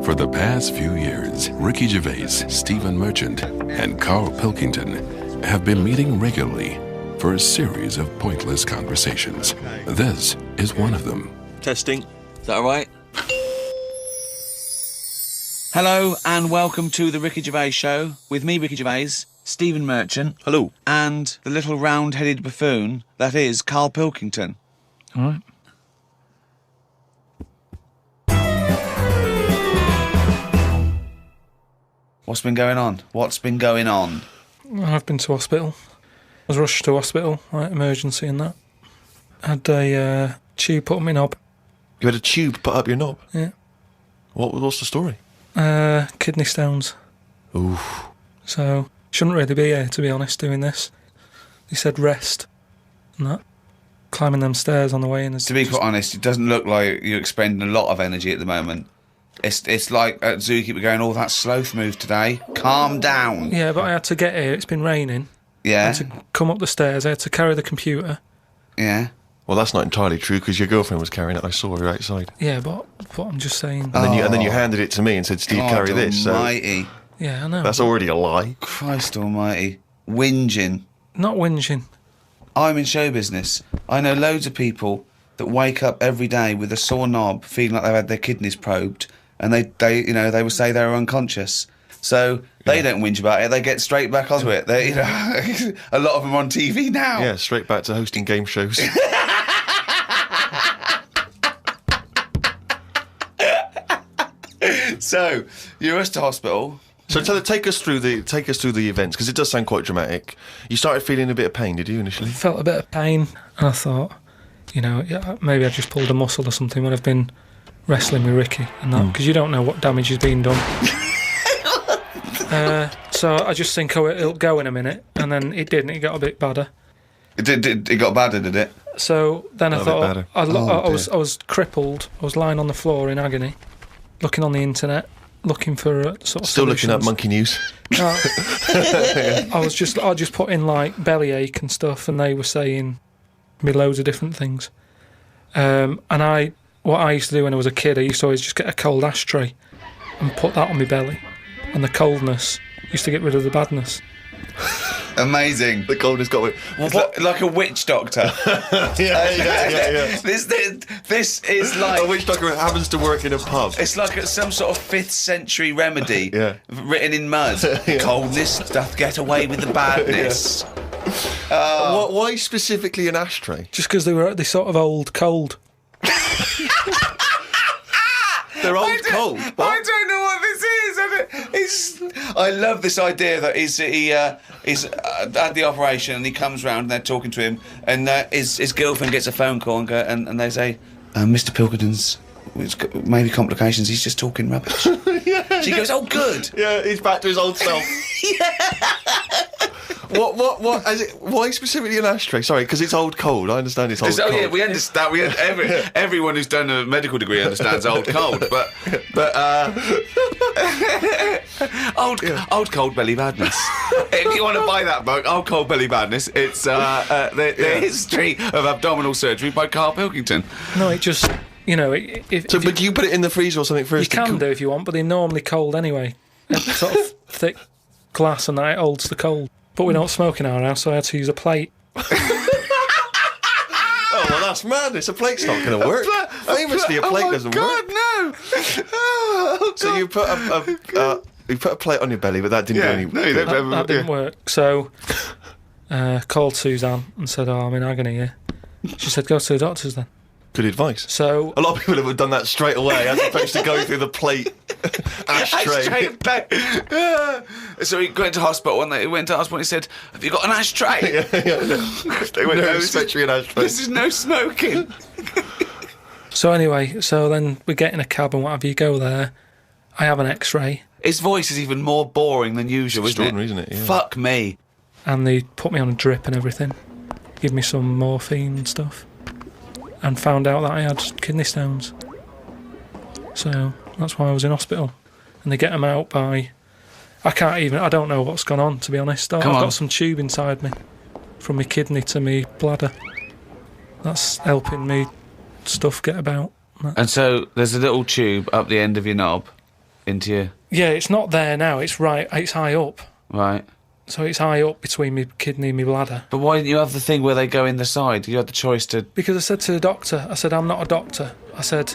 For the past few years, Ricky Gervais, Stephen Merchant, and Karl Pilkington have been meeting regularly for a series of pointless conversations. This is one of them. Testing. Is that all right? Hello and welcome to the Ricky Gervais Show with me, Ricky Gervais, Stephen Merchant. Hello. And the little round-headed buffoon that is Karl Pilkington. All right. What's been going on? I've been to hospital. I was rushed to hospital, like emergency and that. Had a tube put on my knob. You had a tube put up your knob? Yeah. What's the story? Kidney stones. Ooh. So, shouldn't really be here, to be honest, doing this. He said rest and that. Climbing them stairs on the way in. To be quite honest, it doesn't look like you're expending a lot of energy at the moment. It's like at Zookeeper going, oh, that sloth move today. Calm down. Yeah, but I had to get here. It's been raining. Yeah. I had to come up the stairs. I had to carry the computer. Yeah. Well, that's not entirely true because your girlfriend was carrying it. I saw her outside. Yeah, but I'm just saying. And then you handed it to me and said, "Steve, carry this." Almighty. Yeah, I know. That's already a lie. Christ almighty. Whinging. Not whinging. I'm in show business. I know loads of people that wake up every day with a sore knob, feeling like they've had their kidneys probed, and they will say they're unconscious. So they don't whinge about it. They get straight back onto it. They, a lot of them are on TV now. Yeah, straight back to hosting game shows. So you're rushed to hospital. So take us through the events because it does sound quite dramatic. You started feeling a bit of pain, did you initially? Felt a bit of pain, and I thought, maybe I just pulled a muscle or something when I've been wrestling with Ricky and that, because you don't know what damage has been done. So I just think, it'll go in a minute, and then it didn't. It got a bit badder. It got badder, did it? So then I thought, I was crippled. I was lying on the floor in agony, looking on the internet, looking for sort of still solutions. Looking at Monkey News. I just put in like bellyache and stuff, and they were saying me loads of different things. And what I used to do when I was a kid, I used to always just get a cold ashtray and put that on my belly, and the coldness used to get rid of the badness. Amazing. The coldness got me. Like a witch doctor. Yeah. This is like a witch doctor happens to work in a pub. It's like some sort of 5th century remedy written in mud. Yeah. Coldness doth get away with the badness. Why specifically an ashtray? Just because they sort of old cold. They're old cold. I don't know what this is. I love this idea that he's at the operation and he comes round and they're talking to him and his girlfriend gets a phone call and they say, Mr. Pilkington's maybe complications. He's just talking rubbish. Yeah. She goes, oh, good. Yeah, he's back to his old self. What is it? Why specifically an ashtray? Sorry, because it's old cold. I understand it's old cold. Oh yeah, we understand. Everyone who's done a medical degree understands old cold, but old cold belly badness. If you want to buy that book, Old Cold Belly Badness, it's the history of abdominal surgery by Karl Pilkington. No, it just But do you put it in the freezer or something first? You can do if you want, but they're normally cold anyway. It's sort of thick glass and that holds the cold. But we don't smoke in our house, so I had to use a plate. Oh, well, that's madness. A plate's not going to work. Famously, a plate doesn't work. No! Oh, God. So you put a plate on your belly, but that didn't do any... That didn't work. So called Suzanne and said, I'm in agony here. She said, go to the doctors then. Good advice. So a lot of people have done that straight away as opposed to going through the plate ashtray. So he went to hospital and he said, have you got an ashtray? They went, no, especially an ashtray. This is no smoking. So anyway, then we get in a cab and what have you, go there. I have an x-ray. His voice is even more boring than usual, extraordinary, isn't it? Yeah. Fuck me. And they put me on a drip and everything. Give me some morphine and stuff. And found out that I had kidney stones. So that's why I was in hospital. And they get them out by... I don't know what's gone on, to be honest. I've got some tube inside me. From my kidney to my bladder. That's helping me stuff get about. And so there's a little tube up the end of your knob. into you. Yeah, it's not there now. It's high up. Right. So it's high up between my kidney and my bladder. But why didn't you have the thing where they go in the side? You had the choice to... Because I said to the doctor, I said, I'm not a doctor. I said,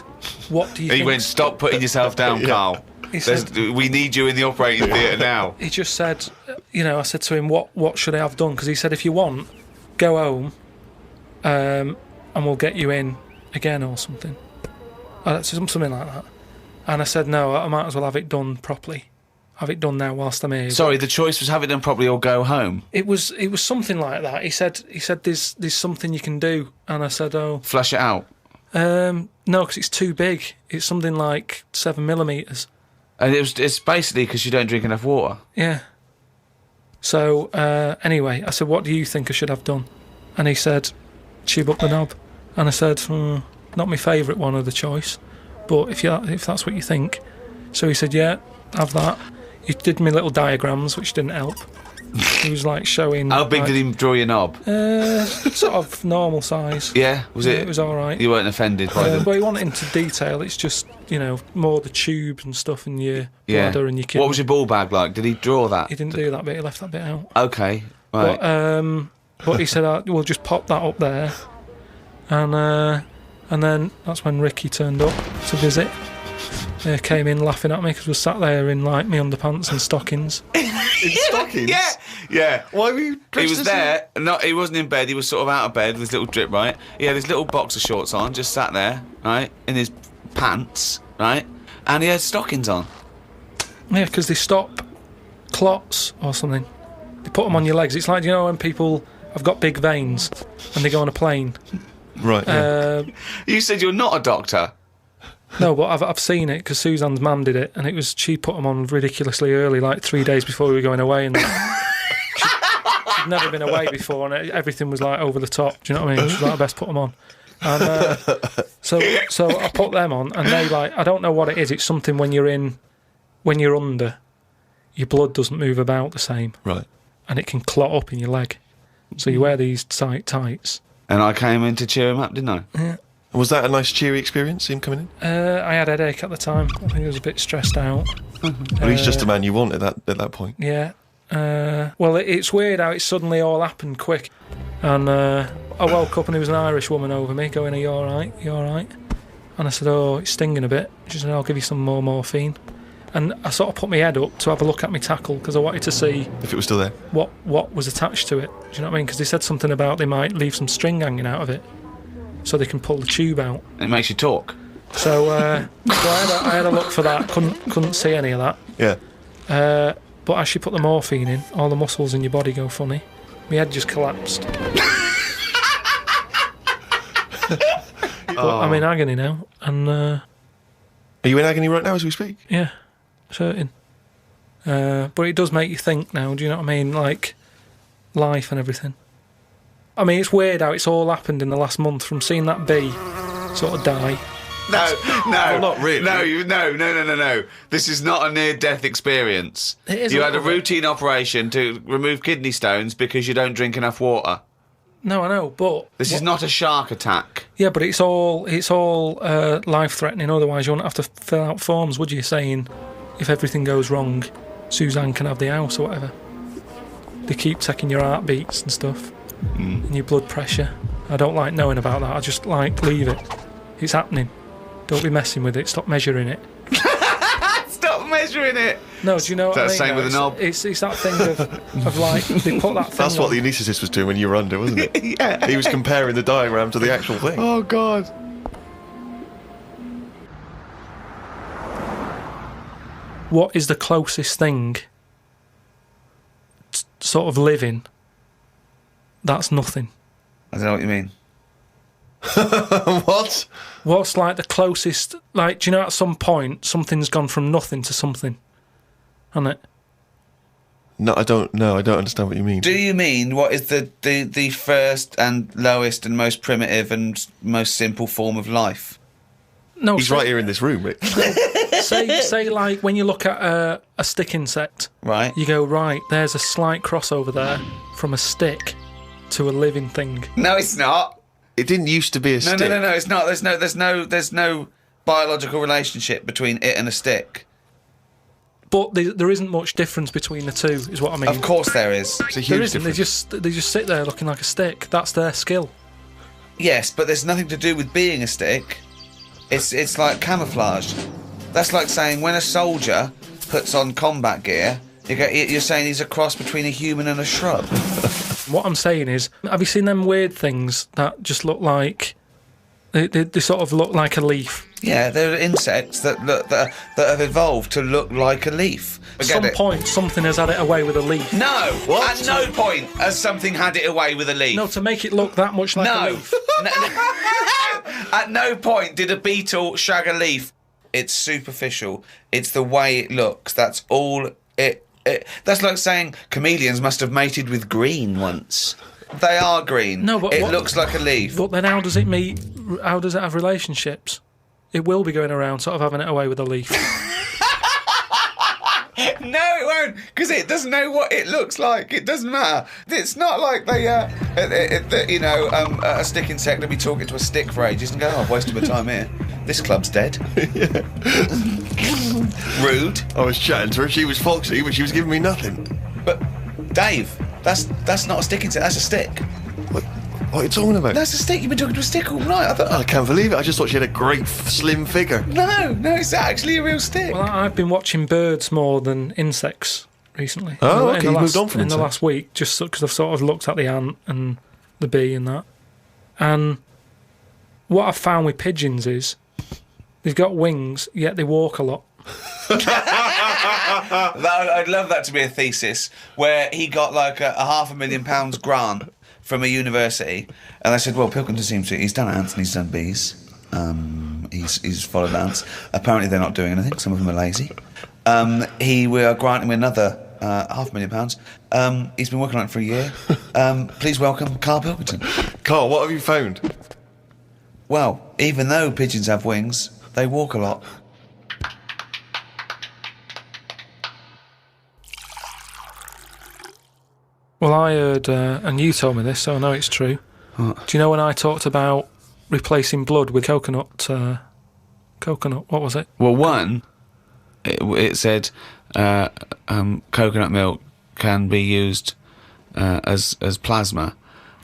what do you He think? went, stop putting yourself down, Carl. He said, We need you in the operating theatre now. he just said, I said to him, what should I have done? Because he said, if you want, go home and we'll get you in again or something. Something like that. And I said, no, I might as well have it done properly. Have it done now whilst I'm here. Sorry, the choice was have it done properly or go home. It was something like that. He said there's something you can do, and I said, oh, Flush it out. no, because it's too big. It's something like 7mm. And it's basically because you don't drink enough water. Yeah. So anyway, I said, what do you think I should have done? And he said, tube up the knob. And I said, not my favourite one of the choice, but if that's what you think. So he said, yeah, have that. He did me little diagrams, which didn't help. He was like showing... How big did he draw your knob? Sort of normal size. Yeah, was it? It was all right. You weren't offended by them? But he wanted into detail. It's just, more the tubes and stuff in your bladder and your kidney. What was your ball bag like? Did he draw that? He didn't do that bit. He left that bit out. Okay, right. But he said, we'll just pop that up there. And then that's when Ricky turned up to visit. Came in laughing at me because we sat there in like my underpants and stockings. In stockings? Yeah. Why were you dressed He was as there. He wasn't in bed. He was sort of out of bed with his little drip, right? He had his little boxer shorts on, just sat there, right, in his pants, right, and he had stockings on. Yeah, because they stop clots or something. They put them on your legs. It's like, when people have got big veins and they go on a plane. Right. Yeah. You said you're not a doctor. No, but I've seen it because Suzanne's mum did it, and she put them on ridiculously early, like 3 days before we were going away, and she'd never been away before, and everything was like over the top. Do you know what I mean? She's like, I best put them on. And so I put them on, and they I don't know what it is. It's something when you're under, your blood doesn't move about the same, Right. and it can clot up in your leg. So you wear these tight tights. And I came in to cheer him up, didn't I? Yeah. Was that a nice, cheery experience, him coming in? I had a headache at the time. I think I was a bit stressed out. Well, he's just the man you want at that point. Yeah. Well, it's weird how it suddenly all happened quick. And I woke up and there was an Irish woman over me going, are you all right? You all right? And I said, oh, it's stinging a bit. She said, I'll give you some more morphine. And I sort of put my head up to have a look at my tackle because I wanted to see... If it was still there? What was attached to it. Do you know what I mean? Because they said something about they might leave some string hanging out of it so they can pull the tube out. It makes you talk. So, I had a look for that. Couldn't see any of that. Yeah. But as she put the morphine in, all the muscles in your body go funny. My head just collapsed. But I'm in agony now, and Are you in agony right now as we speak? yeah, certain. But it does make you think now. Do you know what I mean? Like life and everything. I mean, it's weird how it's all happened in the last month. From seeing that bee sort of die. No, Well, not really. No. This is not a near-death experience. It is You a had a little bit. routine operation to remove kidney stones because you don't drink enough water. No, I know, but This is not a shark attack. yeah, but it's all life-threatening. Otherwise, you wouldn't have to fill out forms, would you? Saying if everything goes wrong, Suzanne can have the house or whatever. They keep checking your heartbeats and stuff and your blood pressure. I don't like knowing about that. I just leave it. It's happening. Don't be messing with it. Stop measuring it. Stop measuring it. No, do you know what I mean? Is that the same with a knob? It's that thing of like they put that thing. That's what on. the anaesthetist was doing when you were under, wasn't it? Yeah. He was comparing the diagram to the actual thing. Oh, God. What is the closest thing sort of living that's nothing? I don't know what you mean. What? What's like the closest, like, do you know at some point something's gone from nothing to something, hasn't it? No, I don't know. I don't understand what you mean. Do you mean what is the first and lowest and most primitive and most simple form of life? No, He's right here in this room, Rick. say like when you look at a stick insect, Right. you go, right, there's a slight crossover there from a stick to a living thing. No, it's not. It didn't used to be a No, stick. no, it's not. There's no biological relationship between it and a stick. But there isn't much difference between the two, is what I mean. Of course there is. It's a There huge isn't. difference. They just sit there looking like a stick. That's their skill. Yes, but there's nothing to do with being a stick. It's like camouflage. That's like saying when a soldier puts on combat gear, you're saying he's a cross between a human and a shrub. What I'm saying is, have you seen them weird things that just look like... They sort of look like a leaf? Yeah, there are insects that have evolved to look like a leaf. At some point, something has had it away with a leaf. No! What? At no point has something had it away with a leaf. No, to make it look that much like a No. leaf. At no point did a beetle shag a leaf. It's superficial. It's the way it looks. That's all it. That's like saying chameleons must have mated with green once. They are green. No, but it what- looks like a leaf. But then how does it meet... How does it have relationships? It will be going around sort of having it away with a leaf. No, it won't, because it doesn't know what it looks like. It doesn't matter. It's not like a stick insect will be talking to a stick for ages and go, "Oh, I've wasted my time here. This club's dead." Rude. I was chatting to her. She was foxy, but she was giving me nothing. But Dave, that's not a stick insect. That's a stick. What are you talking about? That's a stick. You've been talking to a stick all night. I can't believe it. I just thought she had a great slim figure. No, it's actually a real stick. Well, I've been watching birds more than insects recently. Oh, In okay, the you moved on from in the insects. last week, just because I've sort of looked at the ant and the bee and that. And what I've found with pigeons is they've got wings, yet they walk a lot. I'd love that to be a thesis where he got like a £500,000 grant from a university, and I said, "Well, Pilkington seems he's done ants and he's done bees. He's followed ants. Apparently, they're not doing anything. Some of them are lazy. We are granting him another £500,000. He's been working on it for a year. Please welcome Karl Pilkington." Carl, what have you found? Well, even though pigeons have wings, they walk a lot. Well, I heard, and you told me this, so I know it's true. What? Do you know when I talked about replacing blood with coconut? What was it? Well, one, it said coconut milk can be used as plasma,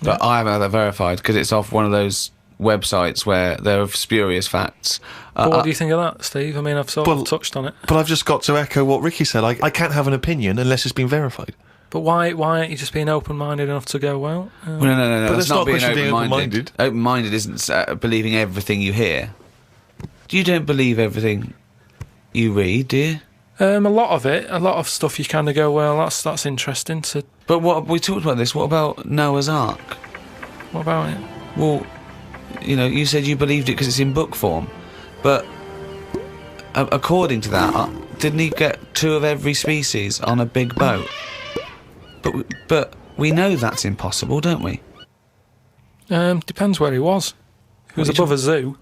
but I haven't had that verified because it's off one of those websites where there are spurious facts. But what do you think of that, Steve? I mean, I've sort Well- of touched on it. But I've just got to echo what Ricky said. I can't have an opinion unless it's been verified. But why aren't you just being open-minded enough to go, well... Well, no. But That's that's not not a being question of being open-minded. Open-minded isn't believing everything you hear. You don't believe everything you read, do you? a lot of stuff you kind of go, well, that's interesting. But what we talked about this. What about Noah's Ark? What about it? Well, you said you believed it because it's in book form, but according to that, didn't he get 2 of every species on a big boat? But we know that's impossible, don't we? Depends where he was. If he was What are you above a zoo,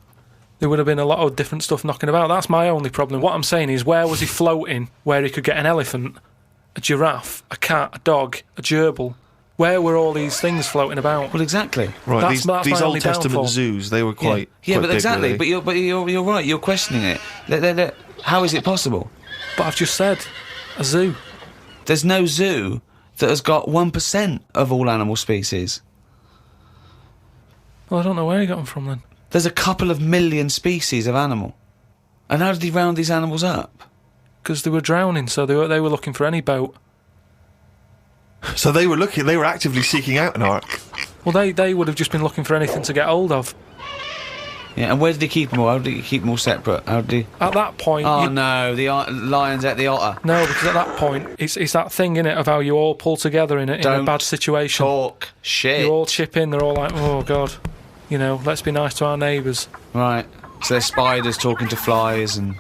there would have been a lot of different stuff knocking about. That's my only problem. What I'm saying is, where was he floating where he could get an elephant, a giraffe, a cat, a dog, a gerbil? Where were all these things floating about? Well, exactly. Right, That's my these only Old Testament downfall. zoos, they were quite Yeah, quite but big, exactly. really. But you're right. You're questioning it. How is it possible? But I've just said, a zoo. There's no zoo that has got 1% of all animal species. Well, I don't know where he got them from then. There's a couple of million species of animal. And how did he round these animals up? Because they were drowning, so they were looking for any boat. So they were actively seeking out an ark. Well, they would have just been looking for anything to get hold of. Yeah, and where did he keep them all? How did he keep them all separate? How did he... At that point, Oh, no, the lions ate the otter. no, because at that point, it's that thing in it of how you all pull together in a Don't bad situation. Talk shit. You all chip in. They're all like, oh god, let's be nice to our neighbours. Right. So there's spiders talking to flies and...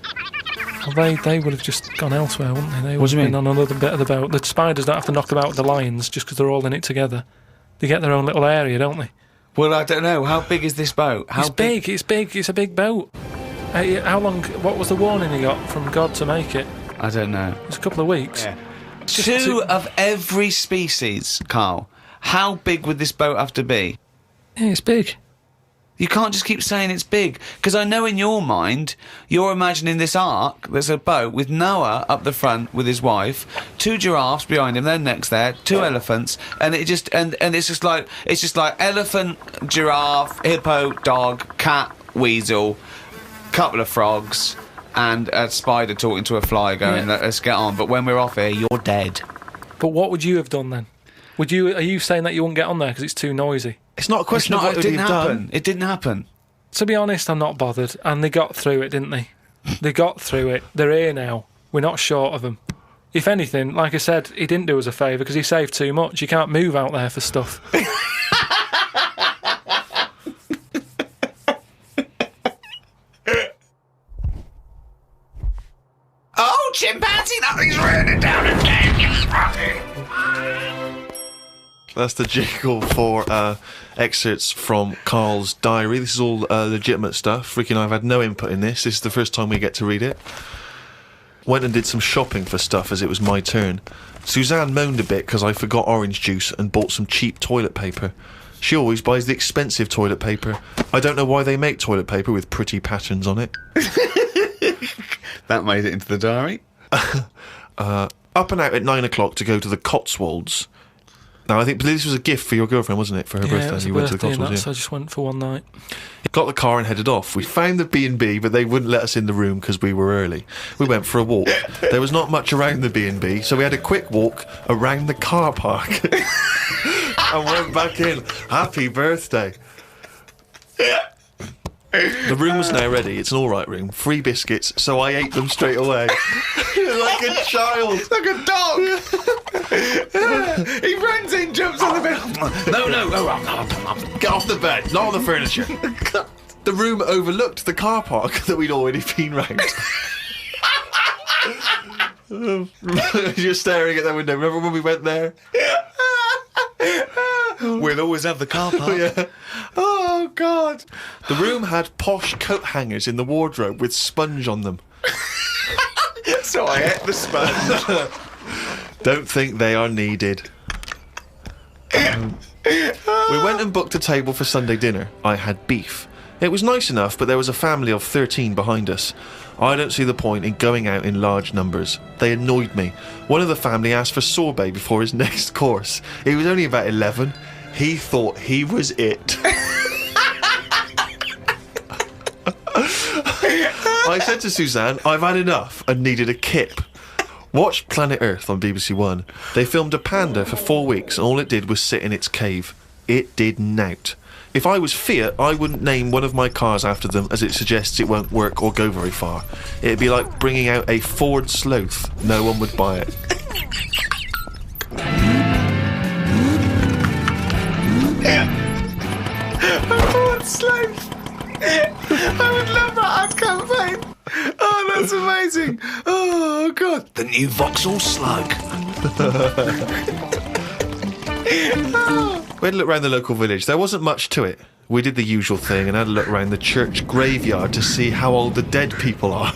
Well, they would have just gone elsewhere, wouldn't they? They would What do you have been mean? on another bit of the boat. The spiders don't have to knock about the lions just because they're all in it together. They get their own little area, don't they? Well, I don't know. How big is this boat? How It's big. It's big. It's a big boat. How long? What was the warning he got from God to make it? I don't know. It's a couple of weeks. Just 2 of every species, Carl. How big would this boat have to be? Yeah, it's big. You can't just keep saying it's big. Because I know in your mind, you're imagining this ark, there's a boat with Noah up the front with his wife, 2 giraffes behind him, their necks there, 2 elephants, and it just and it's just like elephant, giraffe, hippo, dog, cat, weasel, couple of frogs, and a spider talking to a fly going, let's get on. But when we're off here, you're dead. But what would you have done then? Are you saying that you wouldn't get on there because it's too noisy? It's not a question of what It would didn't have happen. done. It didn't happen. To be honest, I'm not bothered. And they got through it, didn't they? They got through it. They're here now. We're not short of them. If anything, like I said, he didn't do us a favour because he saved too much. You can't move out there for stuff. Oh, chimpanzee, nothing's raining down again, you fucking... That's the jingle for excerpts from Karl's diary. This is all legitimate stuff. Ricky and I have had no input in this. This is the first time we get to read it. Went and did some shopping for stuff as it was my turn. Suzanne moaned a bit because I forgot orange juice and bought some cheap toilet paper. She always buys the expensive toilet paper. I don't know why they make toilet paper with pretty patterns on it. That made it into the diary. Up and out at 9 o'clock to go to the Cotswolds. Now, I think this was a gift for your girlfriend, wasn't it, for her birthday? It was a You went to the birthday and Cotswolds, so I just went for one night. Got the car and headed off. We found the B&B, but they wouldn't let us in the room because we were early. We went for a walk. There was not much around the B&B, so we had a quick walk around the car park and went back in. Happy birthday. The room was now ready. It's an all right room. 3 biscuits, so I ate them straight away. Like a child. Like a dog. He runs in, jumps on the bed. No. Get off the bed, not on the furniture. The room overlooked the car park that we'd already been round. You're staring at that window. Remember when we went there? We'll always have the car park. Yeah. Oh, God. The room had posh coat hangers in the wardrobe with sponge on them. So I ate the sponge. Don't think they are needed. We went and booked a table for Sunday dinner. I had beef. It was nice enough, but there was a family of 13 behind us. I don't see the point in going out in large numbers. They annoyed me. One of the family asked for sorbet before his next course. He was only about 11. He thought he was it. I said to Suzanne, I've had enough and needed a kip. Watched Planet Earth on BBC One. They filmed a panda for 4 weeks and all it did was sit in its cave. It did nout. If I was Fiat, I wouldn't name one of my cars after them as it suggests it won't work or go very far. It'd be like bringing out a Ford Sloth. No one would buy it. Ford Sloth. I would love that ad campaign. Oh, that's amazing. Oh, God. The new Vauxhall Slug. We had a look around the local village. There wasn't much to it. We did the usual thing and had a look around the church graveyard to see how old the dead people are.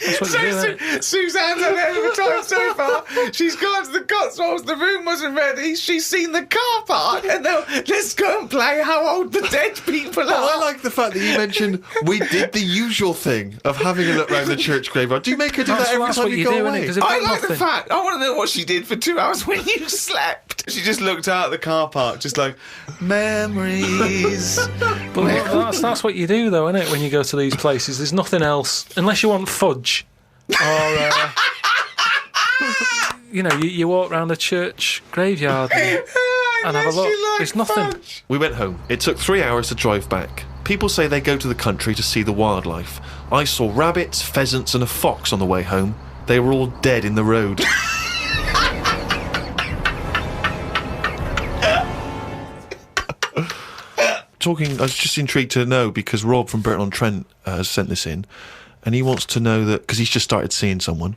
That's what you do, isn't it? Suzanne's had a hell of a time so far. She's gone to the Cotswolds. The room wasn't ready. She's seen the car park. And now let's go and play how old the dead people are. I like the fact that you mentioned we did the usual thing of having a look around the church graveyard. Do you make her do that every time you go away? I like the fact. I want to know what she did for 2 hours when you slept. She just looked out at the car park, just like, memories. But that's what you do, though, isn't it? When you go to these places, there's nothing else unless you want fudge, or you walk around the church graveyard and have a look. It's nothing. Fudge. We went home. It took 3 hours to drive back. People say they go to the country to see the wildlife. I saw rabbits, pheasants, and a fox on the way home. They were all dead in the road. I was just intrigued to know because Rob from Burton-on-Trent has sent this in, and he wants to know that because he's just started seeing someone,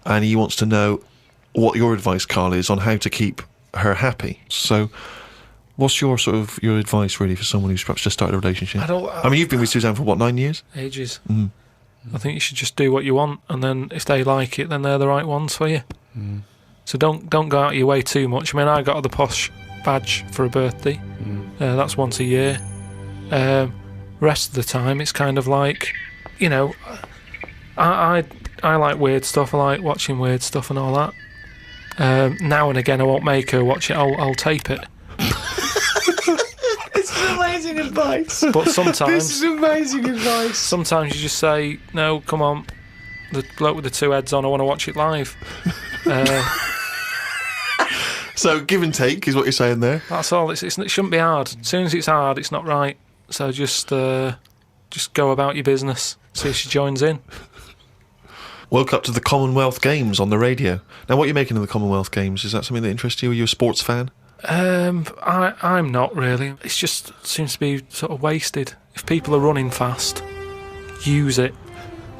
and he wants to know what your advice, Karl, is on how to keep her happy. So, what's your advice really for someone who's perhaps just started a relationship? I mean, you've been with Suzanne for what, 9 years? Ages. I think you should just do what you want, and then if they like it, then they're the right ones for you. So don't go out of your way too much. I mean, I got the posh badge for a birthday. That's once a year. Rest of the time, it's kind of like, you know, I like weird stuff. I like watching weird stuff and all that. Now and again, I won't make her watch it. I'll tape it. This is amazing advice. But sometimes This is amazing advice. sometimes you just say, no, come on, the bloke with the two heads on, I want to watch it live. So give and take is what you're saying there. That's all. It shouldn't be hard. As soon as it's hard, it's not right. So just go about your business. See if she joins in. Woke up to the Commonwealth Games on the radio. Now, what are you making of the Commonwealth Games? Is that something that interests you? Are you a sports fan? I'm not really. It just seems to be sort of wasted. If people are running fast, use it.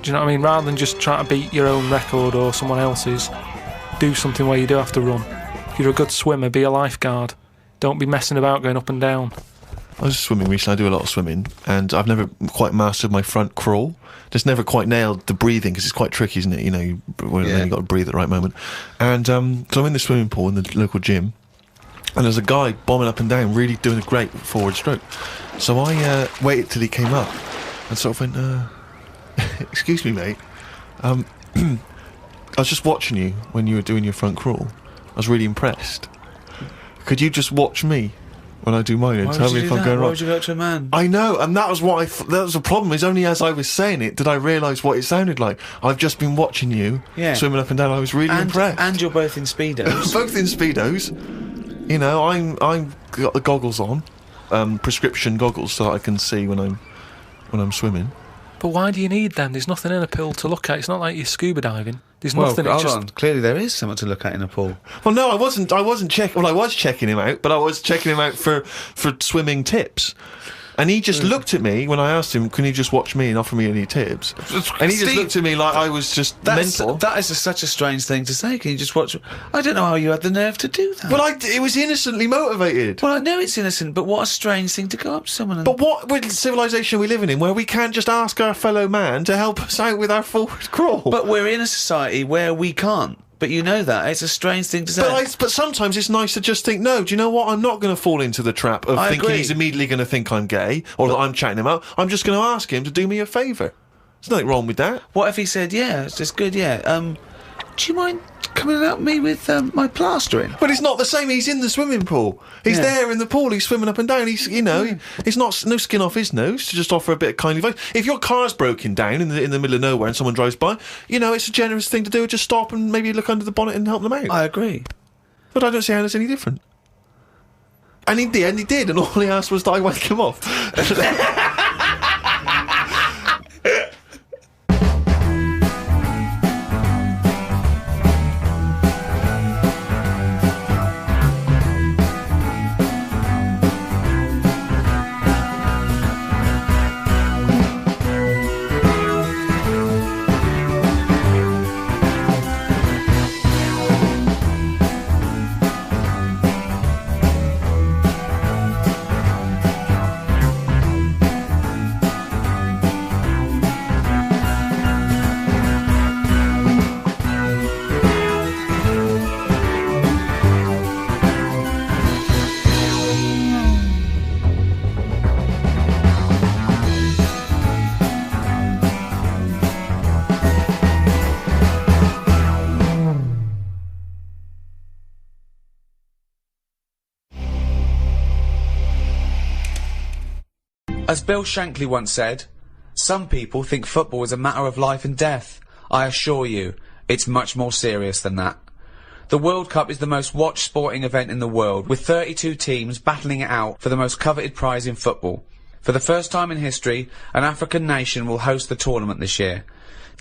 Do you know what I mean? Rather than just trying to beat your own record or someone else's, do something where you do have to run. If you're a good swimmer, be a lifeguard. Don't be messing about going up and down. I was swimming recently. I do a lot of swimming, and I've never quite mastered my front crawl. Just never quite nailed the breathing, because it's quite tricky, isn't it? You know, you've got to breathe at the right moment. And so I'm in the swimming pool in the local gym, and there's a guy bombing up and down, really doing a great forward stroke. So I waited till he came up and sort of went, excuse me, mate. I was just watching you when you were doing your front crawl. I was really impressed. Could you just watch me when I do mine and tell me if I'm going Why wrong? would you go to a man? I know, and that was what that was the problem. Is only as I was saying it did I realise what it sounded like. I've just been watching you swimming up and down. I was really impressed. And you're both in Speedos. Both in Speedos. You know, I'm got the goggles on, prescription goggles, so that I can see when I'm swimming. But why do you need them? There's nothing in a pool to look at. It's not like you're scuba diving. There's Well, nothing. hold on. Clearly there is something to look at in a pool. Well, no, I wasn't checking. Well, I was checking him out, but I was checking him out for swimming tips. And he just looked at me when I asked him, "Can you just watch me and offer me any tips?" And he just looked at me like I was just mental. That is such a strange thing to say. Can you just watch? I don't know how you had the nerve to do that. Well, it was innocently motivated. Well, I know it's innocent, but what a strange thing to go up to someone and... But what civilization are we living in where we can't just ask our fellow man to help us out with our forward crawl? But we're in a society where we can't. But you know that. It's a strange thing to say. But sometimes it's nice to just think, no, do you know what? I'm not going to fall into the trap of thinking he's immediately going to think I'm gay or that I'm chatting him up. I'm just going to ask him to do me a favour. There's nothing wrong with that. What if he said, yeah, it's just good, yeah. Do you mind coming and help me with my plastering? But it's not the same. He's in the swimming pool. He's there in the pool. He's swimming up and down. He's, you know, it's not no skin off his nose to just offer a bit of kindly advice. If your car's broken down in the middle of nowhere and someone drives by, you know, it's a generous thing to do. Just stop and maybe look under the bonnet and help them out. I agree. But I don't see how that's any different. And in the end, he did, and all he asked was that I wake him off. As Bill Shankly once said, some people think football is a matter of life and death. I assure you, it's much more serious than that. The World Cup is the most watched sporting event in the world, with 32 teams battling it out for the most coveted prize in football. For the first time in history, an African nation will host the tournament this year.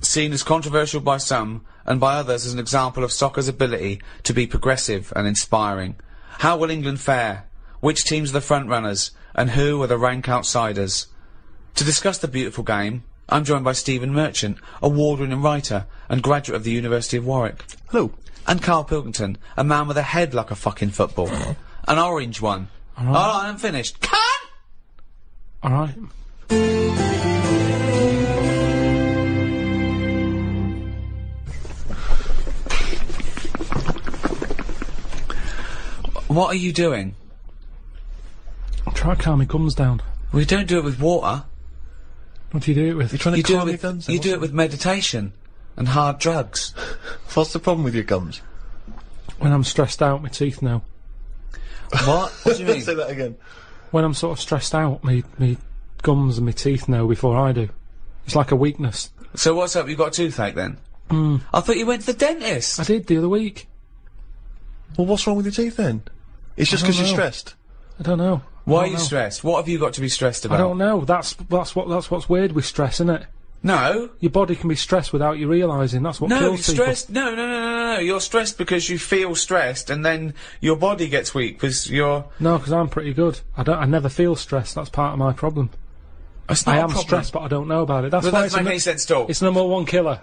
Seen as controversial by some, and by others as an example of soccer's ability to be progressive and inspiring. How will England fare? Which teams are the front runners? And who are the rank outsiders? To discuss the beautiful game, I'm joined by Stephen Merchant, award-winning writer and graduate of the University of Warwick. Hello. And Karl Pilkington, a man with a head like a fucking football. An orange one. Alright, I'm finished. Cut! Alright. What are you doing? Try to calm my gums down. We don't do it with water. What do you do it with? You're trying to calm your gums. You do it with meditation and hard drugs. What's the problem with your gums? When I'm stressed out, my teeth know. What? What do you mean? Say that again. When I'm sort of stressed out, me gums and my teeth know before I do. It's like a weakness. So what's up? You got a toothache then? I thought you went to the dentist. I did the other week. Well, what's wrong with your teeth then? It's just I don't because you're know. stressed. I don't know. Why I are don't you know. stressed? What have you got to be stressed about? I don't know. That's what's weird with stress, isn't it? No. Your body can be stressed without you realising. That's what No, you're kills people. stressed. No. You're stressed because you feel stressed, and then your body gets weak because you're. No, because I'm pretty good. I never feel stressed. That's part of my problem. It's not I a am problem. stressed, but I don't know about it. That's But why that doesn't make any sense at all. it's number one killer.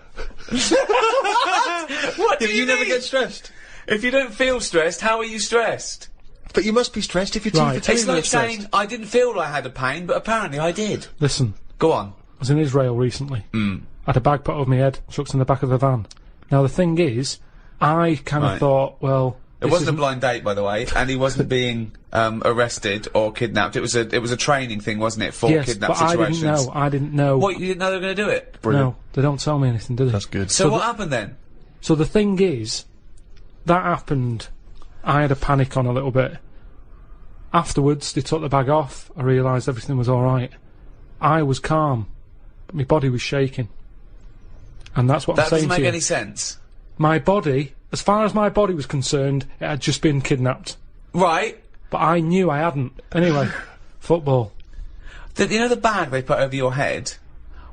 What do You never mean? get stressed. If you don't feel stressed, how are you stressed? But you must be stressed if your teeth Right. are telling It's you like you're stressed. saying I didn't feel I had a pain, but apparently I did. Listen, Go on. I was in Israel recently. I had a bag put over my head, chucked in the back of the van. Now the thing is, I kind of Right. thought, well, It wasn't a blind date, by the way, and he wasn't being arrested or kidnapped. It was a training thing, wasn't it, for yes, kidnap but situations? I didn't know. What, you didn't know they were going to do it? Brilliant. No, they don't tell me anything, do they? That's good. So what happened then? So the thing is, that happened. I had a panic on a little bit. Afterwards, they took the bag off. I realised everything was all right. I was calm, but my body was shaking. And that's what That I'm saying doesn't make to you. any sense. My body, as far as my body was concerned, it had just been kidnapped. Right. But I knew I hadn't. Anyway, football. You know the bag they put over your head?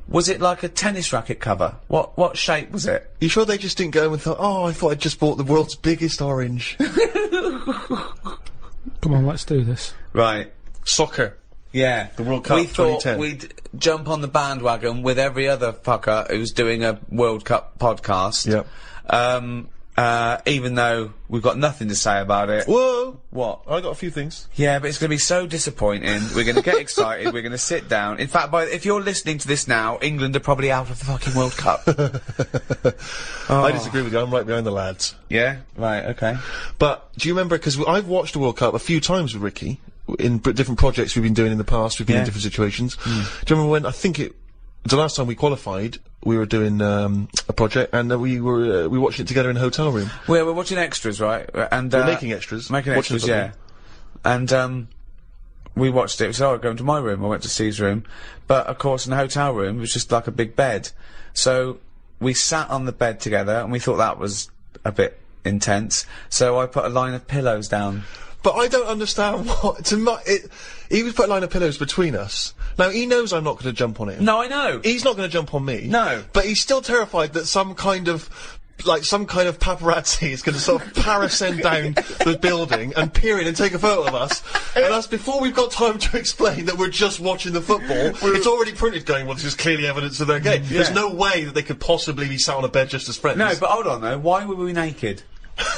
Was it like a tennis racket cover? What shape was it? You sure they just didn't go and thought, oh, I thought I'd just bought the world's biggest orange? Come on, let's do this. Right. Soccer. Yeah. The World Cup We thought 2010. we'd jump on the bandwagon with every other fucker who's doing a World Cup podcast. Yep. Even though we've got nothing to say about it. Whoa! What? I got a few things. Yeah, but it's going to be so disappointing. We're going to get excited. We're going to sit down. In fact, if you're listening to this now, England are probably out of the fucking World Cup. I disagree with you. I'm right behind the lads. Yeah? Right, okay. But do you remember? Because I've watched the World Cup a few times with Ricky in different projects we've been doing in the past. We've been in Yeah. different situations. Do you remember when the last time we qualified? We were doing a project, and we watched it together in a hotel room. We're watching extras, right? And We're making extras. Making watching extras, yeah. And we watched it. So I go into my room. I went to Steve's room, but of course in the hotel room it was just like a big bed. So we sat on the bed together, and we thought that was a bit intense. So I put a line of pillows down. But I don't understand what he was putting a line of pillows between us. Now he knows I'm not going to jump on him. No, I know. He's not going to jump on me. No. But he's still terrified that some kind of paparazzi is going to sort of parascend down the building and peer in and take a photo of us. And that's before we've got time to explain that we're just watching the football. It's already printed going, well, this is clearly evidence of their game. There's no way that they could possibly be sat on a bed just as friends. No, but hold on though. Why were we naked?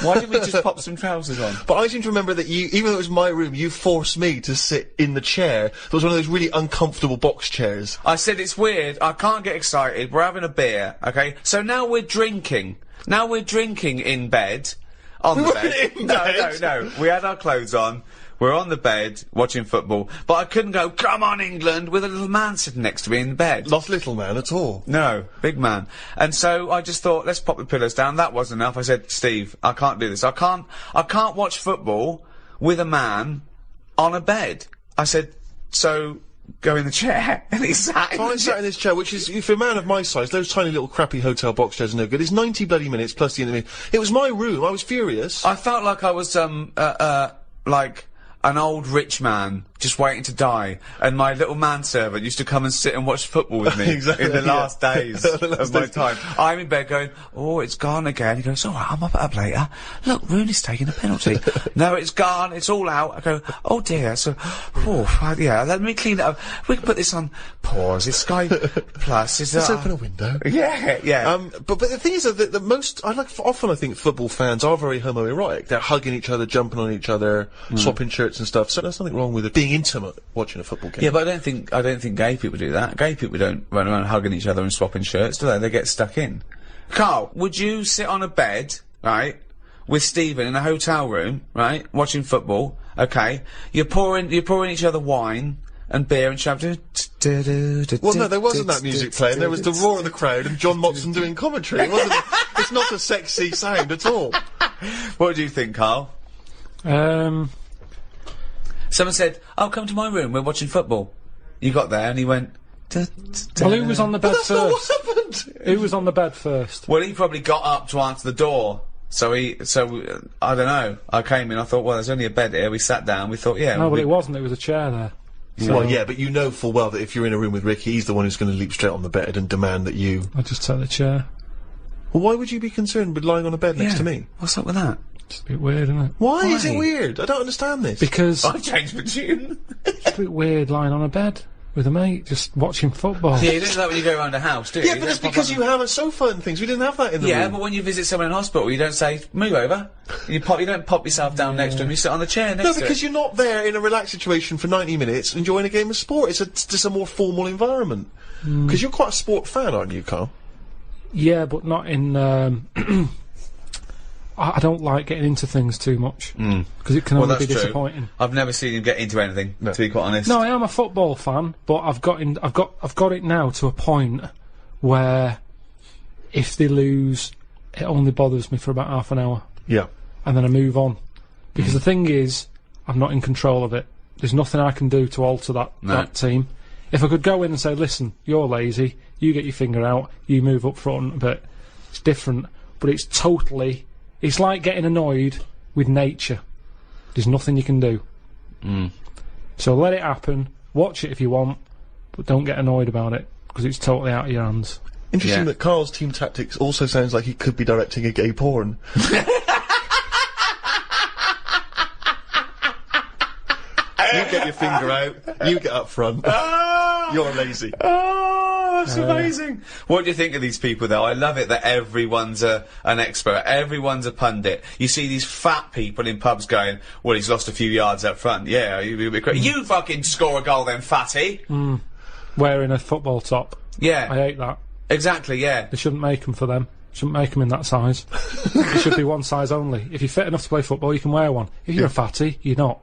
Why didn't we just pop some trousers on? But I seem to remember that you, even though it was my room, you forced me to sit in the chair. That was one of those really uncomfortable box chairs. I said it's weird. I can't get excited. We're having a beer, okay? So now we're drinking. Now we're drinking in bed. On the bed. in bed? No. We had our clothes on. We're on the bed watching football. But I couldn't go, come on, England, with a little man sitting next to me in the bed. Not little man at all. No, big man. And so I just thought, let's pop the pillows down. That wasn't enough. I said, Steve, I can't do this. I can't watch football with a man on a bed. I said, so go in the chair. And he sat in So I the sat chair. in this chair, which is, for a man of my size, those tiny little crappy hotel box chairs are no good. It's 90 bloody minutes plus the interview. It was my room. I was furious. I felt like I was, like an old rich man just waiting to die, and my little manservant used to come and sit and watch football with me Exactly, in the yeah. last days The last of my days. time. I'm in bed going, oh, it's gone again. He goes, all right, I'm up later. Look, Rooney's taking a penalty. No, it's gone. It's all out. I go, oh dear. So, yeah, let me clean it up. We can put this on pause. It's Sky Plus. Let's open a window. Yeah. But the thing is that the most often I think football fans are very homoerotic. They're hugging each other, jumping on each other, swapping shirts and stuff. So there's nothing wrong with it being intimate watching a football game. Yeah, but I don't think gay people do that. Gay people don't run around hugging each other and swapping shirts, do they? They get stuck in. Carl, would you sit on a bed, right, with Stephen in a hotel room, right, watching football? Okay, you're pouring each other wine, and beer and sharp. Well, no, there wasn't that music playing. There was the roar of the crowd and John Motson doing commentary. It wasn't. It's not a sexy sound at all. What do you think, Carl? Um, Someone said, "Oh, come to my room. We're watching football." You got there, and he went. well, who was on the bed That's not what first? happened. Who was on the bed first? Well, he probably got up to answer the door. So I don't know. I came in. I thought, well, there's only a bed here. We sat down. We thought, yeah. No, but it wasn't. There was a chair there. Well, yeah, but you know full well that if you're in a room with Ricky, he's the one who's going to leap straight on the bed and demand that you. I just take the chair. Well, why would you be concerned with lying on a bed next to me? What's up with that? It's a bit weird, isn't it? Why is it weird? I don't understand this. Because I've changed my tune. it's a bit weird lying on a bed with a mate just watching football. Yeah, you don't do that when you go around a house, do you? Yeah, but that's because you have a sofa and things. We didn't have that in the room. Yeah, but when you visit someone in hospital, you don't say, "Move over." You don't pop yourself down next to him. You sit on the chair next to him. No, because you're not there in a relaxed situation for 90 minutes enjoying a game of sport. It's just a more formal environment. Because you're quite a sport fan, aren't you, Carl? Yeah, but not in. I don't like getting into things too much because it can only be disappointing. I've never seen him get into anything, to be quite honest. No, I am a football fan, but I've got it now to a point where if they lose, it only bothers me for about half an hour. Yeah. And then I move on. Because the thing is, I'm not in control of it. There's nothing I can do to alter that team. If I could go in and say, listen, you're lazy, you get your finger out, you move up front a bit, it's different. But it's like getting annoyed with nature. There's nothing you can do. So let it happen, watch it if you want, but don't get annoyed about it, because it's totally out of your hands. Interesting that Carl's team tactics also sounds like he could be directing a gay porn. You get your finger out, you get up front. You're lazy. Oh, that's amazing. What do you think of these people, though? I love it that everyone's an expert. Everyone's a pundit. You see these fat people in pubs going, well, he's lost a few yards up front. Yeah, you fucking score a goal then, fatty. Wearing a football top. Yeah. I hate that. Exactly, yeah. They shouldn't make them for them. Shouldn't make them in that size. It should be one size only. If you're fit enough to play football, you can wear one. If you're a fatty, you're not.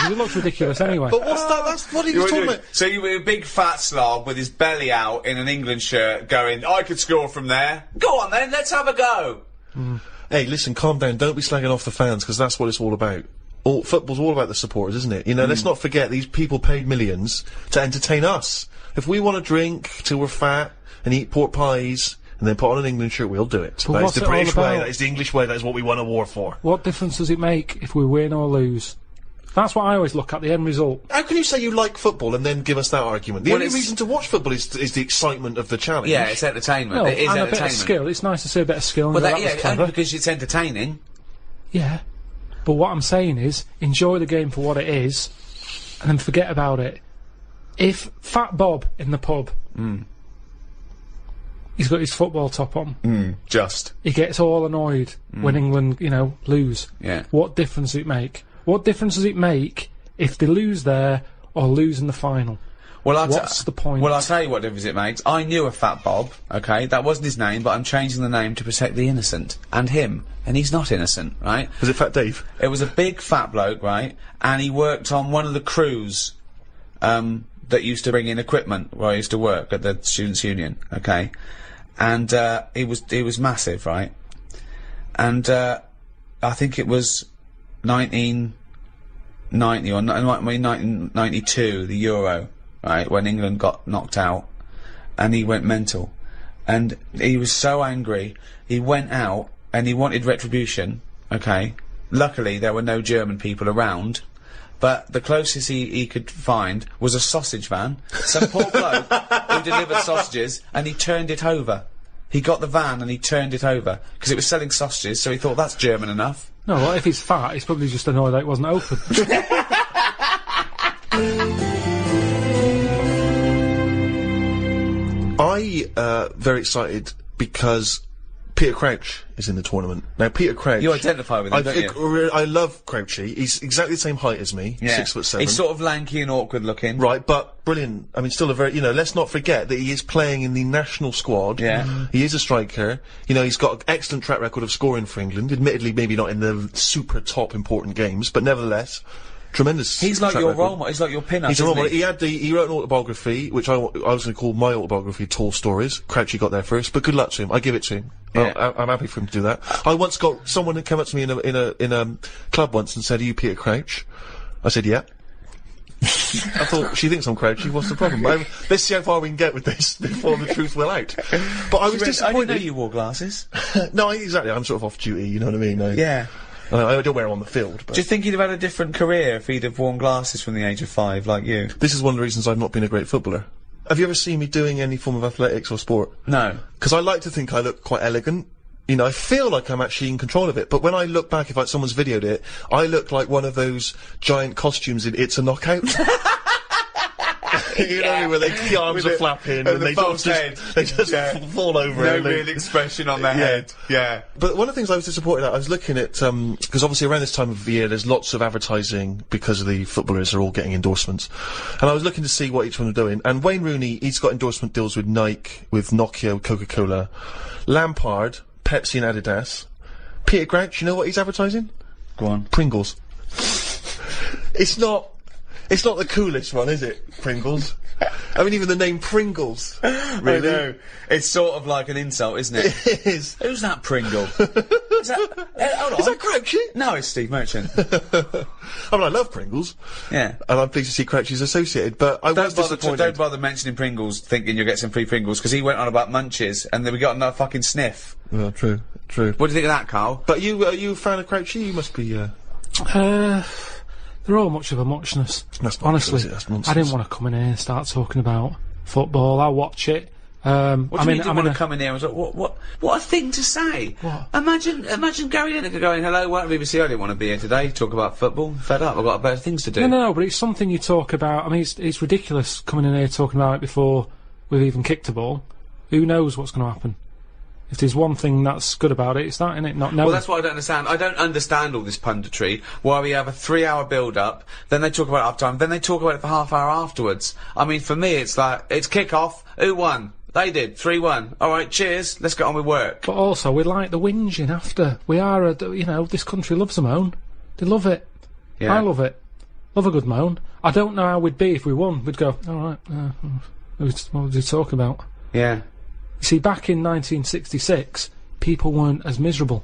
It looks ridiculous anyway. But what's that? What are you talking about? So you were a big fat slob with his belly out in an England shirt going, I could score from there. Go on then, let's have a go. Hey, listen, calm down. Don't be slagging off the fans, because that's what it's all about. Football's all about the supporters, isn't it? You know, let's not forget these people paid millions to entertain us. If we want to drink till we're fat and eat pork pies and then put on an England shirt, we'll do it. That is the British way, that is the English way, that is what we won a war for. What difference does it make if we win or lose? That's what I always look at, the end result. How can you say you like football and then give us that argument? The only reason to watch football is the excitement of the challenge. Yeah, it's entertainment. No, it is and entertainment. a bit of skill. It's nice to see a bit of skill. Well, that was clever. only because it's entertaining. Yeah. But what I'm saying is, enjoy the game for what it is, and then forget about it. If Fat Bob in the pub, he's got his football top on, he gets all annoyed when England, lose. Yeah. What difference does it make? What difference does it make if they lose there or lose in the final? Well, what's the point? Well, I'll tell you what difference it makes. I knew a Fat Bob, okay? That wasn't his name, but I'm changing the name to protect the innocent. And him. And he's not innocent, right? Was it Fat Dave? It was a big fat bloke, right? And he worked on one of the crews, that used to bring in equipment where I used to work at the Students' Union, okay? And, he was massive, right? And, I think it was 1990 or 1992, the Euro, right, when England got knocked out, and he went mental. And he was so angry, he went out, and he wanted retribution, okay? Luckily, there were no German people around, but the closest he could find was a sausage van, some poor bloke who delivered sausages, and he turned it over. He got the van and he turned it over, because it was selling sausages, so he thought, that's German enough. No, well, if he's fat, he's probably just annoyed that it wasn't open. Very excited because Peter Crouch is in the tournament. Now, Peter Crouch... You identify with him, don't you? I love Crouchy. He's exactly the same height as me, 6'7". He's sort of lanky and awkward looking. Right, but brilliant. I mean, still a very... let's not forget that he is playing in the national squad. Yeah. He is a striker. He's got an excellent track record of scoring for England. Admittedly, maybe not in the super top important games, but nevertheless... tremendous. He's like track your record. role model. He's like your pin-up. He's a role isn't model. he? He wrote an autobiography, which I was going to call my autobiography, Tall Stories. Crouchy got there first, but good luck to him. I give it to him. Yeah. I'm happy for him to do that. I once got someone who came up to me in a club once and said, "Are you Peter Crouch?" I said, "Yeah." I thought, she thinks I'm Crouchy, what's the problem? Let's see how far we can get with this before the truth will out. But I was I disappointed. didn't know you wore glasses. No, exactly, I'm sort of off duty, you know what I mean? Yeah. I don't wear them on the field, but... Do you think he'd have had a different career if he'd have worn glasses from the age of 5, like you? This is one of the reasons I've not been a great footballer. Have you ever seen me doing any form of athletics or sport? No. Because I like to think I look quite elegant. You know, I feel like I'm actually in control of it, but when I look back, if like someone's videoed it, I look like one of those giant costumes in It's a Knockout. You know, where the arms are flapping and they just fall over. No and real expression on their head. Yeah. But one of the things I was disappointed at, I was looking at, because obviously around this time of the year there's lots of advertising because of the footballers are all getting endorsements. And I was looking to see what each one are doing. And Wayne Rooney, he's got endorsement deals with Nike, with Nokia, with Coca-Cola. Lampard, Pepsi and Adidas. Peter Crouch, you know what he's advertising? Go on. Pringles. It's not the coolest one, is it? Pringles. I mean, even the name Pringles. Really? I know. It's sort of like an insult, isn't it? It is. Who's that Pringle? Is that, hold on. Is that Crouchy? No, it's Steve Merchant. I mean, I love Pringles. Yeah. And I'm pleased to see Crouchy's associated, but I was disappointed. Don't bother mentioning Pringles thinking you'll get some free Pringles, because he went on about Munches, and then we got another fucking sniff. Well, true. What do you think of that, Carl? But are you a fan of Crouchy? You must be, They're all much of a muchness. That's not Honestly, true, is it? That's nonsense. I didn't want to come in here and start talking about football. I'll watch it. What do you mean you didn't want to come in here and was like, what a thing to say? What? Imagine Gary Lineker going, hello, welcome to BBC, I didn't want to be here today, talk about football, fed up, I've got better things to do. No, but it's something you talk about. I mean, it's ridiculous coming in here talking about it before we've even kicked a ball. Who knows what's going to happen? If there's one thing that's good about it, it's that, innit? Not knowing. Well, that's what I don't understand. I don't understand all this punditry, where we have a 3-hour build-up, then they talk about it half-time, then they talk about it for half hour afterwards. I mean, for me, it's like, it's kick-off, who won? They did, 3-1. Alright, cheers, let's get on with work. But also, we like the whinging after. We are, this country loves a moan. They love it. Yeah. I love it. Love a good moan. I don't know how we'd be if we won. We'd go, alright, what was he talking about? Yeah. See, back in 1966, people weren't as miserable.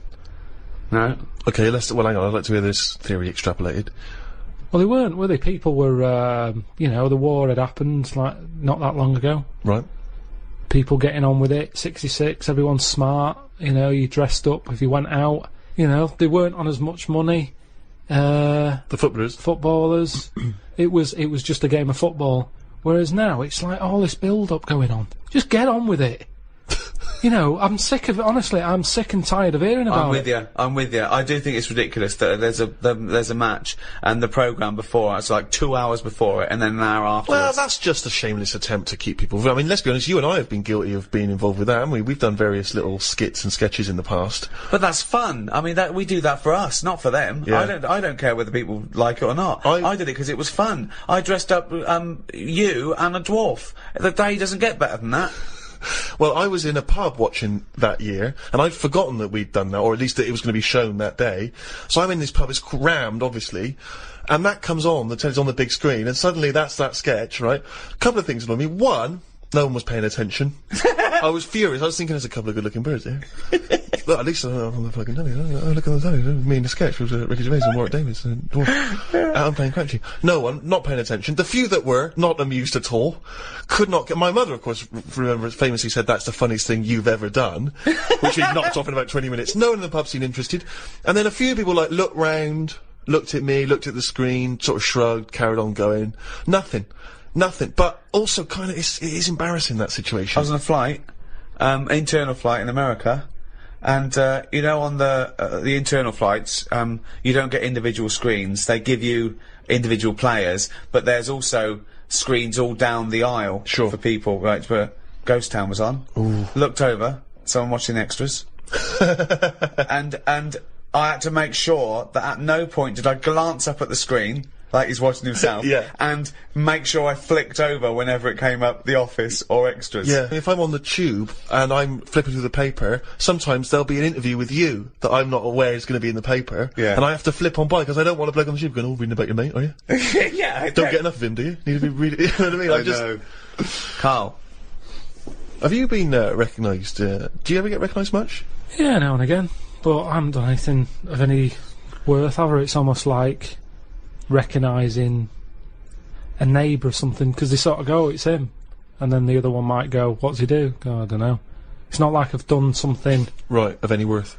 No. Okay, hang on, I'd like to hear this theory extrapolated. Well, they weren't, were they? People were, the war had happened, like, not that long ago. Right. People getting on with it, 66, everyone's smart, you dressed up if you went out, they weren't on as much money. The Footballers. It was just a game of football. Whereas now, it's like all this build-up going on. Just get on with it. I'm sick of it, honestly, I'm sick and tired of hearing about it. I'm with you. I do think it's ridiculous that there's a match, and the programme before, it's like 2 hours before it, and then an hour afterwards. Well, that's just a shameless attempt to keep people... I mean, let's be honest, you and I have been guilty of being involved with that, haven't we? We've done various little skits and sketches in the past. But that's fun. I mean, we do that for us, not for them. Yeah. I don't care whether people like it or not. I did it because it was fun. I dressed up, you and a dwarf. The day doesn't get better than that. Well, I was in a pub watching that year, and I'd forgotten that we'd done that, or at least that it was going to be shown that day. So I'm in this pub, it's crammed, obviously, and that comes on, the telly's on the big screen, and suddenly that's that sketch, right? A couple of things annoyed me. One, no one was paying attention. I was furious. I was thinking there's a couple of good-looking birds here. Look, at least on the fucking telly. Oh, look at the telly. Me in the sketch with Ricky Gervais and Warwick Davis and Dwarf. I'm playing Crouchy. No one, not paying attention. The few that were, not amused at all. Could not get... My mother, of course, famously said that's the funniest thing you've ever done. Which we knocked off in about 20 minutes. No one in the pub seemed interested. And then a few people, like, looked round, looked at me, looked at the screen, sort of shrugged, carried on going. Nothing. But also kind of, it is embarrassing, that situation. I was on a flight, internal flight in America, and, on the internal flights, you don't get individual screens. They give you individual players, but there's also screens all down the aisle for people, right, where Ghost Town was on. Ooh. Looked over, someone watching the extras. and I had to make sure that at no point did I glance up at the screen like he's watching himself, Yeah. and make sure I flicked over whenever it came up The Office or Extras. Yeah, if I'm on the tube and I'm flipping through the paper, sometimes there'll be an interview with you that I'm not aware is going to be in the paper, Yeah. and I have to flip on by because I don't want a bloke on the tube going, "Oh, reading about your mate, are you?" Yeah, I Don't get enough of him, do you? Need to be reading. You know what I mean? I know. Carl. Have you been recognised? Do you ever get recognised much? Yeah, now and again. But I haven't done anything of any worth ever. It's almost like recognising a neighbour or something, because they sort of go, it's him. And then the other one might go, what's he do? Go, I don't know. It's not like I've done something Right, of any worth.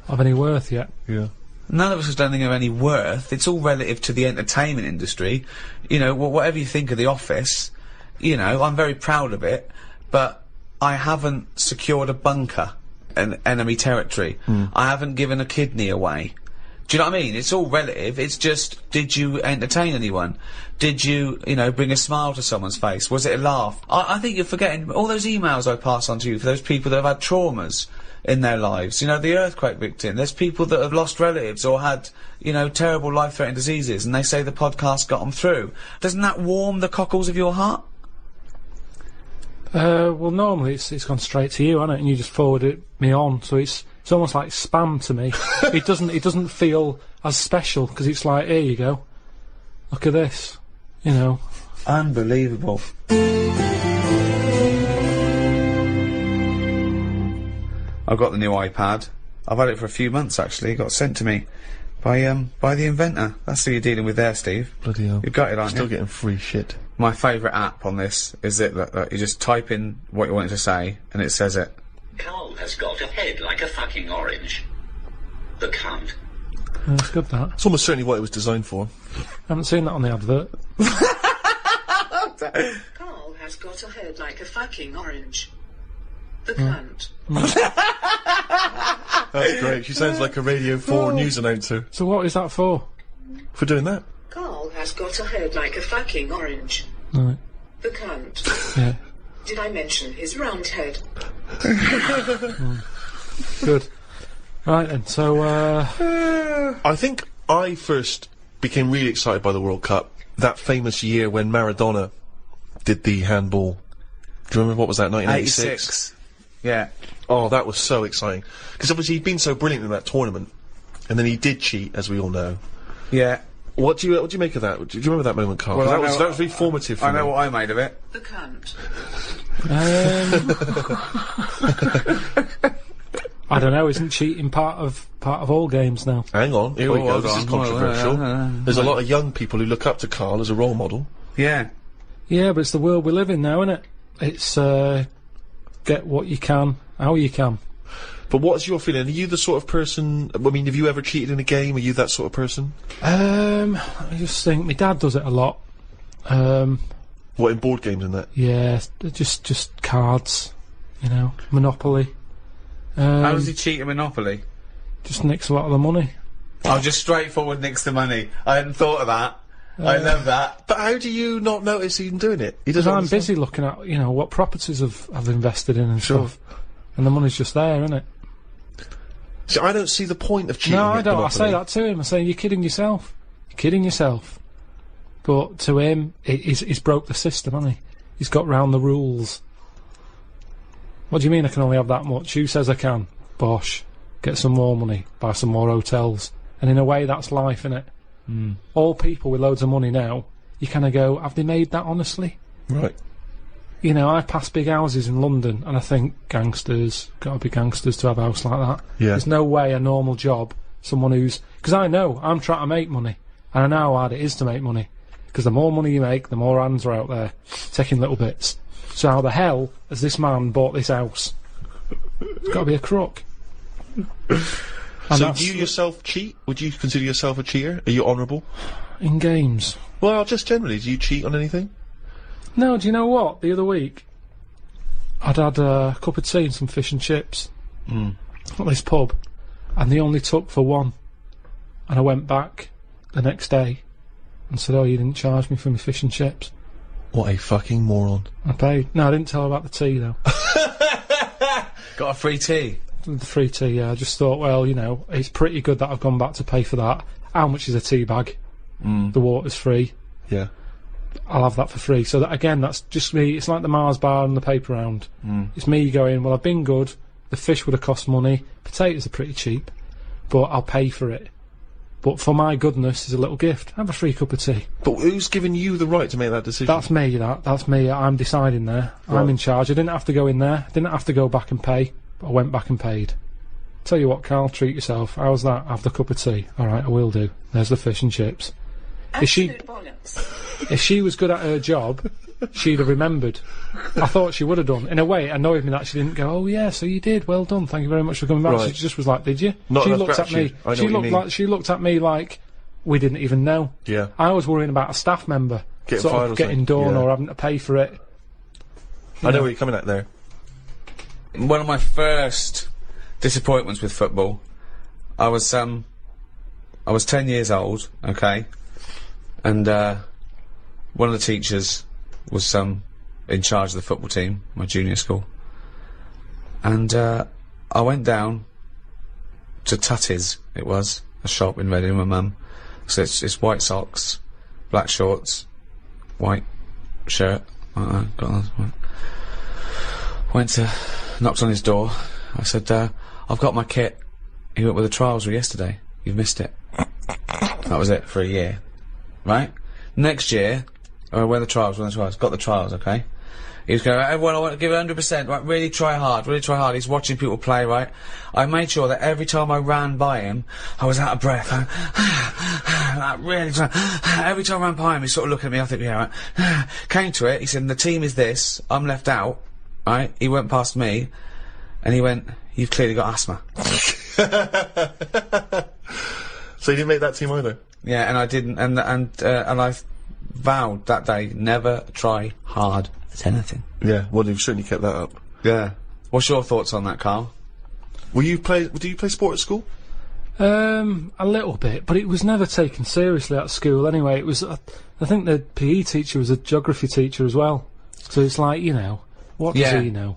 yet. Yeah. None of us have done anything of any worth. It's all relative to the entertainment industry. You know, whatever you think of The Office, you know, I'm very proud of it, but I haven't secured a bunker in enemy territory. I haven't given a kidney away. Do you know what I mean? It's all relative. It's just, did you entertain anyone? Did you, you know, bring a smile to someone's face? Was it a laugh? I think you're forgetting all those emails I pass on to you for those people that have had traumas in their lives. You know, the earthquake victim. There's people that have lost relatives or had, you know, terrible life-threatening diseases, and they say the podcast got them through. Doesn't that warm the cockles of your heart? Well, normally it's gone straight to you, hasn't it? And you just forward me on, so it's almost like spam to me. It doesn't feel as special, because it's like, here you go, look at this, you know. Unbelievable. I've got the new iPad. I've had it for a few months, actually. It got sent to me by the inventor. That's who you're dealing with there, Steve. Bloody hell. You've got it, aren't Still you? getting free shit. My favourite app on this is that you just type in what you want it to say, and it says it. Carl has got a head like a fucking orange. The cunt. That's good, that. It's almost certainly what it was designed for. I haven't seen that on the advert. Carl has got a head like a fucking orange. The cunt. That's great. She sounds like a Radio 4 news announcer So what is that for? for doing that. Carl has got a head like a fucking orange. Right. The cunt. Yeah. Did I mention his round head? Good. Right then, so I think I first became really excited by the World Cup that famous year when Maradona did the handball. Do you remember what was that, 1986? 86. Yeah. Oh, that was so exciting. Because obviously he'd been so brilliant in that tournament, and then he did cheat, as we all know. Yeah. What do you make of that? Do you remember that moment, Carl? 'Cause Well, that was very formative for I me. know what I made of it. The cunt. I don't know. Isn't cheating part of all games now? Hang on, here we Oh, go. hold This is on. controversial. Well, There's a lot of young people who look up to Carl as a role model. Yeah. Yeah, but it's the world we live in now, isn't it? It's get what you can, how you can. But what's your feeling? Are you the sort of person? I mean, have you ever cheated in a game? Are you that sort of person? I just think my dad does it a lot. What, in board games and that? Yeah, just cards, you know, Monopoly. How does he cheat at Monopoly? Just nicks a lot of the money. Oh, just straightforward nicks the money. I hadn't thought of that. I love that. But how do you not notice him doing it? He Because doesn't. I'm understand. busy looking at, you know, what properties I've invested in and Sure. stuff, and the money's just there, isn't it? See, I don't see the point of cheating. No, I at don't. I Monopoly. say that to him. I say, you're kidding yourself. You're kidding yourself. But to him, he's broke the system, hasn't he? He's got round the rules. What do you mean I can only have that much? Who says I can? Bosh. Get some more money. Buy some more hotels. And in a way, that's life, innit? All people with loads of money now, you kind of go, have they made that honestly? Right. You know, I pass big houses in London, and I think gangsters, gotta be gangsters to have a house like that. Yeah. There's no way a normal job, someone who's... Because I know, I'm trying to make money, and I know how hard it is to make money. Because the more money you make, the more hands are out there, taking little bits. So how the hell has this man bought this house? It's gotta be a crook. And So that's do you yourself cheat? Would you consider yourself a cheater? Are you honourable? in games. Well, just generally, do you cheat on anything? No, do you know what? The other week, I'd had a cup of tea and some fish and chips at this pub, and they only took for one. And I went back the next day and said, oh, you didn't charge me for my fish and chips. What a fucking moron. I paid. No, I didn't tell her about the tea, though. Got a free tea. The free tea, yeah. I just thought, well, you know, it's pretty good that I've gone back to pay for that. How much is a tea bag? The water's free. Yeah. I'll have that for free. So that, again, that's just me. It's like the Mars bar and the paper round. It's me going, well, I've been good. The fish would have cost money. Potatoes are pretty cheap, but I'll pay for it. But for my goodness, is a little gift. Have a free cup of tea. But who's giving you the right to make that decision? That's me. That's me. I'm deciding there. Right. I'm in charge. I didn't have to go in there. I didn't have to go back and pay. But I went back and paid. Tell you what, Carl, treat yourself. How's that? Have the cup of tea. All right, I will do. There's the fish and chips. Absolute bollocks. If she was good at her job, she'd have remembered. I thought she would have done. In a way, it annoyed me that she didn't go, oh yeah, so you did, well done, thank you very much for coming back. Right. She just was like, did you? Not She enough looked at me. gratitude. I know what you mean. She looked at me like we didn't even know. Yeah. I was worrying about a staff member Getting sort fired of or getting something. done Yeah. or having to pay for it. I know where you're coming at there. One of my first disappointments with football, I was 10 years old, okay, and one of the teachers was in charge of the football team, my junior school, and I went down to Tutty's. It was a shop in Reading with my mum. So it's white socks, black shorts, white shirt. Knocked on his door. I said, I've got my kit. He went with the trials yesterday. You've missed it. That was it for a year. Right? Next year, when the trials. Got the trials, okay? He was going, everyone, I want to give it 100%, right? Really try hard. He's watching people play, right? I made sure that every time I ran by him, I was out of breath. Like, really trying. Every time I ran by him, he sort of looked at me, I think, yeah, right. Came to it, he said, the team is this, I'm left out, right? He went past me, and he went, you've clearly got asthma. So you didn't make that team either? Yeah, and I didn't, and I vowed that day, never try hard at anything. Yeah, well, you've certainly kept that up. Yeah. What's your thoughts on that, Carl? Do you play sport at school? A little bit, but it was never taken seriously at school anyway. It was, I think the PE teacher was a geography teacher as well. So it's like, you know, what does he know?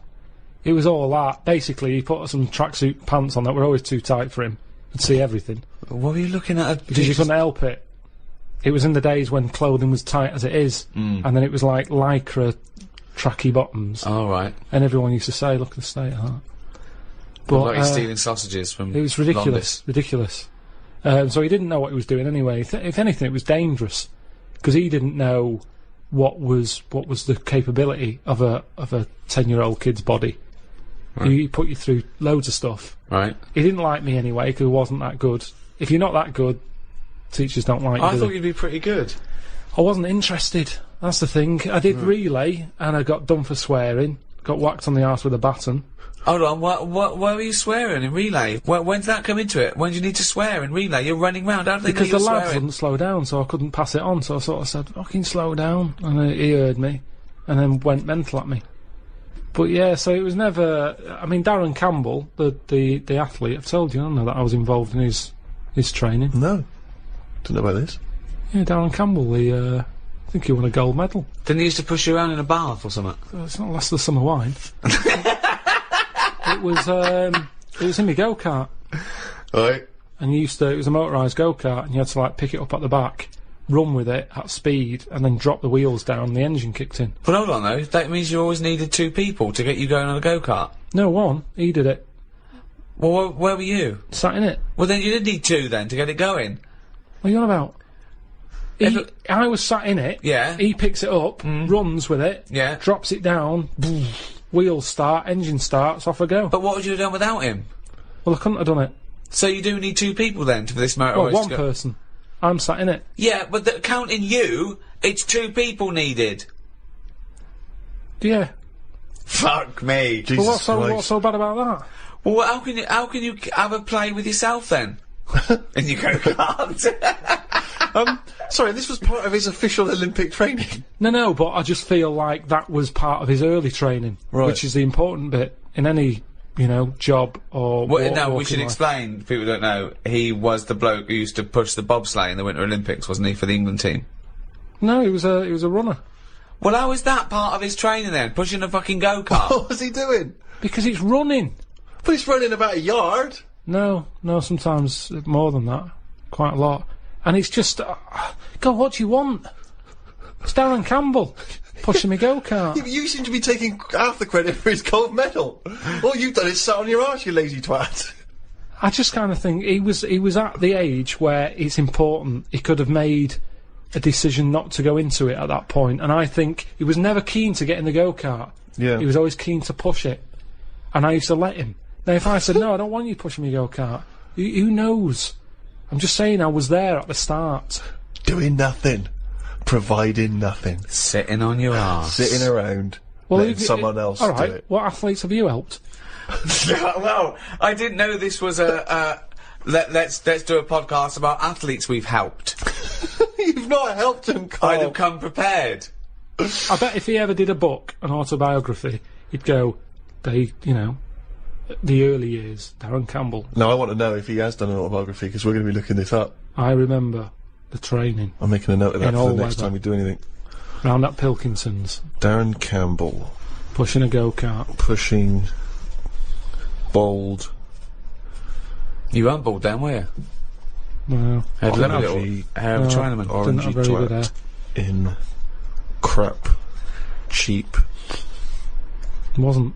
It was all that. Basically, he put some tracksuit pants on that were always too tight for him. Could see everything. What were you looking at? Because you couldn't help it. It was in the days when clothing was tight as it is, and then it was like lycra tracky bottoms. Oh, right. And everyone used to say, look at the state of that. But like he's stealing sausages from it was ridiculous. Ridiculous. So he didn't know what he was doing anyway. If anything, it was dangerous. Because he didn't know what was the capability of a 10-year-old kid's body. Right. He put you through loads of stuff. Right. He didn't like me anyway, because I wasn't that good. If you're not that good, teachers don't like you. I thought you'd be pretty good. I wasn't interested. That's the thing. I did relay, and I got done for swearing. Got whacked on the arse with a baton. Hold on, why were you swearing in relay? When did that come into it? When do you need to swear in relay? You're running round, how do they know Because the you're lads swearing? wouldn't slow down, so I couldn't pass it on, so I sort of said, fucking slow down, and he heard me, and then went mental at me. But yeah, so it was never... I mean, Darren Campbell, the athlete, I've told you, I don't know that I was involved in his training. No. Didn't know about this. Yeah, Darren Campbell, I think he won a gold medal. Didn't he used to push you around in a bath or something? It's not less than summer wine. It was in my go-kart. Right. And it was a motorised go-kart, and you had to like pick it up at the back, run with it at speed, and then drop the wheels down, and the engine kicked in. But hold on though, that means you always needed 2 people to get you going on a go-kart. No, one. He did it. Well, where were you? Sat in it. Well then you did need 2 then to get it going. What are you on about? I was sat in it. Yeah. He picks it up, runs with it. Yeah. Drops it down. Wheels start, engine starts, off I go. But what would you have done without him? Well, I couldn't have done it. So you do need 2 people then for this motor Well, race one to go? person. I'm sat in it. Yeah, but counting you, it's 2 people needed. Yeah. Fuck me. Jesus Well, what's Christ. so bad about that? Well, how can you have a play with yourself then? And you go-kart. Sorry, this was part of his official Olympic training. No, but I just feel like that was part of his early training, Right. which is the important bit in any, job or. Well, no, we walking should life. explain, people don't know, he was the bloke who used to push the bobsleigh in the Winter Olympics, wasn't he, for the England team? No, he was a runner. Well, how is that part of his training then, pushing a fucking go-kart? What was he doing? Because it's running. But he's running about a yard. No, sometimes more than that, quite a lot. And it's just, God, what do you want? It's Darren Campbell pushing me go-kart. Yeah, but you seem to be taking half the credit for his gold medal. All you've done is sat on your arse, you lazy twat. I just kind of think he was at the age where it's important. He could have made a decision not to go into it at that point, and I think he was never keen to get in the go-kart. Yeah. He was always keen to push it, and I used to let him. Now, if I said, no, I don't want you pushing me go-kart, who knows? I'm just saying I was there at the start. Doing nothing. Providing nothing. Sitting on your arse. Sitting around. Well, letting someone else all do right, it. what athletes have you helped? Well, I didn't know this was let's do a podcast about athletes we've helped. You've not helped him, Carl. I'd have come prepared. I bet if he ever did a book, an autobiography, he'd go, the early years, Darren Campbell. No, I want to know if he has done an autobiography, because we're going to be looking this up. I remember the training. I'm making a note of that In for all the next weather. time we do anything. Round at Pilkington's, Darren Campbell. pushing a go-kart. Pushing. Bald. You weren't bald then, were you? No, Had a lovely Orangey. little hair of a No. Chinaman. Didn't Orangey have very good twat. In. Crap. Cheap. wasn't.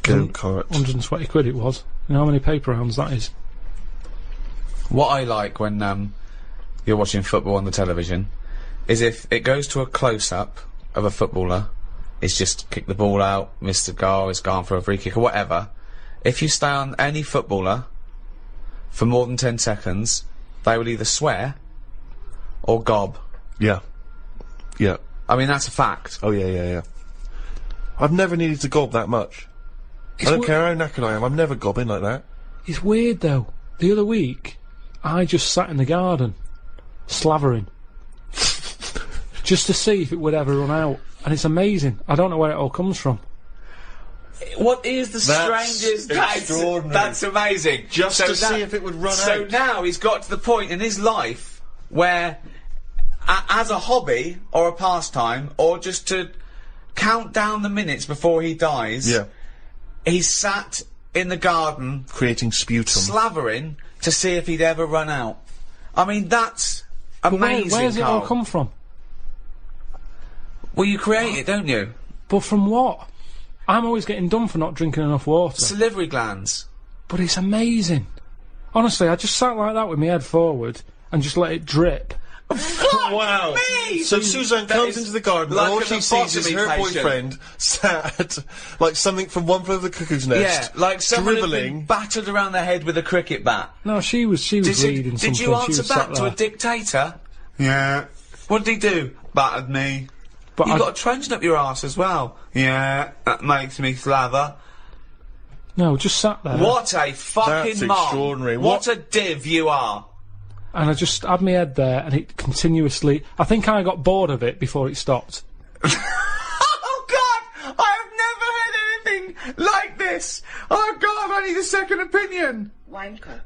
Go-kart. 120 quid it was. You know how many paper rounds that is? What I like when you're watching football on the television is if it goes to a close-up of a footballer, it's just kick the ball out, missed the goal, it's gone for a free kick or whatever. If you stay on any footballer for more than 10 seconds, they will either swear or gob. Yeah. Yeah. I mean, that's a fact. Oh, yeah. I've never needed to gob that much. I don't care how knackered I am, I'm never gobbing like that. It's weird though. The other week, I just sat in the garden, slavering, just to see if it would ever run out. And it's amazing. I don't know where it all comes from. What is the That's strangest... extraordinary. That's amazing. Just So to see if it would run So out. now he's got to the point in his life where, as a hobby or a pastime, or just to count down the minutes before he dies, Yeah. he's sat in the garden Creating sputum. slavering to see if he'd ever run out. I mean, that's But amazing, where's it all Carl. come from? Well, you create it, don't you? But from what? I'm always getting done for not drinking enough water. Salivary glands. But it's amazing. Honestly, I just sat like that with my head forward and just let it drip. Wow. Me! So Suzanne That comes is into the garden like and all an she sees is her lobotomy patient. boyfriend sat like something from One Flew Over the Cuckoo's Yeah, Nest. like someone had been drivelling. battered around the head with a cricket bat. No, she was Did reading something. you She answer was back sat to a there. dictator? Yeah. What did he do? Battered me. But You've I- got a truncheon up your arse as well. Yeah, that makes me slather. No, just sat there. What a fucking That's mom. extraordinary. What a div you are. And I just had my head there and it continuously... I think I got bored of it before it stopped. Oh God! I have never heard anything like this. Oh God! I need a second opinion. Wanker.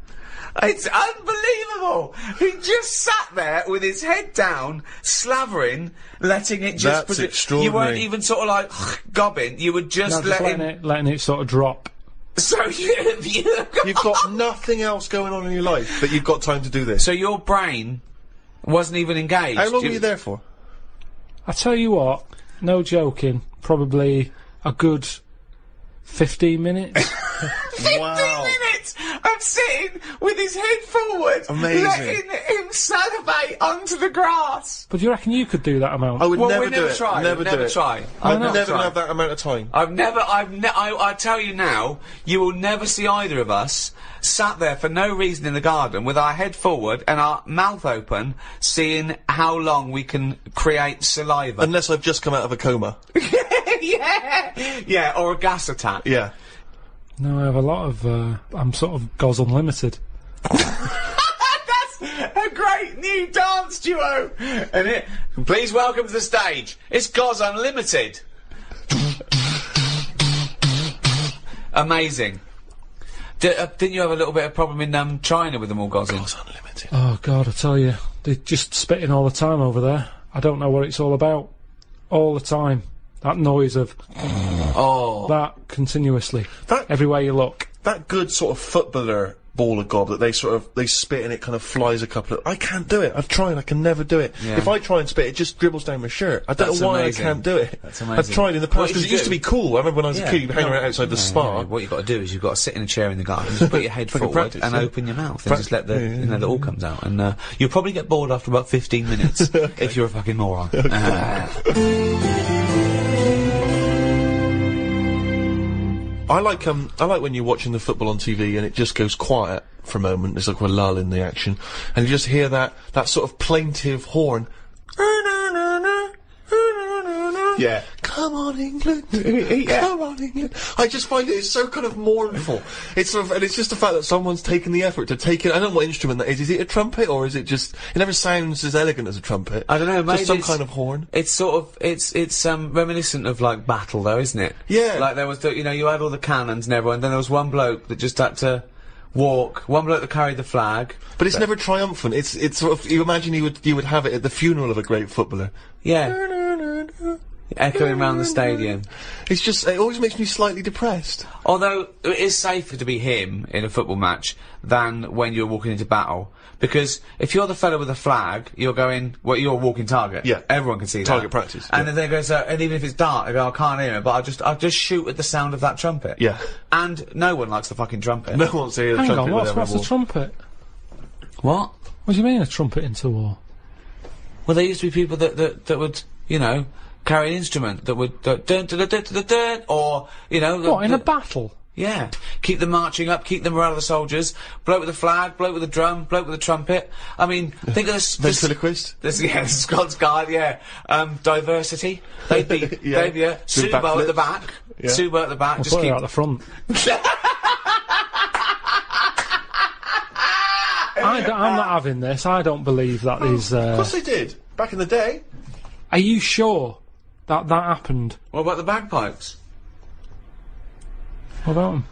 It's unbelievable. He just sat there with his head down, slavering, letting it just. That's You extraordinary. weren't even sort of like gobbing. You were just No, just letting. letting it sort of drop. So You've got nothing else going on in your life, but you've got time to do this. So your brain wasn't even engaged. How long were you there for? I tell you what, no joking, probably a good 15 minutes. 15 minutes of sitting with his head forward, Amazing. letting him salivate onto the grass. But do you reckon you could do that amount? I would Well, never we do never it. try. Never we do never it. try. I'd know. never Try. have that amount of time. I tell you now, you will never see either of us sat there for no reason in the garden with our head forward and our mouth open, seeing how long we can create saliva. Unless I've just come out of a coma. yeah, or a gas attack. Yeah. No, I have a lot of... I'm sort of Goz Unlimited. That's a great new dance duo. And please welcome to the stage. It's Goz Unlimited. Amazing. Didn't you have a little bit of problem in China with them all Goz in? Goz Unlimited. Oh, God, I tell you. They're just spitting all the time over there. I don't know what it's all about. All the time. That noise of... Oh. that continuously. That- Everywhere you look. That good sort of footballer ball of gob that they spit and it kind of flies a couple of. I can't do it. I've tried. I can never do it. Yeah. If I try and spit, it just dribbles down my shirt. I don't That's know why amazing. I can't do it. That's amazing. I've tried in the What past because you it used do- to be cool. I remember when I was a kid, you'd hang around outside the spa. What you've got to do is you've got to sit in a chair in the garden, just put your head Fucking forward practice, and yeah. open your mouth and just let the all comes out. And you'll probably get bored after about 15 minutes if you're a fucking moron. I like when you're watching the football on TV and it just goes quiet for a moment. There's like a lull in the action, and you just hear that sort of plaintive horn. Yeah. Come on, England. Come on, England. I just find it's so kind of mournful. It's sort of, and it's just the fact that someone's taken the effort to take it. I don't know what instrument that is. Is it a trumpet or is it just? It never sounds as elegant as a trumpet. I don't know, maybe just some it's- kind of horn. It's sort of it's reminiscent of like battle though, isn't it? Yeah. Like there was you had all the cannons and everyone, then there was one bloke that just had to walk, one bloke that carried the flag. But it's never triumphant. It's sort of, you imagine you would have it at the funeral of a great footballer. Yeah. Echoing around the stadium. It's just, it always makes me slightly depressed. Although it is safer to be him in a football match than when you're walking into battle. Because if you're the fellow with the flag, you're going, well, you're a walking target. Yeah. Everyone can see that. Target practice, And yeah. then they go, so, and even if it's dark, I go, I can't hear it, but I'll just shoot at the sound of that trumpet. Yeah. And no one likes the fucking trumpet. No one wants to hear the Hang trumpet on, with what's the war. trumpet? What? What do you mean a trumpet into war? Well, there used to be people that would, carry an instrument that would, dun, dun, dun, dun, dun, dun, dun, or, What, in a battle? Yeah. Keep them marching up, keep the morale of the soldiers. Bloke with the flag, bloke with the drum, bloke with the trumpet. I mean, think of this. Ventriloquist? This Scots Guard, yeah. Diversity. They'd be, Yeah. Subo backflips. at the back. Yeah. Subo at the back, I'll just put keep. her out the front. I'm not having this. I don't believe that is. Of course they did. Back in the day. Are you sure that happened? What about the bagpipes? What about them?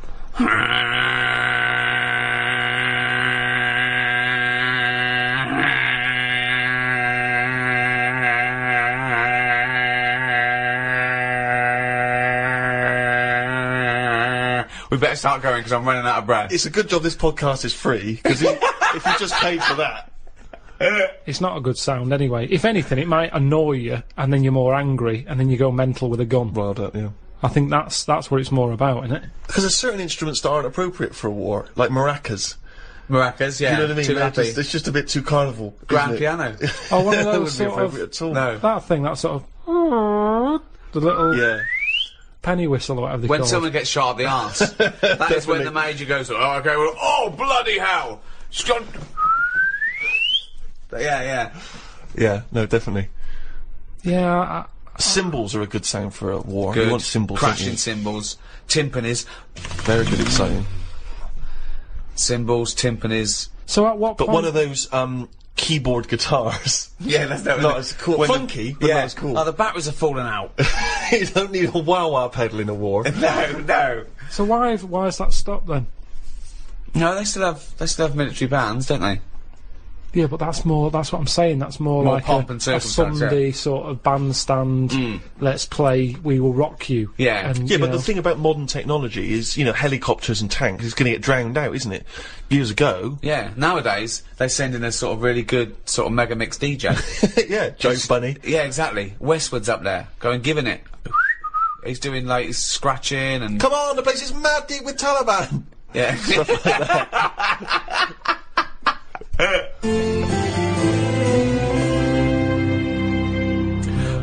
We better start going because I'm running out of breath. It's a good job this podcast is free, because if you just paid for that. It's not a good sound anyway. If anything, it might annoy you, and then you're more angry, and then you go mental with a gun. Riled up, yeah. I think that's what it's more about, isn't it? Because there's certain instruments that aren't appropriate for a war, like maracas. Maracas, yeah. You know what I mean? Too They're happy. it's just a bit too carnival. Grand isn't it? piano. Oh, one of That those wouldn't be sort appropriate of at all. No. that thing, that sort of the little Yeah. penny whistle or whatever they When call someone gets shot up the arse, that is when the major goes, oh, okay, well, oh, bloody hell! Scott. Yeah. Yeah, no, definitely. it. Yeah, Cymbals are a good sound for a war. Good. You want cymbals, don't Crashing you? cymbals, timpanis, Very good, exciting. cymbals, timpanis. so at what But point? one of those, keyboard guitars. Yeah, that's Not as cool. when the- Funky, but yeah. not as cool. Oh, the batteries are falling out. You don't need a wah-wah pedal in a war. no. So why has that stopped then? No, they still have military bands, don't they? Yeah, but that's what I'm saying. That's more More like pomp a and circumstance, Sunday sort of bandstand. Let's play We Will Rock You. Yeah. And, Yeah, you but know, the thing about modern technology is, helicopters and tanks is going to get drowned out, isn't it? Years ago. Yeah. Nowadays, they send in a sort of really good sort of mega mix DJ. Yeah, Joe Bunny. Yeah, exactly. Westwood's up there, going giving it. He's doing like he's scratching and Come on, the place is mad deep with Taliban. yeah.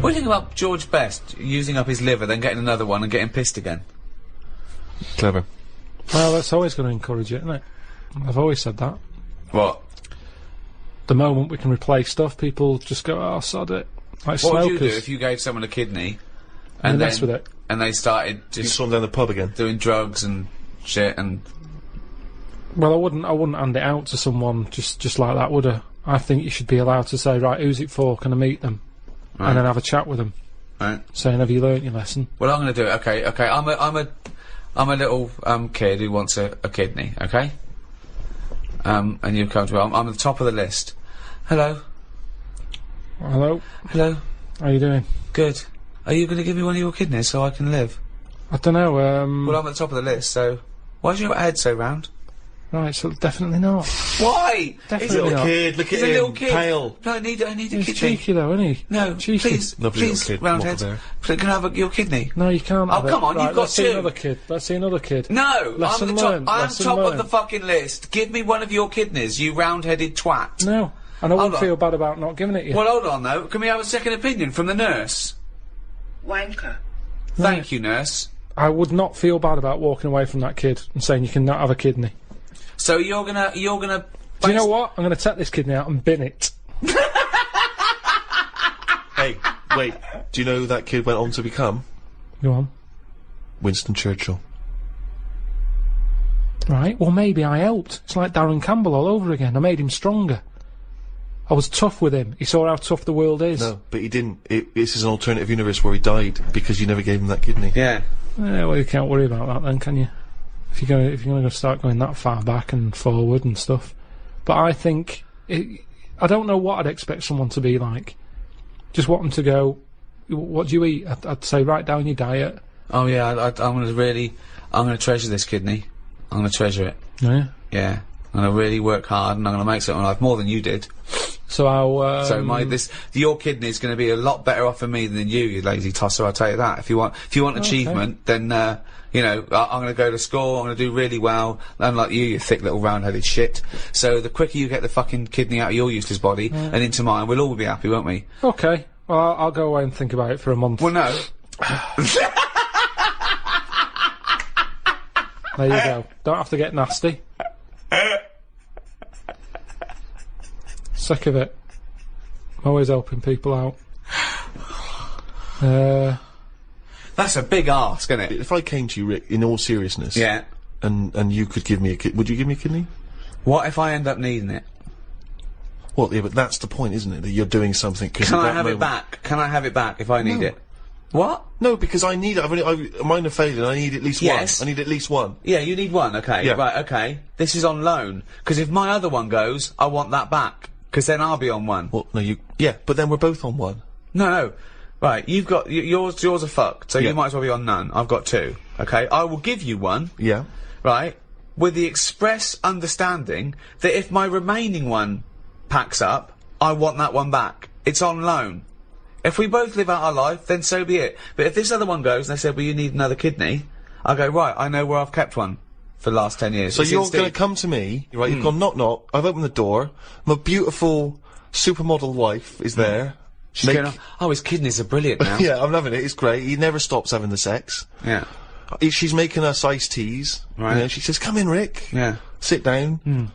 What do you think about George Best using up his liver, then getting another one and getting pissed again? Clever. well, that's always going to encourage it, isn't it? I've always said that. What? The moment we can replace stuff, people just go, "Oh, sod it." Like What would you do smokers. if you gave someone a kidney And and mess then with it. and they started You just saw him down the pub again. doing drugs and shit and Well, I wouldn't hand it out to someone just like that, would I? I think you should be allowed to say, right, who's it for? Can I meet them? And then have a chat with them, right? saying, have you learnt your lesson? Well, I'm going to do it. Okay. I'm a little kid who wants a kidney. Okay. And you come to me. I'm at the top of the list. Hello. Hello, Hello. how you doing? Good. Are you going to give me one of your kidneys so I can live? I don't know. Well, I'm at the top of the list. So why is your head so round? Right, so definitely not. Why? Definitely He's a not. Kid, look He's at a him, little kid. pale. No, I need a He's kidney. cheeky though, isn't he? No, cheeky. please, Lovely please, little kid, Roundhead. Waffle Can I have your kidney? No, you can't. Oh, have it. come on, right, you've got let's see two. another kid. Let's see another kid. No, Lesson I'm the top. learned, I'm lesson top of learned. the fucking list. Give me one of your kidneys, you round-headed twat. No, and I Hold won't on. feel bad about not giving it you. Well, hold on though. Can we have a second opinion from the nurse? Wanker. Thank you, nurse. I would not feel bad about walking away from that kid and saying you can not have a kidney. So you're gonna. Do you know what? I'm going to take this kidney out and bin it. Hey, wait. Do you know who that kid went on to become? Go on. Winston Churchill. Right, well maybe I helped. It's like Darren Campbell all over again. I made him stronger. I was tough with him. He saw how tough the world is. No, but he didn't. This is an alternative universe where he died because you never gave him that kidney. Yeah. Well, you can't worry about that then, can you? If you're going to start going that far back and forward and stuff. But I think I don't know what I'd expect someone to be like. Just want them to go. What do you eat? I'd say write down your diet. Oh yeah. I'm gonna treasure this kidney. I'm gonna treasure it. Yeah. Yeah. I'm gonna really work hard, and I'm gonna make something of life more than you did. So I'll. Your kidney's going to be a lot better off for me than you lazy tosser. I'll tell you that. If you want achievement, then you know I'm going to go to school. I'm going to do really well. Unlike you thick little round-headed shit. So the quicker you get the fucking kidney out of your useless body and into mine, we'll all be happy, won't we? Okay. Well, I'll go away and think about it for a month. Well, no. There you go. Don't have to get nasty. Sick of it. I'm always helping people out. That's a big ask, isn't it? If I came to you, Rick, in all seriousness, Yeah. and you could give me a kidney, would you give me a kidney? What if I end up needing it? Well, yeah, but that's the point, isn't it? That you're doing something. Can I have it back? Can I have it back if I need No. it? What? No, because I need it. Mine are failing. I need at least Yes. one. I need at least one. Yeah, you need one, okay. Yeah. Right, okay. This is on loan. Because if my other one goes, I want that back. Because then I'll be on one. Well, no, yeah, but then we're both on one. No. Right, you've got, yours are fucked, so Yeah. you might as well be on none. I've got two, okay? I will give you one, Yeah. right, with the express understanding that if my remaining one packs up, I want that one back. It's on loan. If we both live out our life, then so be it. But if this other one goes and they say, well, you need another kidney, I go, right, I know where I've kept one for the last 10 years. So It's you're in Steve. going to come to me, right? You've gone knock knock. I've opened the door. My beautiful supermodel wife is there. She's going, oh, his kidneys are brilliant now. Yeah, I'm loving it. It's great. He never stops having the sex. Yeah. She's making us iced teas. Right. You know, she says, "Come in, Rick. Yeah. Sit down."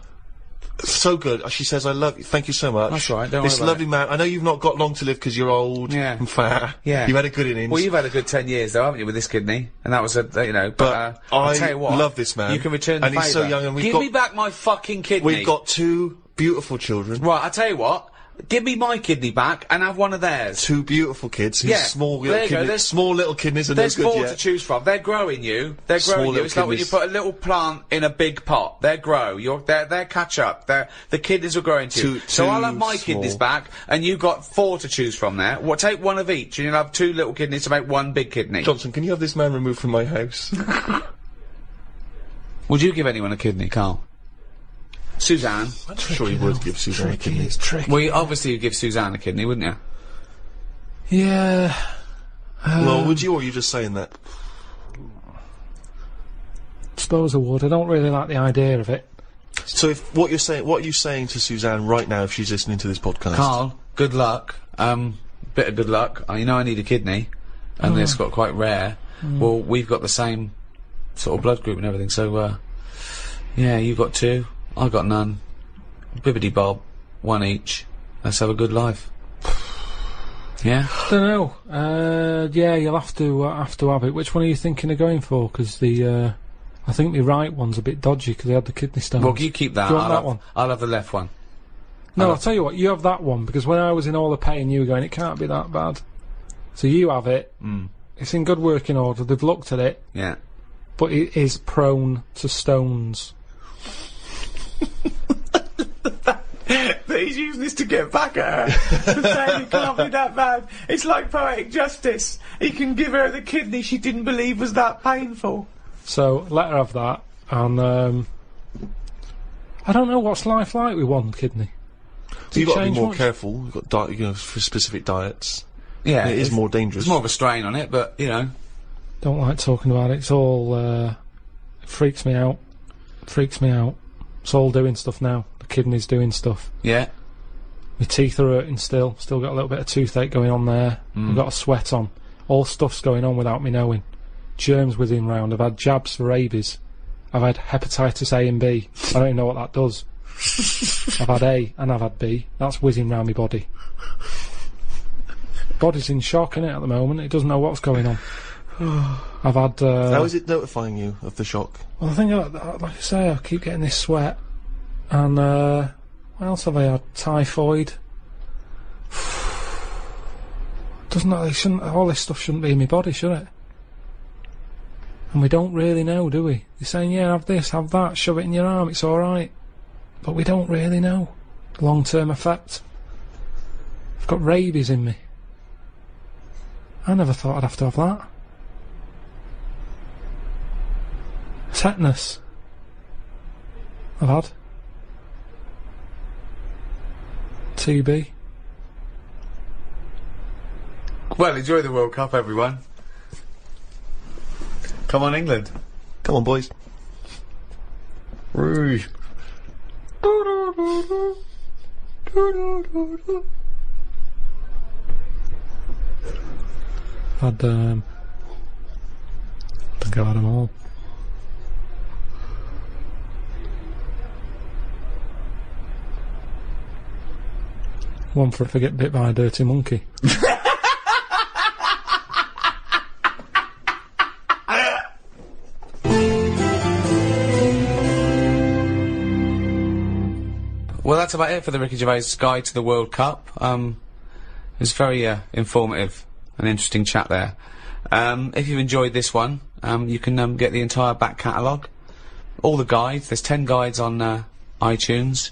So good. She says, "I love you. Thank you so much." That's all right, don't This worry about lovely man. I know you've not got long to live because you're old Yeah. and fat. Yeah. You've had a good innings. Well, you've had a good 10 years, though, haven't you, with this kidney? And that was you know, But I'll I tell you what. love this man. You can return the and he's so favour. young, and we've Give got- me back my fucking kidney. We've got two beautiful children. Right, I tell you what. Give me my kidney back and have one of theirs. Two beautiful kids. Whose Yeah, small there little you go, kidneys. there's- Small little kidneys are no There's good four yet. to choose from. They're growing you. They're Small growing you. little It's like when you kidneys. put a little plant in a big pot. They grow. They're catch up. The kidneys are growing to you. So I'll have my kidneys small. back, and you've got four to choose from there. Well, take one of each, and you'll have two little kidneys to make one big kidney. Johnson, can you have this man removed from my house? Would you give anyone a kidney, Carl? Suzanne. I'm sure you would give Suzanne a kidney. It's tricky. Well, obviously you'd give Suzanne a kidney, wouldn't you? Yeah. Well, would you, or are you just saying that? Suppose I would. I don't really like the idea of it. So if what are you saying to Suzanne right now if she's listening to this podcast? Carl, good luck. Bit of good luck. You know I need a kidney, and it's got quite rare. Well, we've got the same sort of blood group and everything, so, yeah, you've got two, I've got none. Bibbidi bob, one each. Let's have a good life. Yeah? Don't know. Yeah, you'll have to have it. Which one are you thinking of going for? Because I think the right one's a bit dodgy because they had the kidney stones. Well, you keep that. Do you want I'll that have, one? I'll have the left one. No, I'll tell you what. You have that one because when I was in all the pain, you were going, it can't be that bad. So you have it. It's in good working order. They've looked at it, Yeah. but it is prone to stones. But he's using this to get back at her. Saying it can't be that bad. It's like poetic justice. He can give her the kidney she didn't believe was that painful. So let her have that, and I don't know what's life like with one kidney. So you've got to be change more much? careful. You've got for specific diets. Yeah, it is more dangerous. There's more of a strain on it, but, you know. Don't like talking about it. It's all, it freaks me out. Freaks me out. It's all doing stuff now. The kidney's doing stuff. Yeah. My teeth are hurting still. Still got a little bit of toothache going on there. I've got a sweat on. All stuff's going on without me knowing. Germs whizzing round. I've had jabs for rabies. I've had hepatitis A and B. I don't even know what that does. I've had A and I've had B. That's whizzing round my body. Body's in shock, innit, at the moment. It doesn't know what's going on. I've had... How is it notifying you of the shock? Well, I think, like I say, I keep getting this sweat. And, what else have I had? Typhoid. All this stuff shouldn't be in my body, should it? And we don't really know, do we? You're saying, yeah, have this, have that, shove it in your arm, it's alright. But we don't really know. Long-term effect. I've got rabies in me. I never thought I'd have to have that. Tetanus. I've had. TB. Well, enjoy the World Cup, everyone. Come on, England. Come on, boys. Rouge. Had, I think I've had them all. One for if I get bit by a dirty monkey. Well, that's about it for the Ricky Gervais Guide to the World Cup. It was very informative and interesting chat there. If you've enjoyed this one, you can get the entire back catalogue, all the guides. There's 10 guides on iTunes.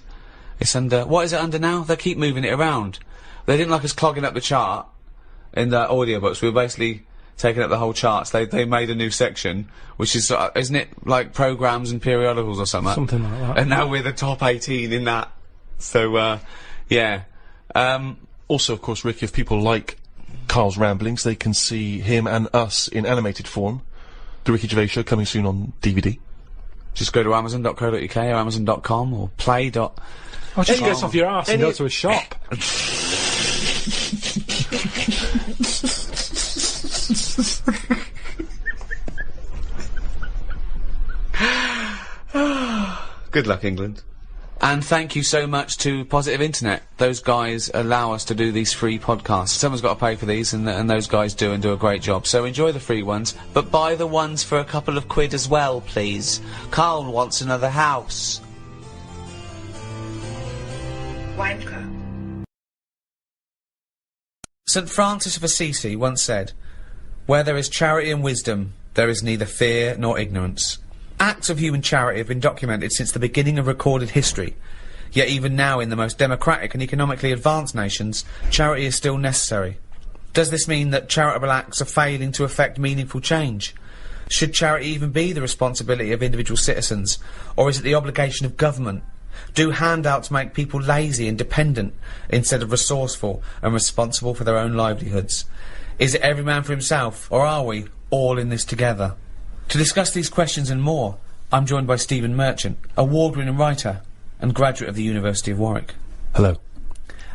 It's under... What is it under now? They keep moving it around. They didn't like us clogging up the chart in the audiobooks. We were basically taking up the whole charts. They made a new section, which is, isn't it, like programmes and periodicals or something? Something like that. And now we're the top 18 in that. So, yeah. Also, of course, Rick, if people like Karl's ramblings, they can see him and us in animated form. The Ricky Gervais Show coming soon on DVD. Just go to amazon.co.uk or amazon.com or play. Oh, just get off your arse and go to a shop. Good luck, England. And thank you so much to Positive Internet. Those guys allow us to do these free podcasts. Someone's got to pay for these, and those guys do a great job. So enjoy the free ones, but buy the ones for a couple of quid as well, please. Karl wants another house. Wanker. St. Francis of Assisi once said, "Where there is charity and wisdom, there is neither fear nor ignorance." Acts of human charity have been documented since the beginning of recorded history. Yet even now, in the most democratic and economically advanced nations, charity is still necessary. Does this mean that charitable acts are failing to effect meaningful change? Should charity even be the responsibility of individual citizens, or is it the obligation of government? Do handouts make people lazy and dependent instead of resourceful and responsible for their own livelihoods? Is it every man for himself, or are we all in this together? To discuss these questions and more, I'm joined by Stephen Merchant, award-winning writer and graduate of the University of Warwick. Hello.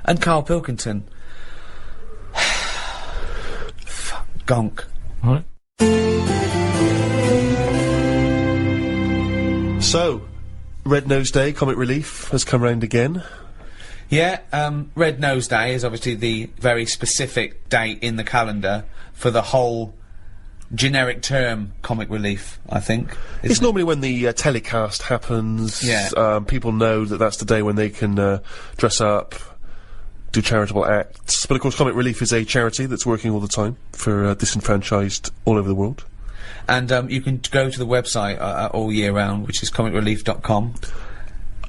And Karl Pilkington. Gonk. Right. So, Red Nose Day, Comic Relief, has come round again. Yeah, Red Nose Day is obviously the very specific date in the calendar for the whole generic term comic relief, I think. It's normally when the telecast happens. Yeah. People know that that's the day when they can dress up, do charitable acts. But of course, Comic Relief is a charity that's working all the time for disenfranchised all over the world. And you can go to the website all year round, which is comicrelief.com.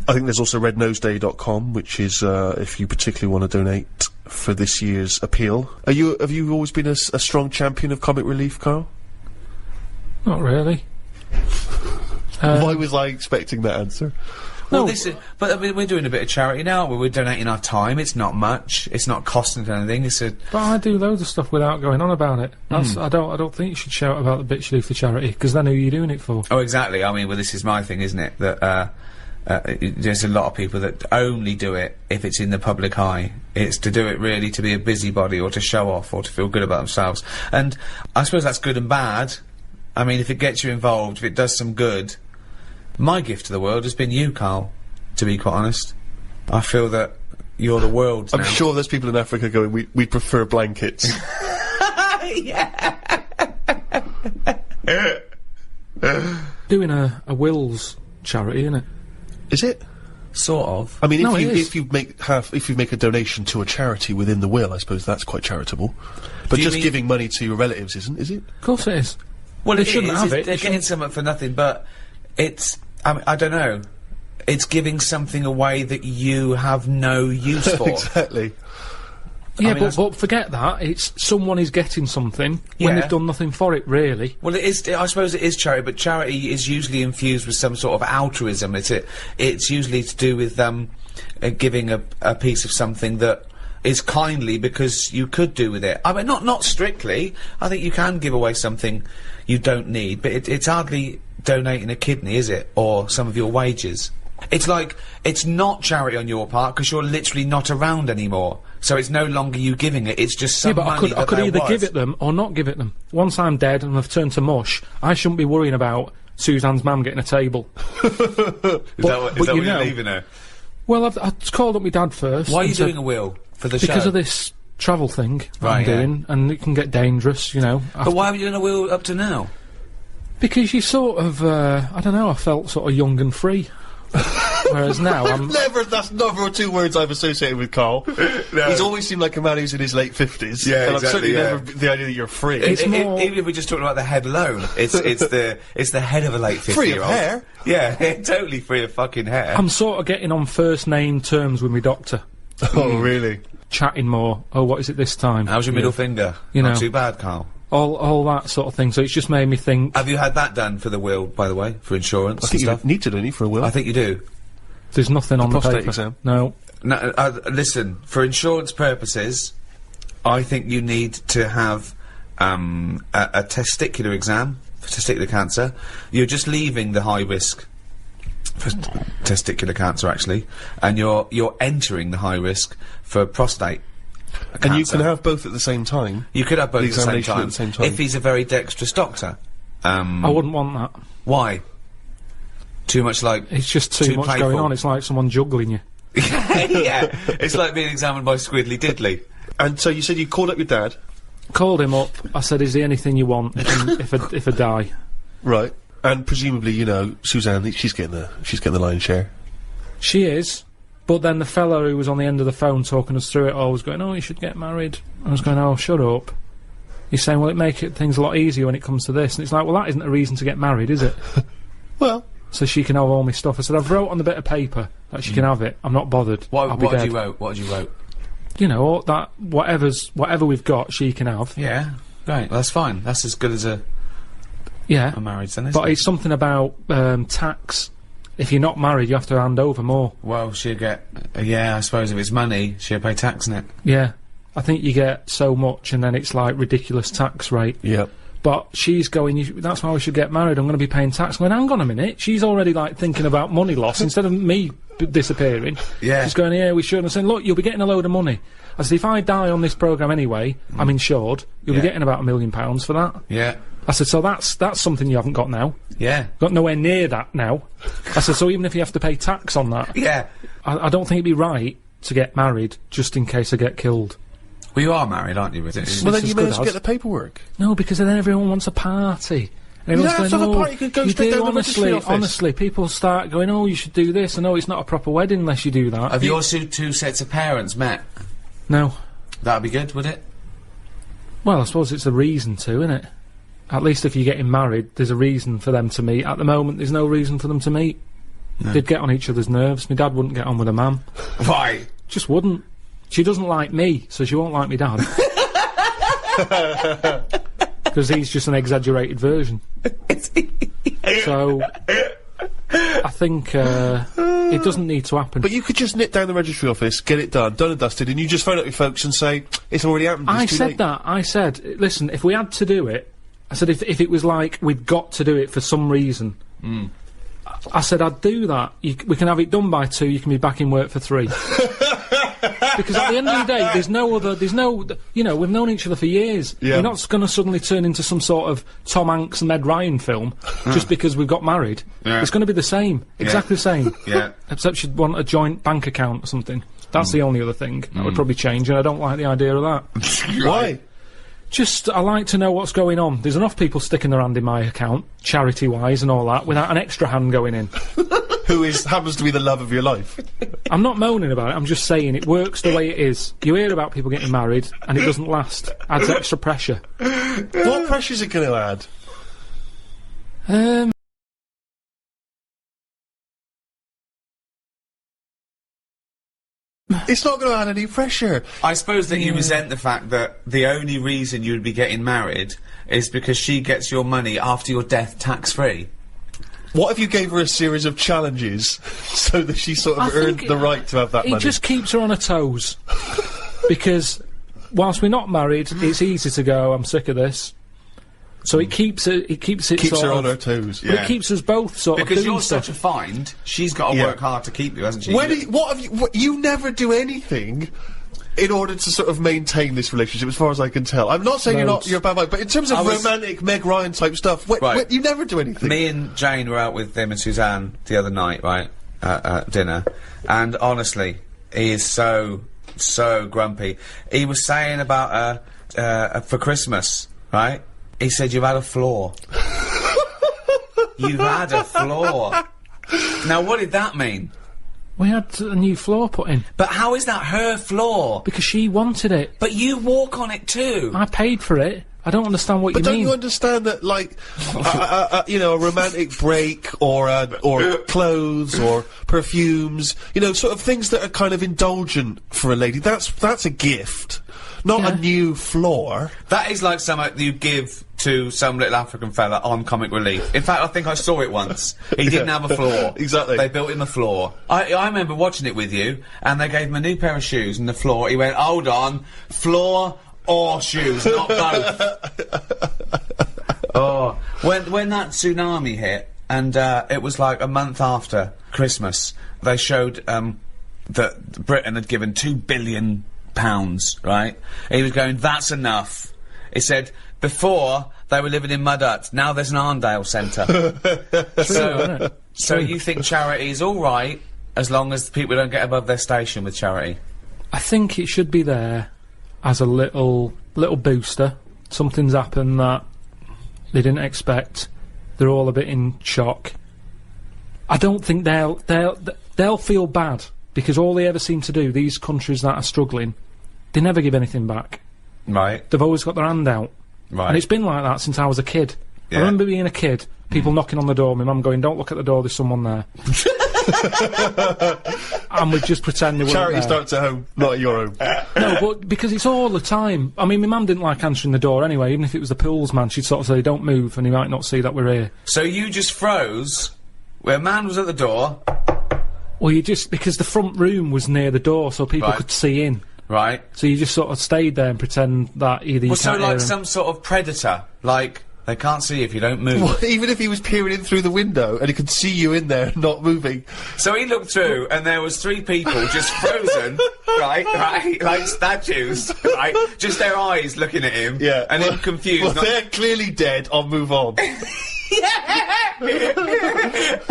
I think there's also rednoseday.com, which is if you particularly want to donate for this year's appeal. Have you always been a strong champion of Comic Relief, Karl? Not really. Why was I expecting that answer? Well, No. this is, but I mean, we're doing a bit of charity now. We're donating our time. It's not much. It's not costing us anything. It's a. But I do loads of stuff without going on about it. That's I don't think you should shout about the bits you do for charity, because then who are you doing it for? Oh, exactly. I mean, well, this is my thing, isn't it? That there's a lot of people that only do it if it's in the public eye. It's to do it really to be a busybody or to show off or to feel good about themselves. And I suppose that's good and bad. I mean, if it gets you involved, if it does some good. My gift to the world has been you, Carl, to be quite honest. I feel that you're the world I'm now. sure there's people in Africa going, we prefer blankets. Yeah. Doing a wills charity, innit? Is it? Sort of. I mean, No, it is. if you make a donation to a charity within the will, I suppose that's quite charitable. But Do you just mean- giving money to your relatives isn't, is it? Of course it is. Well, They it shouldn't is, have it's- it. They're They getting something for nothing, but it's. I mean, I don't know. It's giving something away that you have no use for. Exactly. Yeah, mean, but forget that. It's someone is getting something when Yeah. they've done nothing for it, really. Well, it is. I suppose it is charity, but charity is usually infused with some sort of altruism. It's usually to do with giving a piece of something that is kindly because you could do with it. I mean, not strictly. I think you can give away something you don't need, but it's hardly donating a kidney, is it, or some of your wages? It's like it's not charity on your part because you're literally not around anymore. So it's no longer you giving it. It's just some Yeah, but money I could there either was. give it them or not give it them. Once I'm dead and I've turned to mush, I shouldn't be worrying about Suzanne's mum getting a table. Is that what but you you're know- leaving her? Well, I called up my dad first. Why are you and said- doing a will for the Because show? of this travel thing that Right, I'm yeah. doing, and it can get dangerous, you know. But why haven't you done a will up to now? Because you sort of, I don't know, I felt sort of young and free. Whereas now I'm... That's never 2 words I've associated with Carl. He's always seemed like a man who's in his late 50s. Yeah, and exactly, I've certainly yeah. never the idea that you're free. It's more- Even if we're just talking about the head alone, it's the head of a late 50-year-old. Free of hair. Yeah, totally free of fucking hair. I'm sort of getting on first name terms with my doctor. Oh, really? Chatting more. Oh, what is it this time? How's your middle finger? You Not know. too bad, Carl. All that sort of thing. So it's just made me think, Have you had that done for the will, by the way, for insurance I think and you stuff? need to, don't you, for a will? I think you do. there's nothing on the prostate paper. exam? No. No, listen, for insurance purposes, I think you need to have a testicular exam for testicular cancer. You're just leaving the high risk for testicular cancer, actually, and you're entering the high risk for prostate cancer. And you can have both at the same time. You could have both the at the same examination time, at the same time. if he's a very dexterous doctor. I wouldn't want that. Why? Too much like It's just too much playful. going on. It's like someone juggling you. yeah, it's like being examined by Squiddly Diddly. And so you said you called up your dad. Called him up. I said, "Is there anything you want if I die?" Right. And presumably, you know, Suzanne, she's getting the lion's share. She is. But then the fellow who was on the end of the phone talking us through it all was going, "Oh, you should get married." I was going, "Oh, shut up." He's saying, "Well, it make things a lot easier when it comes to this." And it's like, well, that isn't a reason to get married, is it? Well, So she can have all my stuff. I said, I've wrote on the bit of paper that she can have it. I'm not bothered. I'll be What dead. did you wrote? What did you wrote? You know, all that whatever we've got, she can have. Yeah, right. Well, that's fine. That's as good as a Yeah. marriage then, isn't But it? it's something about tax. If you're not married, you have to hand over more. Well, she'll get. Yeah, I suppose if it's money, she'll pay tax on it. Yeah. I think you get so much, and then it's like ridiculous tax rate. yeah. But she's going, that's why we should get married, I'm going to be paying tax. I'm going, hang on a minute, she's already like thinking about money loss instead of me disappearing. Yeah. She's going, yeah, we should. And I'm saying, look, you'll be getting a load of money. I said, if I die on this programme anyway, I'm insured, you'll Yeah. be getting about £1 million for that. Yeah. I said, so that's something you haven't got now. Yeah. Got nowhere near that now. I said, so even if you have to pay tax on that, Yeah. I don't think it'd be right to get married just in case I get killed. Well, you are married, aren't you? Richard? Well, then as you may good as well as. get the paperwork. No, because then everyone wants a party. And everyone's don't have going, to have a "Oh, party, you could go you straight do, down the registry honestly, office." honestly, people start going, oh, you should do this, and no, it's not a proper wedding unless you do that. Have your two sets of parents met? No. That'd be good, would it? Well, I suppose it's a reason to, isn't it? At least if you're getting married, there's a reason for them to meet. At the moment, there's no reason for them to meet. They'd get on each other's nerves. My dad wouldn't get on with a mum. Why? Just wouldn't. She doesn't like me, so she won't like me dad. Because he's just an exaggerated version. So, I think, It doesn't need to happen. But you could just nip down the registry office, get it done and dusted, and you just phone up your folks and say, it's already happened, it's I too said late. that. I said, listen, if we had to do it, I said if it was like we'd got to do it for some reason, I said I'd do that. We can have it done by 2, you can be back in work for 3. Because at the end of the day, there's no, you know, we've known each other for years. Yeah. You're not gonna suddenly turn into some sort of Tom Hanks and Meg Ryan film just because we've got married. Yeah. It's gonna be the same. Exactly the same. Yeah. Except you'd want a joint bank account or something. That's the only other thing. That would probably change, and I don't like the idea of that. Why? Just, I like to know what's going on. There's enough people sticking their hand in my account, charity-wise and all that, without an extra hand going in. Who happens to be the love of your life. I'm not moaning about it, I'm just saying it works the way it is. You hear about people getting married, and it doesn't last. Adds extra pressure. What pressure's it going to add? It's not going to add any pressure. I suppose that you resent the fact that the only reason you'd be getting married is because she gets your money after your death tax-free. What if you gave her a series of challenges so that she sort of earned the right to have that money? It just keeps her on her toes. Because whilst we're not married, it's easy to go, I'm sick of this. So it keeps it Keeps sort her of, on her toes. But it keeps us both sort of Because doing you're stuff. such a find, she's got to Yeah. work hard to keep you, hasn't she? You never do anything in order to sort of maintain this relationship, as far as I can tell. I'm not saying Loads. you're a bad mind, but in terms of romantic Meg Ryan type stuff, Right. you never do anything. Me and Jane were out with him and Suzanne the other night, right, at dinner, and honestly, he is so grumpy. He was saying about for Christmas, right? He said, "You've had a flaw." You've had a flaw. Now, what did that mean? We had a new floor put in. But how is that her flaw? Because she wanted it. But you walk on it too. I paid for it. I don't understand what But you don't mean. you understand that, like, you know, a romantic break or clothes or perfumes, you know, sort of things that are kind of indulgent for a lady. That's a gift, not Yeah. a new floor. That is like something you give to some little African fella on Comic Relief. In fact, I think I saw it once. He didn't have a floor. Exactly. They built him a floor. I remember watching it with you, and they gave him a new pair of shoes and the floor. He went, "Hold on, floor or shoes, not both." Oh, when that tsunami hit, and it was like a month after Christmas, they showed that Britain had given £2 billion, right? He was going, "That's enough." He said, before they were living in mud huts, now there's an Arndale centre. So you think charity is all right as long as people don't get above their station with charity? I think it should be there as a little booster. Something's happened that they didn't expect. They're all a bit in shock. I don't think they'll feel bad because all they ever seem to do, these countries that are struggling, they never give anything back. Right. They've always got their hand out. Right. And it's been like that since I was a kid. Yeah. I remember being a kid, people knocking on the door, my mum going, "Don't look at the door, there's someone there." And we'd just pretend they weren't Charity there. starts at home, not at your home. No, but because it's all the time. I mean, my mum didn't like answering the door anyway, even if it was the pools man, she'd sort of say, "Don't move," and he might not see that we're here. So you just froze where a man was at the door, Or you just, because the front room was near the door so people Right. could see in. right? So you just sort of stayed there and pretend that either you Well, so can't hear like him. some sort of predator, like they can't see if you don't move. Well, even if he was peering in through the window and he could see you in there not moving. So he looked through, and there was 3 people just frozen, right, like statues, right, just their eyes looking at him, Yeah. and well, him confused. Well, not- they're clearly dead. I'll move on.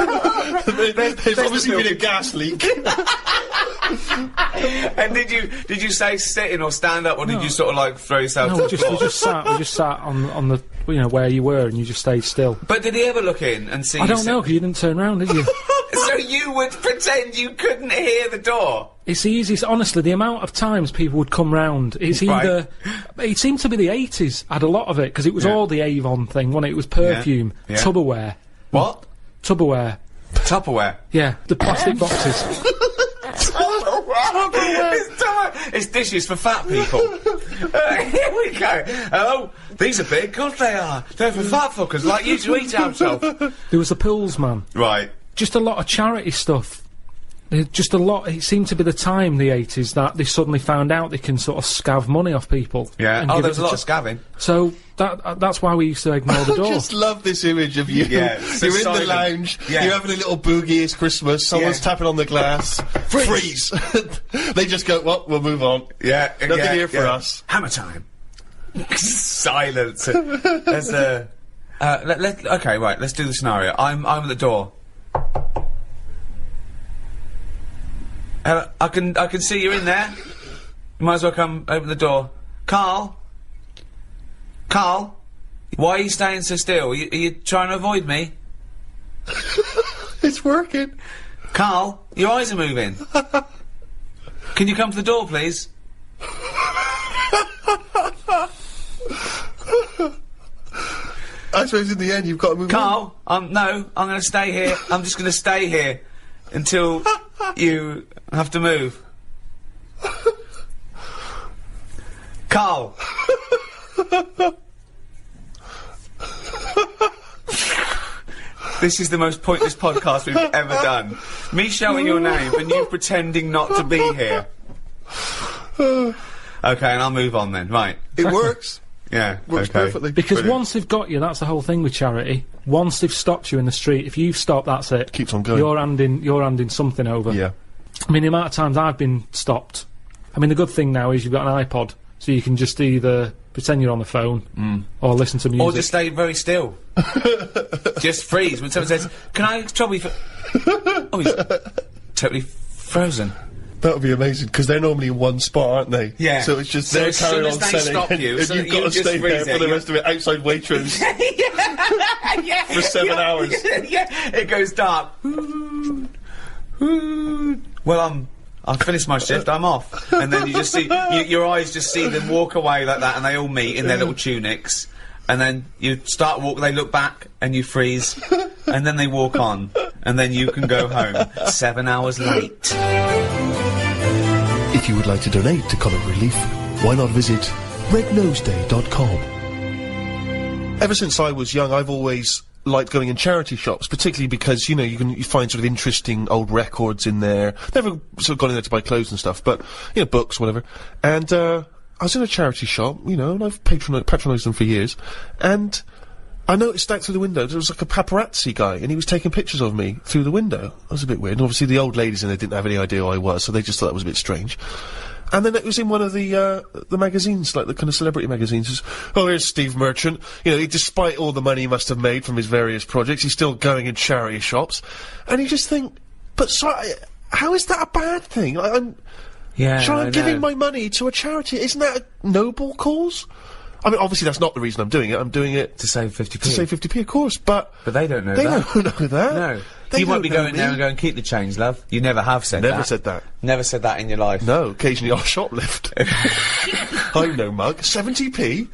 There's obviously been a gas leak. And did you say sitting or stand up, or did you sort of like throw yourself No, to we the just floor? sat on the, you know, where you were, and you just stayed still. But did he ever look in and see? I you don't sit- know, because you didn't turn round, did you? So you would pretend you couldn't hear the door? It's the easiest, honestly, the amount of times people would come round, it's Right. either... It seemed to be the 80s, had a lot of it, because it was all the Avon thing, wasn't it? It was perfume, Yeah. Tupperware. What? Tupperware. Tupperware. Yeah, the plastic boxes. It's dishes for fat people. Here we go. Oh, these are big. God, they are. They're for fat fuckers like you to eat out of. There was the pools man. Right. Just a lot of charity stuff. Just a lot. It seemed to be the time, the 80s, that they suddenly found out they can sort of scav money off people. Yeah. and Oh, give there's it a lot to of scavving. So that's why we used to ignore the I door. just love this image of you. Yeah, so You're in silent. the lounge, Yeah. you're having a little boogie, it's Christmas, someone's Yeah. tapping on the glass. Freeze! They just go, well, we'll move on. Yeah. Nothing here for us. Hammer time. Silence. There's a. Okay, right. Let's do the scenario. I'm at the door. I can see you're in there. You might as well come open the door. Carl, why are you staying so still? Are you trying to avoid me? It's working. Carl, your eyes are moving. Can you come to the door, please? I suppose in the end you've got to move on. Carl, no, I'm going to stay here. I'm just going to stay here until you have to move. Carl. This is the most pointless podcast we've ever done. Me shouting your name and you pretending not to be here. Okay, and I'll move on then. Right. It works. Yeah. Works okay. perfectly. Because Brilliant. once they've got you, that's the whole thing with charity. Once they've stopped you in the street, if you've stopped, that's it. Keeps on going. You're handing something over. Yeah. I mean, the amount of times I've been stopped. I mean, the good thing now is you've got an iPod, so you can just either pretend you're on the phone or listen to music. Or just stay very still. Just freeze when someone says, "Can I trouble you for?" Oh, he's totally frozen. That would be amazing, because they're normally in one spot, aren't they? Yeah. So it's just So they're as soon carrying as on they selling, stop and you, so you've that got you to just stay there freeze for it, the you- rest of it, outside waitrose Yeah. for 7 hours. Yeah, it goes dark. Well, I've finished my shift, I'm off. And then you just see, your eyes just see them walk away like that, and they all meet in their little tunics. And then you start walk, they look back, and you freeze. And then they walk on. And then you can go home. 7 hours late. If you would like to donate to Comic Relief, why not visit rednoseday.com. Ever since I was young, I've always liked going in charity shops, particularly because, you know, you find sort of interesting old records in there. Never sort of gone in there to buy clothes and stuff, but, you know, books, whatever. And, I was in a charity shop, you know, and I've patronised them for years, and I noticed out through the window there was like a paparazzi guy, and he was taking pictures of me through the window. That was a bit weird, and obviously the old ladies in there didn't have any idea who I was, so they just thought that was a bit strange. And then it was in one of the magazines, like the kind of celebrity magazines. It was, oh, here's Steve Merchant. You know, despite all the money he must have made from his various projects, he's still going in charity shops. And you just think, but sorry, how is that a bad thing? I'm giving my money to a charity. Isn't that a noble cause? I mean, obviously that's not the reason I'm doing it. I'm doing it To save 50p. to save 50p, of course, but But they don't know they that. don't know that. No. They You might don't be know going there me. and going, keep the change, love. You never have said that. Never said that. Never said that in your life. No, occasionally I'll shoplift. I'm no mug. 70p?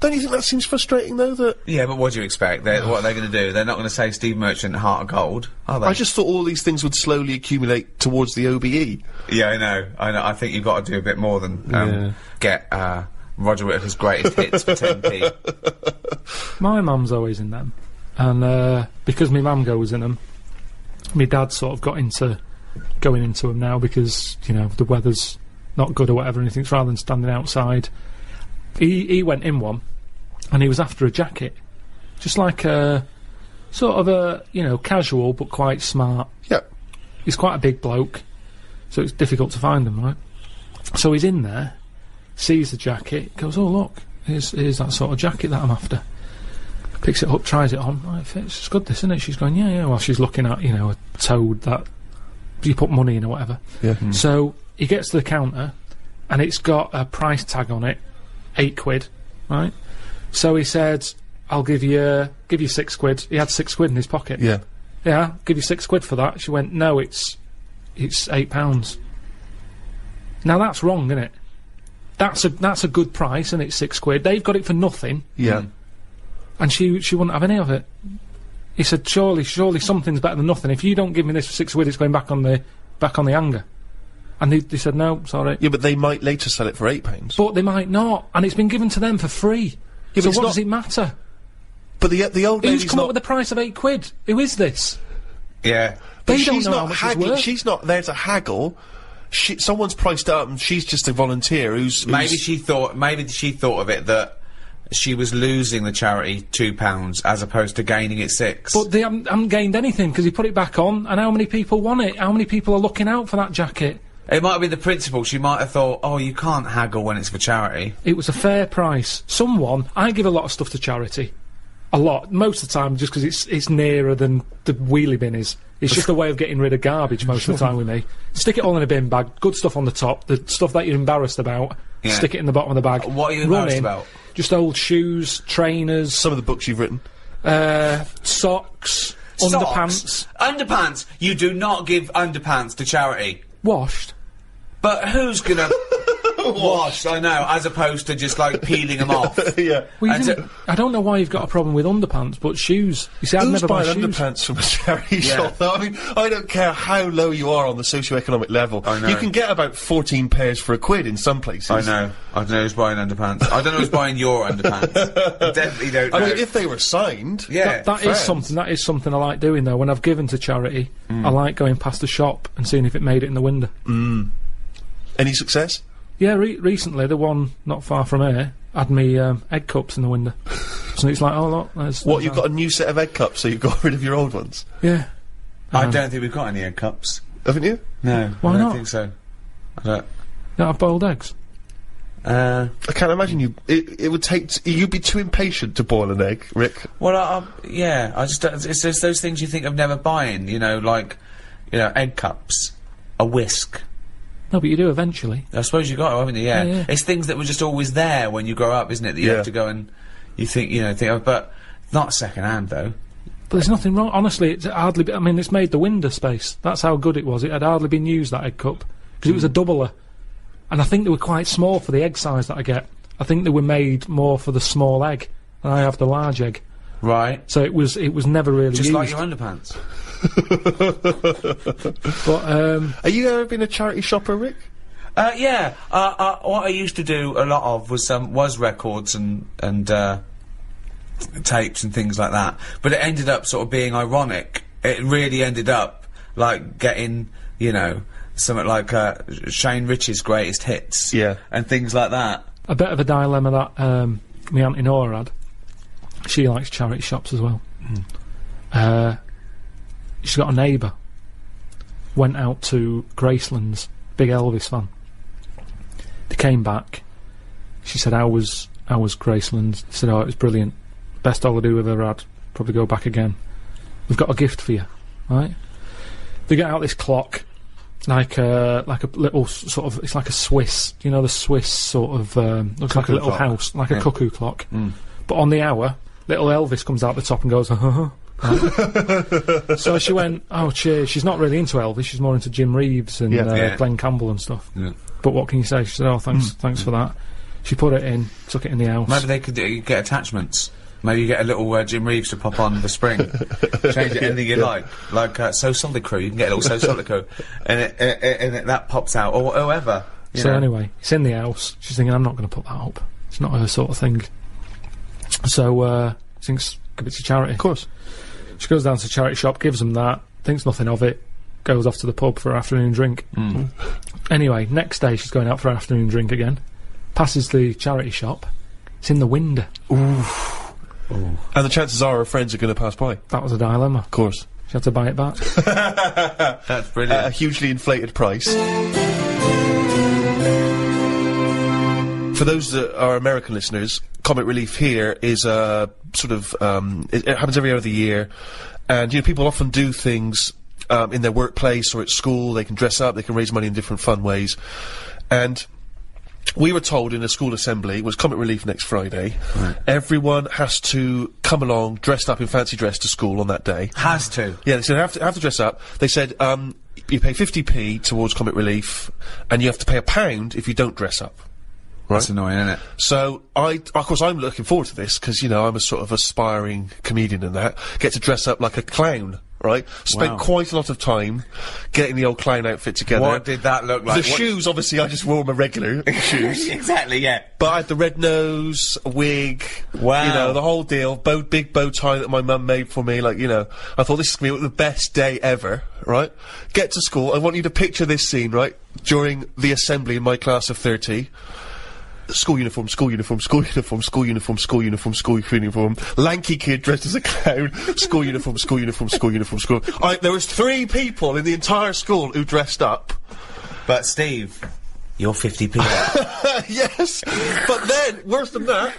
Don't you think that seems frustrating, though, that... Yeah, but what do you expect? What are they going to do? They're not going to say Steve Merchant, Heart of Gold, are they? I just thought all these things would slowly accumulate towards the OBE. Yeah, I know. I think you've got to do a bit more than get Roger Whittaker's greatest hits for 10p. My mum's always in them, and because my mum goes in them, my dad sort of got into going into them now because, you know, the weather's not good or whatever, and he thinks rather than standing outside, he went in one, and he was after a jacket, just like a sort of a, you know, casual but quite smart. Yeah. He's quite a big bloke, so it's difficult to find them, right? So he's in there, sees the jacket, goes, oh look, here's that sort of jacket that I'm after. Picks it up, tries it on, right, it fits, it's good this, isn't it? She's going, yeah, while she's looking at, you know, a toad that you put money in or whatever. Yeah. So he gets to the counter, and it's got a price tag on it, £8, right? So he said, I'll give you £6. He had £6 in his pocket. Yeah. Yeah, I'll give you £6 for that. She went, no, it's £8. Now that's wrong, isn't it? That's a good price, and it's £6. They've got it for nothing. Yeah. And she wouldn't have any of it. He said, surely something's better than nothing. If you don't give me this for £6, it's going back on the hanger. And they said, no, sorry. Yeah, but they might later sell it for £8. But they might not, and it's been given to them for free. Yeah, so but it's what not- does it matter? But the old Who's lady's come not... up with the price of £8? Who is this? Yeah. They But don't she's know not how much it's haggling. worth. She's not there to haggle. Someone's priced it up, and she's just a volunteer who's Maybe she thought of it that she was losing the charity £2 as opposed to gaining it £6. But they haven't gained anything because he put it back on, and how many people want it? How many people are looking out for that jacket? It might have been the principle. She might have thought, oh, you can't haggle when it's for charity. It was a fair price. I give a lot of stuff to charity. A lot. Most of the time, just because it's nearer than the wheelie bin is. It's just a way of getting rid of garbage most of the time with me. Stick it all in a bin bag, good stuff on the top, the stuff that you're embarrassed about, stick it in the bottom of the bag. What are you embarrassed about? Just old shoes, trainers. some of the books you've written. Socks, underpants. Underpants! You do not give underpants to charity. Washed. But who's gonna wash? I know, as opposed to just like peeling them off. Yeah. Well, I don't know why you've got a problem with underpants, but shoes. You see, I'd Who's never buy buying shoes. underpants from a charity shop, though? I mean, I don't care how low you are on the socio-economic level. I know. You can get about 14 pairs for £1 in some places. I know who's buying underpants. I don't know who's buying your underpants. I definitely don't know. I mean, if they were signed... Yeah. That is something I like doing though. When I've given to charity, I like going past the shop and seeing if it made it in the window. Any success? Yeah, recently the one not far from here had me egg cups in the window. So it's like, oh look, What, you've got a new set of egg cups, so you've got rid of your old ones? Yeah. I don't think we've got any egg cups. Haven't you? No, Why I don't not? think so. I don't. Don't have boiled eggs. I can't imagine you... It would take... You'd be too impatient to boil an egg, Rick. Well, yeah, I just don't, it's just those things you think of never buying, like, egg cups, a whisk. No, but you do eventually. I suppose you got to, haven't you? Yeah. Yeah. It's things that were just always there when you grow up, isn't it? That you Yeah. have to go and you think of, but not second hand though. But there's nothing wrong. Honestly, it's hardly. I mean, it's made the window space. That's how good it was. It had hardly been used, that egg cup, because it was a doubler, and I think they were quite small for the egg size that I get. I think they were made more for the small egg, and I have the large egg. Right. So it was never really Just used. like your underpants. But Are you ever been a charity shopper, Rick? Yeah. What I used to do a lot of was records and tapes and things like that. But it ended up sort of being ironic. It really ended up like getting, something like Shane Rich's greatest hits. Yeah. And things like that. a bit of a dilemma that my Auntie Nora had. She likes charity shops as well. She's got a neighbour. Went out to Graceland's, big Elvis fan. They came back. She said, "How was Graceland?" Said, "Oh, it was brilliant. Best holiday we've ever had. Probably go back again. We've got a gift for you." Right? They get out this clock, like a little sort of. It's like a Swiss. You know, the Swiss sort of looks like a little clock. house, like a cuckoo clock. But on the hour, little Elvis comes out the top and goes, Right? So she went, "Oh, cheers." She's not really into Elvis. She's more into Jim Reeves and Yeah. Glenn Campbell and stuff. Yeah. But what can you say? She said, "Oh, thanks for that." She put it in, took it in the house. Maybe they could get attachments. Maybe you get a little Jim Reeves to pop on the spring. Change it anything you like So Solid Crew. You can get a little So Solid Crew, and that pops out, or whoever. So anyway, it's in the house. She's thinking, "I'm not going to put that up. It's not her sort of thing." So she thinks, give it to charity. Of course. She goes down to the charity shop, gives them that, thinks nothing of it, goes off to the pub for an afternoon drink. Anyway, next day she's going out for an afternoon drink again. Passes the charity shop. It's in the window. And the chances are her friends are going to pass by. That was a dilemma. Of course. She had to buy it back. That's brilliant. At a hugely inflated price. For those that are American listeners, Comic Relief here is a sort of, it happens every other year, and, people often do things, in their workplace or at school. They can dress up, they can raise money in different fun ways, and we were told in a school assembly, it was Comic Relief next Friday, everyone has to come along dressed up in fancy dress to school on that day. Has to. Yeah, they said have to dress up. They said, you pay 50p towards Comic Relief, and you have to pay £1 if you don't dress up. Right. That's annoying, isn't it? So of course, I'm looking forward to this because I'm a sort of aspiring comedian and that get to dress up like a clown, right? Spent quite a lot of time getting the old clown outfit together. What did that look like? The shoes, obviously, I just wore my regular shoes. Exactly, yeah. But I had the red nose, a wig, Wow. you know, the whole deal. Big bow tie that my mum made for me, like, you know. I thought this is going to be the best day ever, right? Get to school, I want you to picture this scene, right? During the assembly in my class of 30. School uniform, school uniform, school uniform, school uniform, school uniform, school uniform. Lanky kid dressed as a clown. School uniform, school uniform, school uniform, school. There was 3 people in the entire school who dressed up. But Steve, you're 50p off. Yes, but then, worse than that,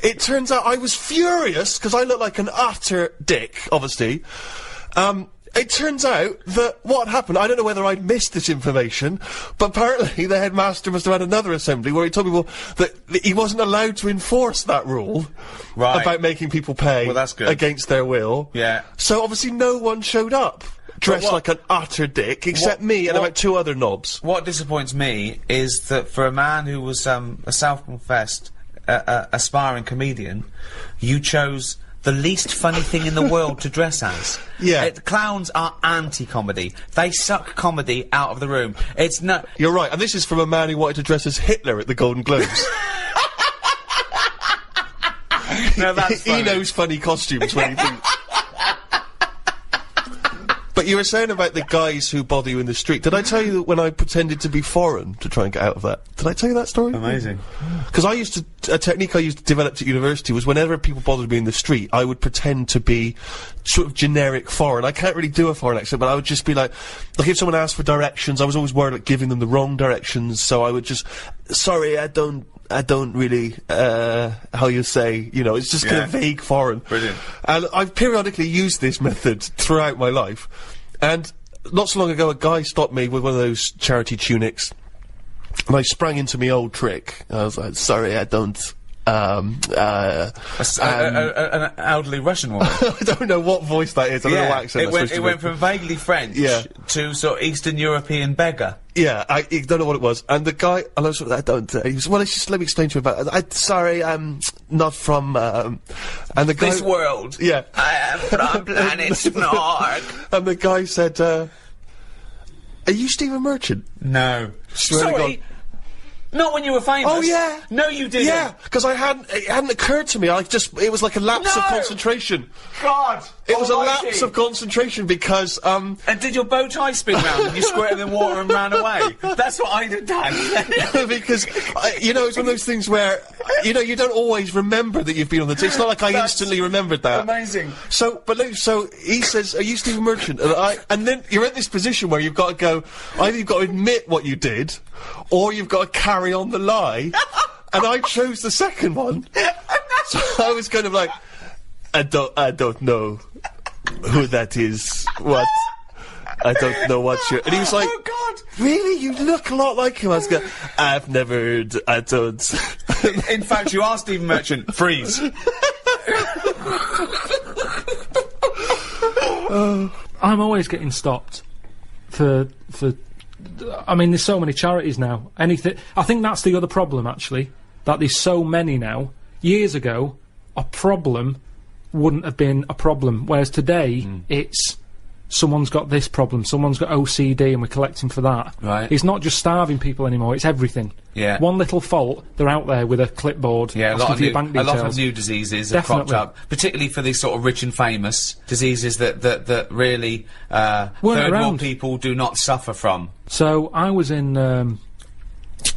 it turns out I was furious, because I look like an utter dick, obviously. It turns out that what happened, I don't know whether I'd missed this information, but apparently the headmaster must have had another assembly where he told people that he wasn't allowed to enforce that rule about making people pay Well, that's good. against their will. Yeah. So obviously no one showed up dressed like an utter dick, except me and about 2 other knobs. What disappoints me is that for a man who was a self-confessed aspiring comedian, you chose the least funny thing in the world to dress as. Yeah. Clowns are anti-comedy. They suck comedy out of the room. It's no... You're right, and this is from a man who wanted to dress as Hitler at the Golden Globes. No, that's He knows funny costumes when he thinks. But you were saying about the guys who bother you in the street. Did I tell you that when I pretended to be foreign to try and get out of that? Did I tell you that story? Amazing. Because I used to, a technique I used to develop at university was whenever people bothered me in the street, I would pretend to be sort of generic foreign. I can't really do a foreign accent, but I would just be like if someone asked for directions, I was always worried about giving them the wrong directions, so I would just, sorry, I don't really, how you say, you know, it's just kind of vague foreign. Brilliant. And I've periodically used this method throughout my life. And not so long ago, a guy stopped me with one of those charity tunics. And I sprang into my old trick. I was like, sorry, I don't, An elderly Russian woman. I don't know what voice that is. I don't know what accent it went from vaguely French to sort of Eastern European beggar. Yeah, I don't know what it was. And the guy, and I was sort of, I don't, he was, well, just let me explain to you about it. Sorry, I'm not from, and the guy... This world. Yeah. I am from planet Snork. And the guy said, are you Stephen Merchant? No. Swear to Sorry. God. Not when you were famous. Oh, yeah. No, you didn't. Yeah, because it hadn't occurred to me. It was like a lapse of concentration. God. It was a lapse of concentration because, And did your bow tie spin round and you squirted in water and ran away? That's what I'd have done. because, you know, it's one of those things where, you know, you don't always remember that you've been on the It's not like I instantly remembered that. Amazing. So he says, are you Stephen Merchant? And then you're at this position where you've got to go, either you've got to admit what you did, or you've got to carry on the lie. And I chose the second one. So I was kind of like, I don't know who that is. What? I don't know what you're... And he was like, oh, God. Really? You look a lot like him. I was going, I've never heard... I don't... In fact, you are Stephen Merchant. Freeze. I'm always getting stopped for I mean, there's so many charities now. Anything. I think that's the other problem, actually, that there's so many now. Years ago, a problem wouldn't have been a problem, whereas today it's someone's got this problem, someone's got OCD, and we're collecting for that. Right. It's not just starving people anymore; it's everything. Yeah. One little fault, they're out there with a clipboard. Yeah, asking for your bank a lot of details. new diseases have cropped Definitely. up, particularly for these sort of rich and famous diseases that really third world around. people do not suffer from. So I was in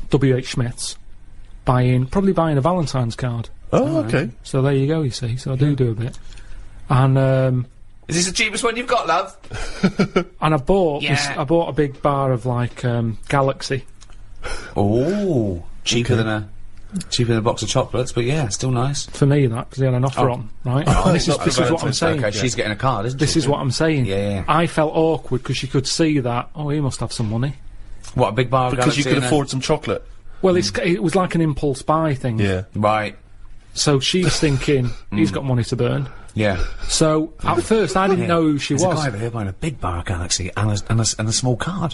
W.H. Smith's probably buying a Valentine's card. Oh, okay. So there you go, you see. So I do a bit. And Is this the cheapest one you've got, love? and I bought Yeah. I bought a big bar of like Galaxy. Oh, cheaper than a box of chocolates, but yeah, still nice. For me, that, because they had an offer on, right? And this is what I'm saying. Okay, she's getting a card, isn't she? This is what I'm saying. Yeah. I felt awkward because you could see that, oh, he must have some money. What, a big bar of Because you Galaxy could and a- afford some chocolate. Well, it was like an impulse buy thing. Yeah. Right. So she's thinking, he's got money to burn. Yeah. So, at first, I didn't know who she There's was. a guy over here buying a big bar of Galaxy and a small card.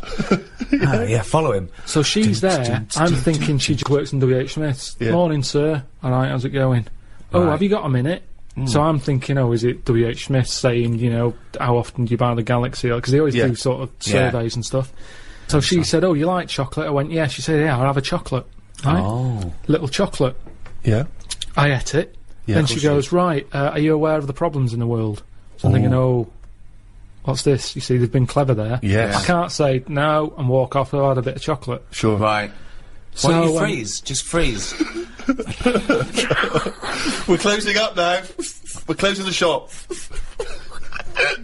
Yeah, follow him. So she's there, I'm thinking she just works in W.H. Smith's. Yeah. Morning, sir. Alright, how's it going? Oh, Right. have you got a minute? So I'm thinking, is it W.H. Smith saying, how often do you buy the Galaxy? Because they always do sort of surveys and stuff. So she said, you like chocolate? I went, yeah. She said, yeah, I'll have a chocolate. Right? Oh. Little chocolate. Yeah. I ate it. Yeah, then she goes, right, are you aware of the problems in the world? So I'm thinking, what's this? You see, they've been clever there. Yes. I can't say no and walk off without a bit of chocolate. Sure. Right. So, Why don't you freeze? Just freeze. We're closing up now. We're closing the shop.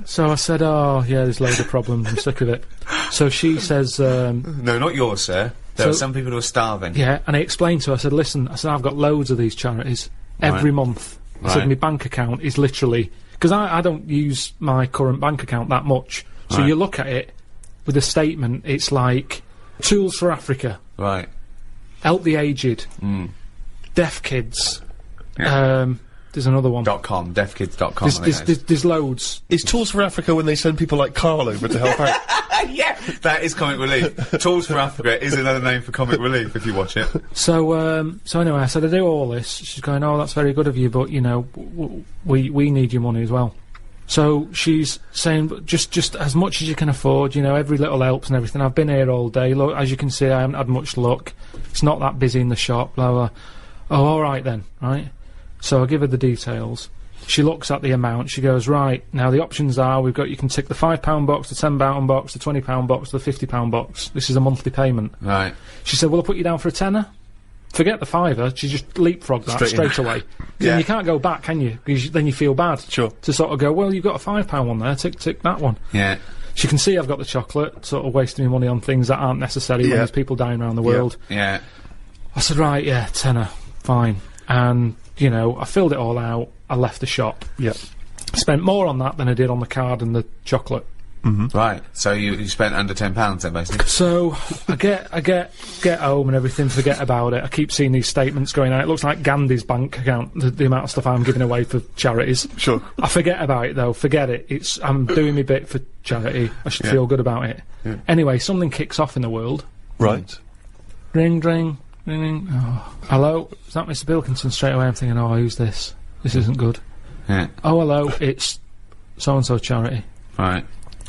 So I said, there's loads of problems. I'm sick of it. So she says... no, not yours, sir. There are some people who are starving. Yeah, and I explained to her, I said, listen, I've got loads of these charities every month. I said, my bank account is literally... Because I don't use my current bank account that much. So you look at it with a statement, it's like, Tools for Africa. Right. Help the Aged. Deaf Kids. There's another one. .com, deafkids.com. There's loads. Is Tools for Africa when they send people like Karl over to help out? Yeah, that is Comic Relief. Tools for Africa is another name for Comic Relief if you watch it. So anyway, I said, I do all this. She's going, that's very good of you, but, we need your money as well. So she's saying, just as much as you can afford, every little helps and everything. I've been here all day. Look, as you can see, I haven't had much luck. It's not that busy in the shop, blah, blah. Oh, all right then, right? So I give her the details. She looks at the amount. She goes, right, now the options are, you can tick the £5 box, the £10 box, the £20 box, the £50 box. This is a monthly payment. Right. She said, well, I'll put you down for a tenner. Forget the £5. She just leapfrogged that straight away. Yeah. You can't go back, can you? Because then you feel bad. Sure. To sort of go, well, you've got a £5 one there, tick that one. Yeah. She can see I've got the chocolate, sort of wasting my money on things that aren't necessary when there's people dying around the world. Yeah. I said, right, yeah, tenner, fine. And, I filled it all out, I left the shop. Yeah. Spent more on that than I did on the card and the chocolate. Right. So you spent under £10 then, basically. So I get home and everything, forget about it. I keep seeing these statements going out. It looks like Gandhi's bank account, the amount of stuff I'm giving away for charities. Sure. I forget about it though, forget it. I'm doing my bit for charity. I should feel good about it. Yeah. Anyway, something kicks off in the world. Right. Ring, ring, ring, ring. Oh. Hello? Is that Mr. Pilkington? Straight away I'm thinking, who's this? This isn't good. Yeah. Oh, hello, it's so-and-so charity. Right.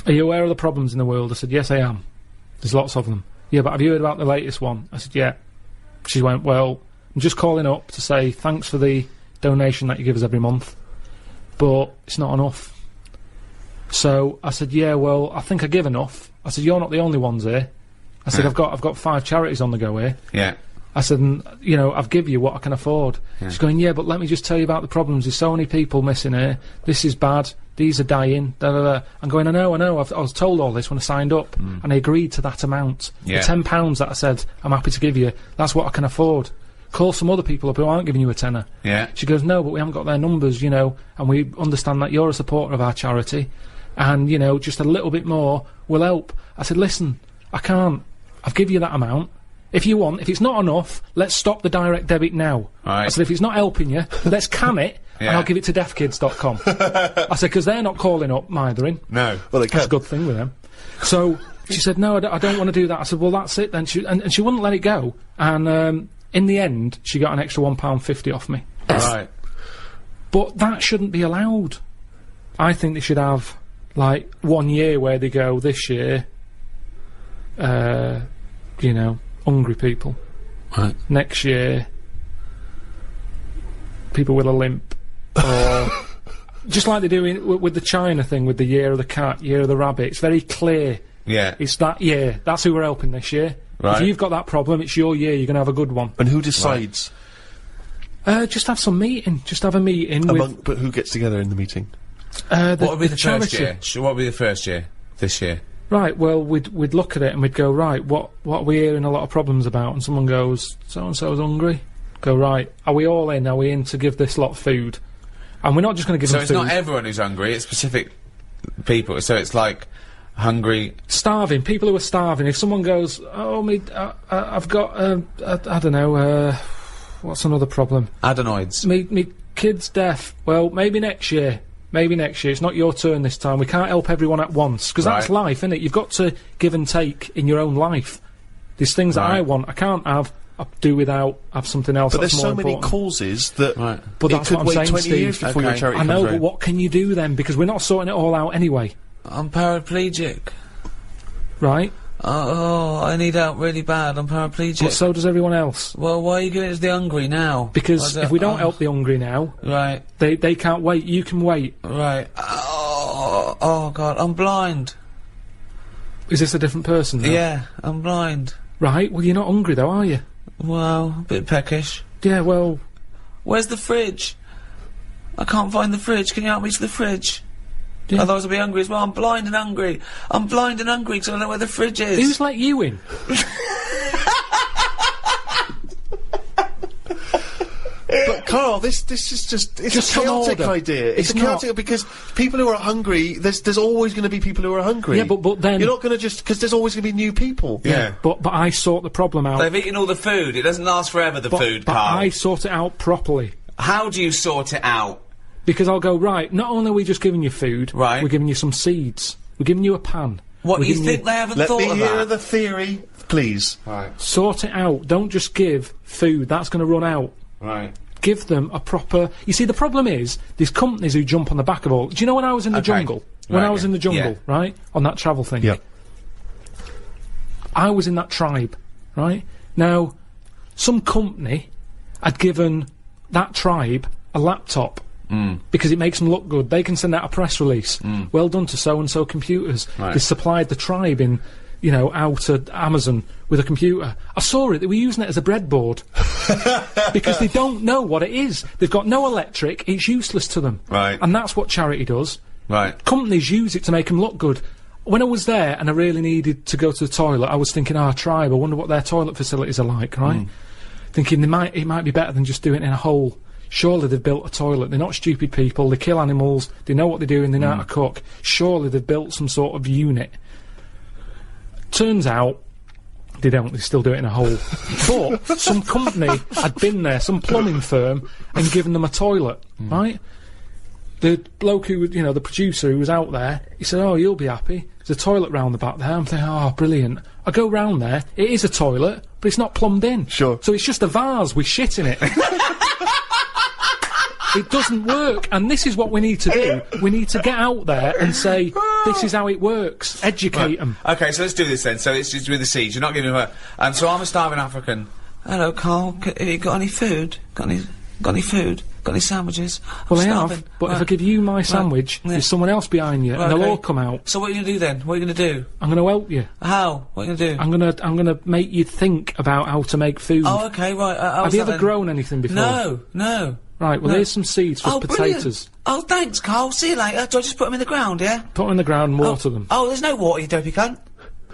Are you aware of the problems in the world? I said, yes, I am. There's lots of them. Yeah, but have you heard about the latest one? I said, yeah. She went, well, I'm just calling up to say thanks for the donation that you give us every month, but it's not enough. So I said, yeah, well, I think I give enough. I said, you're not the only ones here. I said, I've got 5 charities on the go here. Yeah. I said, I've give you what I can afford. Yeah. She's going, yeah, but let me just tell you about the problems. There's so many people missing here. This is bad. These are dying. Da, da, da. I'm going, I know. I was told all this when I signed up, and I agreed to that amount. Yeah. The £10 that I said I'm happy to give you, that's what I can afford. Call some other people up who aren't giving you a tenner. Yeah. She goes, no, but we haven't got their numbers, and we understand that you're a supporter of our charity, and, just a little bit more will help. I said, listen, I can't. I've given you that amount. If you want, if it's not enough, let's stop the direct debit now. Right. I said, if it's not helping you, let's can it, and I'll give it to deafkids.com. I said, because they're not calling up mithering. No. Well, they can. That's a good thing with them. So she said, no, I don't want to do that. I said, well, that's it then. And she wouldn't let it go. And in the end, she got an extra £1.50 off me. Right. But that shouldn't be allowed. I think they should have, like, 1 year where they go, this year, hungry people. Right. Next year, people with a limp. Or just like they do with the China thing, with the year of the cat, year of the rabbit. It's very clear. Yeah. It's that year. That's who we're helping this year. Right. If you've got that problem, it's your year. You're going to have a good one. And who decides? Just have some meeting. Just have a meeting But who gets together in the meeting? What would be the charity. first year? What would be the first year? This year? Right, well, we'd look at it and we'd go, right, what are we hearing a lot of problems about? And someone goes, so-and-so's hungry. Go, right, are we all in? Are we in to give this lot food? And we're not just going to give them food. So it's not everyone who's hungry, it's specific people. So it's like hungry... Starving, people who are starving. If someone goes, I've got, I don't know, what's another problem? Adenoids. Me kid's deaf. Well, maybe next year. Maybe next year. It's not your turn this time. We can't help everyone at once. Because that's life, isn't it? You've got to give and take in your own life. There's things that I want. I can't have I do without, have something else But that's there's so more many important. causes that But it that's could what I'm wait saying, 20 Steve. years before your Okay. charity I know, comes but round. what can you do then? Because we're not sorting it all out anyway, I'm paraplegic. right? Oh, I need help really bad. I'm paraplegic. But so does everyone else. Well, why are you giving it to the hungry now? Because if we don't help the hungry now, Right, they can't wait. You can wait. right. Oh, God, I'm blind. Is this a different person now? Yeah, I'm blind. Right, well, you're not hungry though, are you? Well, a bit peckish. Yeah, well, Where's the fridge? I can't find the fridge. Can you help me to the fridge? Yeah. Otherwise I'll be hungry as well. I'm blind and hungry. I'm blind and hungry because I don't know where the fridge is. who's let you in? But Carl, this is just—it's Just a an chaotic order. idea. It's It's a chaotic because people who are hungry. There's always going to be people who are hungry. Yeah, but then... You're not going to just because there's always going to be new people. But I sort the problem out. They've eaten all the food. It doesn't last forever, the food, but Carl. I sort it out properly. How do you sort it out? Because I'll go, right, not only are we just giving you food, Right. we're giving you some seeds. We're giving you a pan. What, We're you giving think they haven't Let thought me of hear that? the theory, please. Right, Sort it out. Don't just give food. That's going to run out. right. Give them a proper... You see, the problem is, there's companies who jump on the back of all... Do you know when I was in the Okay. jungle? When Right, I was in the jungle, yeah. right? On that travel thing. Yeah. I was in that tribe, right? Now, some company had given that tribe a laptop because it makes them look good. They can send out a press release. Well done to so-and-so computers. Right. They supplied the tribe in, you know, out at Amazon with a computer. I saw it. They were using it as a breadboard because they don't know what it is. They've got no electric. It's useless to them. Right. And that's what charity does. Right. Companies use it to make them look good. When I was there and I really needed to go to the toilet, I was thinking, tribe, I wonder what their toilet facilities are like, right? Thinking it might be better than just doing it in a hole. Surely they've built a toilet. They're not stupid people. They kill animals. They know what they're doing. They know how to cook. Surely they've built some sort of unit. Turns out they don't. They still do it in a hole. But some company had been there, some plumbing firm, and given them a toilet, right? The bloke who, you know, the producer who was out there, he said, "Oh, you'll be happy. There's a toilet round the back there." I'm thinking, "Oh, brilliant." I go round there. It is a toilet, but it's not plumbed in. Sure. So it's just a vase with shit in it. It doesn't work, and this is what we need to do. We need to get out there and say, this is how it works. Educate them. Okay, so let's do this then. So it's just with the seeds. You're not giving them a... so I'm a starving African. Hello, Carl. Have you got any food? Got any food? Got any sandwiches? Well, I I'm have, starving. but if I give you my sandwich, Yeah. there's someone else behind you, Right, and they'll okay. all come out. So what are you going to do then? What are you going to do? I'm going to help you. How? What are you going to do? I'm gonna make you think about how to make food. Oh, okay, right. Have you ever grown anything before? No. Right, well, No. here's some seeds for Brilliant. potatoes. Oh, thanks, Carl. See you later. Do I just put them in the ground, yeah? Put them in the ground and water them. Oh, there's no water, you dopey cunt.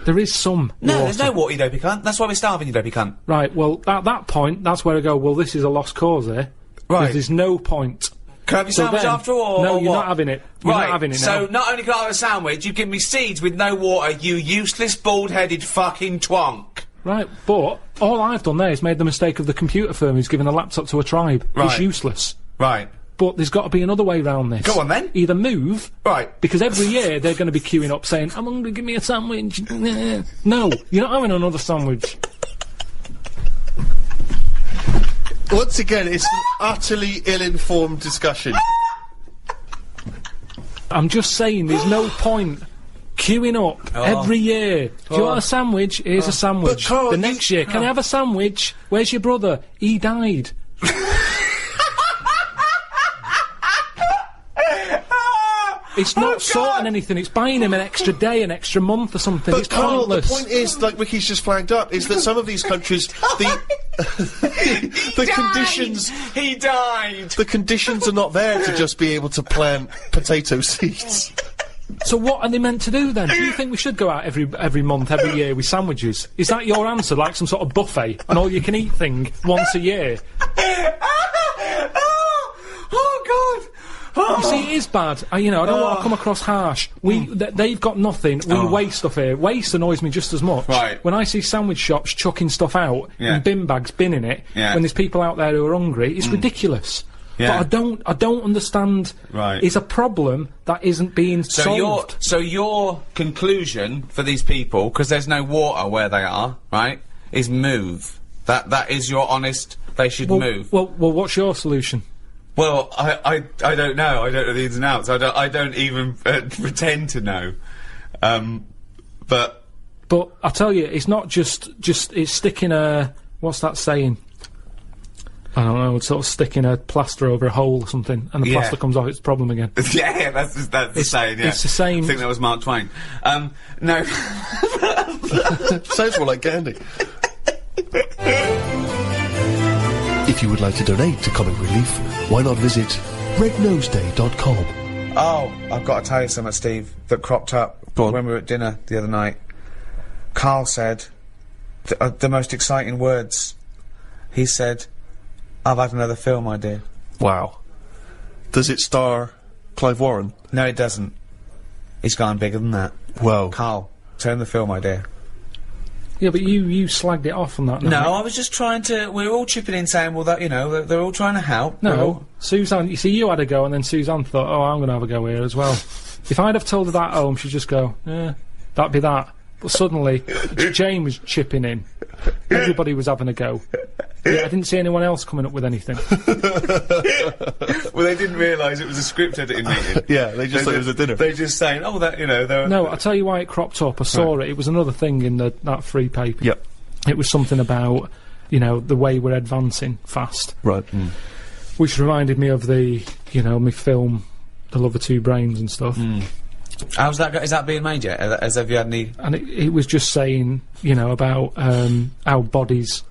There is some No, water. there's no water, you dopey cunt. That's why we're starving, you dopey cunt. Right, well, at that point, that's where I go, well, this is a lost cause here. Right. There's no point. Can I have your So sandwich then- after all? No, or you're what? not having it. You're right, not having it so now. not only can I have a sandwich, you give me seeds with no water, you useless, bald-headed fucking twonk. Right, but all I've done there is made the mistake of the computer firm who's given a laptop to a tribe. It's Right. useless. Right. But there's got to be another way round this. Go on, then. Either move, Right. because every year they're going to be queuing up saying, "I'm hungry, give me a sandwich." No, you're not having another sandwich. Once again, it's an utterly ill-informed discussion. I'm just saying, there's no point queuing up every year. Do you want a sandwich? Here's a sandwich. But Carl, the you- next year, can I have a sandwich? Where's your brother? He died. It's not sorting anything, it's buying him an extra day, an extra month or something. But It's Carl, pointless. the point is, like Ricky's just flagged up, is that some of these countries, the conditions, He died! the conditions are not there to just be able to plant potato seeds. So what are they meant to do then? Do you think we should go out every month, every year with sandwiches? Is that your answer, like some sort of buffet, an all-you-can-eat thing once a year? Oh, God! You see, it is bad. I don't want to come across harsh. They've got nothing. We waste stuff here. Waste annoys me just as much. Right. When I see sandwich shops chucking stuff out Yeah. in bin bags, binning it, Yeah. when there's people out there who are hungry, it's ridiculous. Yeah. But I don't understand. Right. It's a problem that isn't being solved. So your conclusion for these people, because there's no water where they are, right, is move. That is your honest. They should move. Well, what's your solution? Well, I don't know. I don't know the ins and outs. I don't even pretend to know. But I tell you, it's not just it's sticking a, what's that saying? I don't know. It's sort of sticking a plaster over a hole or something, and the plaster comes off. It's a problem again. Yeah, that's the saying. Yeah, it's the same. I think that was Mark Twain. No. Sounds more like Gandhi. If you would like to donate to Comic Relief, why not visit rednoseday.com. Oh, I've got to tell you something, Steve, that cropped up when we were at dinner the other night. Karl said the most exciting words. He said, "I've had another film idea." Wow. Does it star Clive Warren? No, it doesn't. He's gone bigger than that. Whoa. Karl, turn the film idea. Yeah, but you slagged it off on that. No, I was just trying to. We were all chipping in, saying, "Well, that they're all trying to help." No, Suzanne. You see, you had a go, and then Suzanne thought, "Oh, I'm going to have a go here as well." If I'd have told her that at home, she'd just go, "Yeah, that'd be that." But suddenly, Jane was chipping in. Everybody was having a go. Yeah, I didn't see anyone else coming up with anything. Well, they didn't realise it was a script editing meeting. Yeah, they just thought it was a dinner. They're just saying, "Oh, that they're." No, I'll tell you why it cropped up. I saw it. It was another thing in that free paper. Yep. It was something about, the way we're advancing fast. Right. Which reminded me of the, my film, The Love of Two Brains and stuff. How's that? Is that being made yet? Have you had any? And it was just saying, about how bodies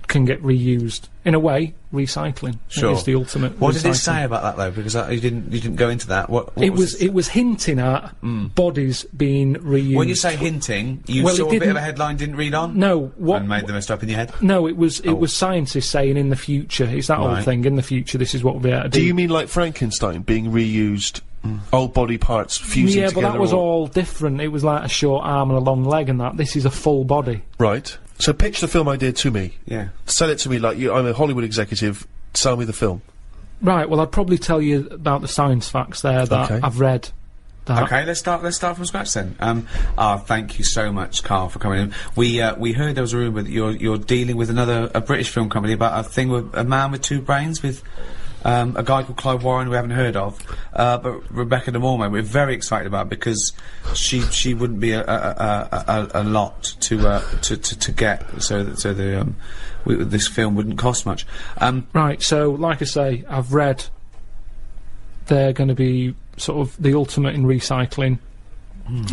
can get reused. In a way, recycling is the ultimate. What did it recycling. say about that though? Because you didn't go into that. What it was hinting at bodies being reused. When you say hinting, you saw a bit of a headline, didn't read on. No, what and made the mess up in your head. No, it was scientists saying in the future. It's that old thing. In the future, this is what we'll be able to do. Do you mean like Frankenstein being reused? Old body parts fusing together? Yeah, but that was all different. It was like a short arm and a long leg and that. This is a full body. Right. So pitch the film idea to me. Yeah. Sell it to me like I'm a Hollywood executive. Sell me the film. Right, well, I'd probably tell you about the science facts there that I've read. Okay, let's start from scratch then. Thank you so much, Karl, for coming in. We heard there was a rumour that you're dealing with a British film company about a thing with a man with two brains with a guy called Clive Warren we haven't heard of, but Rebecca De Mormay we're very excited about because she wouldn't be a lot to get, so this film wouldn't cost much. Right, so like I say, I've read they're going to be sort of the ultimate in recycling.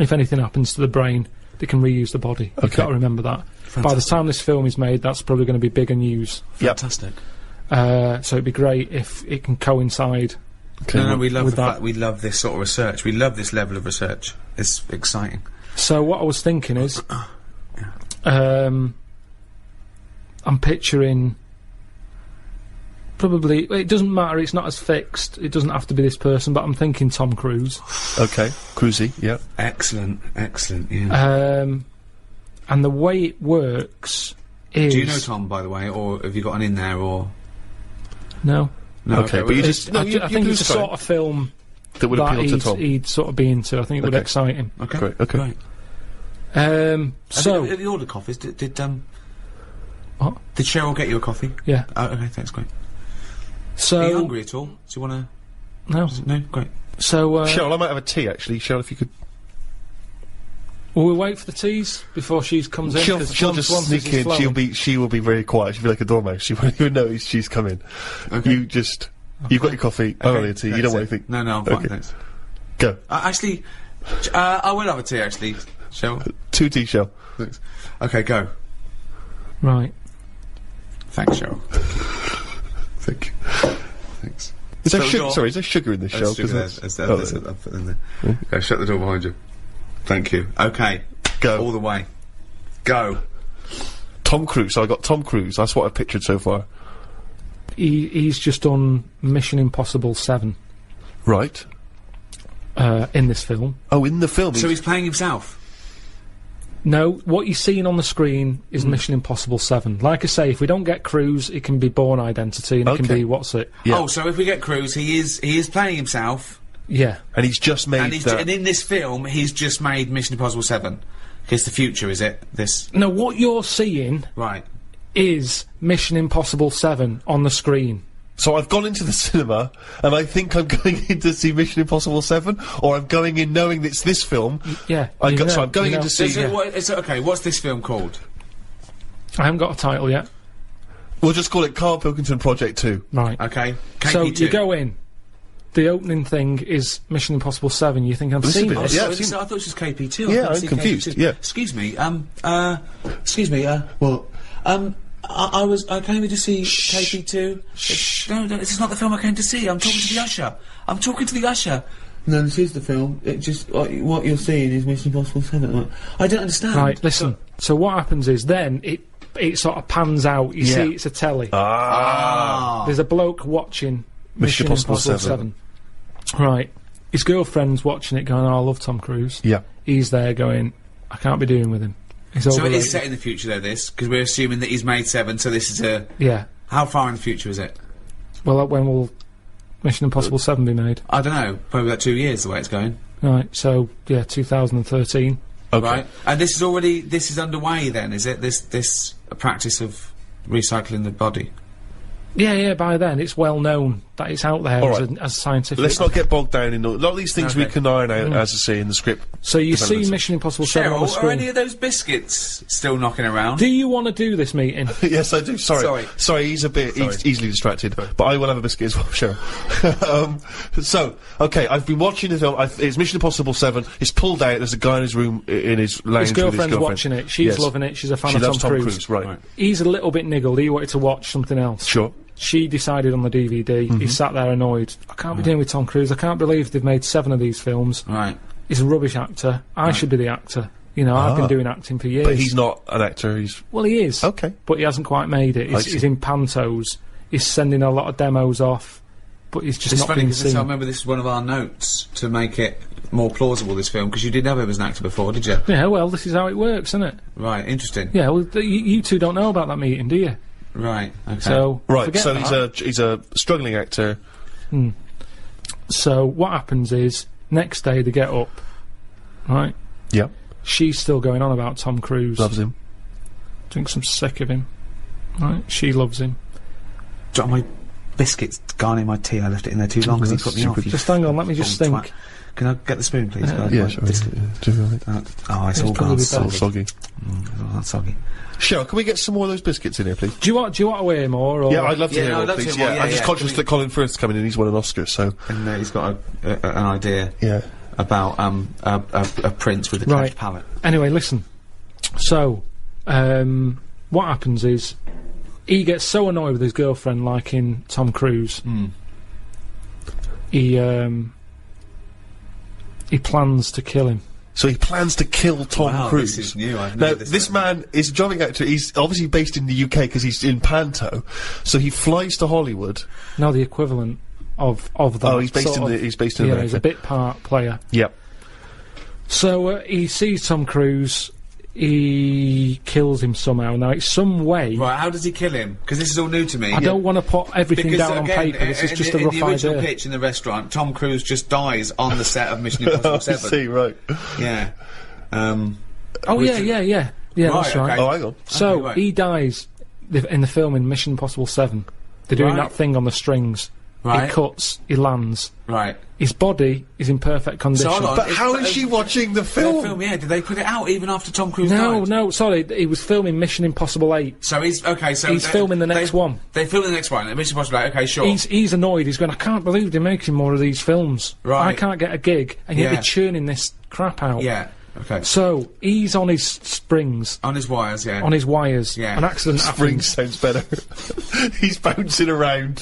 If anything happens to the brain, they can reuse the body. You've got to remember that. Fantastic. By the time this film is made, that's probably going to be bigger news. Fantastic. So it'd be great if it can coincide. We love that. We love this sort of research. We love this level of research. It's exciting. So what I was thinking is, I'm picturing probably. It doesn't matter. It's not as fixed. It doesn't have to be this person. But I'm thinking Tom Cruise. Okay, Cruisey. Yeah. Excellent. Yeah. And the way it works is. Do you know Tom, by the way, or have you got an in there, or? No. Okay, but you just. I think it's the sort of film that would appeal to Tom. He'd sort of be into. I think it would excite him. Okay. Great. Okay. Great. So. Have you ordered coffees? Did What? Did Cheryl get you a coffee? Yeah. Oh, okay, thanks, great. So. Are you hungry at all? Do you want to? No. No, great. So. Cheryl, I might have a tea actually. Cheryl, if you could. Will we wait for the teas before she comes in? She'll just sneak in. She will be very quiet. She'll be like a dormouse. She won't even know she's come in. Okay. You've got your coffee. I want a tea. You don't want anything. No, I'm fine. Thanks. Go. Actually, I will have a tea. Actually, Cheryl. 2 tea, Cheryl. Thanks. Okay, go. Right. Thanks, Cheryl. Thank you. Thanks. Is there sugar? Sorry, is there sugar in this, Cheryl? I'll put it in there. Go, shut the door behind you. Thank you. Okay. Go. All the way. Go. Tom Cruise. So I got Tom Cruise. That's what I've pictured so far. He's just done Mission Impossible 7. Right. In this film. Oh, in the film. So he's playing himself? No, what you're seeing on the screen is Mission Impossible 7. Like I say, if we don't get Cruise, it can be Bourne Identity, and it can be what's it? Yeah. Oh, so if we get Cruise, he is playing himself. Yeah. And he's just made and in this film, he's just made Mission Impossible 7. It's the future, is it? This. No, what you're seeing. Right. is Mission Impossible 7 on the screen? So I've gone into the cinema, and I think I'm going in to see Mission Impossible 7, or I'm going in knowing it's this film. Yeah. So I'm going in to see... Okay, what's this film called? I haven't got a title yet. We'll just call it Karl Pilkington Project 2. Right. Okay. So KP2. you go in. The opening thing is Mission Impossible 7. You think I've seen bit- this? yeah, I I've seen- thought this was KP2. Yeah, I thought I'm this was confused, KP2. yeah. Excuse me. I came in to see KP2. No, this is not the film I came to see. I'm talking to the usher. No, this is the film. It just what you're seeing is Mission Impossible 7. I don't understand. Right, listen. So what happens is then it sort of pans out. You see it's a telly. There's a bloke watching Mission Impossible 7. Right. His girlfriend's watching it going, oh, I love Tom Cruise. Yeah. He's there going, I can't be doing with him. He's So it overrated. is set in the future, though, this? Because we're assuming that he's made 7, so this is a... Yeah. How far in the future is it? Well, when will Mission Impossible 7 be made? I don't know. Probably about 2 years, the way it's going. Right, so, yeah, 2013. Okay. Right? And this is underway, then, is it? This practice of recycling the body? Yeah, by then it's well known that it's out there All as, right. as scientific. Let's not get bogged down in all... A lot of these things we Okay. can iron out, as I say, in the script. So you see developments. Mission Impossible 7 on the Cheryl, are screen. any of those biscuits still knocking around? Do you want to do this meeting? Yes, I do. Sorry, he's a bit easily distracted, but I will have a biscuit as well, sure. So, okay, I've been watching the film. It's Mission Impossible 7. It's pulled out. There's a guy in his room, in his lounge His with girlfriend's his girlfriend. watching it. She's Yes. loving it. She's a fan She of loves Tom Cruise. right. He's a little bit niggled. He wanted to watch something else. Sure. She decided on the DVD. He sat there annoyed. I can't be dealing with Tom Cruise. I can't believe they've made 7 of these films. Right. He's a rubbish actor. I should be the actor. You know, I've been doing acting for years. But he's not an actor, he's... Well, he is. Okay. But he hasn't quite made it. I He's, see. he's in pantos. He's sending a lot of demos off. But he's just It's not funny being because I seen. remember this is one of our notes to make it more plausible, this film, because you didn't have him as an actor before, did you? Yeah, well, this is how it works, isn't it? Right, interesting. Yeah, well, you two don't know about that meeting, do you? Right, okay. So, Right, forget so that. he's a struggling actor. So what happens is, next day they get up, right? Yeah. She's still going on about Tom Cruise. Loves him. Thinks I'm sick of him. Right? She loves him. Got my biscuits gone in my tea. I left it in there too long because he put me off. you Just hang on, let me just bum think. twat. Can I get the spoon, please? guys? Yeah, My sure. biscuit- Do you want it? Oh, it's all probably gone. better. So soggy. Oh, that's soggy. Cheryl, can we get some more of those biscuits in here, please? Do you want to hear more? Or Yeah, I'd love to Yeah, hear no, more, I'd love to please. hear more, Yeah, yeah, I'm just yeah. conscious that Colin Firth's coming in. He's won an Oscar, so And he's got an idea yeah. about a prince with a Right. cleft palate. Anyway, listen. So, what happens is, he gets so annoyed with his girlfriend liking Tom Cruise. He plans to kill him. So he plans to kill Tom Wow, Cruise. this is new, I've Now, never this man is a drumming actor. He's obviously based in the UK because he's in Panto. So he flies to Hollywood. No, the equivalent of that. Oh, he's based sort in of- he's based in yeah, America. he's a bit part player. Yep. So he sees Tom Cruise. He kills him somehow. Now it's some way. Right, how does he kill him? Because this is all new to me. I don't want to put everything Because down again, on paper. This is just a in rough the original idea. pitch in the restaurant, Tom Cruise just dies on the set of Mission Impossible I 7. see, right. Yeah. Oh Which- yeah. Yeah, that's right. okay. Oh, hang on. So Okay, right. he dies in the film in Mission Impossible 7. They're doing Right. that thing on the strings. Right. He cuts. He lands. Right. His body is in perfect condition. hold on. But how is she watching the The film? film, yeah. Did they put it out even after Tom Cruise No, died? no, sorry. He was filming Mission Impossible 8. So he's okay. So He's filming the next one. They film the next one. Mission Impossible. Okay, sure. He's annoyed. He's going, I can't believe they're making more of these films. Right. I can't get a gig, and yet Yeah. they're churning this crap out. Yeah. Okay. So he's on his springs, On his wires, yeah. on his wires. Yeah. An accident Spring happens. sounds better. He's bouncing around.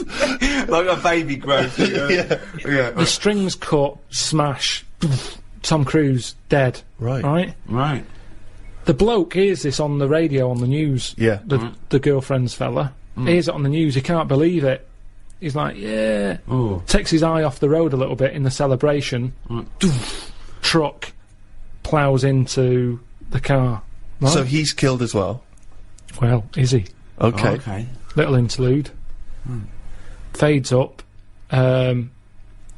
like a baby growth. Yeah. Yeah. The strings cut, smash. Tom Cruise dead. Right. Right. Right. The bloke hears this on the radio, on the news. Yeah. The girlfriend's fella hears it on the news. He can't believe it. He's like, yeah. Ooh. Takes his eye off the road a little bit in the celebration. Truck ploughs into the car. Right? So he's killed as well. Well, is he? Okay. Okay. Little interlude. Fades up.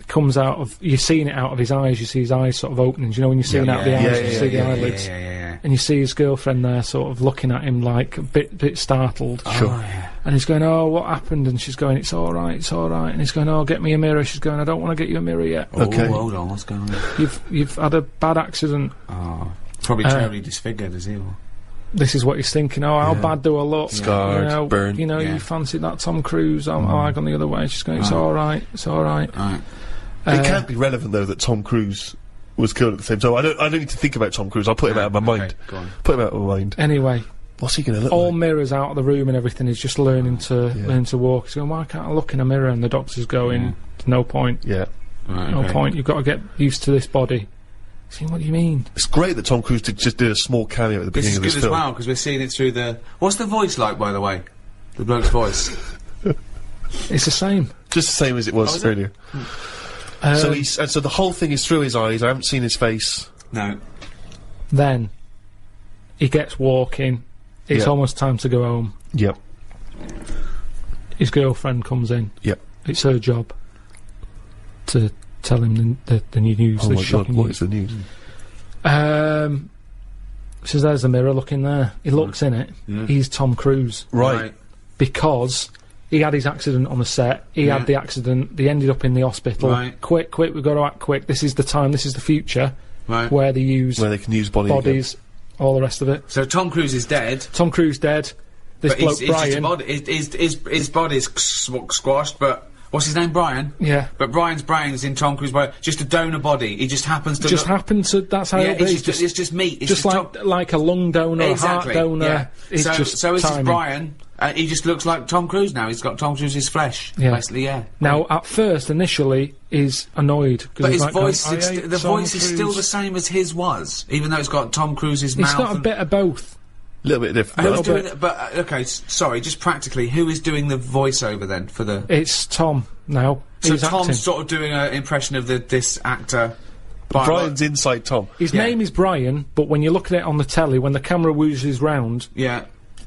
comes out of, you're seeing it out of his eyes, you see his eyes sort of opening, you know, when you're seeing out of the eyes, you see the eyelids, and you see his girlfriend there sort of looking at him like a bit startled. Sure. Yeah. And he's going, oh, what happened? And she's going, it's all right, it's all right. And he's going, oh, get me a mirror. She's going, I don't want to get you a mirror yet. Oh, hold on, what's going on? You've had a bad accident. Oh, probably terribly disfigured, is he? Or? This is what he's thinking. Oh, how bad do I look? Scarred, you know, burned. You know, you fancied that Tom Cruise. I've gone the other way. She's going, it's all right, it's all right. It can't be relevant though that Tom Cruise was killed at the same time. I don't need to think about Tom Cruise. I'll put him out of my mind. Go on. Put him out of my mind. Anyway. What's he going to look all like? Mirrors out of the room and everything. He's just learning to walk. He's going, why can't I look in a mirror? And the doctor's going, no point. Yeah. No point. You've got to get used to this body. See, what do you mean? It's great that Tom Cruise just did a small cameo at the beginning of this film. This is good as well, because we're seeing it through the... What's the voice like, by the way? The bloke's voice? It's the same. Just the same as it was earlier. So the whole thing is through his eyes. I haven't seen his face. No. Then he gets walking. It's almost time to go home. Yep. His girlfriend comes in. Yep. It's her job to tell him the new news. Oh the my shocking God, what news. is the news? Says there's the mirror, look in there. He looks in it. He's Tom Cruise. Right. Because he had his accident on the set. He had the accident. They ended up in the hospital. Right. Quick, we've got to act quick. This is the time. This is the future. Right. Where they can use bodies, all the rest of it. So Tom Cruise is dead. Tom Cruise dead. This but bloke he's Brian. Just a body. His body's squashed, but what's his name? Brian. Yeah. But Brian's brain's in Tom Cruise's body. Just a donor body. He just happens to. That's how it is. It's just meat. It's just like a lung donor, exactly. a heart donor. Yeah. It's So this is timing. Brian. He just looks like Tom Cruise now. He's got Tom Cruise's flesh. Yeah. Basically, yeah. Now, at first, initially, he's annoyed. But his like voice, going, the voice is still the same as his was, even though it's got Tom Cruise's mouth. It's got a bit of both. A little bit different. Who's doing it? But okay, sorry. Just practically, who is doing the voiceover then for the? It's Tom now. So He's Tom's acting. sort of doing an impression of this actor. Brian's inside Tom. His name is Brian, but when you look at it on the telly, when the camera whoozes round,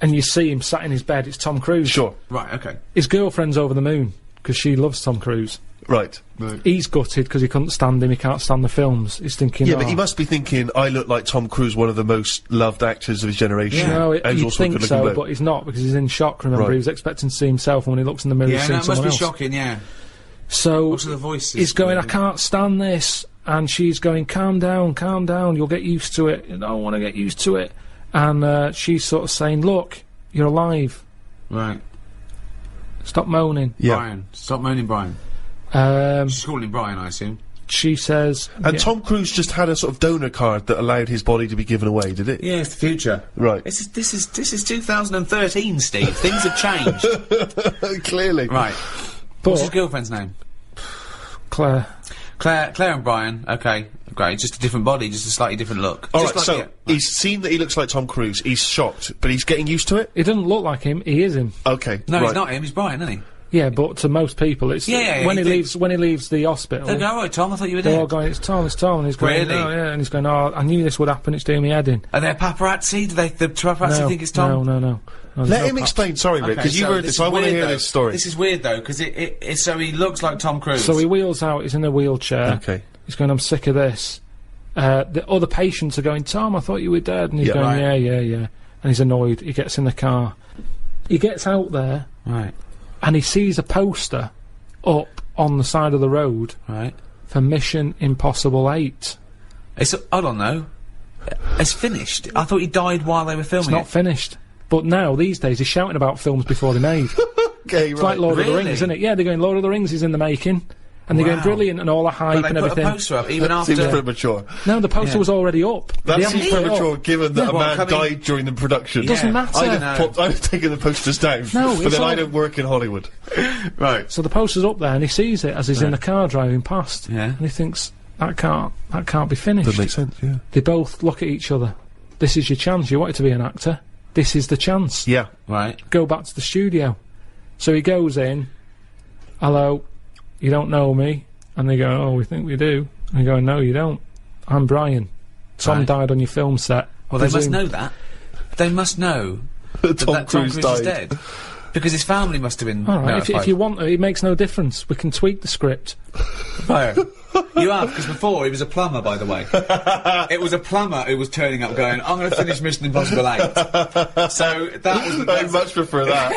and you see him sat in his bed, it's Tom Cruise. Sure. Right. Okay. His girlfriend's over the moon because she loves Tom Cruise. Right. He's gutted because he couldn't stand him. He can't stand the films. He's thinking, yeah, but he must be thinking, I look like Tom Cruise, one of the most loved actors of his generation. Yeah. No, And he's you'd also a think good-looking so, bloke. but he's not because he's in shock. Remember, Right. he was expecting to see himself, and when he looks in the mirror, he's Yeah, seeing no, it must someone be else. shocking. Yeah. So Also the voices. he's going, I really- can't stand this, and she's going, calm down, you'll get used to it. I don't want to get used to it. And she's sort of saying, look, you're alive. Right. Stop moaning. Yeah. Brian. Stop moaning, Brian. She's calling him Brian, I assume. She says... And Tom Cruise just had a sort of donor card that allowed his body to be given away, did it? Yeah, it's the future. Right. This is 2013, Steve. Things have changed. Clearly. Right. But What's his girlfriend's name? Claire. Claire and Brian. Okay, great. Just a different body, just a slightly different look. Alright, Just so like, he's seen that he looks like Tom Cruise, he's shocked, but he's getting used to it? He doesn't look like him, he is him. Okay, No, right. he's not him. He's Brian, isn't he? Yeah, but to most people, it's... Yeah, when he he leaves the hospital... They go, all right, Tom. I thought you were They're all dead. going, it's Tom, and he's going, Really? oh, yeah, and he's going, oh, I knew this would happen, it's doing me head in. Are there paparazzi? Do the paparazzi think it's Tom? No. Let there's him no explain, sorry Rick, because Okay, you've so heard this, I is want to weird, hear though. this story. This is weird though, because so he looks like Tom Cruise. So he wheels out, he's in a wheelchair. Okay. He's going, I'm sick of this. The other patients are going, Tom, I thought you were dead. And he's Yeah. going, Right. yeah. And he's annoyed. He gets in the car. He gets out there, Right. and he sees a poster up on the side of the road Right. for Mission Impossible 8. Hold on though. It's finished. I thought he died while they were filming It's not it. finished. But now, these days, he's shouting about films before they're made. Okay, It's like Lord of the Really? Rings, isn't it? Yeah, they're going, Lord of the Rings is in the making. And they're going, Wow. brilliant, and all the hype But they and put everything. a poster up even after. Seems premature. No, the poster was already up. That They seems haven't put it up. premature given that a Well, man coming- died during the production. Doesn't matter. I'd have taken the posters down. No, but it's then I all- don't work in Hollywood. Right. So the poster's up there, and he sees it as he's in the car driving past. Yeah. And he thinks, that can't be finished. That makes sense, yeah. They both look at each other. This is your chance. You wanted to be an actor. This is the chance. Yeah. Right. Go back to the studio. So he goes in. Hello, you don't know me? And they go, oh, we think we do. And they go, no, you don't. I'm Brian. Tom Right. died on your film set. Well, they must Presume- know that. They must know that Tom Tom Cruise Cruise died. is dead. Because his family must have been All right, notified. if you want to, it makes no difference. We can tweak the script. Fire. You have, because before he was a plumber, by the way. It was a plumber who was turning up going, I'm going to finish Mission Impossible 8. So that was the I much prefer that.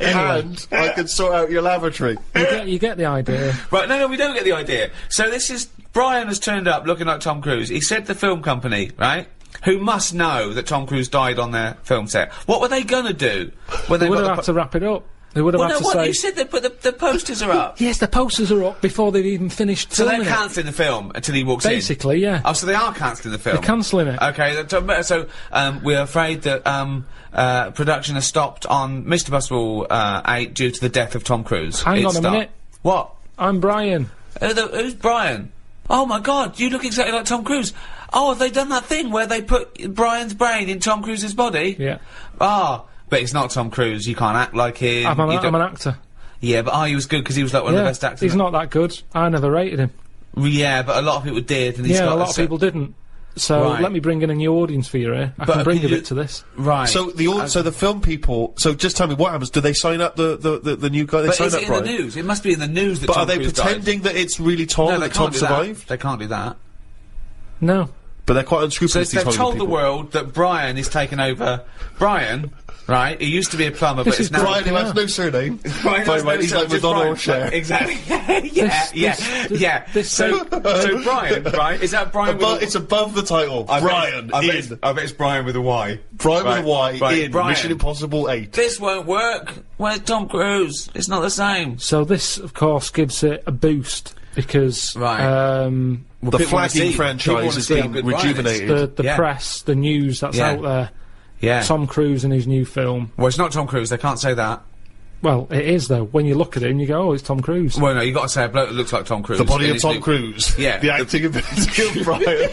And I can sort out your lavatory. You get the idea. Right, no, we don't get the idea. So this is... Brian has turned up looking like Tom Cruise. He said the film company, right, who must know that Tom Cruise died on their film set. What were they going to do when They would have had to wrap it up. They would have Well, had no, to what? say... You said they put the posters are up. Yes, the posters are up before they've even finished So they're filming it. cancelling the film until he walks in? Basically, yeah. Oh, so they are cancelling the film? They're cancelling it. Okay, so we're afraid that production has stopped on Mr. Impossible 8 due to the death of Tom Cruise. Hang on a minute. What? I'm Brian. Who's Brian? Oh my god, you look exactly like Tom Cruise. Oh, have they done that thing where they put Brian's brain in Tom Cruise's body? Yeah. Ah, but it's not Tom Cruise, you can't act like him. I'm an actor. Yeah, but he was good because he was like one of the best actors. He's not that good. I never rated him. Yeah, but a lot of people did. And he's Yeah, got a lot of people didn't. So Right. let me bring in a new audience for you here. I can bring a bit to this. Right. So the film people. So just tell me what happens. Do they sign up the new guy? They But sign is up it in the Brian? news? It must be in the news that But Tom are they Cruise pretending that it's really Tom died. No, and they that Tom can't do that. survived? They can't do that. No. But they're quite So unscrupulous. they've these told Hollywood the people. world that Brian is taking over. Brian, right? He used to be a plumber, but This it's is now Brian, who has no surname. Brian has no he's like sense of Madonna or Brian. Cher. Exactly. Yeah. this- So Brian, right? Is that Brian? It's above the title. Brian I bet in. it's Brian with a Y. Brian with a Y Right, in Brian. Mission Impossible 8. This won't work. Where's Tom Cruise? It's not the same. So this, of course, gives it a boost because Right. The people wanna flagging see- franchise people wanna has see how been good Brian is. rejuvenated. the Yeah. press, the news that's Yeah. out there, Yeah. Tom Cruise and his new film. Well, it's not Tom Cruise. They can't say that. Well, it is though. When you look at him, you go, "Oh, it's Tom Cruise." Well, no, you got to say a bloke that looks like Tom Cruise. The body in of his Tom new- Cruise. Yeah. The acting ability of Brian.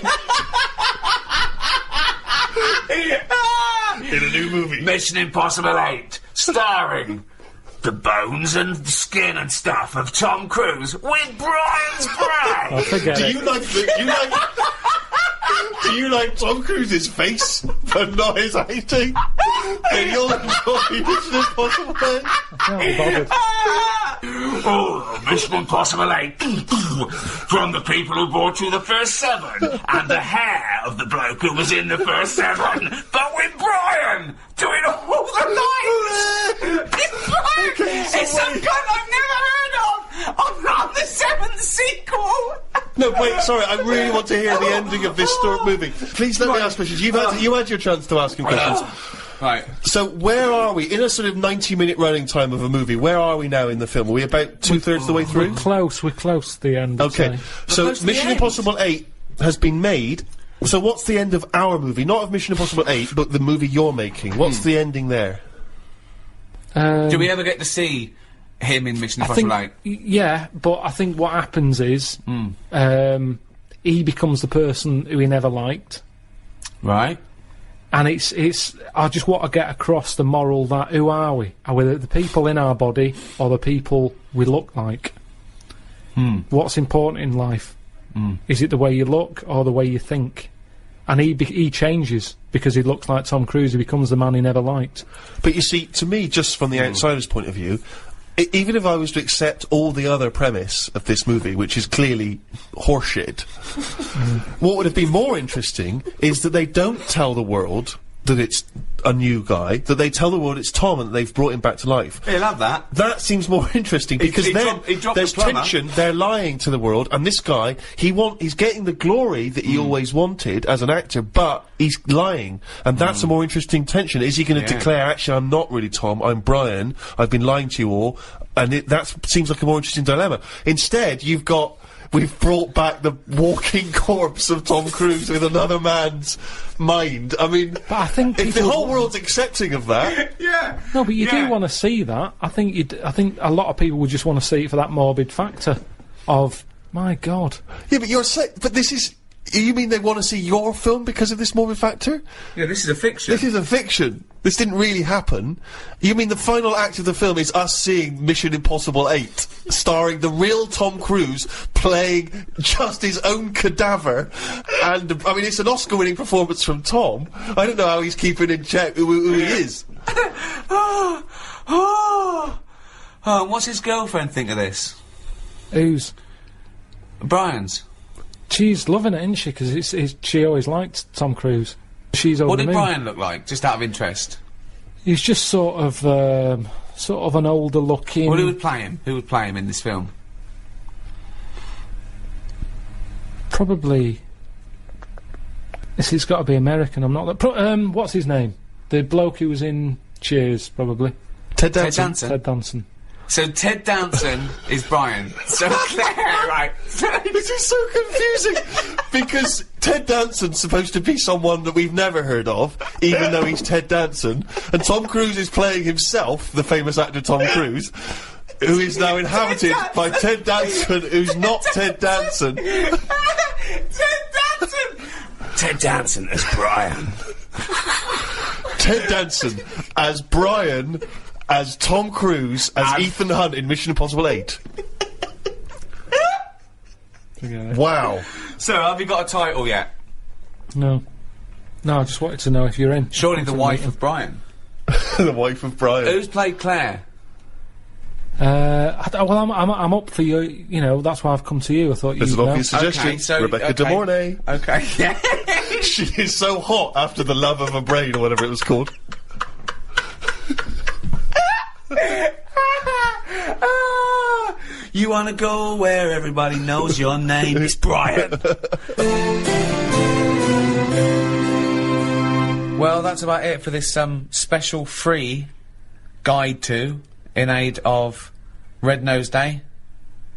In a new movie. Mission Impossible 8, starring the bones and skin and stuff of Tom Cruise with Brian's brain. Oh, forget Do it. you like Tom Cruise's face, but not his acting? And you'll enjoy Mission Impossible 8? Can't be bothered. Oh, Mission Impossible 8. From the people who brought you the first 7, and the hair of the bloke who was in the first 7, but with Brian doing all the lines. It's Brian. It's some gun I've never heard of. On the 7th sequel. No, wait, sorry, I really want to hear the ending of this movie. Please let me ask questions. You had your chance to ask him questions. Right. So where are we? In a sort of 90-minute running time of a movie, where are we now in the film? Are we about two-thirds of the way through? We're close to the end. I'd Okay, say. so close to the Mission end. Impossible 8 has been made. So what's the end of our movie? Not of Mission Impossible 8, but the movie you're making. What's the ending there? Do we ever get to see him in Mission I think, Impossible 8? yeah, but I think what happens is he becomes the person who he never liked, Right. and it's. I just want to get across the moral that who are we? Are we the people in our body or the people we look like? What's important in life? Is it the way you look or the way you think? And he changes because he looks like Tom Cruise. He becomes the man he never liked. But you see, to me, just from the outsider's point of view, even if I was to accept all the other premise of this movie, which is clearly horseshit, what would have been more interesting is that they don't tell the world that it's a new guy, that they tell the world it's Tom and that they've brought him back to life. He'll have that. That seems more interesting because he then dropped there's the plumber. tension. They're lying to the world, and this guy he's getting the glory that he always wanted as an actor, but he's lying, and that's a more interesting tension. Is he going to declare, actually, I'm not really Tom, I'm Brian, I've been lying to you all, and that seems like a more interesting dilemma. Instead, we've brought back the walking corpse of Tom Cruise with another man's mind. I mean, But I think if the people- whole world's accepting of that, No, but you Yeah. do want to see that. I think a lot of people would just want to see it for that morbid factor of my God. yeah, but but this is. You mean they want to see your film because of this morbid factor? Yeah, this is a fiction. This is a fiction. This didn't really happen. You mean the final act of the film is us seeing Mission Impossible 8, starring the real Tom Cruise playing just his own cadaver, and, I mean, it's an Oscar-winning performance from Tom. I don't know how he's keeping in check who he is. What's his girlfriend think of this? Who's? Brian's. She's loving it, isn't she? Because she always liked Tom Cruise. She's over What the did moon. Brian look like, just out of interest? He's just sort of an older looking. Well, who would play him? Who would play him in this film? Probably. It's got to be American. I'm not that. What's his name? The bloke who was in Cheers, probably. Ted Ted Danson. Danson. Ted Danson. So Ted Danson is Brian. So Claire, right? This is so confusing because Ted Danson's supposed to be someone that we've never heard of, even though he's Ted Danson, and Tom Cruise is playing himself, the famous actor Tom Cruise, who is now inhabited by Ted Danson, who's not Ted Danson. Ted Danson. Ted Danson as Brian. Ted Danson as Brian, as Tom Cruise, as Ethan Hunt in Mission Impossible 8. Wow. So, have you got a title yet? No, I just wanted to know if you're in. Surely the wife of Brian. The wife of Brian. Who's played Claire? Well, I'm up for you. You know, that's why I've come to you. I thought There's you'd an know. obvious suggestion. Okay, so- Rebecca De okay. Mornay. Okay. Yeah. She is so hot after The Love of a Brain, or whatever it was called. You wanna go where everybody knows your name? It's Brian. Well, that's about it for this special free guide to in aid of Red Nose Day,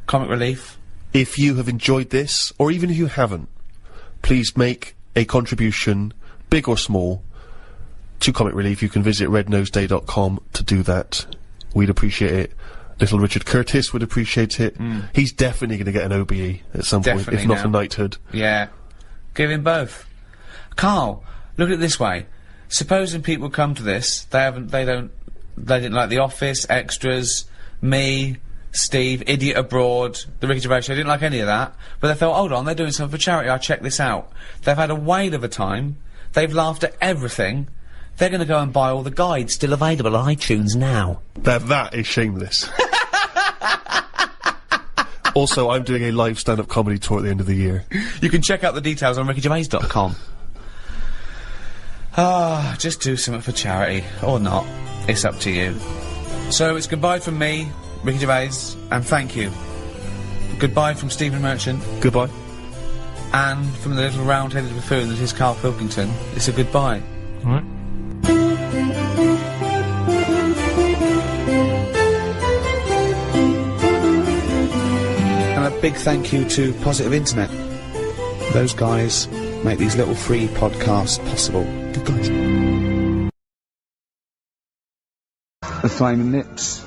Comic Relief. If you have enjoyed this, or even if you haven't, please make a contribution, big or small, to Comic Relief. You can visit rednoseday.com to do that. We'd appreciate it. Little Richard Curtis would appreciate it. He's definitely going to get an OBE at some point, Definitely if not now. a knighthood. Yeah. Give him both. Carl, look at it this way. Supposing people come to this, they didn't like The Office, Extras, me, Steve, Idiot Abroad, The Ricky Gervais Show, didn't like any of that, but they thought, hold on, they're doing something for charity, I'll check this out. They've had a whale of a time, they've laughed at everything, they're going to go and buy all the guides, still available on iTunes now. That is shameless. Also, I'm doing a live stand-up comedy tour at the end of the year. You can check out the details on rickygervais.com. Just do something for charity, or not. It's up to you. So it's goodbye from me, Ricky Gervais, and thank you. Goodbye from Stephen Merchant, Goodbye. and from the little round-headed buffoon that is Karl Pilkington, it's a goodbye. All right. And a big thank you to Positive Internet. Those guys make these little free podcasts possible. Good guys. The Flaming Lips.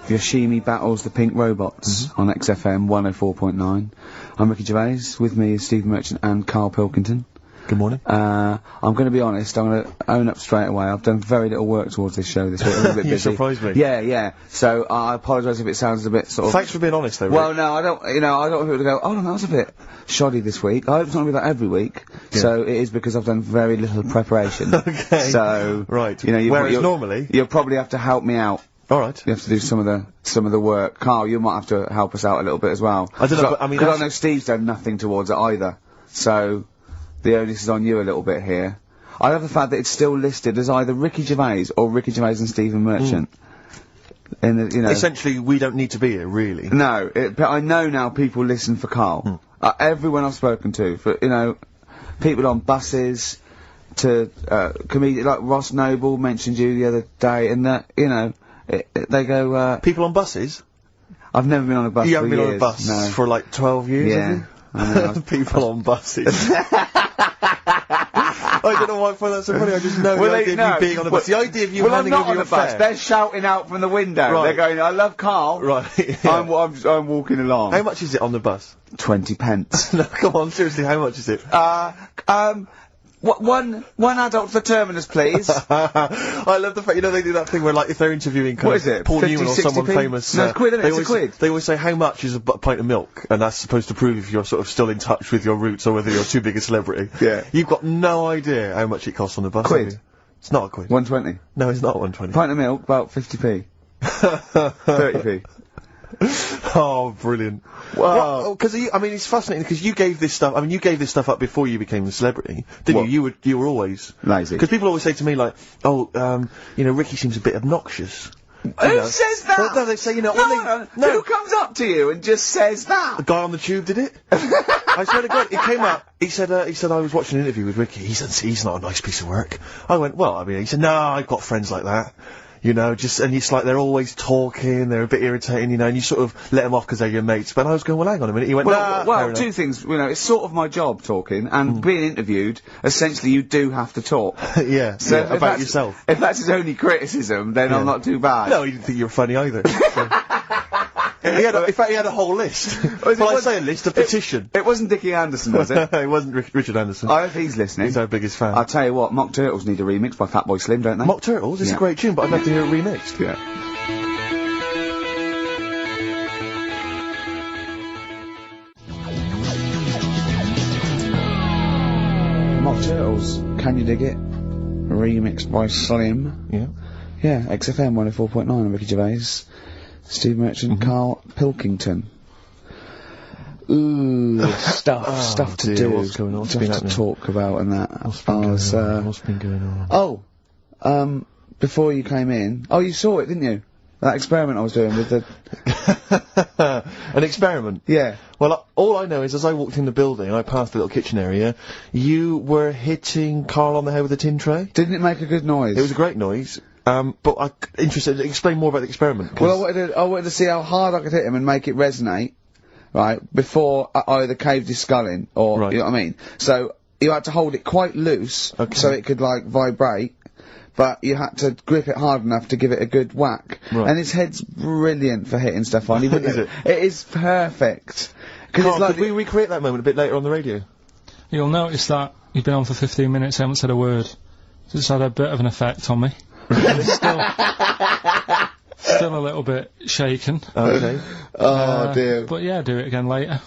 Yoshimi battles the Pink Robots on XFM 104.9. I'm Ricky Gervais. With me is Steve Merchant and Karl Pilkington. Good morning. I'm going to be honest, I'm going to own up straight away. I've done very little work towards this show this week. I'm a little bit You busy. surprised me. Yeah. So I apologise if it sounds a bit sort of... Thanks for being honest, though, Rick. Well, no, I don't want people to go, oh, no, that was a bit shoddy this week. I hope it's not going to be that every week. Yeah. So it is because I've done very little preparation. Okay. So... Right. You know, Whereas normally... You'll probably have to help me out. All right. You have to do some of the work. Carl, you might have to help us out a little bit as well. I don't know, but I mean... Because I know Steve's done nothing towards it either. So... The onus is on you a little bit here. I love the fact that it's still listed as either Ricky Gervais or Ricky Gervais and Stephen Merchant. In the, you know, Essentially, we don't need to be here, really. no, but I know now people listen for Carl. Everyone I've spoken to, for people on buses, to comedians like Ross Noble mentioned you the other day, and that they go. People on buses? I've never been on a bus. You for haven't been on a years, bus no. for like 12 years, Yeah. have you? I know. People on buses. don't know why I find that so funny. I just know the idea of you being on the bus. The idea of you handing over your fare. They're shouting out from the window. Right. They're going, "I love Karl." Right. Yeah. I'm walking along. How much is it on the bus? 20 pence. No, come on, seriously, how much is it? One adult for terminus, please. I love the fact, they do that thing where, like, if they're interviewing What is it, Paul 50, Newman or someone 60p? famous... No, it's quid, isn't it? It's a quid. They always say, how much is a pint of milk? And that's supposed to prove if you're sort of still in touch with your roots or whether you're too big a celebrity. Yeah. You've got no idea how much it costs on the bus, Quid? have you? It's not a quid. 120. No, it's not 120. Pint of milk, about 50p. 30p. Oh, brilliant. Wow. Because, it's fascinating because you gave this stuff up before you became a celebrity, didn't What? you? You were always... Lazy. Because people always say to me, like, Ricky seems a bit obnoxious. Who says that? No, they say, No. Who comes up to you and just says that? The guy on the tube did it. I swear to God, he came up. He said I was watching an interview with Ricky. He said he's not a nice piece of work. I went, well, he said, no, I've got friends like that. And it's like they're always talking, they're a bit irritating, and you sort of let them off because they're your mates. But I was going, well, hang on a minute. He went, well, two things. It's sort of my job talking, and being interviewed. Essentially, you do have to talk. Yeah. So yeah, about yourself. If that's his only criticism, then I'm not too bad. No, he didn't think you were funny either. So. In fact, he had a whole list. I say a list, a petition. It wasn't Dickie Anderson, was it? It wasn't Richard Anderson. I hope he's listening. He's our biggest fan. I'll tell you what, Mock Turtles need a remix by Fatboy Slim, don't they? Mock Turtles? It's a great tune, but I'd love to hear it remixed. Yeah. Mock Turtles, Can You Dig It? Remixed by Slim. Yeah. Yeah, XFM 104.9 on Ricky Gervais. Steve Merchant, Karl Pilkington. Ooh, stuff to do. What's going on? Stuff to talk about and that. What's been going on? Oh, before you came in. Oh, you saw it, didn't you? That experiment I was doing with the... An experiment? Yeah. Well, all I know is as I walked in the building, I passed the little kitchen area, you were hitting Karl on the head with a tin tray. Didn't it make a good noise? It was a great noise. But explain more about the experiment. Well, I wanted to see how hard I could hit him and make it resonate, right, before I either caved his skull in, or, Right. you know what I mean? So, you had to hold it quite loose, so it could, like, vibrate, but you had to grip it hard enough to give it a good whack. Right. And his head's brilliant for hitting stuff on. Is it? It is perfect. Because Karl, it's like... could we recreate that moment a bit later on the radio? You'll notice that you've been on for 15 minutes, haven't said a word. So it's had a bit of an effect on me. Still a little bit shaken. Okay. Oh, dear. But yeah, do it again later.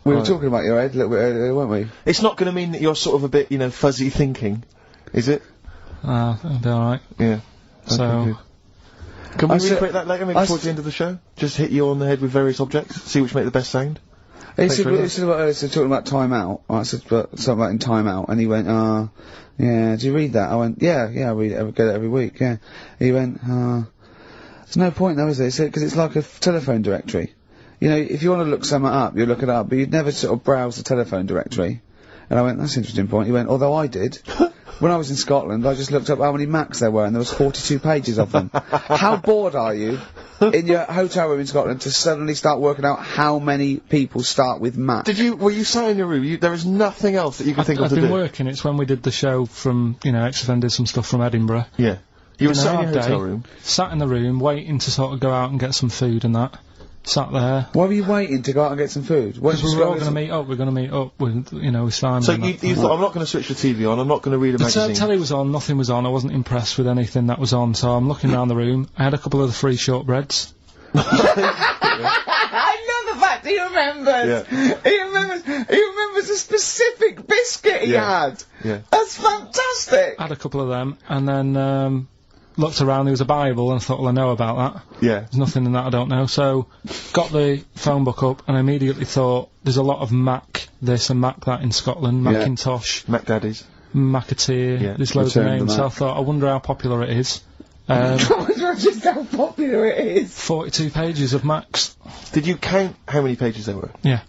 We were talking about your head a little bit earlier, weren't we? It's not going to mean that you're sort of a bit, fuzzy thinking, is it? That'll be alright. Yeah. So... Okay, good. Can we said- recreate that later, maybe towards the end of the show? Just hit you on the head with various objects, see which make the best sound? He said, very much. talking about time out. I said something about in time out, and he went, yeah, do you read that? I went, yeah, I read it, get it every week, yeah. He went, there's no point though, is there? He said, because it's like a telephone directory. If you want to look something up, you look it up, but you'd never sort of browse the telephone directory. And I went, that's an interesting point. He went, although I did. When I was in Scotland, I just looked up how many Macs there were, and there was 42 pages of them. How bored are you in your hotel room in Scotland to suddenly start working out how many people start with Mac? Were you sat in your room? There was nothing else that you could think of I've to do? been working. It's when we did the show from, XFM did some stuff from Edinburgh. Yeah. You were Been a sat in your hard hotel day, room? Sat in the room, waiting to sort of go out and get some food and that. Sat there. Why were you waiting to go out and get some food? Because we were all going to meet up. We're going to meet up with, with Simon. So and you thought, I'm not going to switch the TV on, I'm not going to read a magazine. The telly was on, nothing was on. I wasn't impressed with anything that was on, so I'm looking around the room. I had a couple of the free shortbreads. I love the fact he remembers. Yeah. He remembers a specific biscuit he had. Yeah. That's fantastic. I had a couple of them, and then looked around. There was a Bible, and I thought, well, I know about that. Yeah. There's nothing in that I don't know. So, got the phone book up, and I immediately thought, there's a lot of Mac this and Mac that in Scotland. Macintosh, Mac Daddies. Macateer. Yeah. There's loads of Return the names. So I Mac. thought, I wonder how popular it is. Just how popular it is. 42 pages of Macs. Did you count how many pages there were? Yeah.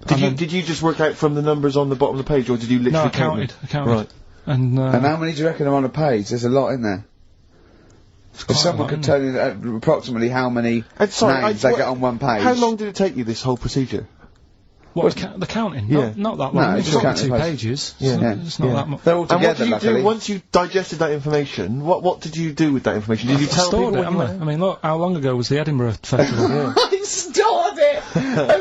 Did you just work out from the numbers on the bottom of the page, or did you literally No, I count them? counted. Right. And how many do you reckon are on a page? There's a lot in there. If someone could tell you approximately how many names they get on one page. How long did it take you, this whole procedure? What, the counting? Yeah. Not that No, long. it's It's only counting 2 pages. pages. Yeah. It's not that much. They're all And what together, did you luckily. do once you digested that information? What did you do with that information? Did you tell people Stored it, when you haven't went? I? I mean, look, how long ago was the Edinburgh Festival? I stored it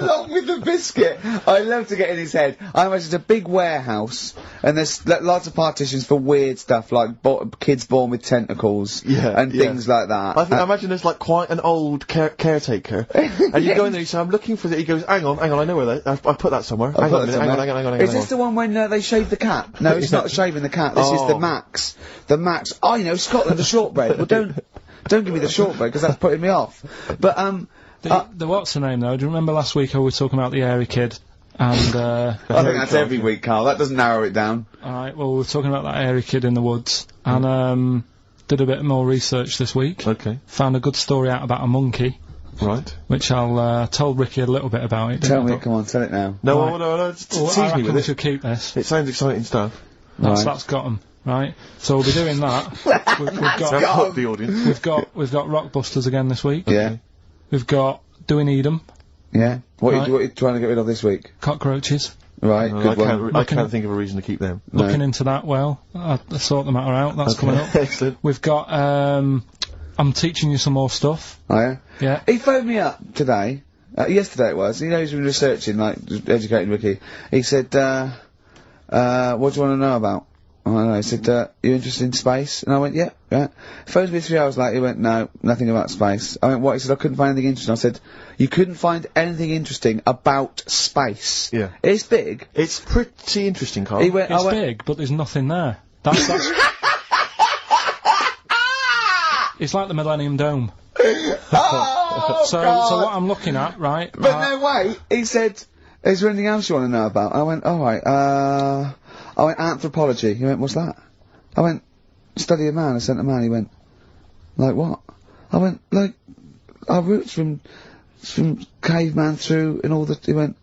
along with the biscuit. I love to get in his head. I imagine it's a big warehouse, and there's lots of partitions for weird stuff like kids born with tentacles and things like that. I imagine there's like quite an old caretaker, and you go in there. You say, "I'm looking for that." He goes, "Hang on, I know where that. I put that somewhere. Hang on a minute. Hang on. Is this the one when they shave the cat? No, it's not shaving the cat. This is the Max. The Max. Oh, you know, Scotland, the shortbread. Well, don't give me the shortbread because that's putting me off. But the what's the name though? Do you remember last week I was talking about the airy kid? And I think that's every week, Carl. That doesn't narrow it down. Alright, well, we were talking about that airy kid in the woods, and did a bit more research this week. Okay. Found a good story out about a monkey. Right. Which I'll tell Ricky a little bit about it. Tell me, come on, tell it now. No, Well, tease I me reckon with we it. should keep this. It sounds exciting stuff. That's got 'em, right? So we'll be doing that. we've That's got hooked the audience. we've got Rockbusters again this week. Yeah. We've got Do We Need 'Em? Yeah. What Right. are you trying to get rid of this week? Cockroaches. Right, I good one. can't think of a reason to keep them. Looking into that, well, I'll sort the matter out. That's coming up. Excellent. We've got I'm teaching you some more stuff. Oh, yeah? Yeah. He phoned me up today. Yesterday it was. You know, he's been researching, like, just educating Ricky. He said, what do you want to know about? I don't know. He said, you interested in space? And I went, yeah. Phones me 3 hours later. He went, no, nothing about space. I went, what? He said, I couldn't find anything interesting. I said, you couldn't find anything interesting about space. Yeah. It's big. It's pretty interesting, Carl. He went, It's big, but there's nothing there. That's it's like the Millennium Dome. oh, So what I'm looking at, right? But no, wait. He said, is there anything else you want to know about? I went, alright, I went, anthropology. He went, what's that? I went, study a man. I sent a man. He went, like what? I went, like, our roots from caveman through and all the, he went,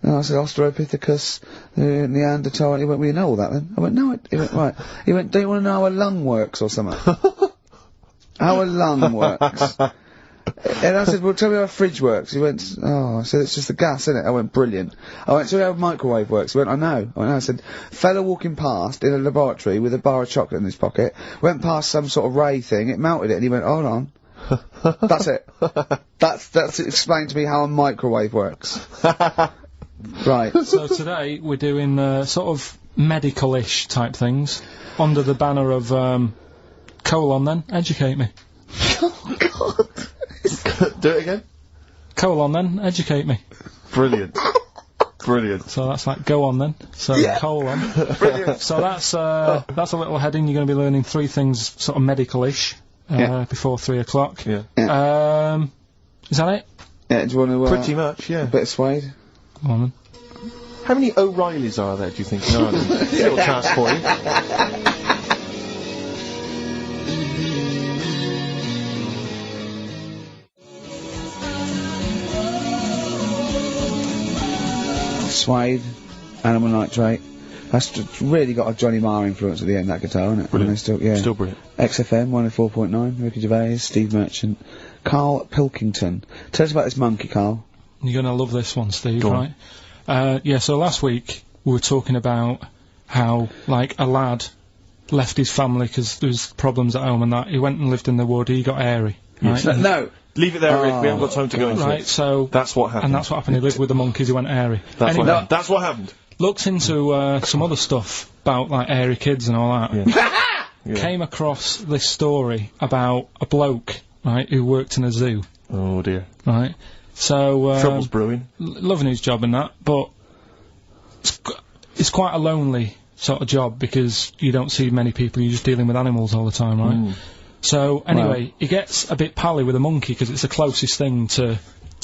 I said Australopithecus, Neanderthal. He went, well, you know all that then? I went, no. He went, right. He went, do you want to know how a lung works or something? How a lung works? And I said, well, tell me how a fridge works. He went, oh, I said, it's just the gas, isn't it? I went, brilliant. I went, tell me how a microwave works. He went, I know. I went, no. I said, fella walking past in a laboratory with a bar of chocolate in his pocket, went past some sort of ray thing, it melted it, and he went, hold on. That's it. That's explained to me how a microwave works. Right. So today we're doing sort of medical-ish type things under the banner of colon. Then educate me. Oh God. Do it again. Colon. Then educate me. Brilliant. Brilliant. So that's like go on then. So colon. Brilliant. So that's a little heading. You're going to be learning 3 things sort of medical-ish before 3 o'clock. Yeah. Is that it? Yeah, do you want to, Pretty much, yeah. a bit of suede? Go on then. How many O'Reillys are there, do you think, in Ireland? Little task for you. Suede, animal nitrate. That's really got a Johnny Marr influence at the end, that guitar, isn't it? Brilliant. Still brilliant. XFM 104.9, Ricky Gervais, Steve Merchant, Karl Pilkington. Tell us about this monkey, Carl. You're going to love this one, Steve, Go right? So last week we were talking about how, like, a lad left his family because there was problems at home and that. He went and lived in the wood, he got airy. Right? No! Leave it there, Rick. We haven't got time to go into Right, it. so... That's what happened. And that's what happened. He lived with the monkeys, he went airy. That's Anyway, what happened. That's what happened. looked into some other stuff about, like, airy kids and all that. Yeah. Came across this story about a bloke, right, who worked in a zoo. Oh, dear. Right? So... Trouble's brewing. Loving his job and that, but it's quite a lonely sort of job because you don't see many people, you're just dealing with animals all the time, right? So, anyway, he gets a bit pally with a monkey because it's the closest thing to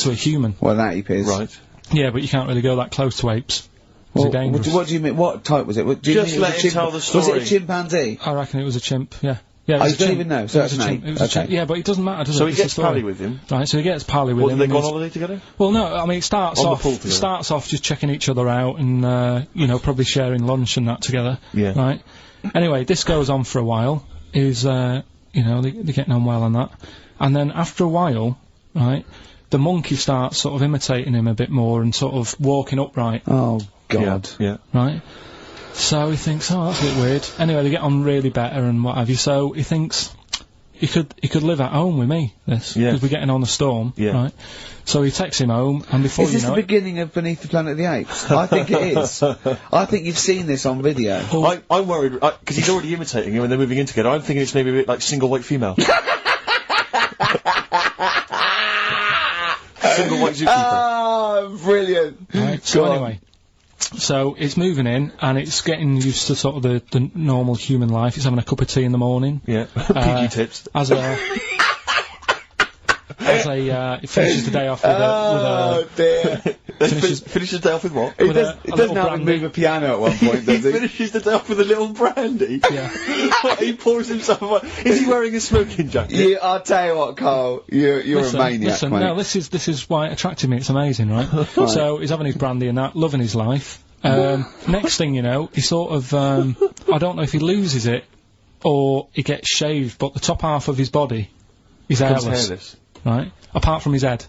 a human. Well, that ape is. Right. Yeah, but you can't really go that close to apes. Well, They're dangerous. what do you mean? What type was it? Do you Just mean it was let a him tell the Was it story. a chimpanzee? I reckon it was a chimp, yeah. Yeah, it Oh, was you a don't chimp. even know, It so was that's a an chimp. ape. It was a Okay. chimp. Yeah, but it doesn't matter, does So it? he It's the gets story. pally with him. Right, so he gets pally with What, him. did they go on and holiday together? well, no, I mean, it starts On the off pool together. just checking each other out and, you know, probably sharing lunch and that together. Yeah. Right? Anyway, this goes on for a while. You know, they're getting on well and that. And then after a while, right, the monkey starts sort of imitating him a bit more and sort of walking upright. Oh, God. Yeah. Right? So he thinks, oh, that's a bit weird. Anyway, they get on really better and what have you, so he thinks he could live at home with me, this, because we're getting on the storm, right? So he takes him home, and before Is this the beginning of Beneath the Planet of the Apes? I think it is. I think you've seen this on video. I'm worried, because he's already imitating him and they're moving in together. I'm thinking it's maybe a bit like Single White Female. Single White Zookeeper. Oh, brilliant. Right, so anyway, so it's moving in, and it's getting used to sort of the normal human life. It's having a cup of tea in the morning. Yeah. Piggy tips. It finishes the day off with Oh, dear. Finishes the day off with what? He doesn't have to move a piano at one point, does he? Finishes the day off with a little brandy? Yeah. He pours himself Is he wearing a smoking jacket? I'll tell you what, Carl, you're a maniac, mate. No, this is why it attracted me. It's amazing, right? So he's having his brandy and that, loving his life. Next thing you know, he sort of, I don't know if he loses it or he gets shaved, but the top half of his body is hairless. Right? Apart from his head.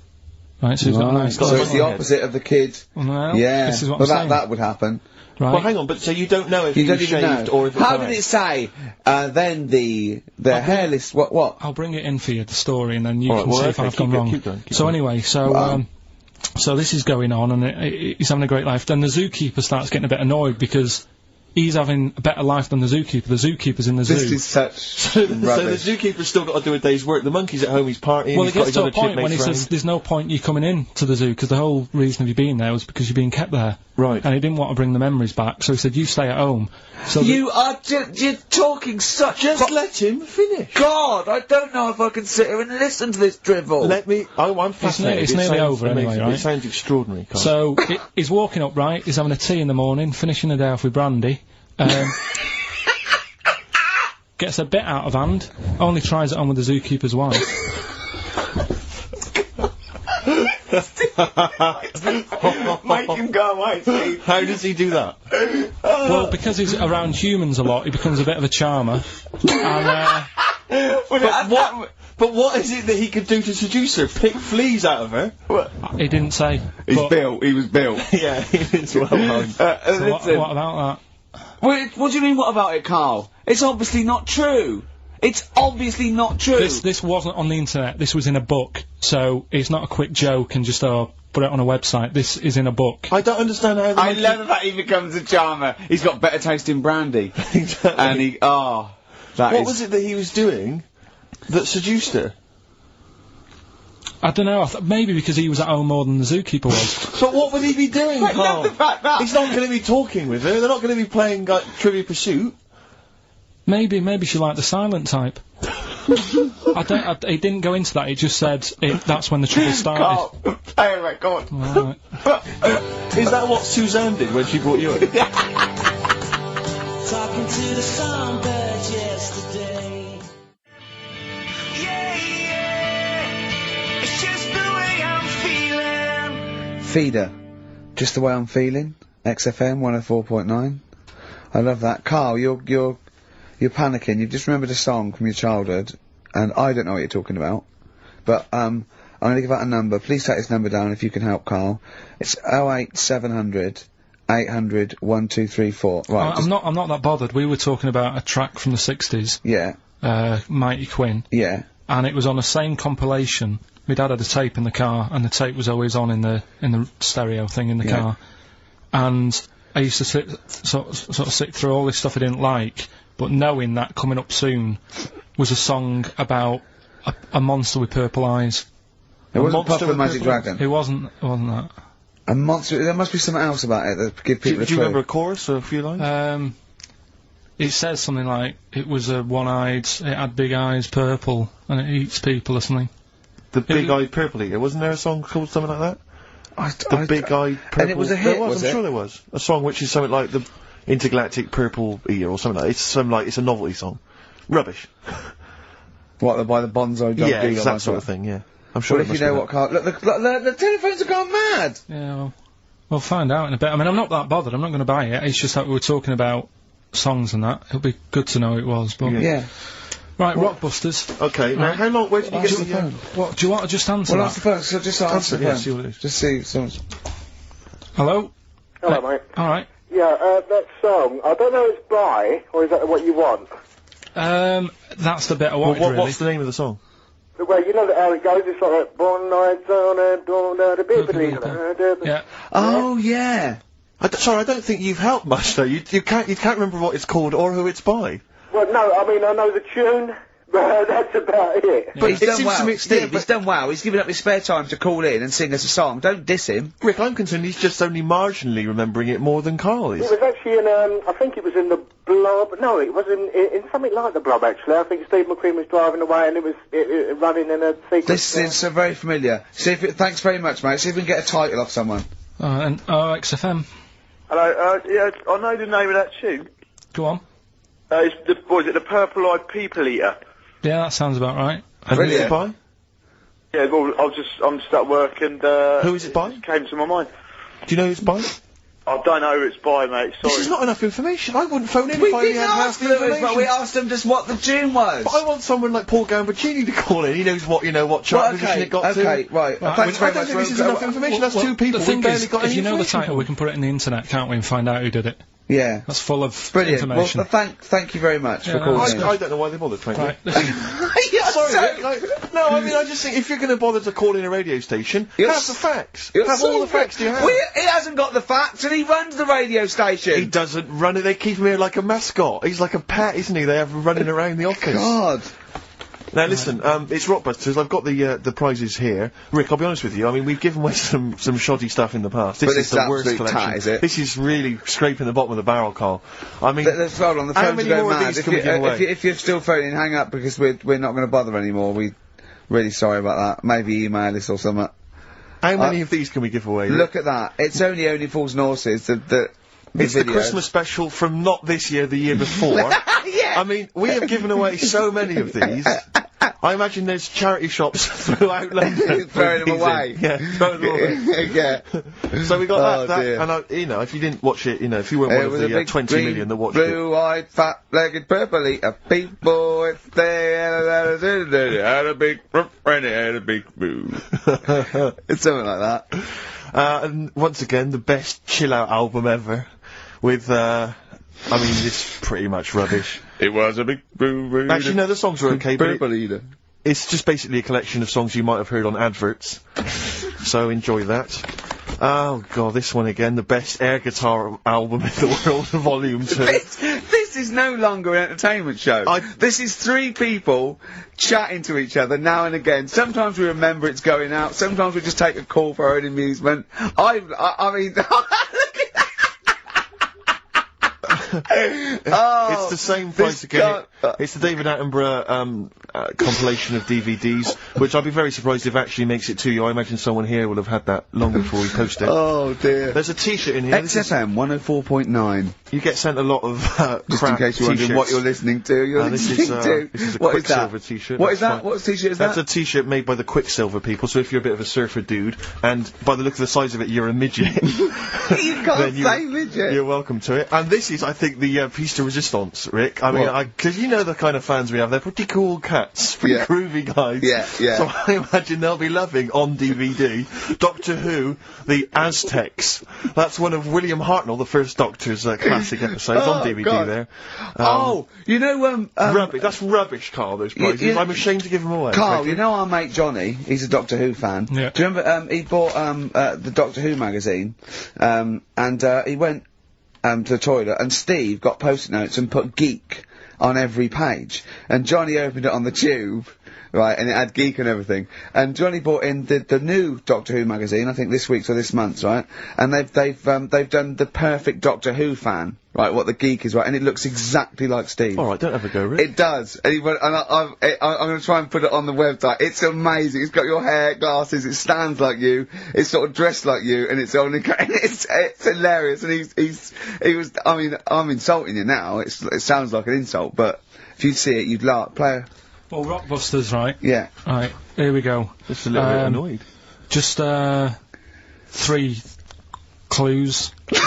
Right, so he's got a nice... So it's the opposite of the kid. Well, yeah. This is what I'm saying. That would happen. Right. Well, hang on, but so you don't know if he was shaved or if it's How did it say, then the hairless... What? I'll bring it in for you, the story, and then you can see if I've gone wrong. Keep going. So anyway, so this is going on, and he's having a great life. Then the zookeeper starts getting a bit annoyed because he's having a better life than the zookeeper. The zookeeper's in the zoo. This is such rubbish. So the zookeeper's still got to do a day's work. The monkey's at home, he's partying. Well, it gets to a point when he says there's no point you coming in to the zoo, because the whole reason of you being there was because you're being kept there. Right. And he didn't want to bring the memories back, so he said, you stay at home. So you're talking such... Just let him finish. God, I don't know if I can sit here and listen to this drivel. I'm fascinated. It's nearly over anyway, right? It sounds extraordinary, Carl. So, he's walking upright, he's having a tea in the morning, finishing the day off with brandy. Gets a bit out of hand, only tries it on with the zookeeper's wife. Make him go away, Steve. How does he do that? Well, because he's around humans a lot, he becomes a bit of a charmer. And, But what is it that he could do to seduce her? Pick fleas out of her? he didn't say. He was built. Yeah, it's well hung. So what about that? What do you mean, what about it, Carl? It's obviously not true. It's obviously not true. This wasn't on the internet, this was in a book, so it's not a quick joke and just, put it on a website. This is in a book. I don't understand how I love that he becomes a charmer. He's got better taste in brandy. Exactly. And what was it that he was doing that seduced her? I don't know, maybe because he was at home more than the zookeeper was. But what would he be doing, I love the fact that... He's not going to be talking with her, they're not going to be playing, like, Trivial Pursuit. Maybe she liked the silent type. He didn't go into that, he just said that's when the trouble started. Carl, play a record. Right. Is that what Suzanne did when she brought you in? Talking to the songbirds yesterday. It's just the way I'm feeling. Feeder. Just the way I'm feeling. XFM 104.9. I love that. Carl, you're panicking. You've just remembered a song from your childhood, and I don't know what you're talking about. But, I'm going to give out a number. Please take this number down if you can help Carl. It's 08700 800 1234. Right. I'm not that bothered. We were talking about a track from the 60s. Yeah. Mighty Quinn. Yeah. And it was on the same compilation. My dad had a tape in the car, and the tape was always on in the stereo thing in the car. And I used to sort of sit through all this stuff I didn't like, but knowing that coming up soon was a song about a monster with purple eyes. It wasn't Puff the Magic Dragon. It wasn't that. A monster. There must be something else about it that give people a clue. Do you remember a chorus or a few lines? It says something like, it was a one-eyed, it had big eyes, purple, and it eats people or something. The big-eyed purple eater. Wasn't there a song called something like that? The big-eyed purple... And it was a hit, I'm sure there was. A song which is something like the Intergalactic Purple Eater or something like that. It's a novelty song. Rubbish. What, by the Bonzo Dog? Yeah, it's that sort of thing, yeah. I'm sure if you know what Carl... Look, the telephones have gone mad! Yeah, well, we'll find out in a bit. I mean, I'm not that bothered, I'm not going to buy it. It's just that we were talking about songs and that. It'll be good to know who it was, but... Yeah. Right, Rockbusters. Okay, now how long, where did you get the phone? What, do you want to just answer Well, that? answer the phone, so just answer the yeah, phone. see what it is. Just see if someone's... Hello? Hello, mate. Alright. Yeah, that song, I don't know if it's by, or is that what you want? That's the bit I wanted, really. What's the name of the song? Well, you know how it goes, it's like that, born nights on and dawn out of bit. Yeah. Oh, yeah. Sorry, I don't think you've helped much, though. You can't remember what it's called or who it's by. Well, no, I mean, I know the tune, but that's about it. But he's done seems well, to me- Steve, yeah, he's done well. He's given up his spare time to call in and sing us a song. Don't diss him. Rick, I'm concerned he's just only marginally remembering it more than Carl is. It was actually in, I think it was in the Blob, no, it was in something like the Blob, actually. I think Steve McQueen was driving away and it was running in a sequence. This is so very familiar. See if thanks very much, mate. See if we can get a title off someone. And XFM. Hello, yeah, I know the name of that tune. Go on. It's the Purple Eyed People Eater? Yeah, that sounds about right. And who's it by? Yeah, well, I'm just at work and, Who is it by? It came to my mind. Do you know who it's by? I don't know who it's by, mate, sorry. This is not enough information. I wouldn't phone in We if I only didn't had half ask the Lewis, information. but we asked him just what the tune was. But I want someone like Paul Gambaccini to call in. He knows what chart Well, position it got to. right. Thanks very I don't much. think this is enough information. That's two people. The thing we barely is, got if any you know the information title, from. we can put it in the internet, can't we, and find out who did it. Yeah. That's full of Brilliant. information. Well, thank you very much for calling in. I don't know why they bothered, frankly. You're Sorry, so- Rick, no, I mean, I just think if you're going to bother to call in a radio station, You're have the facts. You're Have so all the facts you have. He hasn't got the facts, and he runs the radio station. He doesn't run it. They keep him here like a mascot. He's like a pet, isn't he? They have him running around the office. God. Now listen, it's Rockbusters. I've got the prizes here. Rick, I'll be honest with you. I mean, we've given away some shoddy stuff in the past. This But is it's the worst absolute collection. tat, is it? This is really scraping the bottom of the barrel, Carl. I mean, Let's hold on. The how phones many are going more of mad. these can we give away? If you're still phoning, hang up because we're not going to bother anymore. We really sorry about that. Maybe email us or something. How many of these can we give away? Rick? Look at that. It's only Fools and Horses. It's the video. Christmas special from not this year, the year before. Yeah. I mean, we have given away so many of these. I imagine there's charity shops throughout London Throwing them these away. in. Yeah, throwing them away. Yeah. So we got that, dear. and if you didn't watch it, if you weren't one of the 20 million that watched it. Blue-eyed, fat-legged, purple-eater people. If they had a big and they had a big boo. It's something like that. And once again, the best chill-out album ever, with, I mean, it's pretty much rubbish. It was a big boo. Actually, no, the songs are okay, but Purple-eater. it's just basically a collection of songs you might have heard on adverts. So enjoy that. Oh god, this one again, the best air guitar album in the world, Volume 2. This is no longer an entertainment show. This is three people chatting to each other now and again. Sometimes we remember it's going out. Sometimes we just take a call for our own amusement. I mean, It's the same price again. It's the David Attenborough compilation of DVDs, which I'd be very surprised if it actually makes it to you. I imagine someone here will have had that long before we post it. Oh dear. There's a T-shirt in here. XFM 104.9 You get sent a lot of Just crap in case you're wondering what you're listening to. You're this listening to. is a What is that? Quicksilver T-shirt. What is That's that? fine. What T-shirt is That's that? a T-shirt made by the Quicksilver people. So if you're a bit of a surfer dude, and by the look of the size of it, you're a midget. You can't then say midget. You're welcome to it. And this is, I think, the piece de resistance, Rick. I mean, because you know the kind of fans we have. They're pretty cool cats, pretty groovy guys. Yeah. So I imagine they'll be loving on DVD Doctor Who, the Aztecs. That's one of William Hartnell, the first Doctor's classic episodes on DVD God. there. You know, Rubbish. That's rubbish, Carl, those prizes. I'm ashamed to give them away. Carl, frankly. you know our mate Johnny, he's a Doctor Who fan. Yeah. Do you remember, he bought, the Doctor Who magazine, and he went, to the toilet, and Steve got post-it notes and put geek on every page. And Johnny opened it on the tube, right, and it had geek and everything. And Johnny bought in the new Doctor Who magazine, I think this week's or this month's, right? And they've done the perfect Doctor Who fan, right, what the geek is, right, and it looks exactly like Steve. Alright, don't have a go, Rick. It does. And he went, and I'm going to try and put it on the website. It's amazing. It's got your hair, glasses, it stands like you, it's sort of dressed like you, and it's only, it's hilarious. And he was, I mean, I'm insulting you now. It sounds like an insult, but if you'd see it, you'd laugh. Well, Rockbusters, right? Yeah. Right, here we go. Just a little bit annoyed. Just, 3 clues. We've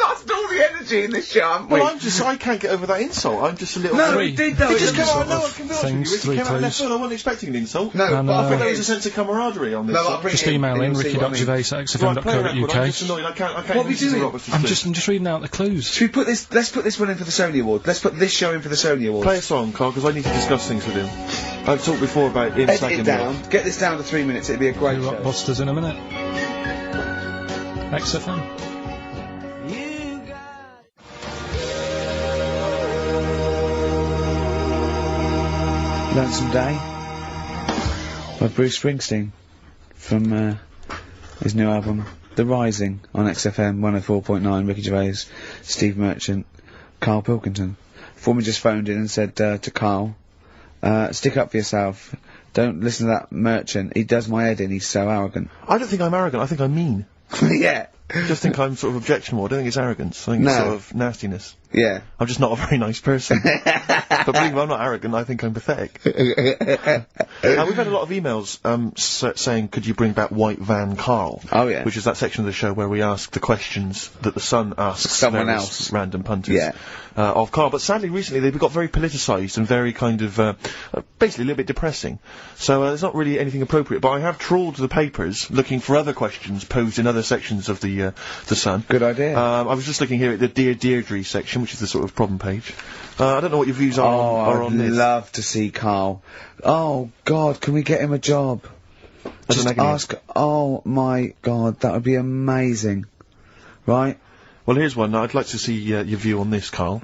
lost all all the energy in this show, haven't we? Well, I can't get over that insult. I'm just a little... No, we did though. It just It came out of doesn't nowhere, I can be honest with you. things, Ricky three came out of left clues. field, I wasn't expecting an insult. No, And, but I I think thought there it was a is. sense of camaraderie on this. No, I'll side. bring Just it in. email in You'll see what I mean. Right, play a record. I'm ricky.gervais@xfm.co.uk. just annoyed. I can't What are we listen to doing? Roberts to I'm speak. just reading out the clues. Should we put this? Let's put this one in for the Sony Award. Let's put this show in for the Sony Award. Play a song, Carl, because I need to discuss things with him. I've talked before about him Edit slagging it me down. off. Get this down to 3 minutes. It'd be a great Do show. Rockbusters in a minute. XFM. Lonesome Day by Bruce Springsteen from his new album The Rising on XFM 104.9. Ricky Gervais, Steve Merchant, Karl Pilkington. Former just phoned in and said to Karl, stick up for yourself. Don't listen to that Merchant. He does my head in. He's so arrogant. I don't think I'm arrogant. I think I'm mean. Yeah. I just think I'm sort of objectionable. I don't think it's arrogance. I think No. it's sort of nastiness. Yeah. I'm just not a very nice person. But believe me, I'm not arrogant. I think I'm pathetic. We've had a lot of emails saying, could you bring back White Van Carl? Oh, yeah. Which is that section of the show where we ask the questions that the Sun asks Someone various else. random punters Yeah. of Carl. But sadly, recently, they've got very politicised and very kind of, basically a little bit depressing. So there's not really anything appropriate. But I have trawled the papers looking for other questions posed in other sections of the Sun. Good idea. I was just looking here at the Dear Deirdre section, which is the sort of problem page. I don't know what your views are I'd on this. love to see Karl. Oh, God, can we get him a job? As Just an agony. ask... Oh, my God, that would be amazing. Right? Well, here's one. I'd like to see your view on this, Carl.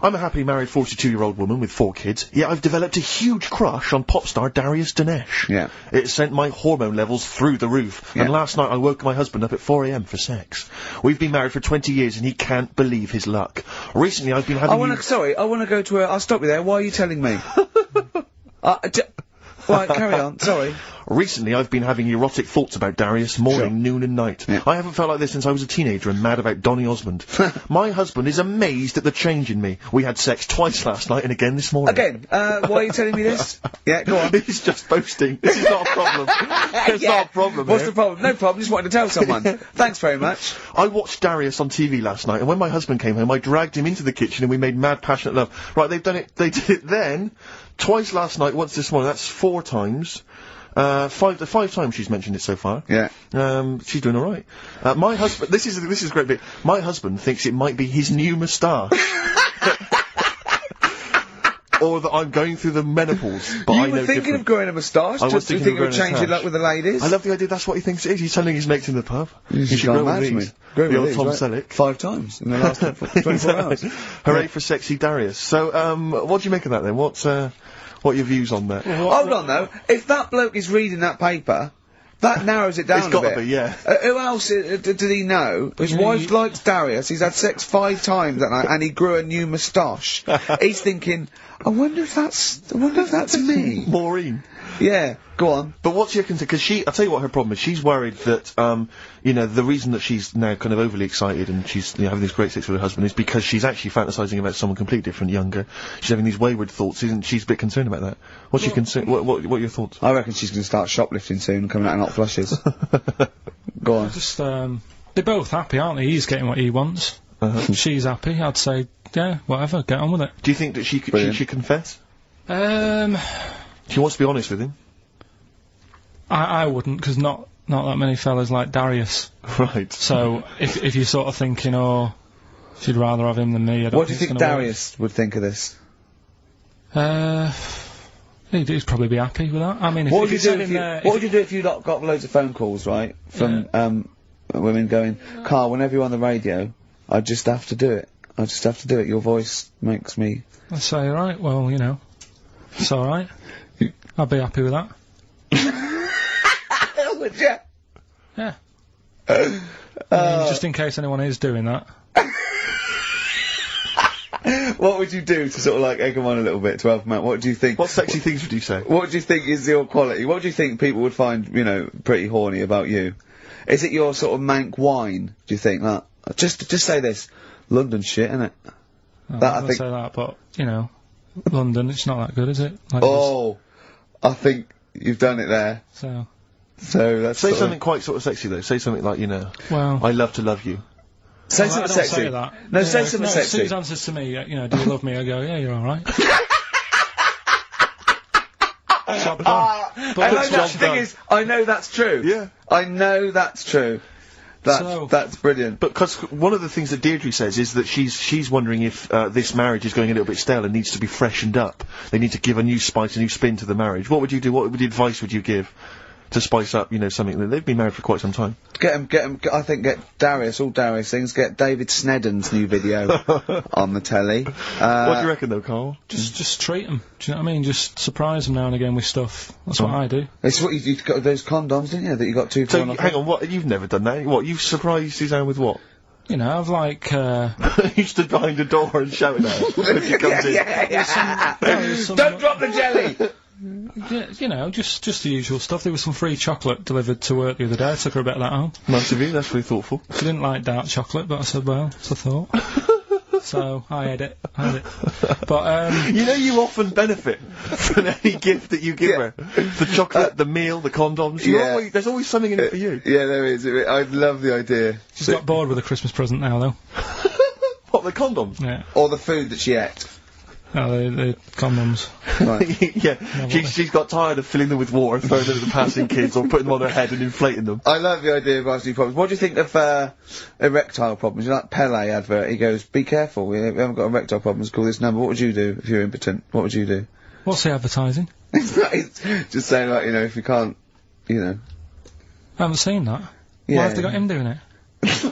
I'm a happily married 42-year-old woman with 4 kids, yet I've developed a huge crush on pop star Darius Dinesh. Yeah. It sent my hormone levels through the roof, Yeah. and last night I woke my husband up at 4 a.m. for sex. We've been married for 20 years and he can't believe his luck. Recently I've been having... I want to go to a... I'll stop you there. Why are you telling me? Right, carry on. Sorry. Recently, I've been having erotic thoughts about Darius morning, Sure. noon and night. Yeah. I haven't felt like this since I was a teenager and mad about Donny Osmond. My husband is amazed at the change in me. We had sex twice last night and again this morning. Again, why are you telling me this? Yeah, go on. He's just boasting. This is not a problem. It's not a problem. What's here. the problem? No problem, just wanted to tell someone. Thanks very much. I watched Darius on TV last night, and when my husband came home, I dragged him into the kitchen and we made mad, passionate love. Right, they've done it. They did it then, twice last night, once this morning. That's 4 times. Five times she's mentioned it so far. Yeah. She's doing all right. My husband. This is a great bit. My husband thinks it might be his new moustache. Or that I'm going through the menopause, but I You know were thinking different. of growing a moustache? I was Do you thinking think of it would growing a change your moustache. luck with the ladies? I love the idea. That's what he thinks it is. He's telling his mates in the pub. You should grow go one mad of to me. these. Grow The one old of Tom these, right? Selleck. 5 times in the last 24 hours. Hooray for sexy Darius. So, what do you make of that then? What are your views on that? Hold on though, if that bloke is reading that paper, that narrows it down It's a gotta bit. be, yeah. Who else did he know? His wife likes Darius, he's had sex 5 times that night, and he grew a new moustache. He's thinking, I wonder if that's me. Maureen. Yeah, go on. But what's your concern? Because I'll tell you what her problem is. She's worried that, the reason that she's now kind of overly excited and she's having this great sex with her husband is because she's actually fantasising about someone completely different, younger. She's having these wayward thoughts, isn't she's a bit concerned about that. What's your concern? What are your thoughts? I reckon she's going to start shoplifting soon and coming out in hot flushes. Go on. Just, they're both happy, aren't they? He's getting what he wants. She's happy. I'd say, yeah, whatever, get on with it. Do you think that she should confess? She wants to be honest with him. I wouldn't, because not that many fellas like Darius. Right. So, if you're sort of thinking, oh, she'd rather have him than me, I don't What do you think it's gonna Darius would think of this? work. He'd probably be happy with that. I mean, What would you it's do said if in you? there- What would you do if you got loads of phone calls, right, from women going, Carl, whenever you're on the radio, I just have to do it. I just have to do it. Your voice makes me. I'd say, right, well, it's alright. I'd be happy with that. Would you? Yeah. I mean, just in case anyone is doing that. What would you do to sort of like egg them on a little bit to help them out? What do you think? What sexy things would you say? What do you think is your quality? What do you think people would find, pretty horny about you? Is it your sort of mank wine? Do you think that? Just say this, London shit, innit? I think say that, but London, it's not that good, is it? Like I think you've done it there. So that's say something quite sort of sexy though. Say something like, well, I love to love you. Say Well, I something don't sexy. say that. No, say Yeah, something no, sexy. Susan says to me, you know, do you love me? I go, yeah, you're all right. Job done. And the thing is, I know that's true. Yeah. I know that's true. That's brilliant. But because one of the things that Deirdre says is that she's wondering if this marriage is going a little bit stale and needs to be freshened up. They need to give a new spice, a new spin to the marriage. What would you do? What advice would you give to spice up, you know, something that they've been married for quite some time? Get him. I think get Darius. All Darius things. Get David Snedden's new video on the telly. What do you reckon, though, Carl? Just treat them. Do you know what I mean? Just surprise them now and again with stuff. That's what I do. It's what you got those condoms, didn't you? That you got 2 for So, one off. hang on, what? You've never done that? What? You've surprised Suzanne with what? You know, I've like, You stood behind a door and shouted at her when she comes in. Don't drop the jelly. yeah, you know, just the usual stuff. There was some free chocolate delivered to work the other day. I took her a bit of that home. Nice of you, that's really thoughtful. She didn't like dark chocolate, but I said, well, it's a thought. So, I had it. But, You know you often benefit from any gift that you give her. The chocolate, the meal, the condoms. There's always something in it for you. Yeah, there is. I love the idea. she's got bored with a Christmas present now, though. What, the condoms? Yeah. Or the food that she ate. Oh, the condoms. Right. Yeah, she's got tired of filling them with water and throwing them at the passing kids or putting them on her head and inflating them. I love the idea of asking problems. What do you think of erectile problems? You know, like Pele advert, he goes, be careful, we haven't got erectile problems, call this number. What would you do if you're impotent? What would you do? What's the advertising? It's just saying, like, you know, if you can't, you know. I haven't seen that. Yeah. Why have they got him doing it?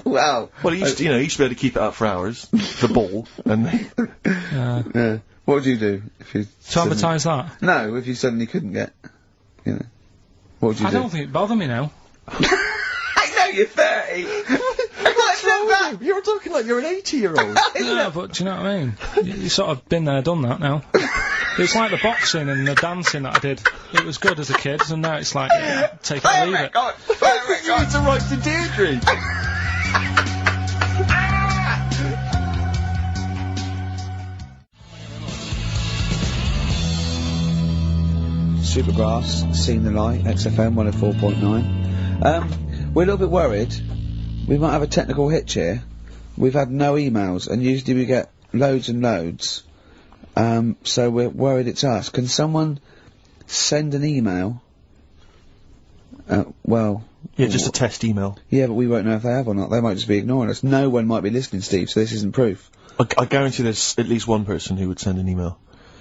Wow. Well, he used to, he used to be able to keep it up for hours, the ball, and... Yeah. What would you do if you... To advertise that? No, if you suddenly couldn't get, you know. What would you I do? don't think it bother me now. I know you're 30! What's that? You're talking like you're an 80-year-old. No, but do you know what I mean? You sort of been there, done that now. It's like the boxing and the dancing that I did. It was good as a kid, and now it's like, take it or leave it. You need to write to Deirdre. Supergrass, Seen the Light, XFM 104.9. We're a little bit worried. We might have a technical hitch here. We've had no emails, and usually we get loads and loads. So we're worried it's us. Can someone send an email? Well... Yeah, just a test email. Yeah, but we won't know if they have or not. They might just be ignoring us. No one might be listening, Steve, so this isn't proof. I guarantee there's at least one person who would send an email.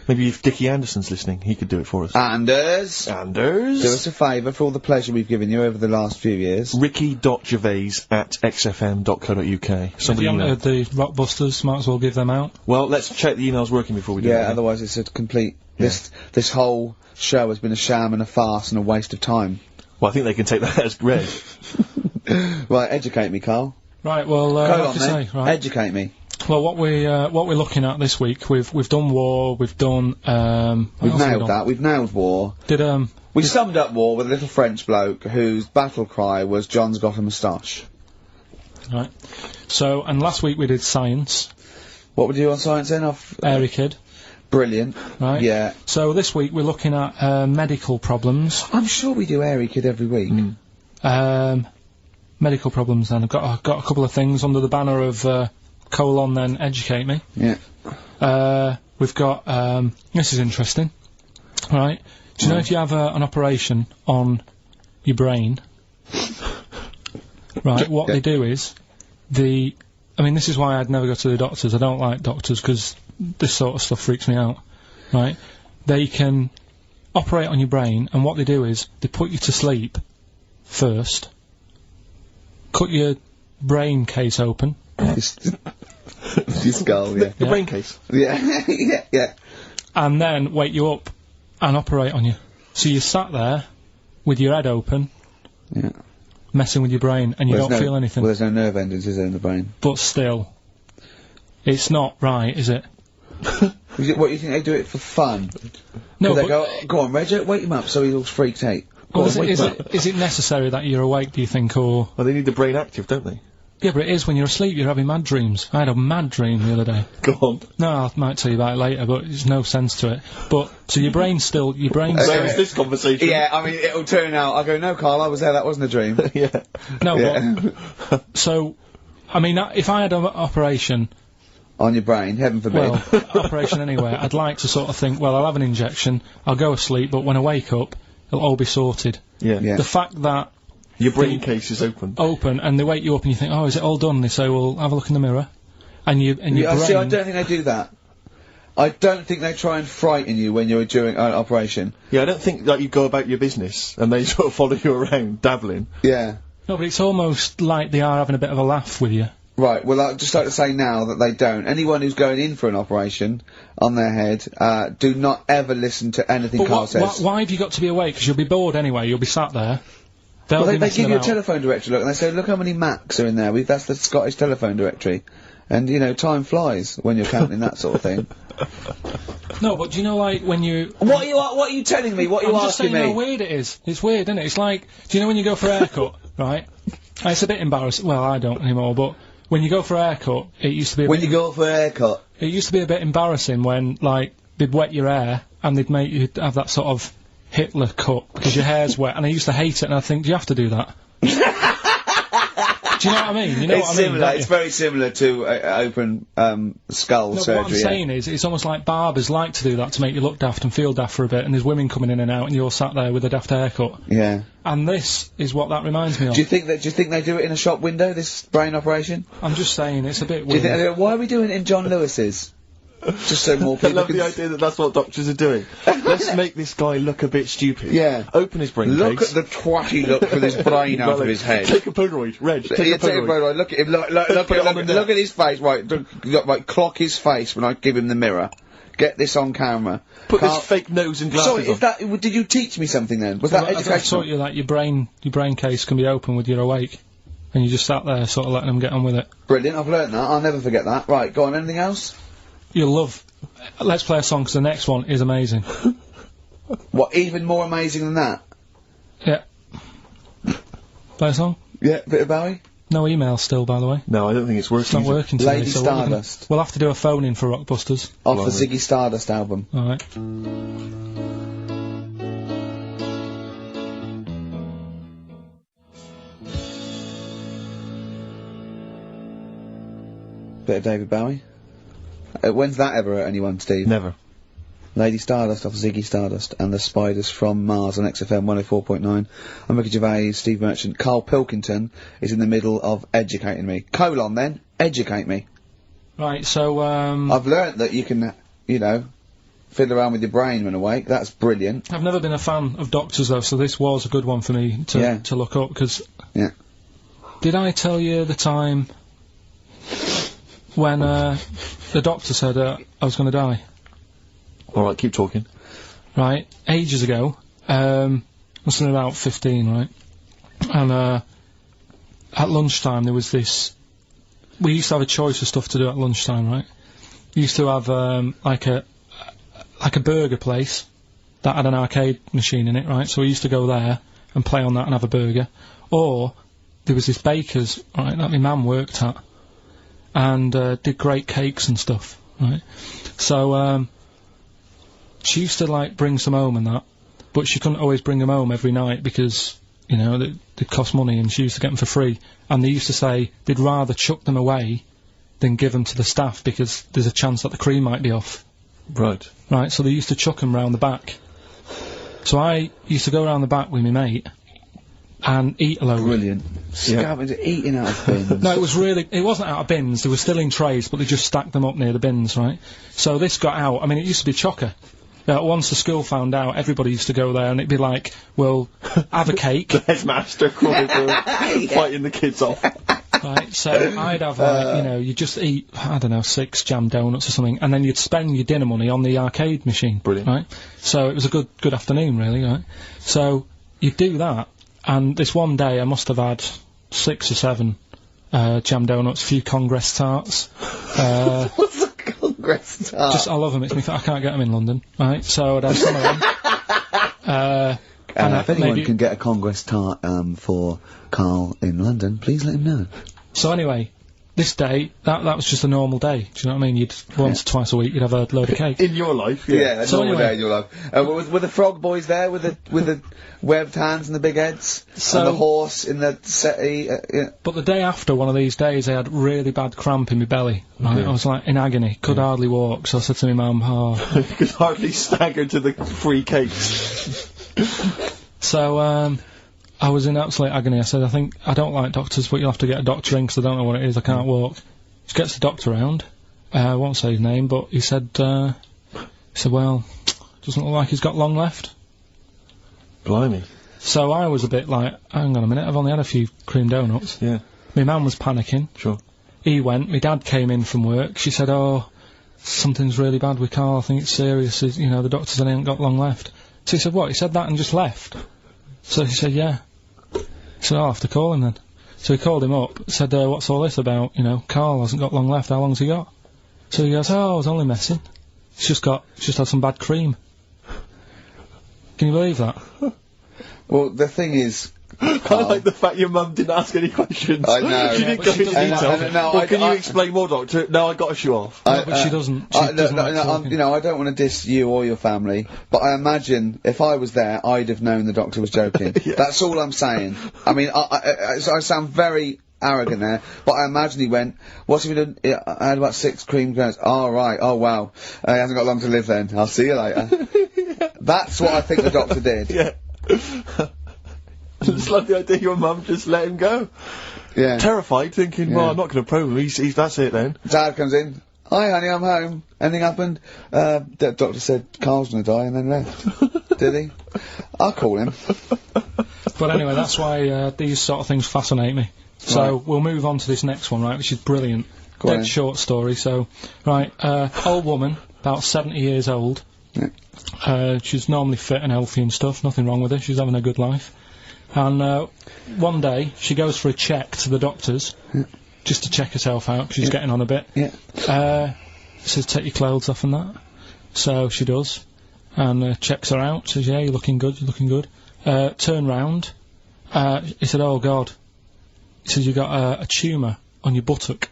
Maybe if Dickie Anderson's listening, he could do it for us. Anders! Do us a favour for all the pleasure we've given you over the last few years. Ricky.gervais@xfm.co.uk. If you haven't heard the Rockbusters, might as well give them out. Well, let's check the email's working before we do it. Yeah, otherwise it's a complete... This whole show has been a sham and a farce and a waste of time. Well, I think they can take that as read. Right, educate me, Carl. Right, well, Go what on, to then. say, right? Educate me. Well, what we're looking at this week, we've done war, we've done, We've nailed that, we've nailed war. We summed up war with a little French bloke whose battle cry was, John's got a moustache. Right. So, and last week we did science. What would you do on science then? Airy Kid. Brilliant. Right. Yeah. So this week we're looking at, medical problems. I'm sure we do Airy Kid every week. Medical problems then. I've got a couple of things under the banner of, colon then educate me. Yeah. We've got, this is interesting. Right. Do you know if you have an operation on your brain, right, what they do is, I mean, this is why I'd never go to the doctors. I don't like doctors, because this sort of stuff freaks me out. Right. They can operate on your brain, and what they do is, they put you to sleep first, cut your brain case open, Your skull, yeah. The brain case. Yeah, yeah. and then wake you up and operate on you. So you sat there with your head open, messing with your brain, and you don't feel anything. Well, there's no nerve endings, is there, in the brain? But still, it's not right, is it? What, you think they do it for fun? No, they but go on, Reg, wake him up so he's all freaked out. well, is it necessary that you're awake, do you think, or... Well, they need the brain active, don't they? Yeah, but it is when you're asleep, you're having mad dreams. I had a mad dream the other day. Go on. No, I might tell you about it later, but there's no sense to it. But, so your brain's still... Where is this conversation? Yeah, I mean, it'll turn out, I go, no, Carl, I was there, that wasn't a dream. Yeah. No, but... So, I mean, if I had an operation... On your brain, heaven forbid. Well, operation anywhere, I'd like to sort of think, well, I'll have an injection, I'll go asleep, but when I wake up, it'll all be sorted. Yeah. Yeah. The fact that... Your brain case is open. Open, and they wake you up and you think, oh, is it all done? They say, well, have a look in the mirror. And your brain... See, I don't think they do that. I don't think they try and frighten you when you're doing an operation. Yeah, I don't think that you go about your business and they sort of follow you around, dabbling. Yeah. No, but it's almost like they are having a bit of a laugh with you. Right, well, I'd just like to say now that they don't. Anyone who's going in for an operation on their head, do not ever listen to anything But Carl says. why have you got to be awake? Because you'll be bored anyway, you'll be sat there. Well, they give you a telephone directory, look, and they say, look how many Macs are in there. That's the Scottish telephone directory. And, you know, time flies when you're counting that sort of thing. No, but do you know, like, when you... What are you telling me? What are you I'm just asking saying me? how weird it is. It's weird, isn't it? It's like, do you know when you go for a haircut, right? It's a bit embarrassing. Well, I don't anymore, but when you go for a haircut, it used to be When you go for a haircut? It used to be a bit embarrassing when, like, they'd wet your hair and they'd make you have that sort of Hitler cut because your hair's wet, and I used to hate it, and I think, do you have to do that? Do you know what I mean? You know It's what I mean? similar. It's very similar to open skull No, surgery. what I'm saying is, it's almost like barbers like to do that to make you look daft and feel daft for a bit, and there's women coming in and out, and you're sat there with a daft haircut. Yeah. And this is what that reminds me of. Do you think they do it in a shop window, this brain operation? I'm just saying, it's a bit Do you weird. think they do it, why are we doing it in John Lewis's? Just so more I people love can the idea that that's what doctors are doing. Let's make this guy look a bit stupid. Yeah. Open his brain Look case. at the twatty look with his brain out of his head. Take a Polaroid. Reg, take a Polaroid. Look at him, look at his face, right, clock his face when I give him the mirror. Get this on camera. Put this fake nose and glasses Sorry, on. did you teach me something then? Was that I educational? taught you that your brain case can be open with your awake, and you just sat there sort of letting them get on with it. Brilliant, I've learnt that, I'll never forget that. Right, go on, anything else? You'll love... Let's play a song, because the next one is amazing. What, even more amazing than that? Yeah. Play a song? Yeah, bit of Bowie? No email still, by the way. No, I don't think it's working. It's not working today. Lady so Stardust. We'll have to do a phone-in for Rockbusters. Off the Ziggy Stardust album. Alright. Bit of David Bowie. When's that ever hurt anyone, Steve? Never. Lady Stardust off Ziggy Stardust and the Spiders from Mars on XFM 104.9. I'm Ricky Gervais, Steve Merchant. Karl Pilkington is in the middle of educating me. Colon then, educate me. Right, so, I've learnt that you can, you know, fiddle around with your brain when awake. That's brilliant. I've never been a fan of doctors, though, so this was a good one for me to look up, because... Yeah. Did I tell you the time when, the doctor said, I was gonna die? Alright, keep talking. Right, ages ago, must have been about 15, right? And, at lunchtime there was this... We used to have a choice of stuff to do at lunchtime, right? We used to have, like a burger place that had an arcade machine in it, right? So we used to go there and play on that and have a burger. Or, there was this baker's, right, that my mum worked at, and, did great cakes and stuff, right? So, she used to, like, bring some home and that, but she couldn't always bring them home every night because, you know, they cost money, and she used to get them for free. And they used to say they'd rather chuck them away than give them to the staff because there's a chance that the cream might be off. Right. Right, so they used to chuck them round the back. So I used to go round the back with my mate and eat a load. Brilliant. Scavenging, eating out of bins. No, it wasn't out of bins, they were still in trays, but they just stacked them up near the bins, right? So this got out, I mean, it used to be chocker. Once the school found out, everybody used to go there, and it'd be like, well, have a cake. The headmaster crawling through, fighting the kids off. Right, so I'd have, you know, you'd just eat, I don't know, 6 jam donuts or something, and then you'd spend your dinner money on the arcade machine. Brilliant. Right? So it was a good afternoon, really, right? So you'd do that, and this one day I must have had 6 or 7 jam donuts, a few Congress tarts. What's a Congress tart? I love them, I can't get them in London, right? So I'd have some of them. If anyone can get a Congress tart for Carl in London, please let him know. So anyway, this day, that was just a normal day. Do you know what I mean? You'd once or twice a week, you'd have a load of cake. In your life, Yeah, So normal anyway- day in your life. Were the frog boys there with the webbed hands and the big heads? So- and the horse in the settee? Yeah. But the day after one of these days, I had really bad cramp in my belly. Right? I was like in agony, could hardly walk. So I said to my mum, You could hardly stagger to the free cakes. So, I was in absolute agony. I said, I don't like doctors, but you'll have to get a doctor in 'cause I don't know what it is. I can't walk. She gets the doctor round. I won't say his name, but he said, well, doesn't look like he's got long left. Blimey. So I was a bit like, hang on a minute, I've only had a few cream donuts. Yeah. My mum was panicking. Sure. He went. My dad came in from work. She said, oh, something's really bad with Karl. I think it's serious. You know, the doctor said he ain't got long left. So he said, what? He said that and just left? So he said, yeah. He said, I'll have to call him then. So he called him up, said, what's all this about? You know, Karl hasn't got long left. How long's he got? So he goes, I was only messing. He's just had some bad cream. Can you believe that? Well, the thing is, I like the fact your mum didn't ask any questions. I know. She didn't but go she into doesn't. detail. Well, can you explain more, Doctor? No, I got to shoe off. No, but she doesn't. She doesn't like talking. you know, I don't want to diss you or your family, but I imagine if I was there, I'd have known the doctor was joking. That's all I'm saying. I mean, I sound very arrogant there, but I imagine he went, what's he been doing? I had about 6 cream cones. Oh, right. Oh, wow. He hasn't got long to live then. I'll see you later. That's what I think the doctor did. Yeah. Just like the idea your mum just let him go. Yeah. Terrified, thinking, well, I'm not going to probe him. He's that's it then. Dad comes in. Hi, honey, I'm home. Anything happened? The doctor said Karl's gonna die and then left. Did he? I'll call him. But anyway, that's why these sort of things fascinate me. So Right. we'll move on to this next one, right, which is brilliant. Go on Dead then. short story. So, right, old woman, about 70 years old. Yeah. She's normally fit and healthy and stuff. Nothing wrong with her. She's having a good life. And one day she goes for a check to the doctor's, just to check herself out. 'Cause she's getting on a bit. Yeah. Says take your clothes off and that. So she does, and checks her out. Says yeah, you're looking good. You're looking good. Turn round. He said, oh God. He says you got a tumour on your buttock.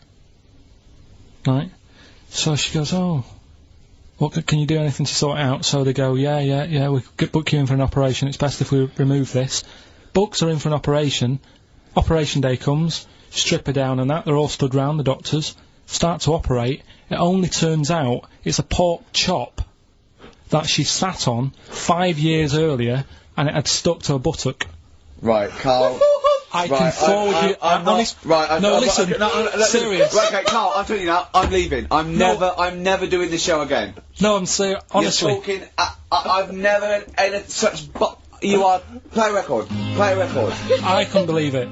Right. So she goes, oh. What can you do anything to sort it out? So they go, yeah, we could book you in for an operation. It's best if we remove this. Books are in for an operation. Operation day comes, strip her down and that. They're all stood round, the doctors. Start to operate. It only turns out it's a pork chop that she sat on 5 years earlier and it had stuck to her buttock. Right, Karl. I can forward you. Listen. Serious. Right, okay, Karl, I'm telling you now, I'm leaving. I'm never doing this show again. No, I'm serious. Honestly. You're talking, I've never had such you are, play a record. Play a record. I couldn't believe it.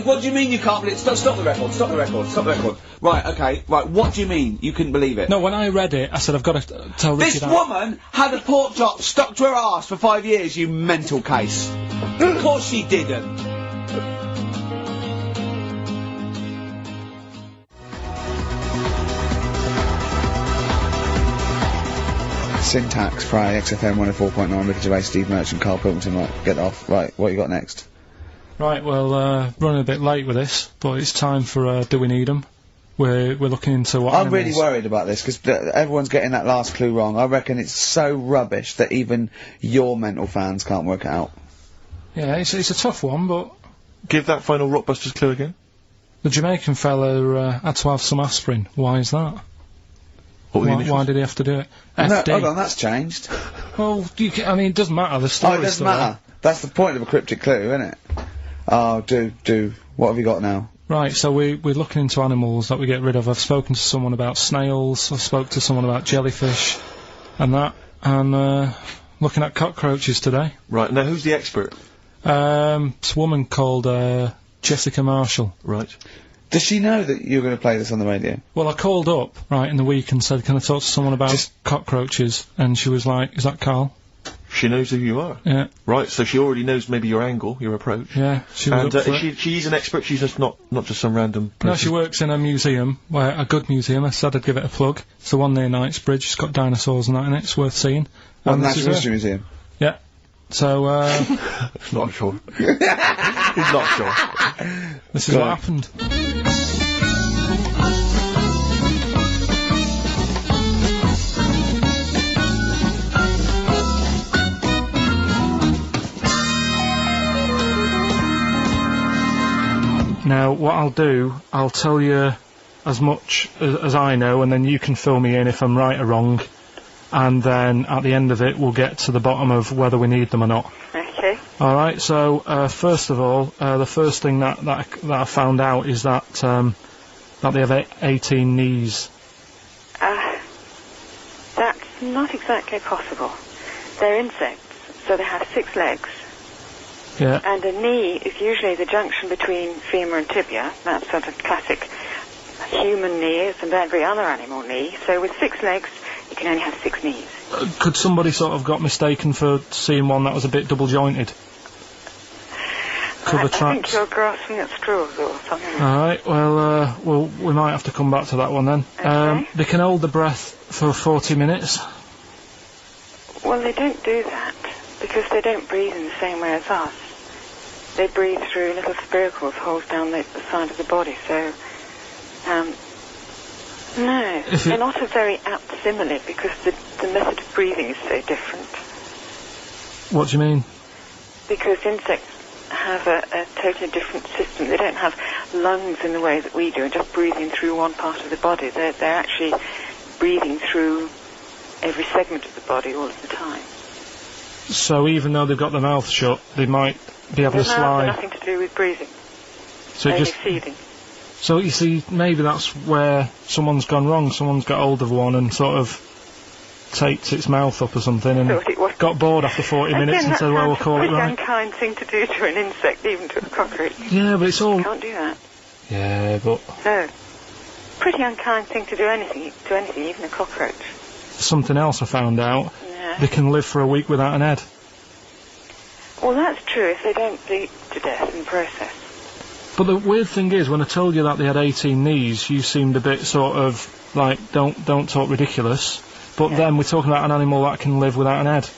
What do you mean you can't believe it? Stop the record, stop the record, stop the record. Right, okay, right, what do you mean you couldn't believe it? No, when I read it, I said I've got to tell Ricky This that. woman had a pork chop stuck to her arse for 5 years, you mental case. Of course she didn't. Syntax, Friday, XFM 104.9, Ricky Gervais, Steve Merchant, Karl Pilkington. Right, get off. Right, what you got next? Right, well, running a bit late with this, but it's time for Do We Need 'Em? We're looking into what I'm animals... really worried about this, because everyone's getting that last clue wrong. I reckon it's so rubbish that even your mental fans can't work it out. Yeah, it's a tough one, but... Give that final Rockbusters clue again. The Jamaican fella had to have some aspirin. Why is that? Why did he have to do it? No, FD. hold on, that's changed. Well, I mean, it doesn't matter, the story. Oh, it doesn't matter. That's the point of a cryptic clue, isn't it? Oh, do. What have you got now? Right, so we're looking into animals that we get rid of. I've spoken to someone about snails, I've spoke to someone about jellyfish, and that, and looking at cockroaches today. Right, now who's the expert? It's a woman called Jessica Marshall. Right. Does she know that you're going to play this on the radio? Well, I called up, right, in the week and said, can I talk to someone about cockroaches? And she was like, is that Karl? She knows who you are. Yeah. Right, so she already knows maybe your angle, your approach. Yeah, she was and up for it. she's an expert, she's just not just some random person. No, she works in a museum, a good museum. I said I'd give it a plug. It's the one near Knightsbridge. It's got dinosaurs and that in it. It's worth seeing. Well, this is Natural her. History Museum. Yeah. So, Not sure. He's not sure. This is what happened. Now, what I'll do, I'll tell you as much as I know, and then you can fill me in if I'm right or wrong, and then at the end of it, we'll get to the bottom of whether we need them or not. Okay. Alright, so, first of all, the first thing that I found out is that they have 18 knees. That's not exactly possible. They're insects, so they have 6 legs. Yeah. And a knee is usually the junction between femur and tibia. That's sort of classic human knees and every other animal knee. So with 6 legs, you can only have 6 knees. Could somebody sort of got mistaken for seeing one that was a bit double jointed? I think you're grasping at straws or something. Alright, well, we might have to come back to that one then. Okay. They can hold the breath for 40 minutes. Well, they don't do that because they don't breathe in the same way as us. They breathe through little spiracles, holes down the side of the body, so... no, they're not a very apt simile because the method of breathing is so different. What do you mean? Because insects have a totally different system. They don't have lungs in the way that we do and just breathing through one part of the body. They're actually breathing through every segment of the body all of the time. So even though they've got their mouth shut, they might be able to slide. Nothing to do with breathing. So only just feeding. So you see, maybe that's where someone's gone wrong. Someone's got hold of one and sort of taped its mouth up or something and got bored after 40 minutes and said, well, we'll call it right. It's a unkind thing to do to an insect, even to a cockroach. Yeah, but it's all... You can't do that. Yeah, but... No. Pretty unkind thing to do anything, even a cockroach. Something else I found out. Yeah. They can live for a week without an head. Well, that's true if they don't bleed to death in the process. But the weird thing is, when I told you that they had 18 knees, you seemed a bit sort of like, don't talk ridiculous. But then we're talking about an animal that can live without an head.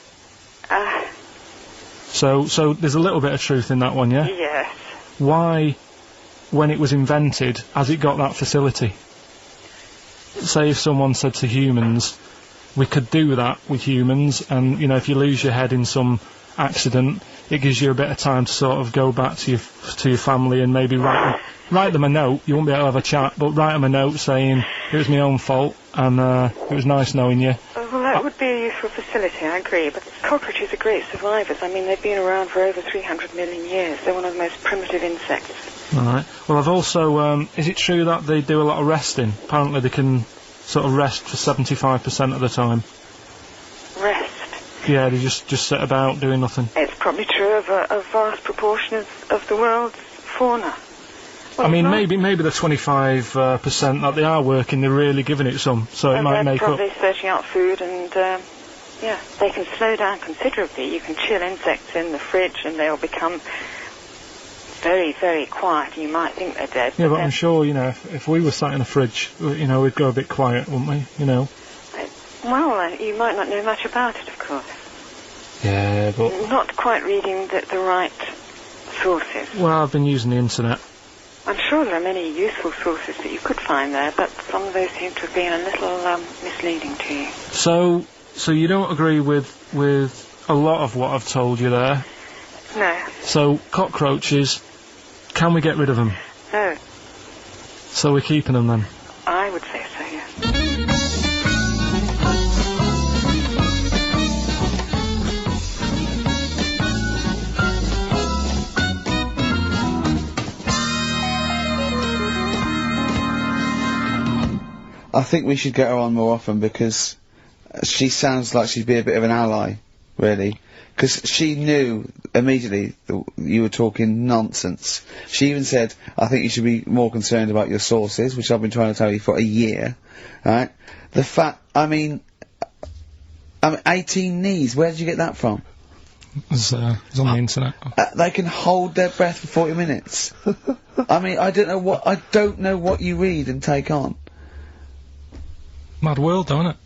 So there's a little bit of truth in that one, yeah? Yes. Why, when it was invented, has it got that facility? Say if someone said to humans, we could do that with humans, and, you know, if you lose your head in some accident, it gives you a bit of time to sort of go back to your family and maybe write them a note. You won't be able to have a chat, but write them a note saying it was my own fault and it was nice knowing you. Well, that would be a useful facility, I agree, but cockroaches are great survivors. I mean, they've been around for over 300 million years. They're one of the most primitive insects. Alright. Well, I've also, is it true that they do a lot of resting? Apparently they can sort of rest for 75% of the time. Rest? Yeah, they just sit about doing nothing. It's probably true of a vast proportion of the world's fauna. Well, I mean, maybe the 25% that they are working, they're really giving it some, so it might make up. They're probably searching out food and, yeah, they can slow down considerably. You can chill insects in the fridge and they'll become very, very quiet. You might think they're dead. Yeah, but I'm sure, you know, if we were sat in a fridge, you know, we'd go a bit quiet, wouldn't we, you know? Well, you might not know much about it, of course. Yeah, but... Not quite reading the right sources. Well, I've been using the internet. I'm sure there are many useful sources that you could find there, but some of those seem to have been a little misleading to you. So you don't agree with a lot of what I've told you there? No. So, cockroaches, can we get rid of them? No. So we're keeping them then? I would say so, yes. I think we should get her on more often because she sounds like she'd be a bit of an ally, really. Because she knew immediately that you were talking nonsense. She even said, I think you should be more concerned about your sources, which I've been trying to tell you for a year, right? The fact, I mean 18 knees, where did you get that from? It's on the internet. They can hold their breath for 40 minutes. I mean, I don't know what you read and take on. Mad world, don't it?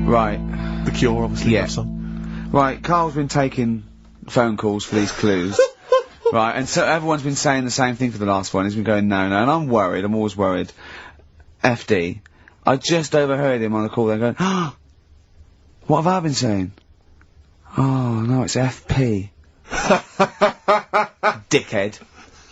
Right. The Cure, obviously. Yeah. Right, Carl's been taking phone calls for these clues. Right, and so everyone's been saying the same thing for the last one. He's been going, no, and I'm worried. I'm always worried. FD, I just overheard him on the call then going, what have I been saying? Oh, no, it's FP. Dickhead.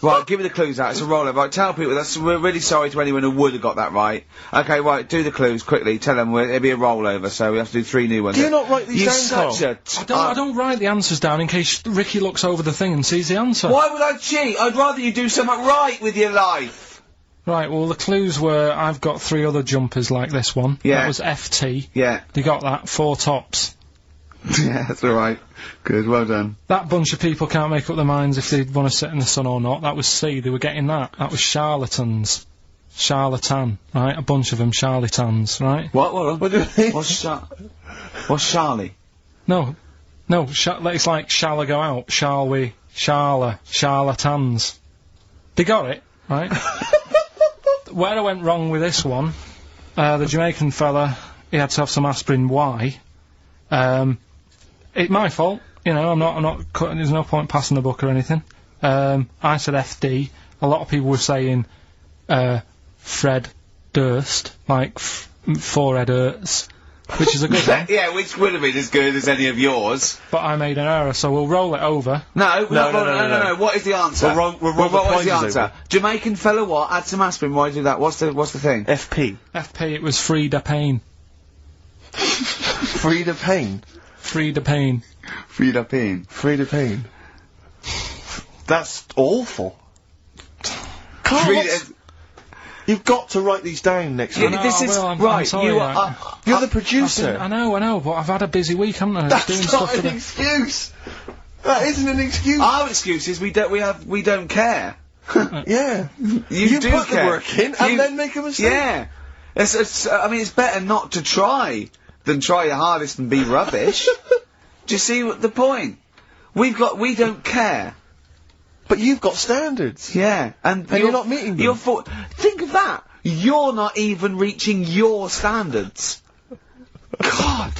Right, give me the clues out. It's a rollover. Right, tell people we're really sorry to anyone who would have got that right. Okay, right, do the clues quickly. Tell them it'll be a rollover, so we have to do 3 new ones. Do you not write these down, You're such a... I don't write the answers down in case Ricky looks over the thing and sees the answer. Why would I cheat? I'd rather you do something right with your life. Right, well, the clues were I've got 3 other jumpers like this one. Yeah. That was FT. Yeah. They got that. 4 tops. Yeah, that's alright. Good, well done. That bunch of people can't make up their minds if they want to sit in the sun or not. That was C, they were getting that. That was charlatans. Charlatan, right? A bunch of them charlatans, right? What do you mean? What's Charlie? No, it's like, shall I go out? Shall we? Charlatans. They got it, right? Where I went wrong with this one, the Jamaican fella, he had to have some aspirin. Why? It's my fault, you know, I'm not cutting, there's no point passing the book or anything. I said FD, a lot of people were saying, Fred Durst, like, forehead hurts, which is a good one. Yeah, which would have been as good as any of yours. But I made an error, so we'll roll it over. No, what is the answer? What is the answer? Over. Jamaican fella what? Add some aspirin, why do that? What's the thing? FP. FP, it was Frida Payne. Frida Payne. Frida Payne. Frida Payne. Frida Payne. That's awful. Carl, you've got to write these down next week. I'm sorry, you're the producer. I know, but I've had a busy week, haven't I? That's doing not stuff an excuse. That isn't an excuse. Our excuse is we don't care. Yeah. You do put care. the work in and then make a mistake. Yeah. I mean, it's better not to try than try your hardest and be rubbish. Do you see the point? We don't care. But you've got standards. Yeah, and you're not meeting them. Think of that. You're not even reaching your standards. God.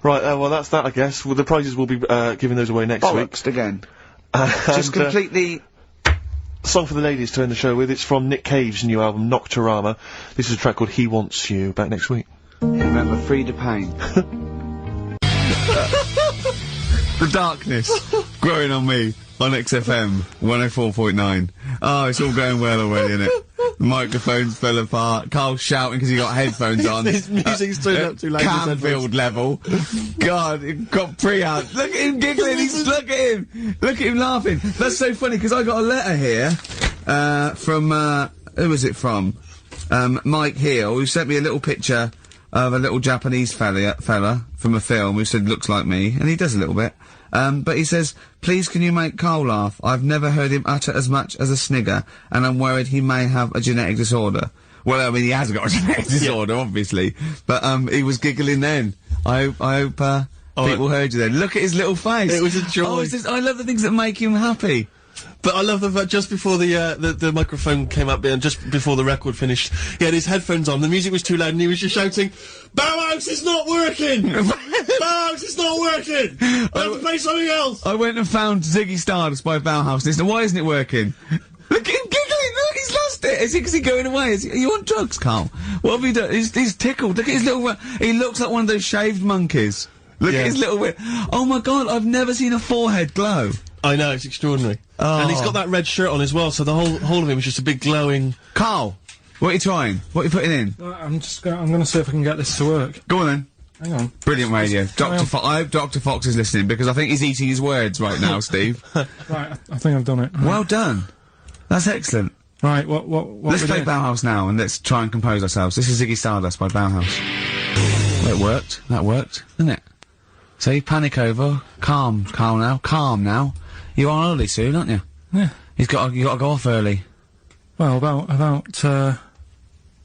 Right, well that's that, I guess. Well, the prizes will be giving those away next week. Bollocks again. Just completely... Song for the ladies to end the show with. It's from Nick Cave's new album, Nocturama. This is a track called He Wants You. Back next week. Remember, Frida Payne. The darkness growing on me on XFM 104.9. Oh, it's all going well already, isn't it? The microphones fell apart. Carl's shouting because he got headphones on. His music's turned up too loud. Canfield level. God, it got pre-out. Look at him giggling. Look at him laughing. That's so funny because I got a letter here from who was it from? Mike Heel, who sent me a little picture of a little Japanese fella from a film who said looks like me, and he does a little bit. But he says, please can you make Carl laugh? I've never heard him utter as much as a snigger, and I'm worried he may have a genetic disorder. Well, I mean, he has got a genetic disorder, obviously, but, he was giggling then. I hope, people heard you then. Look at his little face. It was a joy. I love the things that make him happy. But I love the fact just before the microphone came up and just before the record finished, he had his headphones on, the music was too loud and he was just shouting, Bauhaus is not working! Bauhaus is not working! I have to play something else! I went and found Ziggy Stardust by Bauhaus and said, why isn't it working? Look at him giggling, look, he's lost it! Is he going away? Are you on drugs, Carl? What have you done? He's tickled, look at his little, he looks like one of those shaved monkeys. Look at his little, oh my god, I've never seen a forehead glow. I know, it's extraordinary. Oh. And he's got that red shirt on as well, so the whole of him is just a big glowing... Carl, what are you trying? What are you putting in? I'm gonna see if I can get this to work. Go on then. Hang on. Brilliant radio. I hope Dr. Fox is listening, because I think he's eating his words right now, Steve. Right, I think I've done it. Right. Well done. That's excellent. Right, what let's play Bauhaus now, and let's try and compose ourselves. This is Ziggy Stardust by Bauhaus. Well, it worked. That worked, didn't it? So you panic over. Calm now. You're on holiday soon, aren't you? Yeah. You got to go off early. Well, about.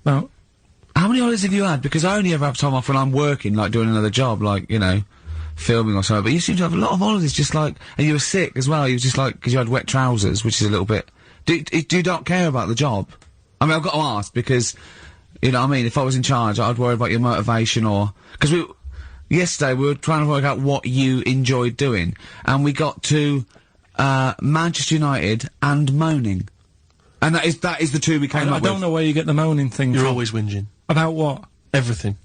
How many holidays have you had? Because I only ever have time off when I'm working, like doing another job, like, you know, filming or something. But you seem to have a lot of holidays, just like, and you were sick as well. You were just like, because you had wet trousers, which is a little bit. Do you not care about the job? I mean, I've got to ask because, you know what I mean? If I was in charge, I'd worry about your motivation or because yesterday we were trying to work out what you enjoyed doing, and we got to Manchester United and moaning. And that is the tune we came I up with. don't know where you get the moaning thing You're from. always whinging. About what? Everything.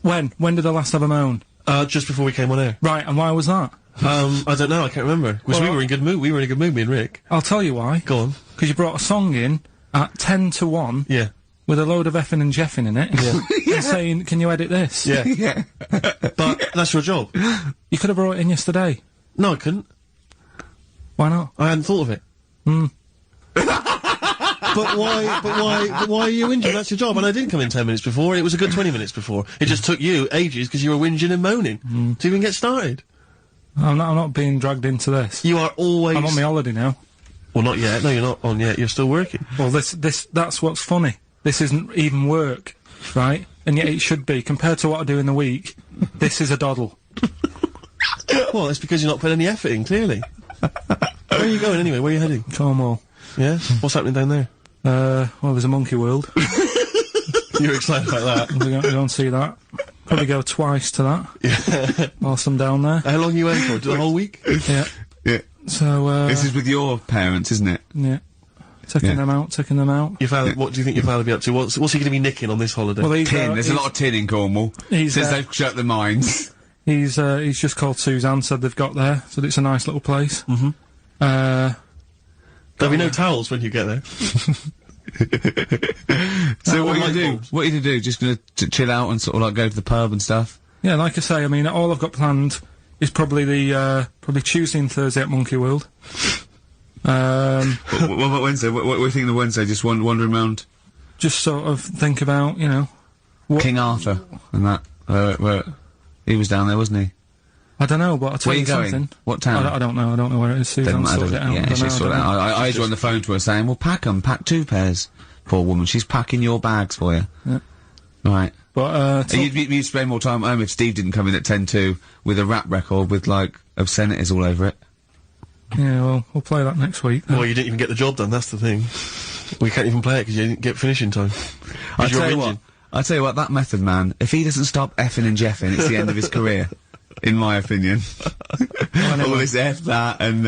When? When did I last have a moan? Just before we came on air. Right, and why was that? I don't know, I can't remember. Because we were in good mood. We were in a good mood, me and Rick. I'll tell you why. Go on. Because you brought a song in at 10 to 1. Yeah. With a load of effing and jeffing in it. Yeah. And saying, can you edit this? Yeah. Yeah. But that's your job. You could have brought it in yesterday. No, I couldn't. Why not? I hadn't thought of it. But why are you whinging? That's your job. And I did come in 10 minutes before, and it was a good 20 minutes before. It just took you ages because you were whinging and moaning to even get started. I'm not being dragged into this. You are always... I'm on my holiday now. Well, not yet. No, you're not on yet. You're still working. Well, that's what's funny. This isn't even work, right? And yet it should be. Compared to what I do in the week, this is a doddle. Well, it's because you're not putting any effort in, clearly. Where are you going anyway? Where are you heading? Cornwall. Yeah? What's happening down there? Well, there's a monkey world. You're excited about that? We're going to see that. Probably go twice to that. Yeah. Whilst I'm down there. How long are you in for? The whole week? Yeah. Yeah. So, This is with your parents, isn't it? yeah. Taking them out. Your father, what do you think your father will be up to? What's he going to be nicking on this holiday? Well, he's, There's a lot of tin in Cornwall. He's, since they've shut the mines. He's just called Suzanne, said they've got there, said it's a nice little place. There'll be no towels when you get there. So what are you do? What are you to do? Just gonna chill out and sort of like go to the pub and stuff? Yeah, like I say, I mean, all I've got planned is probably probably Tuesday and Thursday at Monkey World. What about Wednesday? What are you thinking of Wednesday? Just wandering around? Just sort of think about, you know... King Arthur and that. Where he was down there, wasn't he? I don't know, but I'll tell Where you you going? something. What town? I don't know. I don't know where it is. Suzanne sorted it out. Yeah, she sorted it out. I had you on the phone to her saying, well, pack 'em, pack 2 pairs. Poor woman, she's packing your bags for you. Yeah. Right. But, you'd spend more time at home if Steve didn't come in at 10-2 with a rap record with, like, obscenities all over it. Yeah, well, we'll play that next week. Well, you didn't even get the job done, that's the thing. We can't even play it because you didn't get finishing time. I tell you what, that Method Man, if he doesn't stop effing and jeffing, it's the end of his career. In my opinion. All this F that and,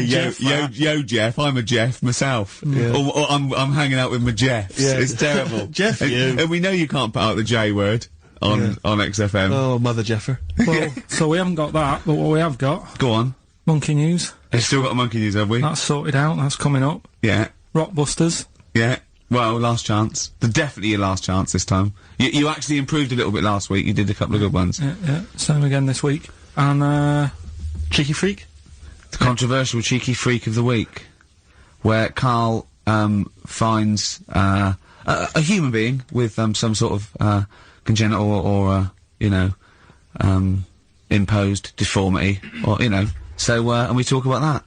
yo Jeff, I'm a Jeff myself. Yeah. Or I'm hanging out with my Jeffs. Yeah. It's terrible. Jeff, and we know you can't put out the J word on XFM. Oh, Mother Jeffer. Well, so we haven't got that, but what we have got... Go on. Monkey News. We've still got Monkey News, have we? That's sorted out, that's coming up. Yeah. Rockbusters. Yeah. Well, last chance. Definitely your last chance this time. You actually improved a little bit last week. You did a couple of good ones. Yeah. Same again this week. And, Cheeky Freak? The controversial Cheeky Freak of the Week. Where Karl, finds, a human being with, some sort of, congenital or, you know, imposed deformity, or, you know. So, and we talk about that.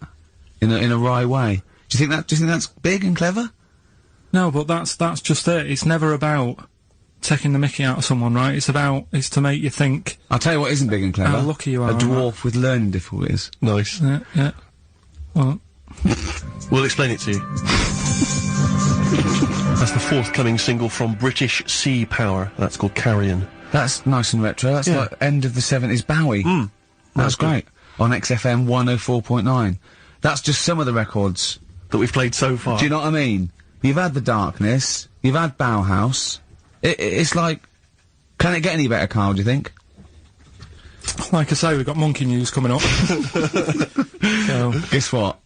In a wry way. Do you think that's big and clever? no, but that's just it. It's never about taking the mickey out of someone, right? It's to make you think. I'll tell you what isn't big and clever. How lucky you are. A dwarf with learning difficulties. Nice. Yeah. Well, We'll explain it to you. That's the forthcoming single from British Sea Power. That's called Carrion. That's nice and retro. That's like end of the 70s Bowie. That's great. On XFM 104.9. That's just some of the records that we've played so far. Do you know what I mean? You've had The Darkness, you've had Bauhaus. It's like, can it get any better, Karl, do you think? like I say, we've got Monkey News coming up. So. Guess what?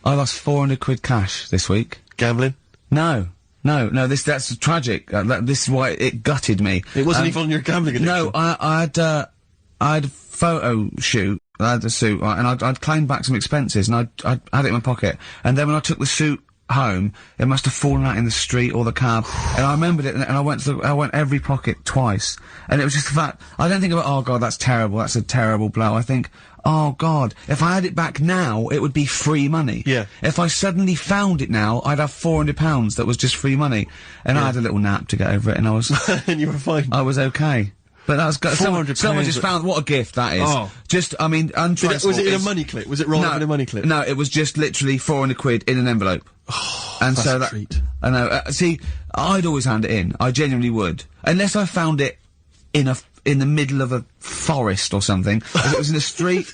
I lost 400 quid cash this week. Gambling? No, that's tragic. This is why it gutted me. It wasn't even on your gambling addiction. No, I had a photo shoot. I had a suit, right, and I'd claimed back some expenses, and I had it in my pocket. And then when I took the suit home, it must have fallen out in the street or the cab. And I remembered it, and I went every pocket twice. And it was just the fact, I don't think about, oh God, that's terrible, that's a terrible blow. I think, oh God, if I had it back now, it would be free money. Yeah. If I suddenly found it now, I'd have £400 that was just free money. And I had a little nap to get over it, and I was... and you were fine. I was okay. But that was someone just found what a gift that is. Oh. Just, I mean, was it in a money clip? Was it rolled up in a money clip? No, it was just literally 400 quid in an envelope. Oh, and that's so a treat. I know. See, I'd always hand it in. I genuinely would, unless I found it in the middle of a forest or something. If it was in the street,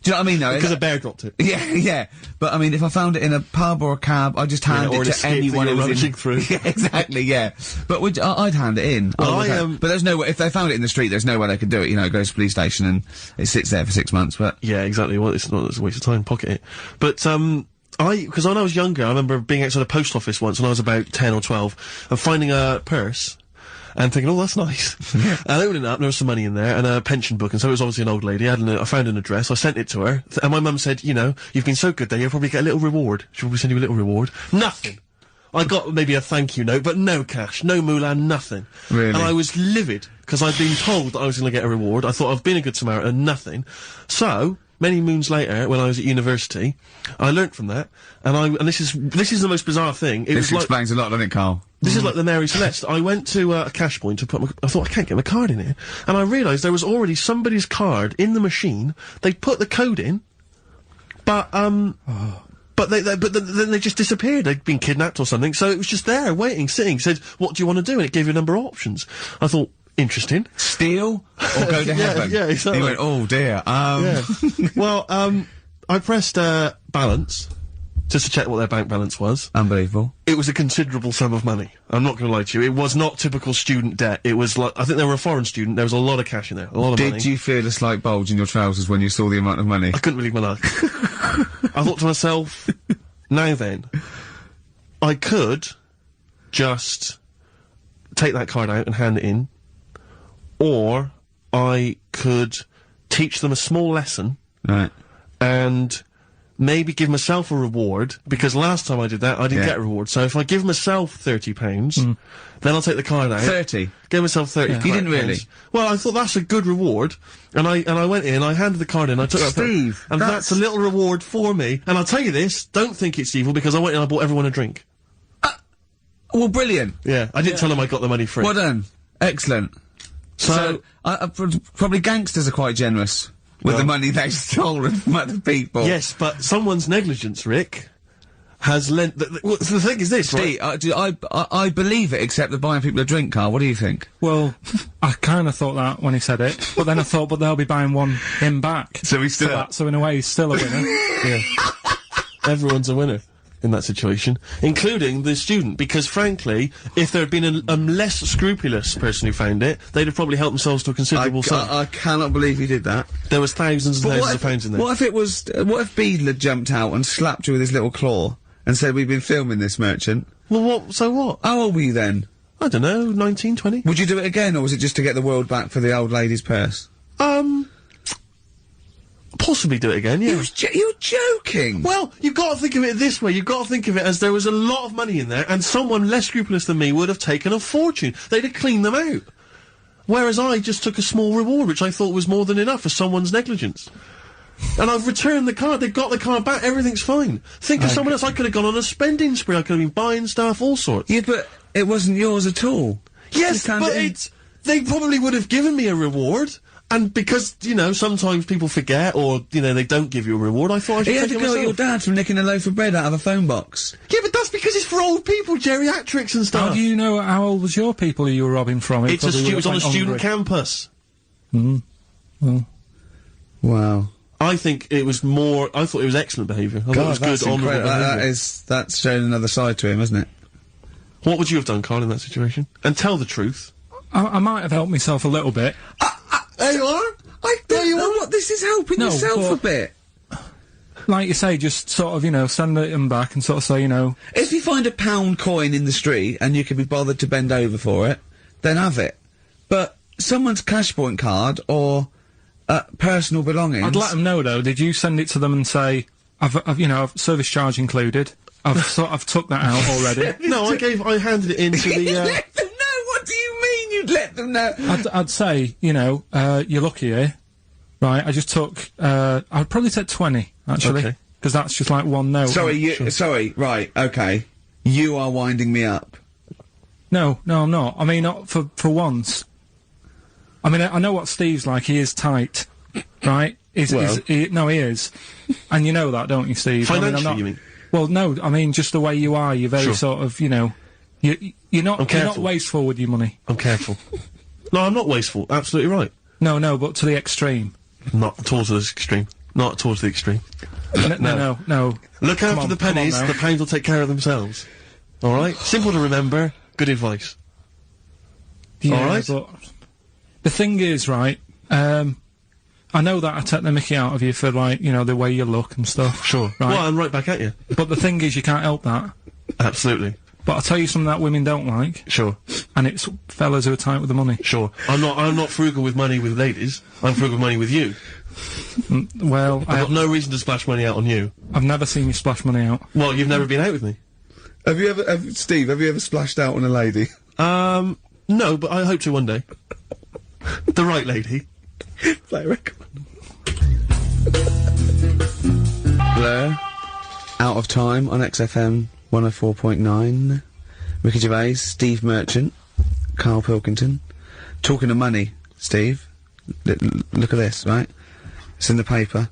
Do you know what I mean? Though? Because a bear dropped it. Yeah, yeah. But I mean, if I found it in a pub or a cab, I'd just hand or it an to escape anyone that you're who was rummaging through. Yeah, exactly. Yeah. But I'd hand it in. Well, But there's no way. If they found it in the street, there's no way they could do it. You know, it goes to the police station and it sits there for 6 months. But yeah, exactly. Well, it's not. It's a waste of time. Pocket it. But because when I was younger, I remember being outside a post office once when I was about 10 or 12 and finding a purse. And thinking, oh, that's nice. And opening it up, there was some money in there, and a pension book, and so it was obviously an old lady. I found an address, I sent it to her, and my mum said, you know, you've been so good there, you'll probably get a little reward. She'll probably send you a little reward. Nothing! I got maybe a thank you note, but no cash, no moolah, nothing. Really? And I was livid, because I'd been told that I was going to get a reward. I thought I've been a good Samaritan, nothing. So, many moons later, when I was at university, I learnt from that, and this is the most bizarre thing. This explains a lot, doesn't it, Carl? This is like the Mary Celeste. I went to a cash point to put I thought, I can't get my card in here. And I realised there was already somebody's card in the machine. They'd put the code in, but then they just disappeared. They'd been kidnapped or something. So it was just there, waiting, sitting. Said, what do you want to do? And it gave you a number of options. I thought, interesting. Steal or go to heaven? Yeah, exactly. He went, oh dear. Yeah. Well, I pressed, balance. Just to check what their bank balance was. Unbelievable. It was a considerable sum of money. I'm not gonna lie to you. It was not typical student debt. It was like, I think they were a foreign student. There was a lot of cash in there. A lot of money. Did you feel a slight bulge in your trousers when you saw the amount of money? I couldn't believe my luck. I thought to myself, now then, I could just take that card out and hand it in, or I could teach them a small lesson. Right. And maybe give myself a reward, because last time I did that, I didn't get a reward. So if I give myself £30, then I'll take the card out. 30? Give myself 30. You didn't really? Well, I thought that's a good reward, and I went in, I handed the card in, I took it Steve, and that's a little reward for me. And I'll tell you this, don't think it's evil, because I went in and I bought everyone a drink. Well, brilliant. Yeah, I didn't tell them I got the money free. Well done. Excellent. So probably gangsters are quite generous with the money they've stolen from other people. Yes, but someone's negligence, Rick, has lent... the thing is this, Steve, right? I believe it, except that buying people a drink, Carl. What do you think? Well, I kind of thought that when he said it, but then I thought, but they'll be buying him back. So he's still... So in a way, he's still a winner. Yeah. Everyone's a winner in that situation, including the student, because frankly, if there had been a less scrupulous person who found it, they'd have probably helped themselves to a considerable sum. I cannot believe he did that. There was thousands and thousands of pounds in there. What if it was, what if Beadle had jumped out and slapped you with his little claw and said, we've been filming this merchant? Well, so what? How old were you then? I don't know, 19, 20? Would you do it again, or was it just to get the world back for the old lady's purse? Possibly do it again, yeah. You're joking! Well, you've got to think of it this way. You've got to think of it as there was a lot of money in there, and someone less scrupulous than me would have taken a fortune. They'd have cleaned them out. Whereas I just took a small reward, which I thought was more than enough for someone's negligence. And I've returned the card. They've got the card back. Everything's fine. Think of someone else. I could have gone on a spending spree. I could have been buying stuff, all sorts. Yeah, but it wasn't yours at all. Yes, but they probably would have given me a reward. And because, you know, sometimes people forget, or, you know, they don't give you a reward, I thought I should take it myself. You had to go at your dad from nicking a loaf of bread out of a phone box. Yeah, but that's because it's for old people, geriatrics and stuff. How do you know how old was your people who you were robbing from? It was on a student campus. Well. Wow. I think it was more, I thought it was excellent behaviour. I thought it was good, honourable behaviour. That's showing another side to him, isn't it? What would you have done, Carl, in that situation? And tell the truth. I might have helped myself a little bit. There you are! I don't know what this is helping yourself a bit. Like you say, just sort of, you know, send them back and sort of say, you know... If you find a £1 coin in the street and you can be bothered to bend over for it, then have it. But someone's cash point card or personal belongings... I'd let them know, though. Did you send it to them and say, you know, service charge included? I've took that out already. No, I handed it in to the, Let them know! What do you mean you'd let them know? I'd say, you know, you're lucky here. Right, I just took, I'd probably take 20, actually. Okay. Because that's just like one note. Sorry, right, okay. You are winding me up. No, I'm not. I mean, not for once. I mean, I know what Steve's like. He is tight, right? He is. And you know that, don't you, Steve? Financially, you mean? Well, no, I mean, just the way you are, you're very sort of, you know, you're not wasteful with your money. I'm careful. No, I'm not wasteful, absolutely right. No, but to the extreme. Not at all to this extreme. Not towards the extreme. No. Look Come after on, the come on pennies, now. the pounds will take care of themselves. Alright? Simple to remember, good advice. Yeah, Alright? but the thing is, right, I know that I take the mickey out of you for, like, you know, the way you look and stuff. Sure. Right. Well, I'm right back at you. But the thing is, you can't help that. Absolutely. But I'll tell you something that women don't like, Sure. and it's fellas who are tight with the money. Sure. I'm not frugal with money with ladies. I'm frugal with money with you. Well, I've got no reason to splash money out on you. I've never seen you splash money out. Well, you've never been out with me. Have you ever, Steve, have you ever splashed out on a lady? No, but I hope to one day. The right lady. Play a record. Blur. Out of Time on XFM 104.9. Ricky Gervais, Steve Merchant, Karl Pilkington. Talking of money, Steve. Look at this, right? It's in the paper.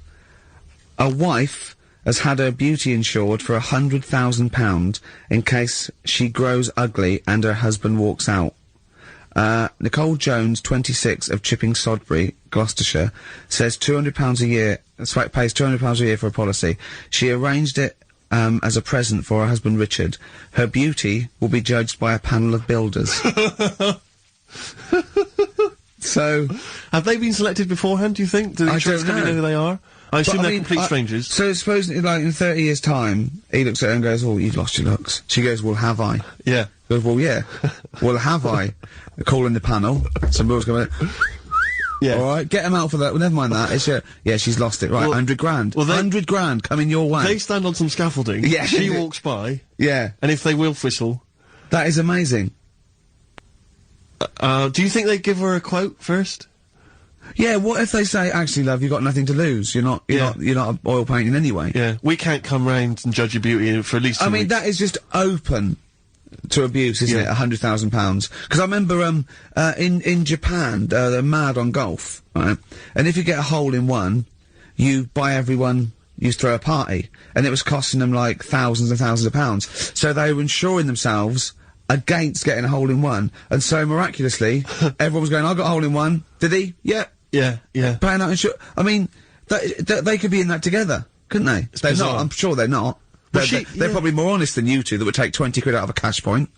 A wife has had her beauty insured for £100,000 in case she grows ugly and her husband walks out. Nicole Jones, 26, of Chipping Sodbury, Gloucestershire, says £200 a year, pays £200 a year for a policy. She arranged it as a present for her husband Richard. Her beauty will be judged by a panel of builders. So... Have they been selected beforehand, do you think? Do the insurance company know who they are? I assume they're complete strangers. So suppose, like, in 30 years' time, he looks at her and goes, oh, you've lost your looks. She goes, well, have I? Yeah. He goes, well, yeah. Well, have I? Calling the panel. Some rules coming in. Yeah. Alright, get him out for that. Well, never mind that. It's yeah, she's lost it. Right, Well- 100 grand. well, they- 100 grand coming your way. They stand on some scaffolding. Yeah. She walks by, Yeah. and if they will whistle... That is amazing. do you think they give her a quote first? Yeah, what if they say, actually, love, you've got nothing to lose. You're not oil painting anyway. Yeah. We can't come round and judge your beauty for at least 2 I mean, weeks. that is just open to abuse, isn't it? £100,000. Because I remember, in Japan, they're mad on golf, right? And if you get a hole in one, you buy everyone, you throw a party. And it was costing them, like, thousands and thousands of pounds. So they were insuring themselves against getting a hole in one. And so, miraculously, everyone was going, I got a hole in one. Did he? Yeah. Yeah, yeah. Paying out insurance. I mean, they could be in that together, couldn't they? They're bizarre. not. I'm sure they're not. Well, They're probably more honest than you two that would take 20 quid out of a cash point.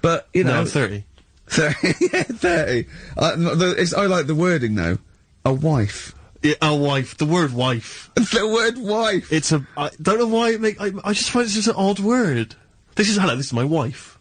But, you know... No, 30. 30. Yeah, 30. I like the wording, though. A wife. Yeah, a wife. The word wife. The word wife. It's a... I don't know why it I just find it's just an odd word. Hello, this is my wife.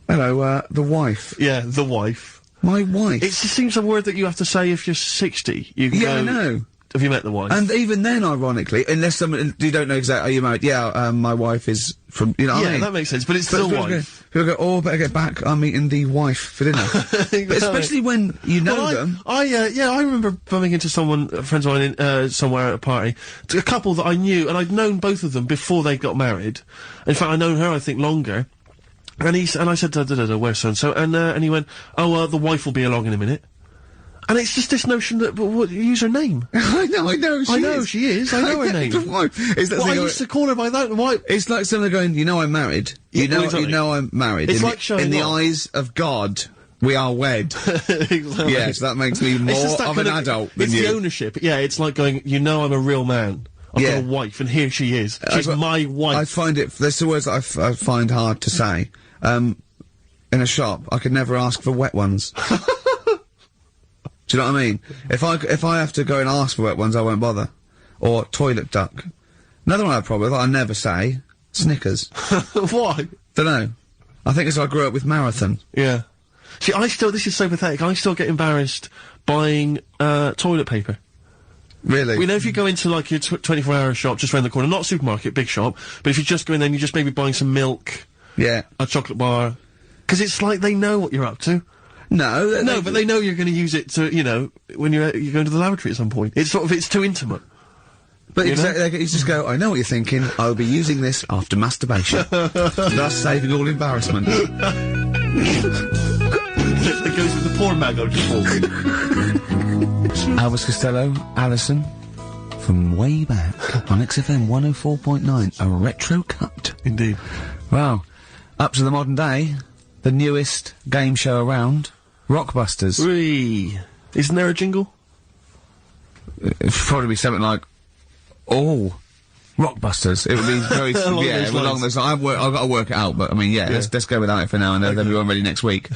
Hello, the wife. Yeah, the wife. My wife. It just seems a word that you have to say if you're 60. You can Yeah, go, I know. Have you met the wife? And even then, ironically, unless someone... You don't know exactly... Are you married? Yeah, my wife is from... You know what I Yeah, mean? that makes sense, but it's still wife. People go, oh, better get back. I'm meeting the wife for dinner. Exactly. But especially when you know Well, them. I remember bumping into someone, friends of mine, somewhere at a party, a couple that I knew, and I'd known both of them before they got married. In fact, I'd known her, I think, longer. And I said, where's so-and-so? And he went, oh, the wife will be along in a minute. And it's just this notion that, use her name. I know, she is. I know her name. The wife. It's that Well, I thing used to call her by that. Why? It's like someone going, you know I'm married. Yeah, You know, well, exactly. you know I'm married. It's in like the, showing in the off. eyes of God, we are wed. Exactly. Yes, that makes me more It's just that of an kind adult than it's you. the ownership. Yeah, it's like going, you know I'm a real man. I've Yeah. got a wife, and here she is. She's my wife. I find it, there's the words that I find hard to say. In a shop, I could never ask for wet ones. Do you know what I mean? If I have to go and ask for wet ones, I won't bother. Or toilet duck. Another one I have a problem with, I never say, Snickers. Why? Dunno. I think it's I grew up with Marathon. Yeah. See, this is so pathetic, I still get embarrassed buying, toilet paper. Really? You know, if you go into, like, your 24-hour shop just round the corner, not a supermarket, big shop, but if you just go in there and you're just maybe buying some milk, Yeah. a chocolate bar, because it's like they know what you're up to. No, No, but they know you're going to use it to, you know, when you're going to the lavatory at some point. It's sort of, it's too intimate. But You exactly, know? you just go, I know what you're thinking, I'll be using this after masturbation. Thus saving all embarrassment. It goes with the porn mag I just walking. Elvis Costello, Alison, from way back on XFM 104.9, a retro cut. Indeed. Wow. Up to the modern day, the newest game show around, Rockbusters. Isn't there a jingle? It'd probably be something like, Oh. Rockbusters. It would be very along those lines. I've got to work it out, but I mean, let's go without it for now, and they'll be all ready next week.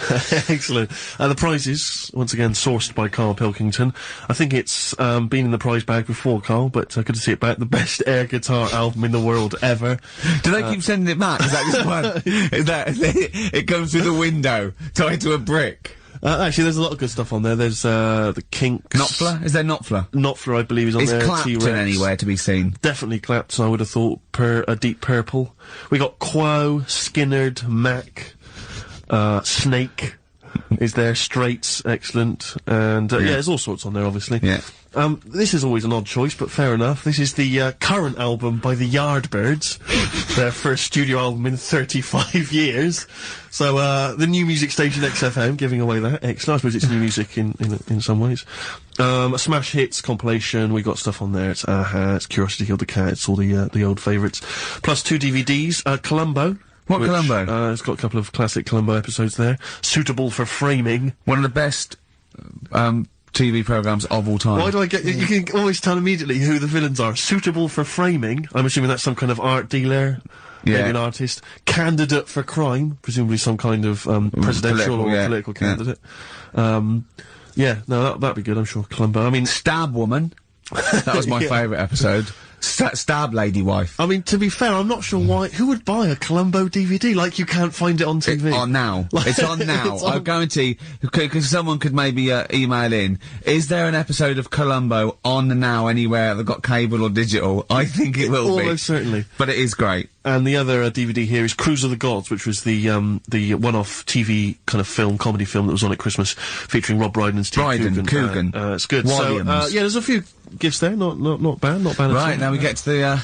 Excellent. The prizes, once again, sourced by Karl Pilkington. I think it's been in the prize bag before, Karl, but good to see it back. The best air guitar album in the world ever. Do they keep sending it back? Is that just one? Is that it comes through the window, tied to a brick? Actually, there's a lot of good stuff on there. There's the Kinks. Knopfler? Is there Knopfler? Knopfler, I believe, is on there. Is Clapton anywhere to be seen? Definitely Clapton, I would have thought. Deep Purple. We got Quo, Skinnerd, Mac, Snake is there, Straits, excellent, and there's all sorts on there, obviously. Yeah. This is always an odd choice, but fair enough. This is the current album by the Yardbirds, their first studio album in 35 years. So the new music station XFM giving away that. Excellent. I suppose it's new music in some ways. A smash hits compilation. We got stuff on there. It's Aha, it's Curiosity Killed the Cat. It's all the old favourites. Plus 2 DVDs. Columbo. What Columbo? It's got a couple of classic Columbo episodes there. Suitable for framing. One of the best TV programmes of all time. Why do I get... You can always tell immediately who the villains are. Suitable for framing. I'm assuming that's some kind of art dealer. Yeah. Maybe an artist. Candidate for crime. Presumably some kind of presidential or political candidate. That'd be good, I'm sure. Columbo. I mean... Stab Woman. That was my favourite episode. Stab Lady Wife. I mean, to be fair, I'm not sure why... Who would buy a Columbo DVD? Like, you can't find it on TV. It's on now. It's on now. I guarantee, because someone could maybe email in, is there an episode of Columbo on now anywhere that got cable or digital? I think it will be. Almost certainly. But it is great. And the other DVD here is Cruise of the Gods, which was the one-off TV kind of film, comedy film that was on at Christmas, featuring Rob Brydon and Steve Coogan. It's good. Williams. So, there's a few gifts there, not bad at all. Right, now we get to the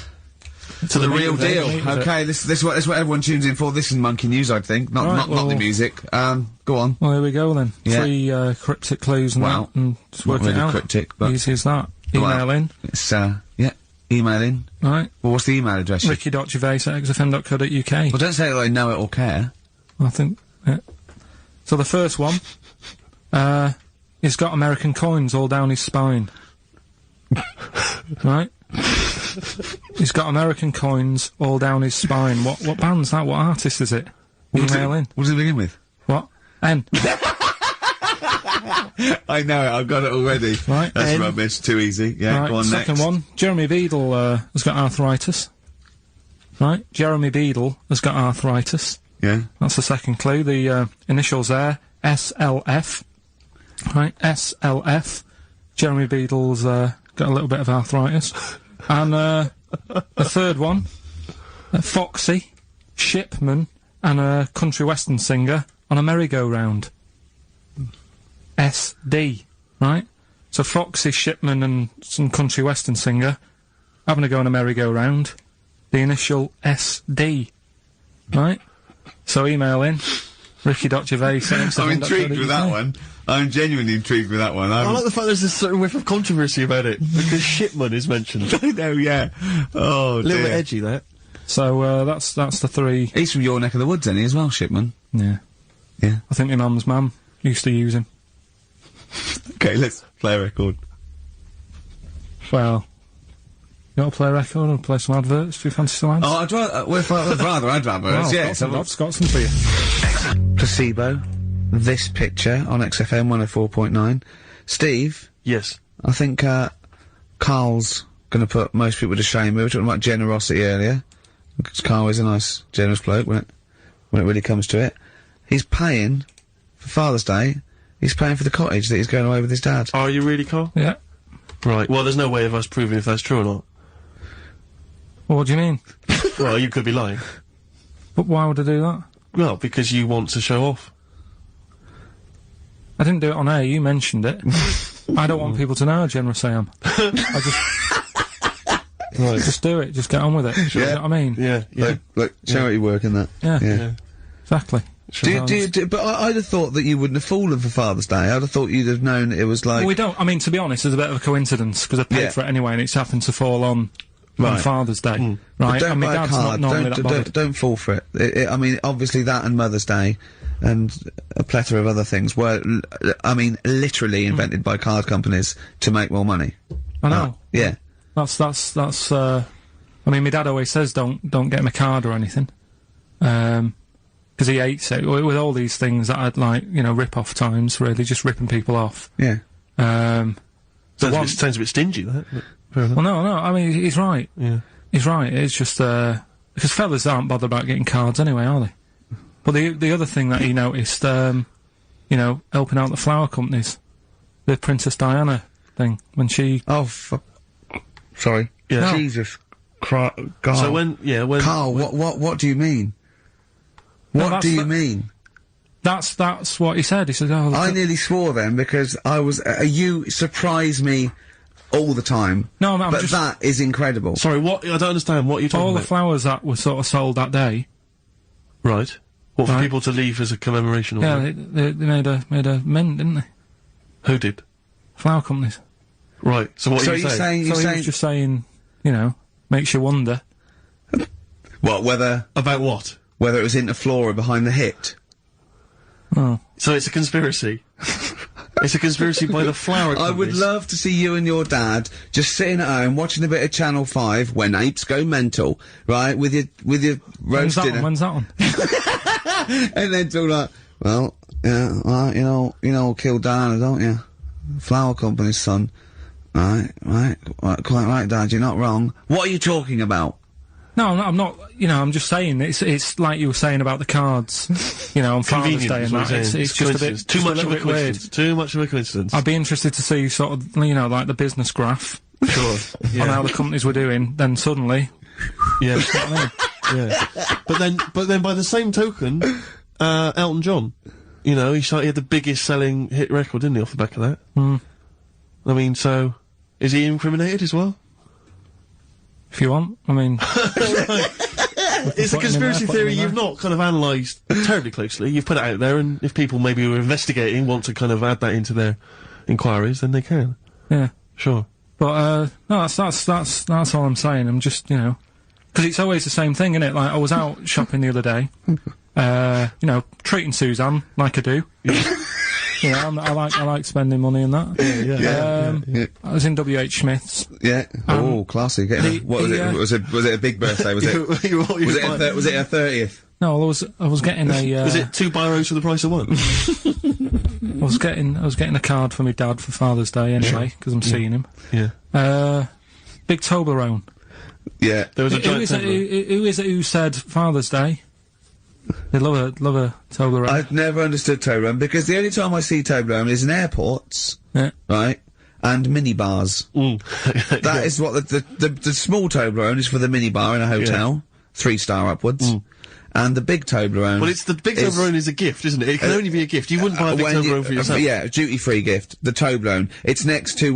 real deal. Okay, this is what everyone tunes in for. This is Monkey News, I think. Not the music. Go on. Well, here we go then. Yeah. 3 cryptic clues and that, and just work not it really out. Cryptic, but easy as that. Email in. It's email in. Right. Well, what's the email address? ricky.gervais@xfm.co.uk. Well, don't say that I know it or care. I think. Yeah. So the first one. He's got American coins all down his spine. Right. He's got American coins all down his spine. What band's that? What artist is it? Email in. What does it begin with? What? N. I know it, I've got it already. Right. That's rubbish, too easy. Yeah, right, go on second next. one. Jeremy Beadle, has got arthritis. Right. Jeremy Beadle has got arthritis. Yeah. That's the second clue. The, initials there. SLF. Right. SLF. Jeremy Beadle's, got a little bit of arthritis. And, the third one. Foxy, Shipman, and a country western singer on a merry-go-round. SD, right? So Foxy, Shipman, and some country western singer having a go on a merry-go-round. The initial SD, right? So email in, ricky.gervais. I'm intrigued with that one. I'm genuinely intrigued with that one. I like the fact there's a certain whiff of controversy about it, because Shipman is mentioned. I know, yeah. Oh, a little bit edgy, that. So, that's the 3. He's from your neck of the woods, isn't he, as well, Shipman? Yeah. Yeah. I think my mum's mum used to use him. Okay, let's play a record. Well, you want to play a record or play some adverts? Do you fancy some ads? Oh, I'd rather adverts, well, yes. I've got some for you. Placebo. This picture on XFM 104.9. Steve? Yes? I think, Carl's gonna put most people to shame. We were talking about generosity earlier. Because Carl is a nice, generous bloke when it really comes to it. He's paying, for Father's Day, he's paying for the cottage that he's going away with his dad. Are you really, Carl? Yeah. Right, well, there's no way of us proving if that's true or not. Well, what do you mean? Well, you could be lying. But why would I do that? Well, because you want to show off. I didn't do it on air, you mentioned it. I don't want people to know how generous I am. I just... Right. Just do it, just get on with it. You know what I mean? Yeah, yeah. Look, show out your work in that. Yeah. Exactly. But I'd have thought that you wouldn't have fallen for Father's Day. I'd have thought you'd have known it was like... Well, we don't, I mean, to be honest, it's a bit of a coincidence, because I paid for it anyway, and it's happened to fall on Father's Day. Right? But don't and my buy dad's a card. not normally that bothered. Don't fall for it. I mean, obviously that and Mother's Day, and a plethora of other things were, I mean, literally invented by card companies to make more money. I know. Yeah. That's. I mean, my dad always says don't get him a card or anything, because he hates it. With all these things that I'd like, rip-off times, really, just ripping people off. Yeah. Sounds a bit stingy, that. Well, no, I mean, he's right. Yeah. He's right. It's just, because fellas aren't bothered about getting cards anyway, are they? But the other thing that he noticed, helping out the flower companies, the Princess Diana thing, when she... Oh, sorry. Yeah. No. Jesus Christ. God. So when Carl, what do you mean? What do you mean? That's what he said. He said, "Oh, I nearly swore then because I was. You surprise me all the time. No, I'm but just, that is incredible. Sorry, what? I don't understand. What are you talking all about? the flowers that were sort of sold that day. Right. What, for Right. people to leave as a commemoration? Or Yeah, something? they made a mint, didn't they? Who did? Flower companies. Right. So what So are you you're saying? saying So he was just saying, makes you wonder. what? Whether About what? it was Interflora behind the hit. Oh. So it's a conspiracy. It's a conspiracy by the flower I would companies. love to see you and your dad just sitting at home watching a bit of Channel 5 when apes go mental, right? With your roast dinner. When's that on? And then talk like, well, yeah, well, you know, killed Diana, don't you? Flower company's son. Right, quite right, Dad, you're not wrong. What are you talking about? No, I'm not. I'm just saying it's like you were saying about the cards. On Father's Day and that. It's just a bit too much a of a bit weird. coincidence. Too much of a coincidence. I'd be interested to see sort of like the business graph Sure. on how the companies were doing. Then suddenly, Yeah. you know what I mean? Yeah. But then by the same token, Elton John, he had the biggest selling hit record, didn't he, off the back of that? Mm. I mean, so is he incriminated as well? If you want, I mean, It's a put him in there, conspiracy put him theory in you've there. not kind of analysed terribly closely. You've put it out there, and if people maybe who are investigating want to kind of add that into their inquiries, then they can. yeah. Sure. But no, that's all I'm saying. I'm just because it's always the same thing, isn't it? Like I was out shopping the other day, treating Suzanne like I do. I like spending money and that. Yeah. I was in WH Smith's. Yeah. Oh, classy. What was it? Was it a big birthday? Was it? Was it a 30th? No, I was getting a. Was it 2 biros for the price of one? I was getting a card for my dad for Father's Day anyway because I'm seeing him. Yeah. Big Toblerone. Yeah. There was a Who giant is it? Toblerone. Who is it who said Father's Day? They love a Toblerone. I've never understood Toblerone because the only time I see Toblerone is in airports, Yeah. right? And minibars. Mm. That is what the small Toblerone is for the minibar in a hotel, 3-star upwards. And the big Toblerone. Well, it's the big Toblerone is a gift, isn't it? It can only be a gift. You wouldn't buy a big Toblerone for yourself. Yeah, duty-free gift. The Toblerone. It's next to,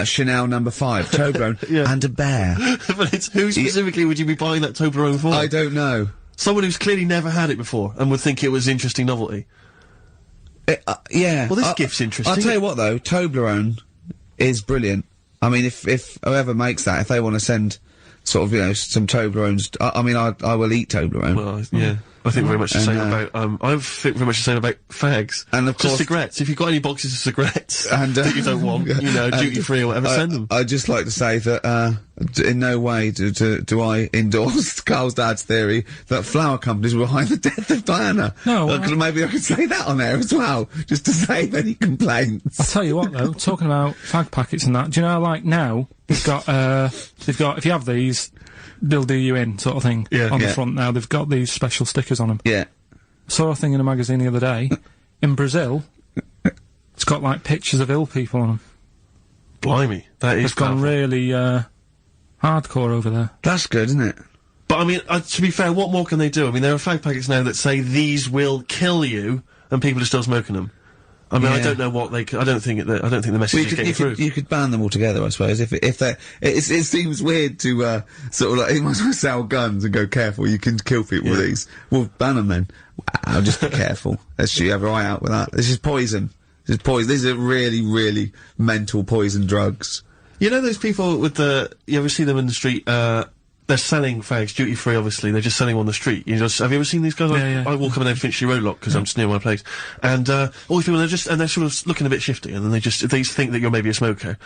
Chanel No. 5. Toblerone. Yeah. And a bear. But it's who specifically would you be buying that Toblerone for? I don't know. Someone who's clearly never had it before and would think it was interesting novelty. Yeah. Well, this gift's interesting. I'll tell you what, though. Toblerone is brilliant. I mean, if whoever makes that, if they want to send sort of, some Toblerones, I will eat Toblerone. Well, yeah. I think very much the same about, I think very much the same about fags. And of just course- cigarettes. If you've got any boxes of cigarettes And, that you don't want, duty free or whatever, send them. I'd just like to say that, in no way do I endorse Carl's dad's theory that flower companies were behind the death of Diana. No, maybe I could say that on there as well, just to save any complaints. I'll tell you what though, talking about fag packets and that, do you know like now, they've got, if you have these, they'll do you in, sort of thing, on the front now. They've got these special stickers on them. Yeah. Saw a thing in a magazine the other day, in Brazil, it's got like pictures of ill people on them. Blimey. That is It's gone powerful. really, hardcore over there. That's good, isn't it? But I mean, to be fair, what more can they do? I mean, there are fag packets now that say these will kill you, and people are still smoking them. I mean, I don't know what they. I don't think the message is getting through. You could ban them altogether, I suppose. If they, it seems weird to sort of like you might as well sell guns and go careful. You can kill people with these. Well, ban them then. Wow, just be careful. Let's have your eye out with that. This is poison. This is poison. These are really, really mental poison drugs. You know those people with the. You ever see them in the street they're selling fags duty free. Obviously, they're just selling them on the street. Have you ever seen these guys? I walk up and down Finchley Road Lock because I'm just near my place, and all these people they're sort of looking a bit shifty, and then they think that you're maybe a smoker.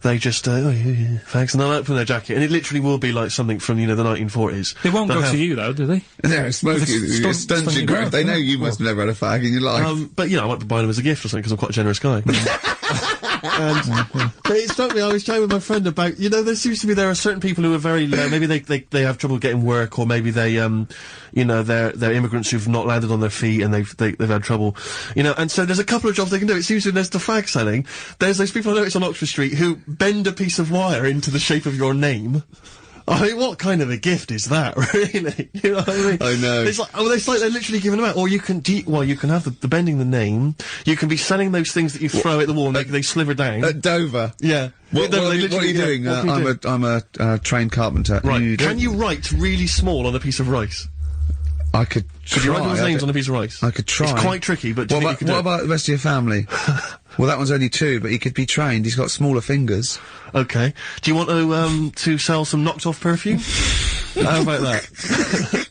They just fags, and they'll open their jacket, and it literally will be like something from the 1940s. They won't go to you though, do they? No, smoking. It stuns your growth. They know you must have never had a fag in your life. But I might be buying them as a gift or something because I'm quite a generous guy. But it struck me, I was chatting with my friend about, there are certain people who are very, maybe they have trouble getting work, or maybe they, they're immigrants who've not landed on their feet and they've had trouble, and so there's a couple of jobs they can do. It seems there's the fag selling, there's those people I noticed on Oxford Street who bend a piece of wire into the shape of your name. I mean, what kind of a gift is that, really? You know what I mean? I know. It's like they're literally giving them out. Or you can have the bending the name. You can be selling those things that you throw at the wall and they sliver down. At Dover? Yeah. What are you doing? I'm a trained carpenter. Right. Can you write really small on a piece of rice? I could try. Could you write those names on a piece of rice? I could try. It's quite tricky, but do you think you could what about the rest of your family? Well, that one's only 2, but he could be trained. He's got smaller fingers. Okay. Do you want to sell some knocked-off perfume? How about that?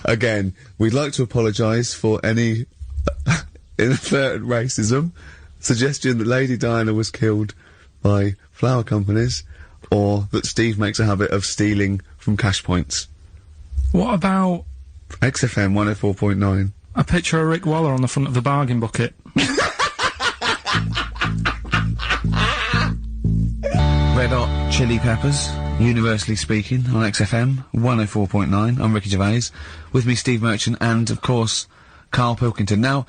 Again, we'd like to apologise for any inadvertent racism, suggestion that Lady Diana was killed by flower companies, or that Steve makes a habit of stealing from cash points. What about XFM 104.9? a picture of Rick Waller on the front of the bargain bucket? Red Hot Chili Peppers, universally speaking, on XFM 104.9. I'm Ricky Gervais. With me, Steve Merchant, and, of course, Karl Pilkington. Now,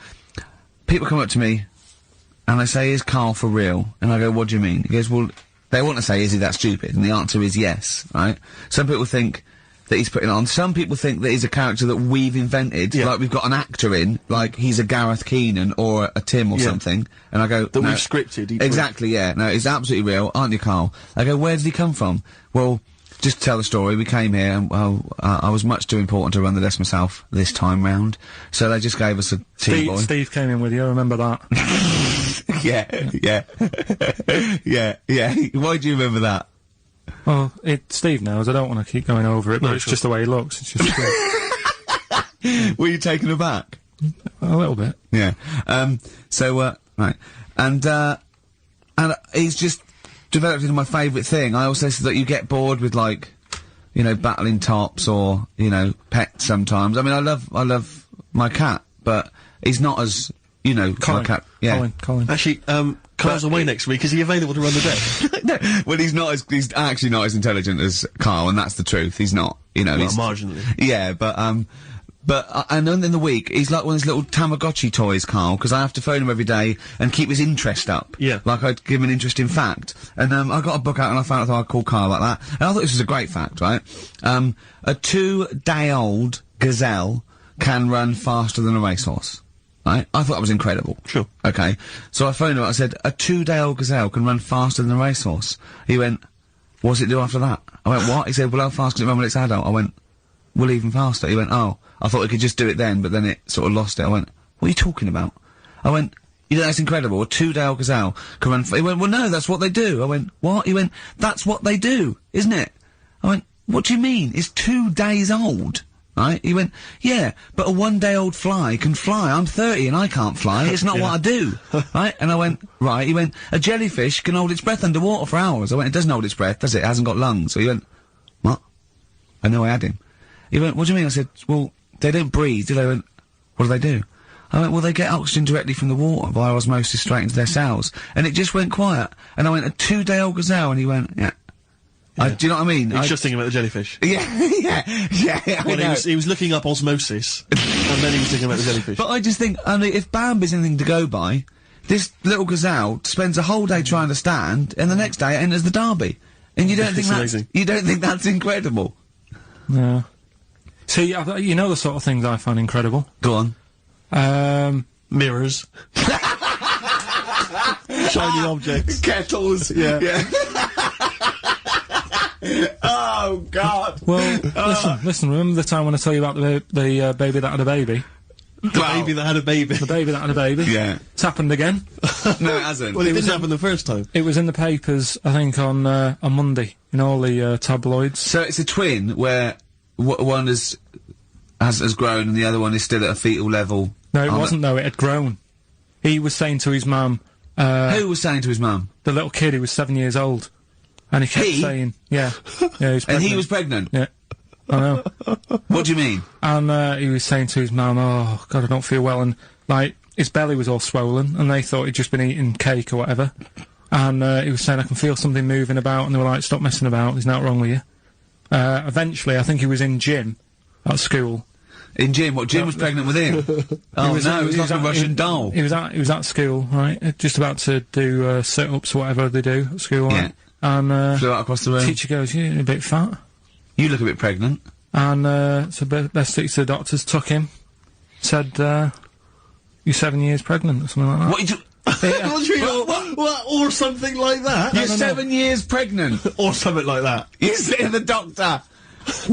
people come up to me, and they say, is Karl for real? And I go, what do you mean? He goes, well, they want to say, is he that stupid? And the answer is yes, right? Some people think that he's putting on. Some people think that he's a character that we've invented, like we've got an actor in, like he's a Gareth Keenan or a Tim or something, and I go, that no, we've scripted. Exactly, yeah. No, it's absolutely real, aren't you, Karl? I go, where did he come from? Well, just to tell the story, we came here, and, I was much too important to run the desk myself this time round, so they just gave us a tea boy. Steve came in with you, I remember that. yeah. Why do you remember that? Well, Steve knows, I don't want to keep going over it, but it's just the way he looks, it's just Were you taken aback? A little bit. Yeah. Right. And he's just developed into my favourite thing. I also said that you get bored with, like, battling tops or, pets sometimes. I mean, I love my cat, but he's not as, Colin. my cat. Yeah. Colin. Actually, Carl's away next week. Is he available to run the desk? No, well, he's actually not as intelligent as Karl, and that's the truth. He's not, well, he's marginally. Yeah, and then in the week, he's like one of those little Tamagotchi toys, Karl, because I have to phone him every day and keep his interest up. Yeah. Like I'd give him an interesting fact. And, I got a book out and I found out I'd call Karl about that. And I thought this was a great fact, right? A 2-day-old gazelle can run faster than a racehorse. Right? I thought that was incredible. Sure. Okay. So I phoned him up, I said, a 2-day-old gazelle can run faster than a racehorse. He went, what's it do after that? I went, what? He said, well, how fast can it run when it's adult? I went, well, even faster. He went, oh, I thought it could just do it then, but then it sort of lost it. I went, what are you talking about? I went, that's incredible. A 2-day-old gazelle can run he went, well, no, that's what they do. I went, what? He went, that's what they do, isn't it? I went, what do you mean? It's 2 days old. Right? He went, yeah, but a 1-day-old fly can fly. I'm 30 and I can't fly. It's not what I do. Right? And I went, right. He went, a jellyfish can hold its breath underwater for hours. I went, it doesn't hold its breath, does it? It hasn't got lungs. So he went, what? I know I had him. He went, what do you mean? I said, well, they don't breathe, do they? He went, what do? I went, well, they get oxygen directly from the water via osmosis straight into their cells. And it just went quiet. And I went, a 2-day-old gazelle, and he went, yeah. Do you know what I mean? He's just thinking about the jellyfish. Yeah. Well, he was looking up osmosis, and then he was thinking about the jellyfish. But I just think, if Bambi's anything to go by, this little gazelle spends a whole day trying to stand, and the next day it enters the derby. And you don't think that's incredible? No. See, the sort of things I find incredible. Go on. Mirrors. Shiny objects. Kettles. Yeah. Oh, God. Well, listen, remember the time when I tell you about the baby that had a baby? The baby that had a baby. The baby that had a baby. Yeah. It's happened again. No, it hasn't. Well, it didn't happen the first time. It was in the papers, I think, on Monday, in all the tabloids. So it's a twin where one has grown and the other one is still at a fetal level. No, it wasn't, though. It had grown. He was saying to his mum... Who was saying to his mum? The little kid who was 7 years old. And he kept saying... Yeah. Yeah, he was pregnant. And he was pregnant? Yeah. I know. What do you mean? And he was saying to his mum, oh, God, I don't feel well. And, like, his belly was all swollen, and they thought he'd just been eating cake or whatever. And he was saying, I can feel something moving about, and they were like, stop messing about, there's nothing wrong with you. Eventually, I think he was in gym at school. In gym? What, Jim was pregnant with him? Oh, he was like a Russian doll. He was at school, right, just about to do sit-ups or whatever they do at school, right? Yeah. And flew out across the room. Teacher goes, you're a bit fat. You look a bit pregnant. And so best took to the doctors, took him, said, you're 7 years pregnant or something like that. What you What? Or something like that? You're 7 years pregnant. Or something like that. You say to the doctor,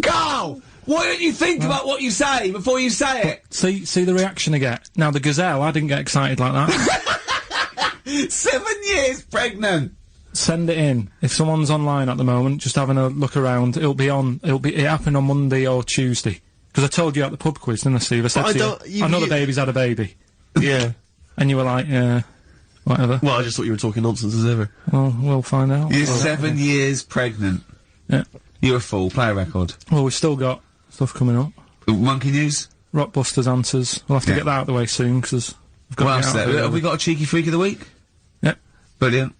Carl, why don't you think about what you say before you say it? See the reaction I get. Now the gazelle, I didn't get excited like that. 7 years pregnant. Send it in. If someone's online at the moment, just having a look around, it happened on Monday or Tuesday. Because I told you at the pub quiz, didn't I, Steve? I said to you, I know the baby's had a baby. Yeah. And you were like, yeah, whatever. Well, I just thought you were talking nonsense as ever. Well, we'll find out. You're 7 years pregnant. Yeah. You're a fool. Play a record. Well, we've still got stuff coming up. Monkey News? Rockbusters answers. We'll have to get that out of the way soon, because we've got to get out of the way. Have we got a cheeky freak of the week? Yep. Brilliant.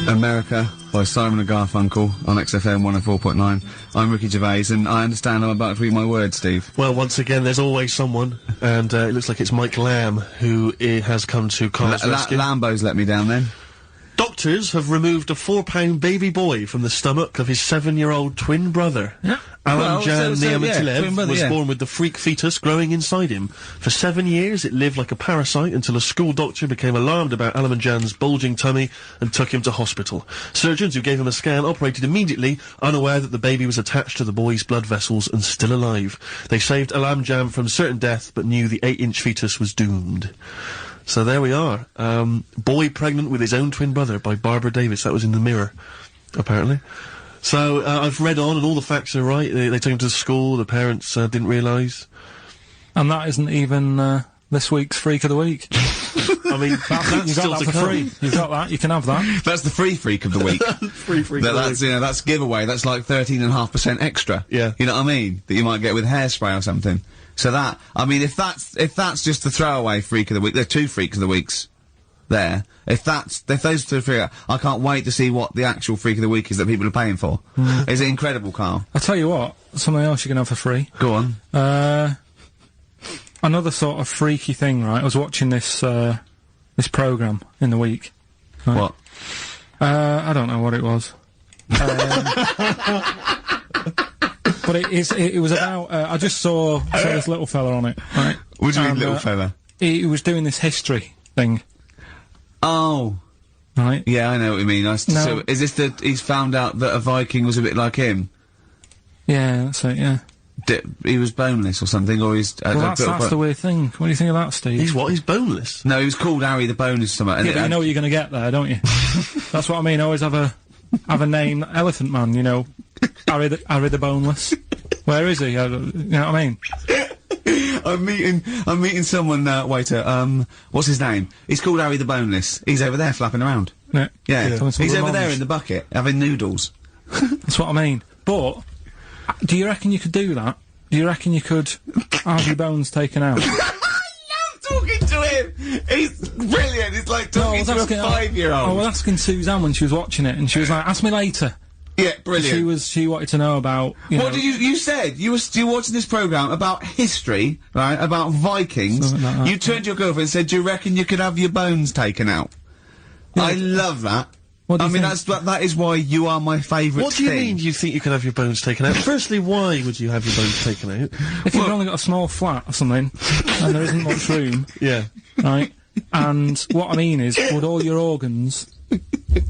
America by Simon and Garfunkel on XFM 104.9. I'm Ricky Gervais, and I understand I'm about to read my words, Steve. Well, once again, there's always someone, and it looks like it's Mike Lamb who has come to Carl's rescue. Lambo's let me down then. Doctors have removed a 4-pound baby boy from the stomach of his 7-year-old twin brother. Yeah. Alan Jan Niamatilev was yeah. born with the freak fetus growing inside him. For 7 years, it lived like a parasite until a school doctor became alarmed about Alan Jan's bulging tummy and took him to hospital. Surgeons who gave him a scan operated immediately, unaware that the baby was attached to the boy's blood vessels and still alive. They saved Alan Jan from certain death, but knew the 8-inch fetus was doomed. So there we are. Boy pregnant with his own twin brother by Barbara Davis. That was in the Mirror, apparently. So, I've read on and all the facts are right. They took him to school, the parents didn't realise. And that isn't even this week's Freak of the Week. I mean, that's you still got that to for come. free. You've got that, you can have that. That's the free freak of the week. Free freak of the That's, week. you know, that's giveaway. That's like 13.5% extra. Yeah. You know what I mean? That you might get with hairspray or something. So that, I mean, if that's just the throwaway freak of the week, there are 2 freaks of the weeks there. If those 2 freaks, I can't wait to see what the actual freak of the week is that people are paying for. Is it incredible, Carl? I'll tell you what, something else you can have for free. Go on. Another sort of freaky thing, right? I was watching this programme in the week. Right? What? I don't know what it was. But it was about, I just saw this little fella on it, right? What do you mean, little fella? He was doing this history thing. Oh. Right? Yeah, I know what you mean. So, is this he's found out that a Viking was a bit like him? Yeah, that's it, yeah. He was boneless or something, or he's... well, that's the weird thing. What do you think of that, Steve? He's what? He's boneless? No, he was called Harry the Boneless something. Yeah, but you know what you're gonna get there, don't you? That's what I mean, always have a name, Elephant Man, you know. Harry the Boneless. Where is he? You know what I mean? I'm meeting someone, waiter, what's his name? He's called Harry the Boneless. He's over there flapping around. Yeah. Yeah. He's over there in the bucket, having noodles. That's what I mean. But, do you reckon you could do that? Do you reckon you could have your bones taken out? I love talking to him! He's brilliant! It's like talking to a 5-year-old. I was asking Suzanne when she was watching it, and she was like, ask me later. Yeah, brilliant. She wanted to know about, What did you said? You were watching this programme about history, right? About Vikings. Something like that, you turned to your girlfriend and said, do you reckon you could have your bones taken out? Yeah. I love that. What do you think? That is why you are my favourite What do you mean you think you can have your bones taken out? Firstly, why would you have your bones taken out? If you've only got a small flat or something, and there isn't much room, Yeah. right? And what I mean is, would all your organs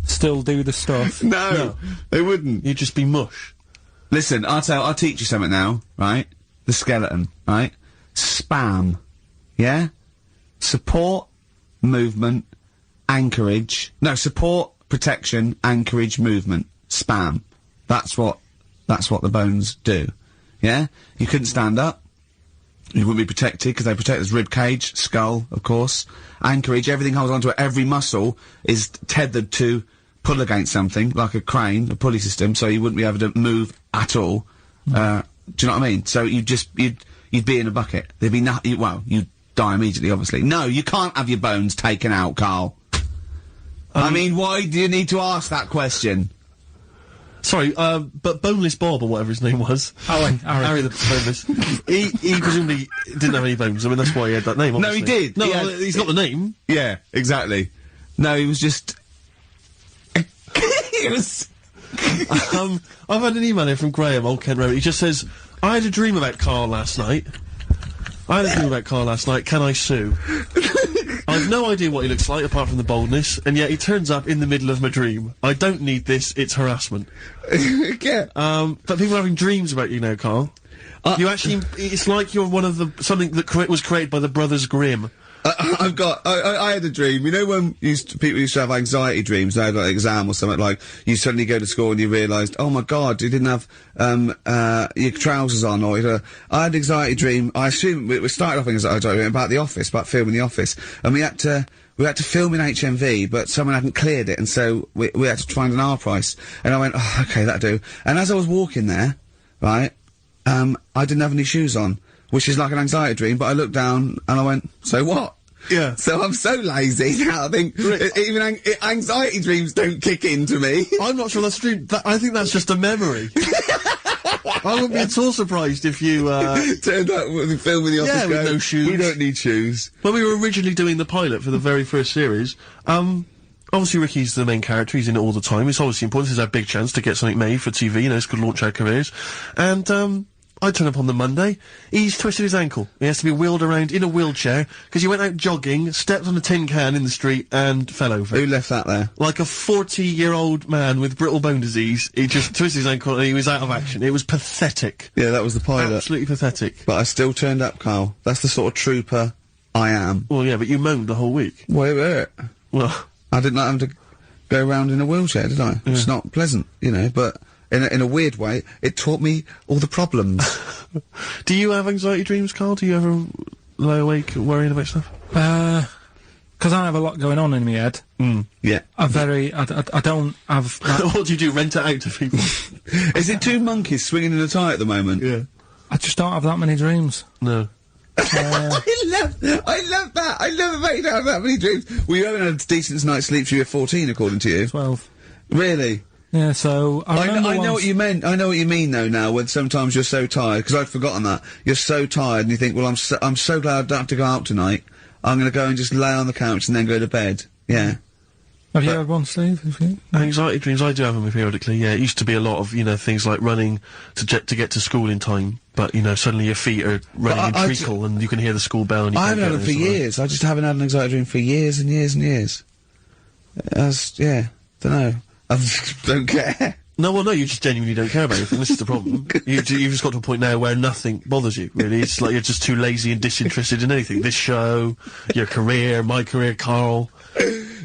still do the stuff? No, they wouldn't. You'd just be mush. Listen, I'll teach you something now, right? The skeleton, right? Spam, yeah? Support, movement, anchorage. No, support, protection, anchorage, movement. Spam. That's what the bones do. Yeah? You couldn't stand up. You wouldn't be protected because they protect his rib cage, skull, of course. Anchorage, everything holds onto it. Every muscle is tethered to pull against something, like a crane, a pulley system, so you wouldn't be able to move at all. Do you know what I mean? So you'd be in a bucket. There'd be you'd die immediately, obviously. No, you can't have your bones taken out, Carl. I mean, why do you need to ask that question? Sorry, but Boneless Bob, or whatever his name was. Harry the Boneless. he presumably didn't have any bones. I mean, that's why he had that name, obviously. No, he did. No, he's got the name. Yeah, exactly. No, he was just... he was... I've had an email here from Graham, Old Kent Road. He just says, I had a dream about Carl last night. Can I sue? I've no idea what he looks like, apart from the boldness, and yet he turns up in the middle of my dream. I don't need this, it's harassment. Yeah. But people are having dreams about you now, Carl. You actually, it's like you're one of something that was created by the Brothers Grimm. I had a dream. You know when people used to have anxiety dreams, they had like an exam or something, like, you suddenly go to school and you realised, oh my god, you didn't have, your trousers on, or, I had an anxiety dream. I assume, we started off in anxiety dream about The Office, about filming The Office, and we had to film in HMV, but someone hadn't cleared it, and so we had to find an R price. And I went, oh, okay, that'll do. And as I was walking there, right, I didn't have any shoes on, which is like an anxiety dream, but I looked down and I went, so what? Yeah. So I'm so lazy now, I think even anxiety dreams don't kick into me. I'm not sure that's a dream. I think that's just a memory. I wouldn't be at all surprised if you, turned up with the film in The Office. Yeah, with no shoes. We don't need shoes. When we were originally doing the pilot for the very first series, obviously Ricky's the main character, he's in it all the time. It's obviously important, this is our big chance to get something made for TV, this could launch our careers. And, I turn up on the Monday, he's twisted his ankle. He has to be wheeled around in a wheelchair, because he went out jogging, stepped on a tin can in the street, and fell over. Who left that there? Like a 40-year-old man with brittle bone disease, he just twisted his ankle and he was out of action. It was pathetic. Yeah, that was the pilot. Absolutely pathetic. But I still turned up, Carl. That's the sort of trooper I am. Well, yeah, but you moaned the whole week. Wait. Well... I didn't like having to go around in a wheelchair, did I? Yeah. It's not pleasant, but... In a weird way, it taught me all the problems. Do you have anxiety dreams, Carl? Do you ever lie awake worrying about stuff? Because I have a lot going on in my head. Yeah. I don't have... What do you do, rent it out to people? Is it two monkeys swinging in a tie at the moment? Yeah. I just don't have that many dreams. No. I love that! I love the fact you don't have that many dreams. Well, you haven't had a decent night's sleep till you were 14, according to you. 12. Really? Yeah, so I know what you meant. I know what you mean though now, when sometimes you're so tired, because I'd forgotten that. You're so tired and you think, well, I'm so glad I don't have to go out tonight. I'm gonna go and just lay on the couch and then go to bed. Yeah. Have you had one, Steve? Anxiety dreams, I do have them periodically, yeah. It used to be a lot of, things like running to get to school in time, but, suddenly your feet are running in treacle and you can hear the school bell and you I can't haven't had them for years. I just haven't had an anxiety dream for years and years and years. Dunno. I just don't care. No, well, no, you just genuinely don't care about anything. This is the problem. You've just got to a point now where nothing bothers you, really. It's like you're just too lazy and disinterested in anything. This show, your career, my career, Carl.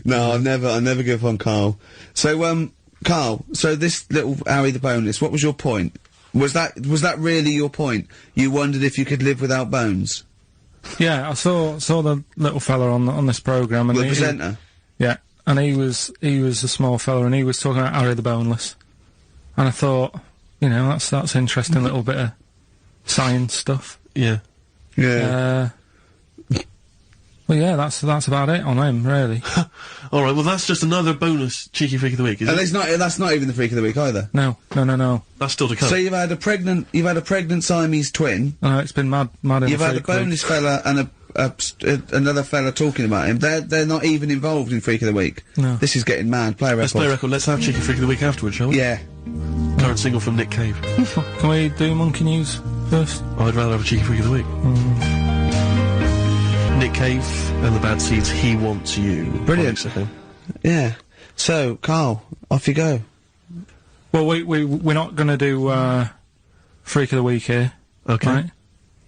No, I never give up on Carl. So, Carl, so this little Harry the Boneless, what was your point? Was that really your point? You wondered if you could live without bones? Yeah, I saw the little fella on this programme, and the presenter? Yeah. And he was a small fella, and he was talking about Harry the Boneless. And I thought, that's interesting little bit of science stuff. Yeah. Yeah. Well, yeah, that's about it on him, really. Alright, well that's just another bonus cheeky freak of the week, isn't it? That's not even the freak of the week either. No. That's still to come. So you've had a pregnant Siamese twin. No, it's been mad in You've had a boneless fella and another fella talking about him. They're not even involved in Freak of the Week. No. This is getting mad. Play a record. Let's play a record. Let's have Cheeky Freak of the Week afterwards, shall we? Yeah. Current single from Nick Cave. Can we do Monkey News first? I'd rather have a Cheeky Freak of the Week. Nick Cave and the Bad Seeds, He Wants You. Brilliant. Yeah. So, Carl, off you go. Well, we're not going to do Freak of the Week here. Okay. Right?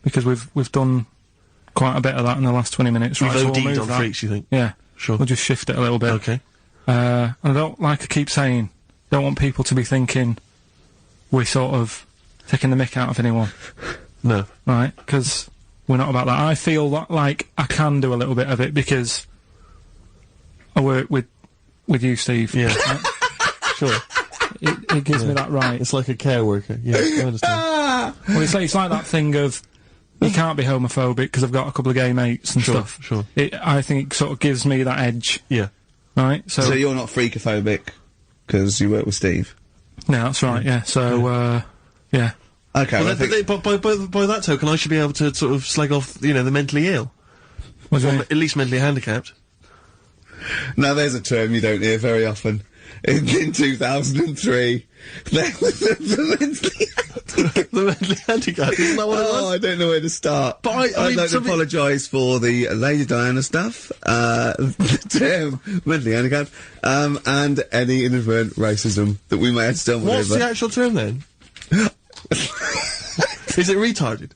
Because we've done quite a bit of that in the last 20 minutes. We've right, so we'll OD'd move on that. freaks, you think? Yeah. Sure. We'll just shift it a little bit. Okay. And I don't, like I keep saying, don't want people to be thinking we're sort of taking the mick out of anyone. No. Right? Because we're not about that. I feel like I can do a little bit of it because I work with you, Steve. Yeah. Right? Sure. It gives me that right. It's like a care worker. Yeah, I understand. Well, it's like that thing of you can't be homophobic because I've got a couple of gay mates and stuff. Sure. I think it sort of gives me that edge. Yeah. Right? So you're not freakophobic because you work with Steve? No, that's right, yeah. So, yeah. Okay, Well, by that token, I should be able to sort of slag off, the mentally ill. What do you Or mean? at least mentally handicapped. Now there's a term you don't hear very often. In 2003, there was the mentally handicapped, isn't that what it was? Oh, I don't know where to start. But I'd mean, like to apologise for the Lady Diana stuff, the term mentally handicapped, and any inadvertent racism that we may have stumbled What's over. the actual term then? Is it retarded?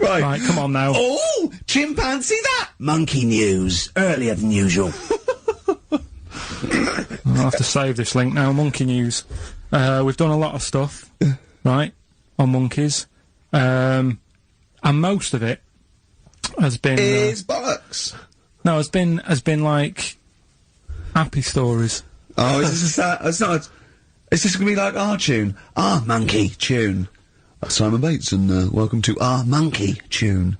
Right, come on now. Oh, chimpanzee that! Monkey news, earlier than usual. I'll have to save this link now. Monkey news. We've done a lot of stuff, right, on monkeys, and most of it has been. Is bollocks. No, has been like happy stories. Oh, it's not. It's just gonna be like our tune, our monkey tune. Simon Bates, and welcome to our monkey tune.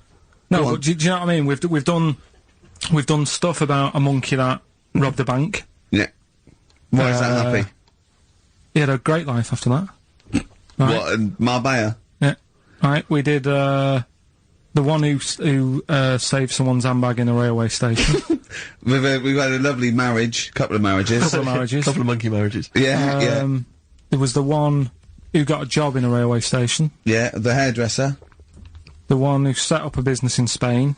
No, but do you know what I mean? We've done stuff about a monkey that robbed a bank. Yeah. Why is that happy? He had a great life after that. Right. What, in Marbella? Yeah. Right, we did, the one who saved someone's handbag in a railway station. We've had a lovely marriage, couple of marriages. Couple of marriages. Couple of monkey marriages. Yeah, yeah. There was the one who got a job in a railway station. Yeah, the hairdresser. The one who set up a business in Spain.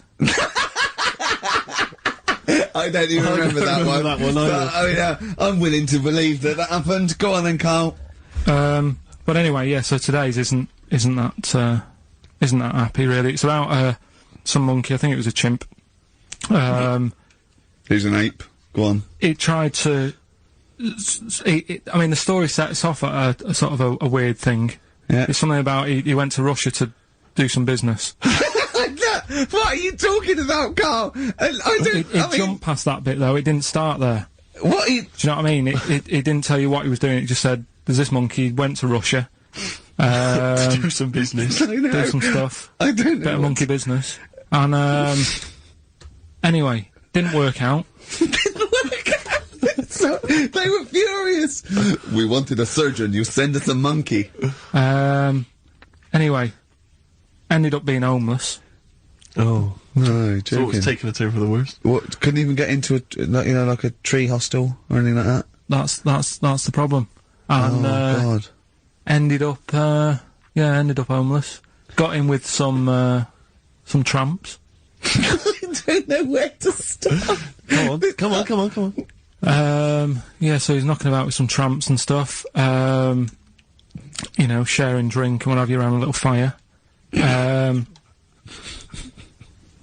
I don't even remember that one. But, I'm willing to believe that happened. Go on then, Carl. But anyway, yeah. So today's isn't that happy really. It's about some monkey. I think it was a chimp. Who's an ape? Go on. It tried to. I mean, the story sets off at a sort of a weird thing. Yeah. It's something about he went to Russia to do some business. What are you talking about, Carl? It jumped past that bit though. It didn't start there. What? Do you know what I mean? It didn't tell you what he was doing. It just said there's this monkey went to Russia. To do some business. Do some stuff. I don't know. Bit of monkey business. And anyway, didn't work out. So, they were furious. We wanted a surgeon. You send us a monkey. Anyway, ended up being homeless. Oh no, So joking. it's taken a turn for the worst. What? Couldn't even get into like a tree hostel or anything like that. That's the problem. And God. ended up homeless. Got in with some tramps. I don't know where to start. Come on. Yeah, so he's knocking about with some tramps and stuff. Sharing drink and what have you around a little fire.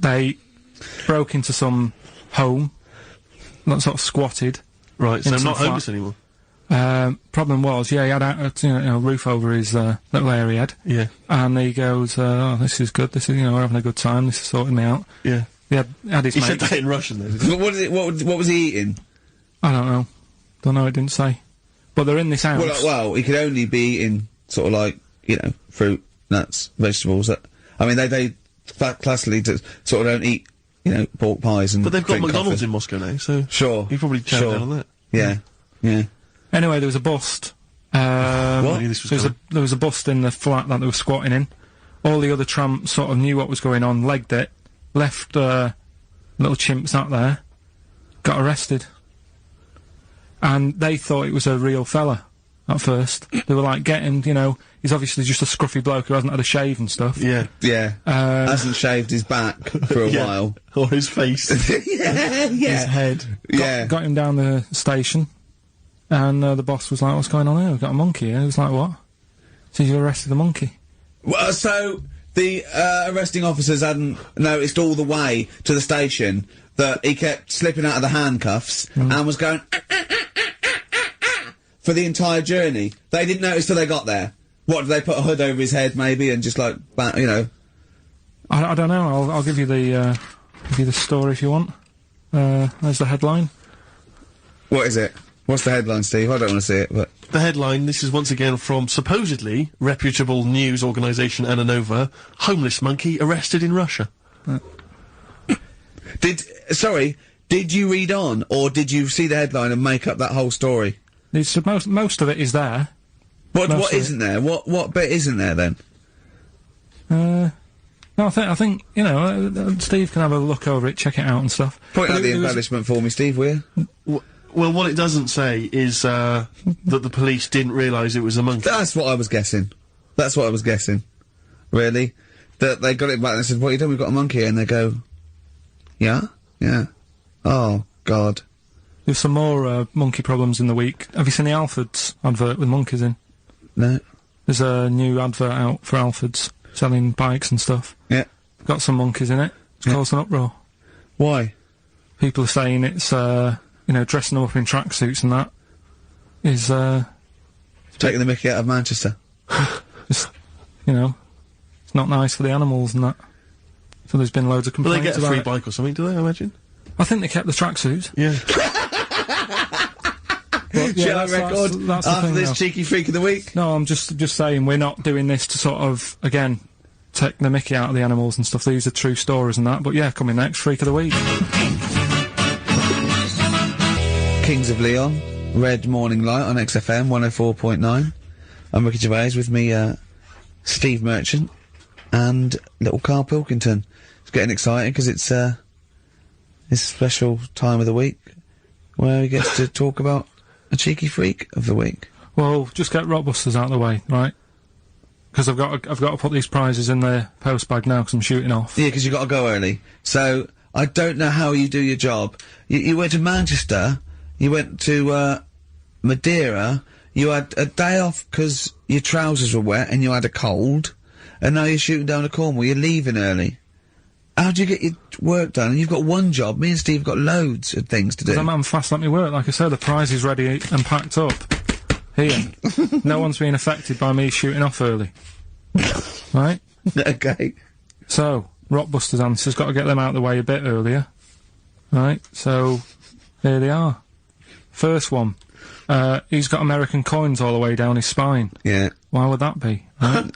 They broke into some home, not sort of squatted. Right, so in I'm some not homeless flat. anymore. Problem was, he had a roof over his little area he had. Yeah. And he goes, "Oh, this is good. This is we're having a good time. This is sorting me out." Yeah. He had his He mate. said that in Russian then. didn't he? What was he eating? I don't know. It didn't say. But they're in this house. Well, he could only be eating sort of like fruit, nuts, vegetables. They classically sort of don't eat pork pies and. But they've got drink McDonald's coffee. in Moscow now, so Sure. you probably chow down on that. Yeah. Yeah. Anyway, there was a bust. What? I knew this was There was a bust in the flat that they were squatting in. All the other tramps sort of knew what was going on, legged it, left little chimps out there, got arrested. And they thought it was a real fella at first. They were like, get him, he's obviously just a scruffy bloke who hasn't had a shave and stuff. Yeah. Yeah. Hasn't shaved his back for a while. Or his face. Yeah. His head. Yeah. Got him down the station. And the boss was like, "What's going on here? We've got a monkey here." He was like, "What?" So you arrested the monkey? Well, so the arresting officers hadn't noticed all the way to the station that he kept slipping out of the handcuffs and was going for the entire journey. They didn't notice till they got there. What, did they put a hood over his head maybe and just like, you know? I don't know. I'll give you the story if you want. There's the headline. What is it? What's the headline, Steve? I don't want to see it, but... The headline, this is once again from supposedly reputable news organisation Ananova, homeless monkey arrested in Russia. Did you read on, or did you see the headline and make up that whole story? It's, most of it is there. What isn't there? What bit isn't there then? No, I think, you know, Steve can have a look over it, check it out and stuff. Point out the embellishment for me, Steve, will you? Well, what it doesn't say is, that the police didn't realise it was a monkey. That's what I was guessing. Really? That they got it back and they said, "What are you doing? We've got a monkey here." And they go, "Yeah? Yeah. Oh, God." There's some more, monkey problems in the week. Have you seen the Alfords advert with monkeys in? No. There's a new advert out for Alfords, selling bikes and stuff. Yeah. Got some monkeys in it. It's caused an uproar. Why? People are saying it's, you know, dressing them up in tracksuits and that is, taking the mickey out of Manchester. Just, you know, it's not nice for the animals and that. So there's been loads of Will complaints they get a about free it. bike or something, do they, I imagine? I think they kept the tracksuits. Yeah. But, yeah, Shall I record that's the after thing this now. cheeky freak of the week? No, I'm just saying we're not doing this to sort of, again, take the mickey out of the animals and stuff. These are true stories and that. But yeah, coming next, Freak of the Week. Kings of Leon, Red Morning Light on XFM 104.9. I'm Ricky Gervais, with me, Steve Merchant and little Karl Pilkington. It's getting exciting because it's a special time of the week where he gets to talk about a cheeky freak of the week. Well, just get Rockbusters out of the way, right? Because I've got to put these prizes in the post bag now because I'm shooting off. Yeah, because you got to go early. So I don't know how you do your job. You went to Manchester. You went to Madeira. You had a day off because your trousers were wet and you had a cold, and now you're shooting down to Cornwall. You're leaving early. How do you get your work done? And you've got one job. Me and Steve have got loads of things to do. I'm having fast let me work. Like I said, the prize is ready and packed up. Here. No one's being affected by me shooting off early. Right? Okay. So, Rockbusters answers, got to get them out of the way a bit earlier. Right? So, here they are. First one. He's got American coins all the way down his spine. Yeah. Why would that be? Right?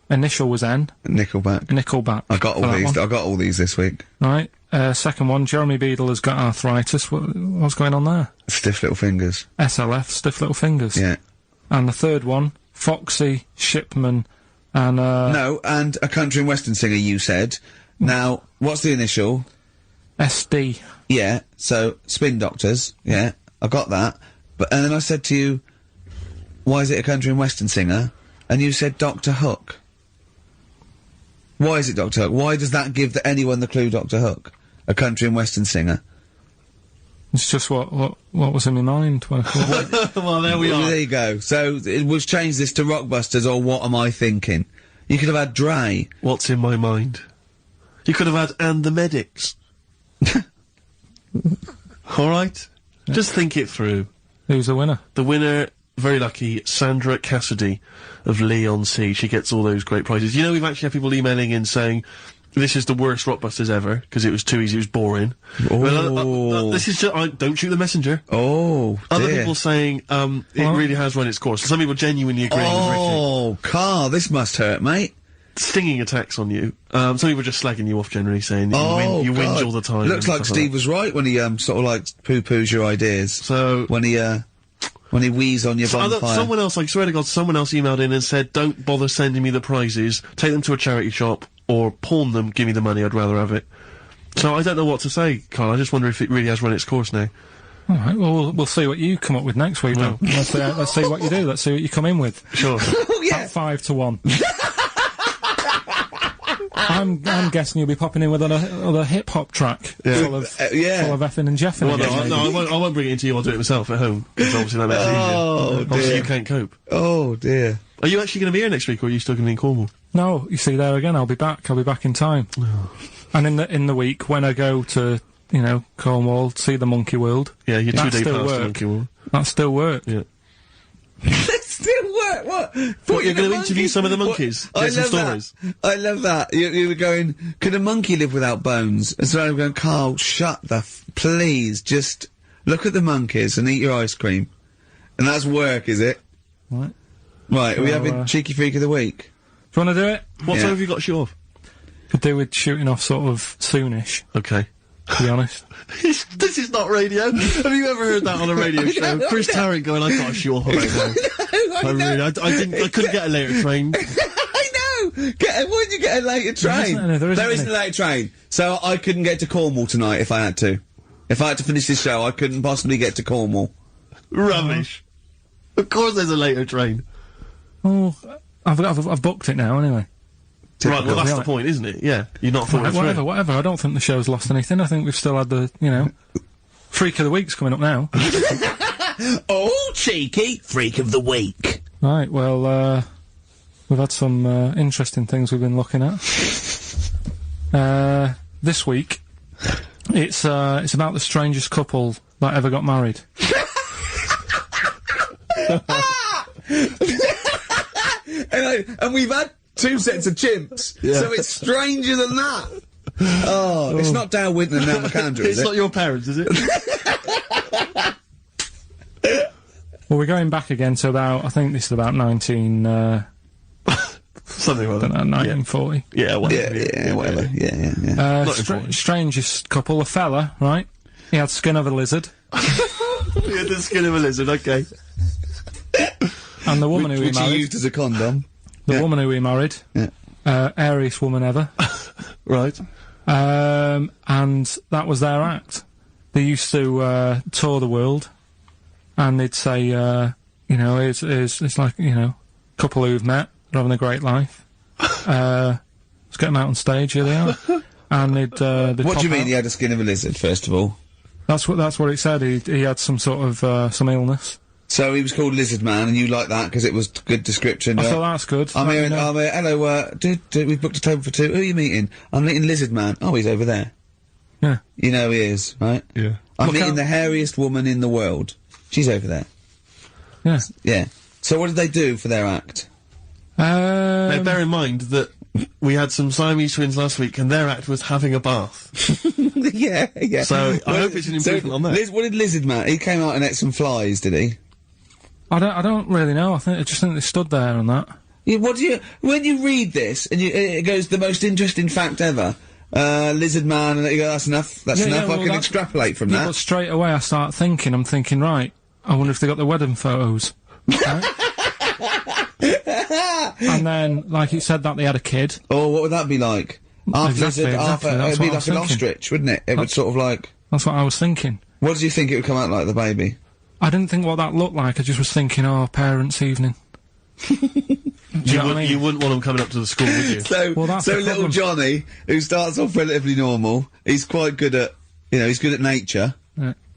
Initial was N. Nickelback. I got all these. I got all these this week. Right. Second one, Jeremy Beadle has got arthritis. What's going on there? Stiff little fingers. SLF, stiff little fingers. Yeah. And the third one, Foxy, Shipman, and No, and a country and western singer, you said. Now, what's the initial? SD. Yeah, so, Spin Doctors. Yeah, I got that. And then I said to you, why is it a country and western singer? And you said Dr. Hook. Why is it Dr. Hook? Why does that give anyone the clue Dr. Hook? A country and western singer. It's just what was in my mind when I thought. Well, there we are. There you go. So, we've changed this to Rockbusters, or What Am I Thinking? You could have had Dre. What's in my mind? You could have had And the Medics. Alright? Yeah. Just think it through. Who's the winner? The winner, very lucky, Sandra Cassidy of Leon C. She gets all those great prizes. You know, we've actually had people emailing in saying, this is the worst Rockbusters ever, because it was too easy, it was boring. Oh. Well, this is just, don't shoot the messenger. Oh, Other dear. people saying, it really has run its course. Some people genuinely agreeing with Ricky. Oh, Karl, this must hurt, mate. Stinging attacks on you. Some people just slagging you off generally, saying that you whinge all the time. Looks like Steve was right when he, sort of like poo-poos your ideas. So... When he wheezed on your bonfire. Someone else, I swear to God, someone else emailed in and said, don't bother sending me the prizes, take them to a charity shop, or pawn them, give me the money, I'd rather have it. So I don't know what to say, Karl, I just wonder if it really has run its course now. Alright, well, we'll see what you come up with next week, though. Let's see what you do, let's see what you come in with. Sure. Oh, yeah. 5 to 1. I'm guessing you'll be popping in with another hip hop track full of effing and jeffing. Well, again, no, I won't bring it into you. I'll do it myself at home. Because obviously that makes it easier. Obviously you can't cope. Oh dear. Are you actually going to be here next week, or are you still going to be in Cornwall? No, you see there again. I'll be back in time. And in the week when I go to Cornwall, see the Monkey World. Yeah, you're 2 days past work. the Monkey World. That still work. Yeah. Still work? What? You're going to interview some of the monkeys? Get some stories? I love that. You were going, could a monkey live without bones? And so I'm going, Carl, shut the please, just look at the monkeys and eat your ice cream. And that's work, is it? What? Right, are we having Cheeky Freak of the Week? Do you want to do it? What time have you got to shoot off? Could do with shooting off sort of soonish. Okay. To be honest. This is not radio. Have you ever heard that on a radio show? Chris Tarrant going, I got to shoot off right now. I couldn't get a later train. I know! Why did you get a later train? There isn't a later train. So I couldn't get to Cornwall tonight if I had to. If I had to finish this show, I couldn't possibly get to Cornwall. Rubbish. Of course there's a later train. Oh, I've booked it now anyway. Right, well that's the point, isn't it? Yeah, you're not falling through. Whatever. I don't think the show's lost anything. I think we've still had the, Freak of the Week's coming up now. Oh, cheeky Freak of the Week. Right, well, we've had some interesting things we've been looking at. This week, it's about the strangest couple that ever got married. And we've had 2 sets of chimps, so it's stranger than that. Oh, it's not Dale Winton and Nell McAndrew, is it? It's not your parents, is it? Well, we're going back again to I think this is about 19... something like that. 1940. Yeah, whatever. Yeah, whatever. Yeah. Strangest couple, a fella, right? He had skin of a lizard. He had the skin of a lizard, okay. And the woman who he which married... he used as a condom. The woman who he married. Yeah. Airiest woman ever. Right. And that was their act. They used to tour the world, and they'd say, it's like, couple who've met, they're having a great life. Let's get them out on stage, here they are. And they'd what do you mean he had a skin of a lizard, first of all? That's what it said. He had some sort of, some illness. So he was called Lizard Man, and you like that because it was good description. I thought that's good. I'm here, hello, we've booked a table for 2. Who are you meeting? I'm meeting Lizard Man. Oh, he's over there. Yeah. You know he is, right? Yeah. I'm meeting the hairiest woman in the world. She's over there. Yeah. Yeah. So what did they do for their act? Now, bear in mind that we had some Siamese twins last week, and their act was having a bath. yeah. So I hope it's an improvement on that. What did Lizard Man? He came out and ate some flies, did he? I don't really know. I just think they stood there and that. Yeah, when you read this and it goes the most interesting fact ever, Lizard Man, and you go, that's enough. That's enough. I can extrapolate from that. But straight away I'm thinking, right, I wonder if they got the wedding photos. And then, like it said that they had a kid. Oh, what would that be like? Exactly. It'd be like an ostrich, wouldn't it? It would sort of like... That's what I was thinking. What did you think it would come out like, the baby? I didn't think what that looked like, I just was thinking, parents' evening. Do you know what I mean? You wouldn't want them coming up to the school, would you? So little Johnny, who starts off relatively normal, he's quite good at, he's good at nature,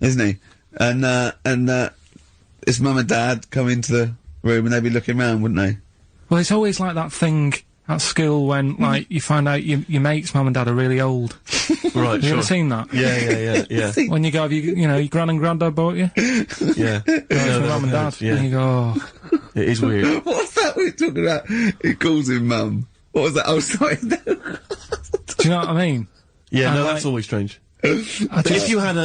isn't he? And his mum and dad come into the room and they'd be looking round, wouldn't they? Well, it's always like that thing at school when, like, you find out your mate's mum and dad are really old. Right, Have you ever seen that? Yeah. When you go, your gran and granddad bought you? Yeah. Mum and dad. Yeah. And you go, oh. It is weird. What's that we're talking about? He calls him mum. What was that? Oh, sorry. Do you know what I mean? Yeah, And, that's always strange. If you had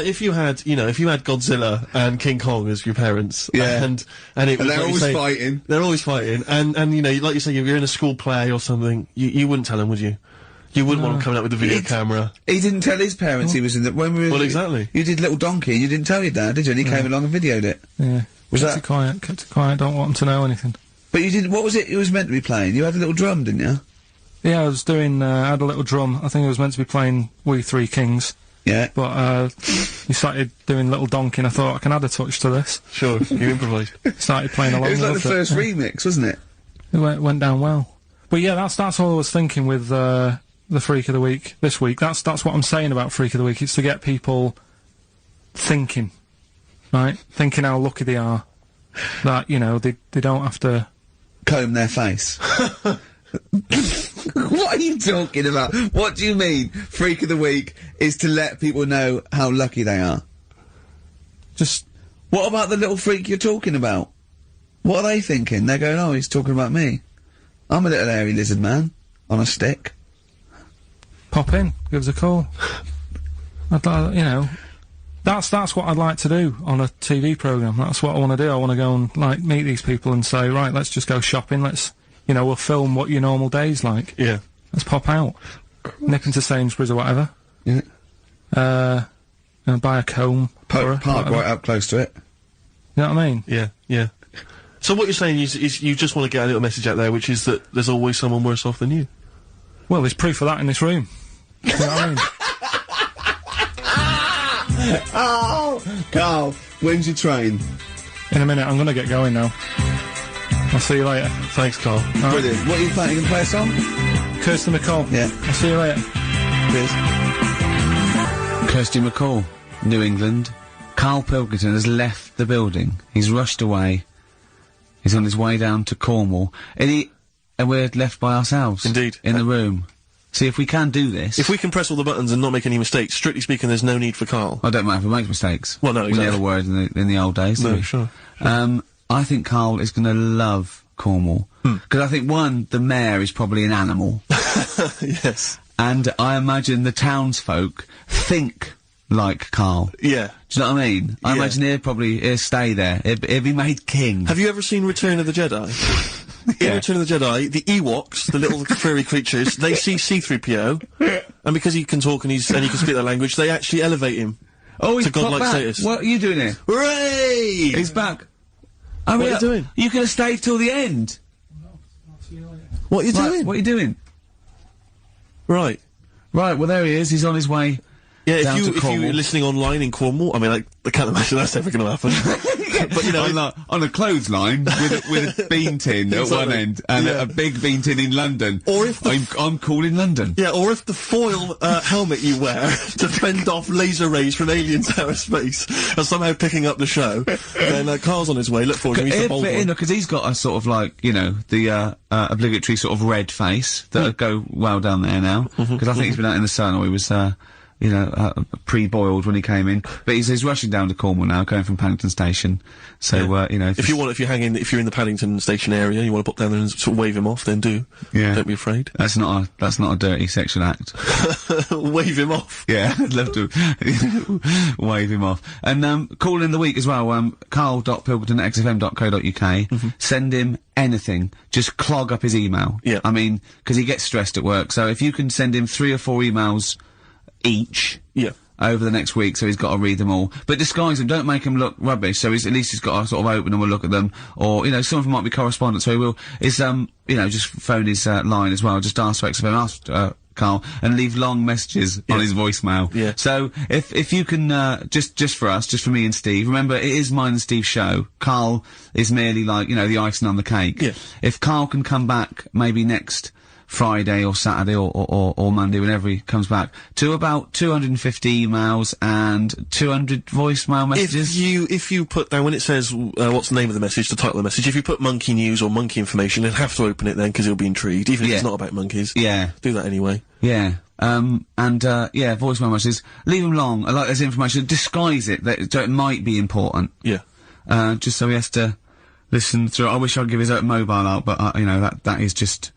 Godzilla and King Kong as your parents, and it was they're always fighting. They're always fighting, and like you say, you're in a school play or something, you wouldn't tell them, would you? You wouldn't want them coming up with a video camera. He didn't tell his parents he was in the... Well, exactly. You did Little Donkey, and you didn't tell your dad, did you? And he came along and videoed it. Yeah. Kept it quiet, don't want them to know anything. But you didn't... What was it was meant to be playing? You had a little drum, didn't you? Yeah, I was doing... I had a little drum. I think I was meant to be playing We Three Kings. Yeah. But, he started doing Little Donkey, and I thought, I can add a touch to this. Sure, you improvised. Started playing along. It was like the first remix, wasn't it? It went down well. But yeah, that's all I was thinking with, the Freak of the Week this week. That's what I'm saying about Freak of the Week. It's to get people thinking, right? Thinking how lucky they are. That, you know, they don't have to comb their face. What are you talking about? What do you mean? Freak of the Week is to let people know how lucky they are. Just... What about the little freak you're talking about? What are they thinking? They're going, oh, he's talking about me. I'm a little hairy lizard man. On a stick. Pop in. Give us a call. I'd like, you know... That's what I'd like to do on a TV programme. That's what I want to do. I want to go and, like, meet these people and say, right, let's just go shopping, let's... You know, we'll film what your normal day's like. Yeah. Let's pop out. Nip into Sainsbury's or whatever. Yeah. And buy a comb. Park right up close to it. You know what I mean? Yeah, yeah. So what you're saying is you just want to get a little message out there, which is that there's always someone worse off than you. Well, there's proof of that in this room. You know what I mean? Oh! Carl, when's your train? In a minute, I'm gonna get going now. I'll see you later. Thanks, Carl. Brilliant. What are you playing? You gonna play a song? Kirsty MacColl. Yeah. I'll see you later. Cheers. Kirsty MacColl, New England. Karl Pilkington has left the building. He's rushed away. He's on his way down to Cornwall. And we're left by ourselves. Indeed. In the room. See, if we can do this... If we can press all the buttons and not make any mistakes, strictly speaking, there's no need for Karl. I don't mind if we make mistakes. Well, no, exactly. We never were in the old days, No, we? sure. I think Karl is gonna love Cornwall. Because I think, one, the mayor is probably an animal. Yes. And I imagine the townsfolk think like Karl. Yeah. Do you know what I mean? I imagine he'll stay there. He'll be made king. Have you ever seen Return of the Jedi? In Return of the Jedi, the Ewoks, the little furry creatures, they see C-3PO, and because he can talk and he can speak their language, they actually elevate him he's to godlike back. status. What are you doing here? Hooray! He's back. What are you doing? You could have stayed till the end. What are you doing? What are you doing? Right. Right, well there he is, he's on his way. Yeah, down to if Cornwall. you're listening online in Cornwall, I mean, I can't imagine that's ever going to happen. But, you know... on a clothesline with a bean tin at one end and a big bean tin in London. Or if I'm cool in London. Yeah, or if the foil helmet you wear to fend off laser rays from aliens out of space are somehow picking up the show, then Carl's on his way. Look forward to him. He's the bold one. Because he's got a sort of like, you know, the obligatory sort of red face that would go well down there now. Because I think he's been out in the sun, or he was you know, pre-boiled when he came in. But he's rushing down to Cornwall now, going from Paddington Station. So, you know... If you're in the Paddington Station area, you want to pop down there and sort of wave him off, then do. Yeah. Don't be afraid. That's not a dirty sexual act. Wave him off. Yeah, I'd love to wave him off. And, call in the week as well, carl.pilkington@xfm.co.uk. Send him anything. Just clog up his email. Yeah. I mean, because he gets stressed at work. So if you can send him 3 or 4 emails each over the next week, so he's got to read them all, but disguise them, don't make them look rubbish, so at least he's got to sort of open them and look at them, or, you know, some of them might be correspondence, so he will, you know, just phone his line as well, just ask for XFM, ask Karl, and leave long messages on his voicemail. Yeah. So, if you can, just for us, just for me and Steve, remember, it is mine and Steve's show. Karl is merely like, you know, the icing on the cake. Yeah. If Karl can come back, maybe next Friday or Saturday or Monday, whenever he comes back, to about 250 emails and 200 voicemail messages. If you put down, when it says, what's the name of the message, the title of the message, if you put monkey news or monkey information, he'll have to open it then, because he'll be intrigued, even if it's not about monkeys. Yeah. Do that anyway. Yeah. Voicemail messages. Leave them long, like there's information, disguise it, so it might be important. Yeah. Just so he has to listen through. I wish I'd give his own mobile out, but, you know, that is just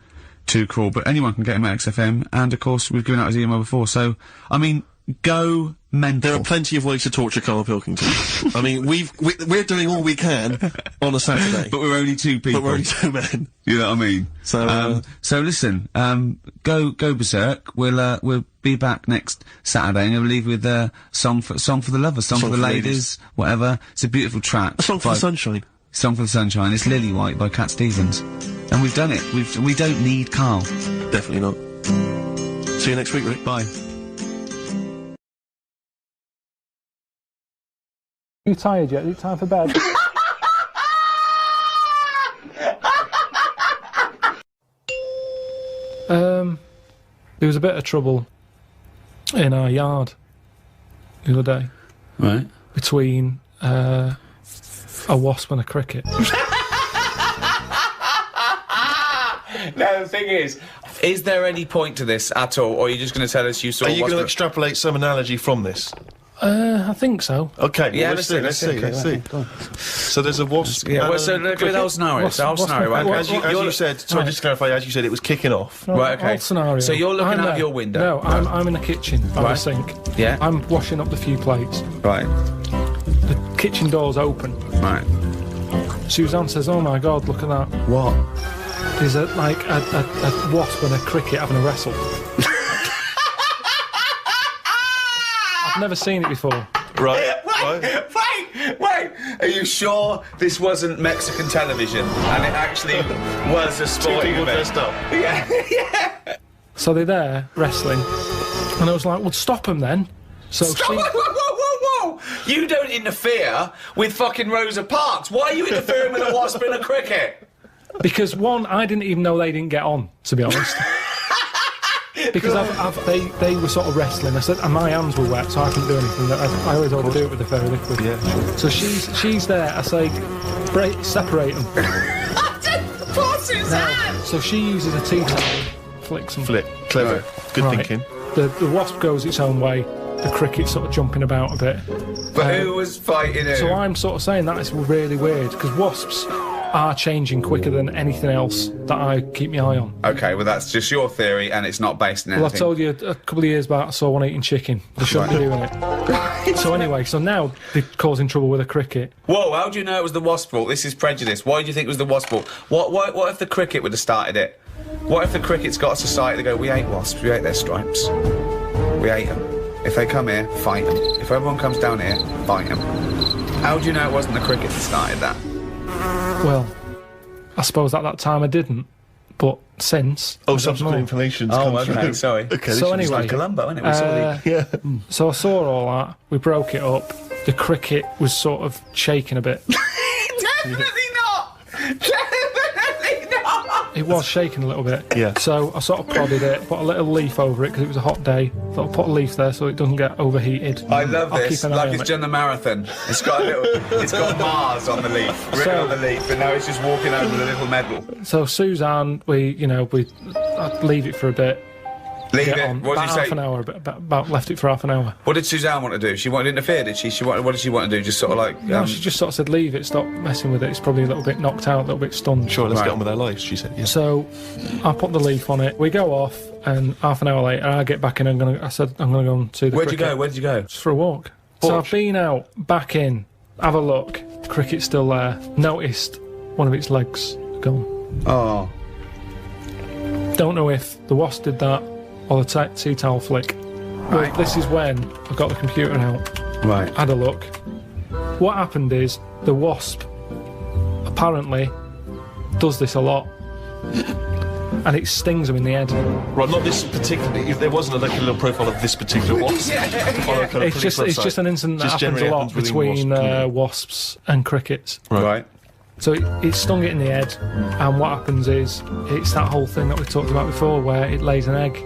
too cruel, but anyone can get him at XFM, and of course we've given out his email before, so, I mean, go mental. There are plenty of ways to torture Karl Pilkington. I mean, we're doing all we can on a Saturday. But we're only 2 people. But we're only 2 men. You know what I mean? So, so listen, go berserk, we'll be back next Saturday, and we'll leave with, song for the lovers, song for the ladies, whatever. It's a beautiful track. A song for the sunshine. Song for the Sunshine. It's Lily White by Cat Stevens. And we've done it. We don't need Karl. Definitely not. See you next week, Rick. Bye. You tired yet? Is it time for bed? There was a bit of trouble in our yard the other day. Right. Between a wasp and a cricket. No, the thing is there any point to this at all, or are you just going to tell us you saw? Are you going to extrapolate some analogy from this? I think so. Okay, Yeah, well, let's see. So there's a wasp. Yeah, well, so look at the whole scenario. It's the whole scenario, right? As you said, sorry, just to clarify, as you said, it was kicking off. Right, okay. Whole scenario. So you're looking I'm out there. your window. No, I'm in the kitchen by the sink. Yeah. I'm washing up the few plates. Right. The kitchen door's open. Right. Suzanne says, "Oh my God, look at that! What? There's a wasp and a cricket having a wrestle." I've never seen it before. Right. Wait! Are you sure this wasn't Mexican television and it actually was a sporting event? Dressed up. Yeah. So they're there wrestling, and I was like, "Well, stop them then." So Whoa! You don't interfere with fucking Rosa Parks. Why are you interfering with a wasp and a cricket? Because one, I didn't even know they didn't get on, to be honest. Because they were sort of wrestling. I said, and my hands were wet, so I couldn't do anything. I always overdo it with the fairy liquid. Yeah. So she's there. I say, separate them. So she uses a tea towel, flicks them. Clever. Good thinking. The wasp goes its own way. The cricket's sort of jumping about a bit. But who was fighting who? So I'm sort of saying that is really weird, because wasps are changing quicker than anything else that I keep my eye on. Okay, well that's just your theory and it's not based on anything. Well, I told you a couple of years back I saw one eating chicken. They shouldn't be doing it. So anyway, so now they're causing trouble with a cricket. Whoa, how do you know it was the wasp's fault? This is prejudice. Why do you think it was the wasp's fault? What if the cricket would have started it? What if the cricket's got a society that go, we hate wasps, we hate their stripes. We hate them. If they come here, fight them. If everyone comes down here, fight them. How do you know it wasn't the cricket that started that? Well, I suppose at that time I didn't, but since... subsequent information's come okay, through. sorry. Okay, so anyway... It's like Columbo, isn't it? We saw So I saw all that, we broke it up, the cricket was sort of shaking a bit. Definitely not! Definitely not! It was shaking a little bit. Yeah. So I sort of prodded it, put a little leaf over it because it was a hot day. Thought I'd put a leaf there so it doesn't get overheated. I love I'll this. keep an eye Like on it's it. done the marathon. It's got a little. It's got Mars on the leaf, written on the leaf, and now it's just walking over with a little medal. So Suzanne, I'd leave it for a bit. Leave get it. on. What did About you say? half an hour, about left it for half an hour. What did Suzanne want to do? She wanted to interfere, did she? What did she want to do? Just sort of like. No, she just sort of said, leave it, stop messing with it. It's probably a little bit knocked out, a little bit stunned. Sure, let's Right. get on with our lives, she said. Yeah. So I put the leaf on it. We go off, and half an hour later, I get back in. I said, I'm going to go and see the Where'd you cricket. go? Where did you go? Just for a walk. So I've been out, back in, have a look. Cricket's still there. Noticed one of its legs gone. Oh. Don't know if the wasp did that or the tea towel flick. Well, Right. this is when I got the computer out. Right. Had a look. What happened is the wasp apparently does this a lot, and it stings them in the head. Right, not this particular. If there wasn't like a little profile of this particular wasp. On a kind of It's just an incident that Just happens a generally lot happens between within wasps and crickets. Right. So it stung it in the head, and what happens is it's that whole thing that we talked about before, where it lays an egg.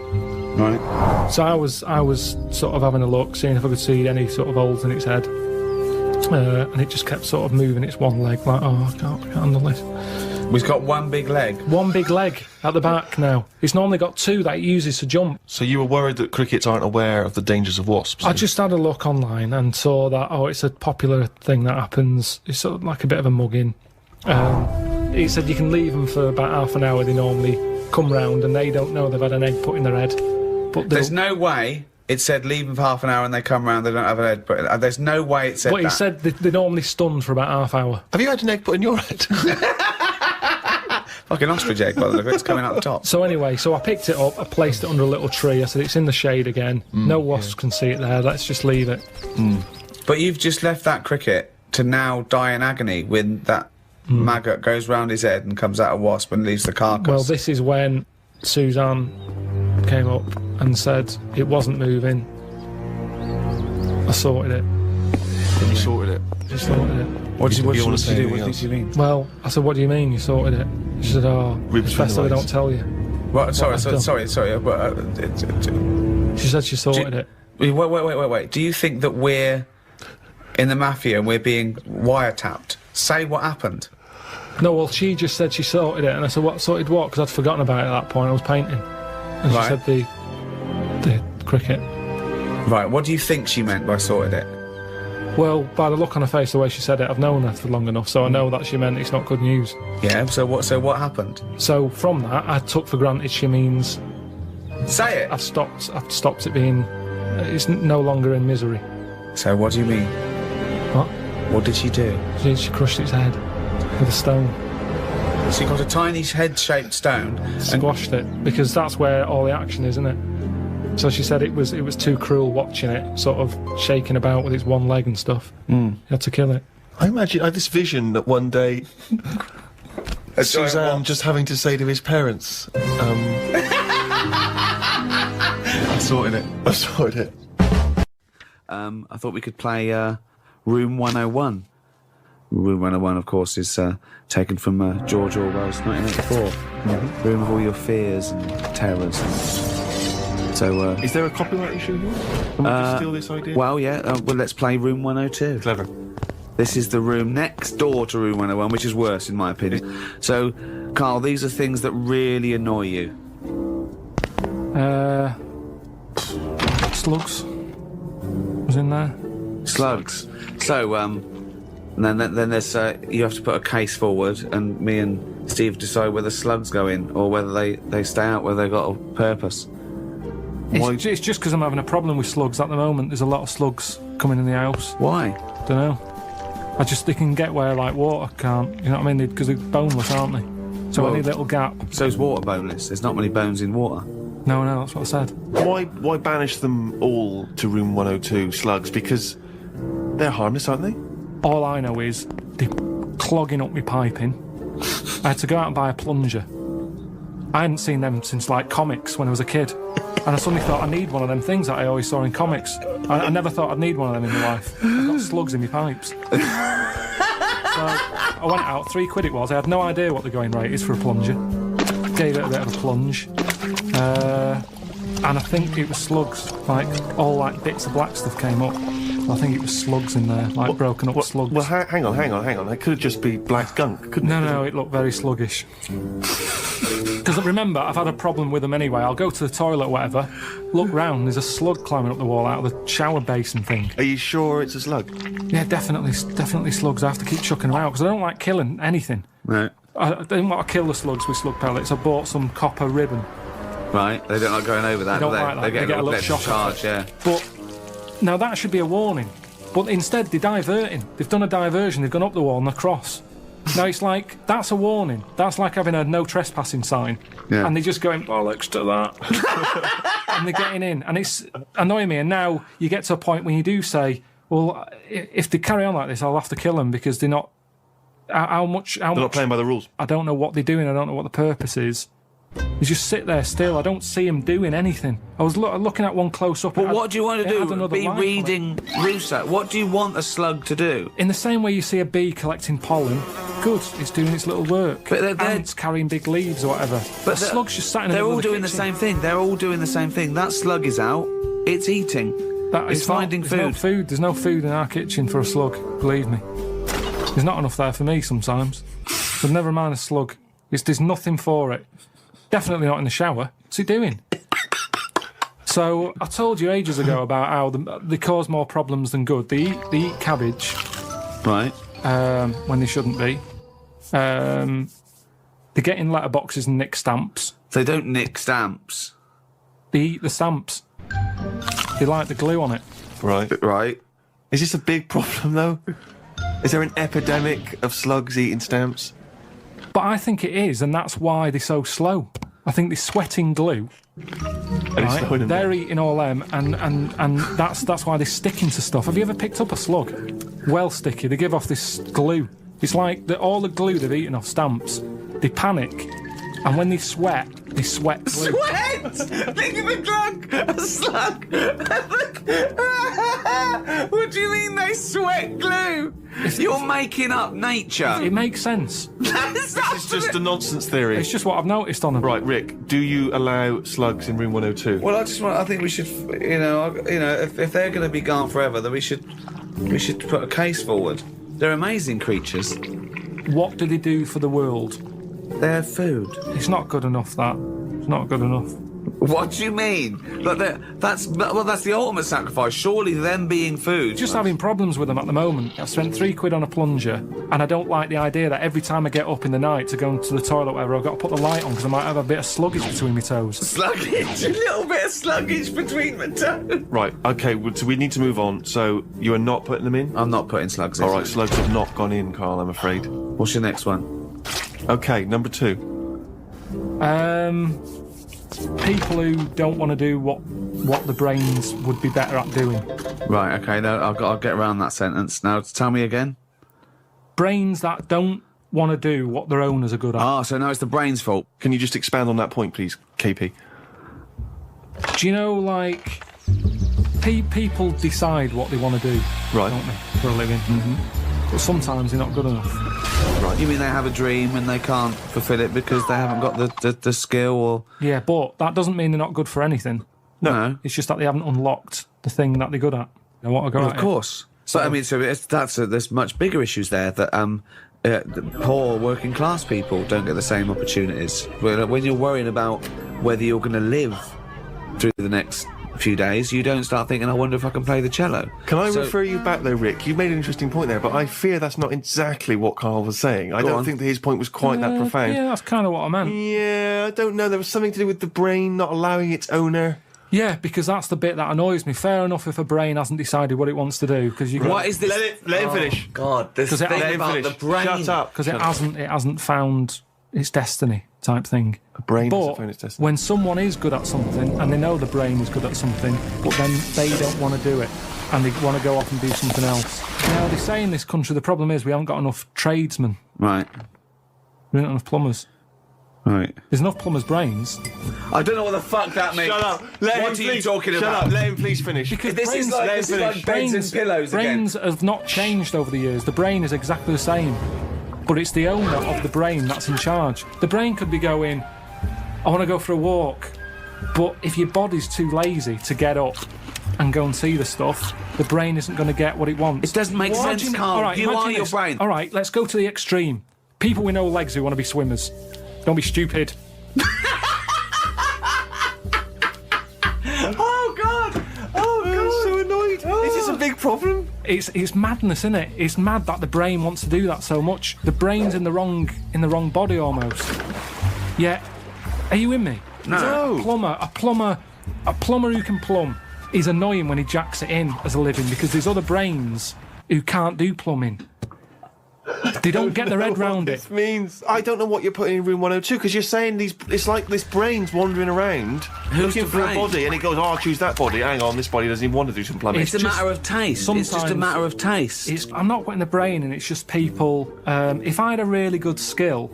Right. So I was sort of having a look, seeing if I could see any sort of holes in its head, and it just kept sort of moving its one leg, like, I can't handle this. We've got one big leg. One big leg at the back now. It's normally got two that it uses to jump. So you were worried that crickets aren't aware of the dangers of wasps? I just had a look online and saw that, it's a popular thing that happens. It's sort of like a bit of a mugging. It said you can leave them for about half an hour. They normally come round and they don't know they've had an egg put in their head. But There's no way it said leave them for half an hour and they come round, they don't have an egg. But there's no way it said But that. he said they're normally stunned for about half hour. Have you had an egg put in your head? Like an ostrich egg, by the look of it, it's coming out the top. So anyway, I picked it up, I placed it under a little tree. I said, it's in the shade again. No wasps can see it there. Let's just leave it. But you've just left that cricket to now die in agony when that maggot goes round his head and comes out a wasp and leaves the carcass. Well, this is when Suzanne came up and said it wasn't moving. I sorted it. You sorted it. Just sorted it. What did you want to say do? anything What else? did you mean? Well, I said, what do you mean you sorted it? She said, it's Read between best the that I lines. don't tell you. What? Sorry, I've done. sorry. But, She said she sorted it. wait. Do you think that we're in the mafia and we're being wiretapped? Say what happened. No, well, she just said she sorted it, and I said, what, sorted what? Because I'd forgotten about it at that point, I was painting. And Right. she said the cricket. Right, what do you think she meant by sorted it? Well, by the look on her face, the way she said it, I've known her for long enough, so I know that she meant it's not good news. Yeah, so what happened? So from that, I took for granted she means... Say it! I've stopped it being... It's no longer in misery. So what do you mean? What? What did she do? She crushed its head with a stone. She got a tiny head-shaped stone and Squashed it, because that's where all the action is, isn't it? So she said it was too cruel watching it, sort of shaking about with its one leg and stuff. You had to kill it. I had this vision that one day Suzanne just having to say to his parents, I sorted it. I thought we could play Room 101. Room 101, of course, is taken from George Orwell's 1984. Room of all your fears and terrors. So, is there a copyright issue here? Can we just steal this idea? well, yeah, well, let's play Room 102. Clever. This is the room next door to Room 101, which is worse, in my opinion. So, Carl, these are things that really annoy you. Slugs was in there. Slugs. So, then there's you have to put a case forward, and me and Steve decide whether slugs go in or whether they stay out, whether they've got a purpose. It's just because I'm having a problem with slugs at the moment. There's a lot of slugs coming in the house. Why? Don't know. They can get where like water can't. You know what I mean? Because they're boneless, aren't they? So any little gap. So's water boneless. There's not many bones in water. No, that's what I said. Why banish them all to Room 102, slugs? Because they're harmless, aren't they? All I know is they're clogging up my piping. I had to go out and buy a plunger. I hadn't seen them since like comics when I was a kid. And I suddenly thought I need one of them things that I always saw in comics. I never thought I'd need one of them in my life. I've got slugs in my pipes. So I went out, £3 it was. I had no idea what the going rate is for a plunger. Gave it a bit of a plunge. And I think it was slugs. Like, all like bits of black stuff came up. I think it was slugs in there, like broken up slugs. Well, hang on. That could just be black gunk, couldn't it? No, it looked very sluggish. Because remember, I've had a problem with them anyway. I'll go to the toilet or whatever, look round, there's a slug climbing up the wall out of the shower basin thing. Are you sure it's a slug? Yeah, definitely slugs. I have to keep chucking them out because I don't like killing anything. Right. I didn't want to kill the slugs with slug pellets. I bought some copper ribbon. Right. They don't like going over that, They don't do they? like that. They get a little shock charge, yeah. But now that should be a warning. But instead, they're diverting. They've done a diversion. They've gone up the wall and across. Now it's like, that's a warning. That's like having a no trespassing sign. Yeah. And they're just going, bollocks to that. And they're getting in. And it's annoying me. And now you get to a point when you do say, well, if they carry on like this, I'll have to kill them because they're not... How much... They're not playing by the rules. I don't know what they're doing. I don't know what the purpose is. They just sit there still. I don't see them doing anything. I was looking at one close up. But what do you want to do? Be life on it. reading Rousseau. What do you want a slug to do? In the same way you see a bee collecting pollen, good, it's doing its little work. But they're ants carrying big leaves or whatever. But the slug's just sat in the They're middle all of the doing the kitchen. same thing. They're all doing the same thing. That slug is out. It's eating. It's finding There's no food. There's no food in our kitchen for a slug, believe me. There's not enough there for me sometimes. But never mind a slug. There's nothing for it. Definitely not in the shower. What's he doing? So, I told you ages ago about how they cause more problems than good. They eat cabbage. Right. When they shouldn't be. They get in letterboxes and nick stamps. They don't nick stamps. They eat the stamps. They like the glue on it. Right. Is this a big problem, though? Is there an epidemic of slugs eating stamps? But I think it is, and that's why they're so slow. I think they're sweating glue. Right? They're eating all them, and that's why they're sticking to stuff. Have you ever picked up a slug? Well sticky. They give off this glue. It's like all the glue they've eaten off stamps. They panic, and when they sweat glue. Sweat! Think of a slug! What do you mean they sweat glue? You're making up nature. It makes sense. This is just a nonsense theory. It's just what I've noticed on them. Right, Rick, do you allow slugs in room 102? Well, I think we should, if they're going to be gone forever, then we should put a case forward. They're amazing creatures. What do they do for the world? They have food. It's not good enough, that. It's not good enough. What do you mean? But that's the ultimate sacrifice. Surely them being food. Just having problems with them at the moment. I've spent £3 on a plunger, and I don't like the idea that every time I get up in the night to go into the toilet or whatever, I've got to put the light on because I might have a bit of sluggage between my toes. Sluggage? A little bit of sluggage between my toes. Right, okay, so we need to move on. So you are not putting them in? I'm not putting slugs in. All right, slugs have not gone in, Carl, I'm afraid. What's your next one? Okay, number 2. People who don't want to do what the brains would be better at doing. Right, okay, no, I'll get around that sentence. Now, tell me again. Brains that don't want to do what their owners are good at. Ah, so now it's the brain's fault. Can you just expand on that point, please, KP? Do you know, like, people decide what they want to do, Right. don't they, for a living? Mm-hmm. But sometimes they're not good enough. Right. You mean they have a dream and they can't fulfil it because they haven't got the skill or... Yeah, but that doesn't mean they're not good for anything. No. It's just that they haven't unlocked the thing that they're good at. They want to go at Of course. So, I mean, there's much bigger issues there that the poor working class people don't get the same opportunities. When you're worrying about whether you're going to live through the next few days, you don't start thinking, I wonder if I can play the cello. Can I refer you back though, Rick? You made an interesting point there, but I fear that's not exactly what Carl was saying. I don't think that his point was quite that profound. Yeah, that's kind of what I meant. Yeah, I don't know. There was something to do with the brain not allowing its owner. Yeah, because that's the bit that annoys me. Fair enough if a brain hasn't decided what it wants to do, because you. What is this? Let him finish. God, this thing about the brain. Shut up. Because it hasn't found its destiny, type thing. A brain but hasn't found its destiny. When someone is good at something and they know the brain is good at something, but then they don't want to do it and they want to go off and do something else. Now they say in this country the problem is we haven't got enough tradesmen. Right. We haven't got enough plumbers. Right. There's enough plumbers' brains. I don't know what the fuck that means. Shut up. What are you talking about? Shut up. Let him please finish. Because This is like beds and pillows brains have not changed over the years. The brain is exactly the same. But it's the owner of the brain that's in charge. The brain could be going, I want to go for a walk. But if your body's too lazy to get up and go and see the stuff, the brain isn't going to get what it wants. It doesn't make sense, Carl. All right, you are your this. brain. All right, let's go to the extreme. People with no legs who want to be swimmers. Don't be stupid. Oh, God. Oh, God. I'm so annoyed. Is this a big problem? It's madness, isn't it? It's mad that the brain wants to do that so much. The brain's in the wrong body almost. Yeah. Are you with me? No. A plumber who can plumb is annoying when he jacks it in as a living because there's other brains who can't do plumbing. They don't get their head round it. This means I don't know what you're putting in room 102 because you're saying it's like this brain's wandering around looking for a body and it goes, I'll choose that body. Hang on, this body doesn't even want to do some plumbing. It's a matter of taste. It's just a matter of taste. I'm not putting the brain in. It's just people. If I had a really good skill,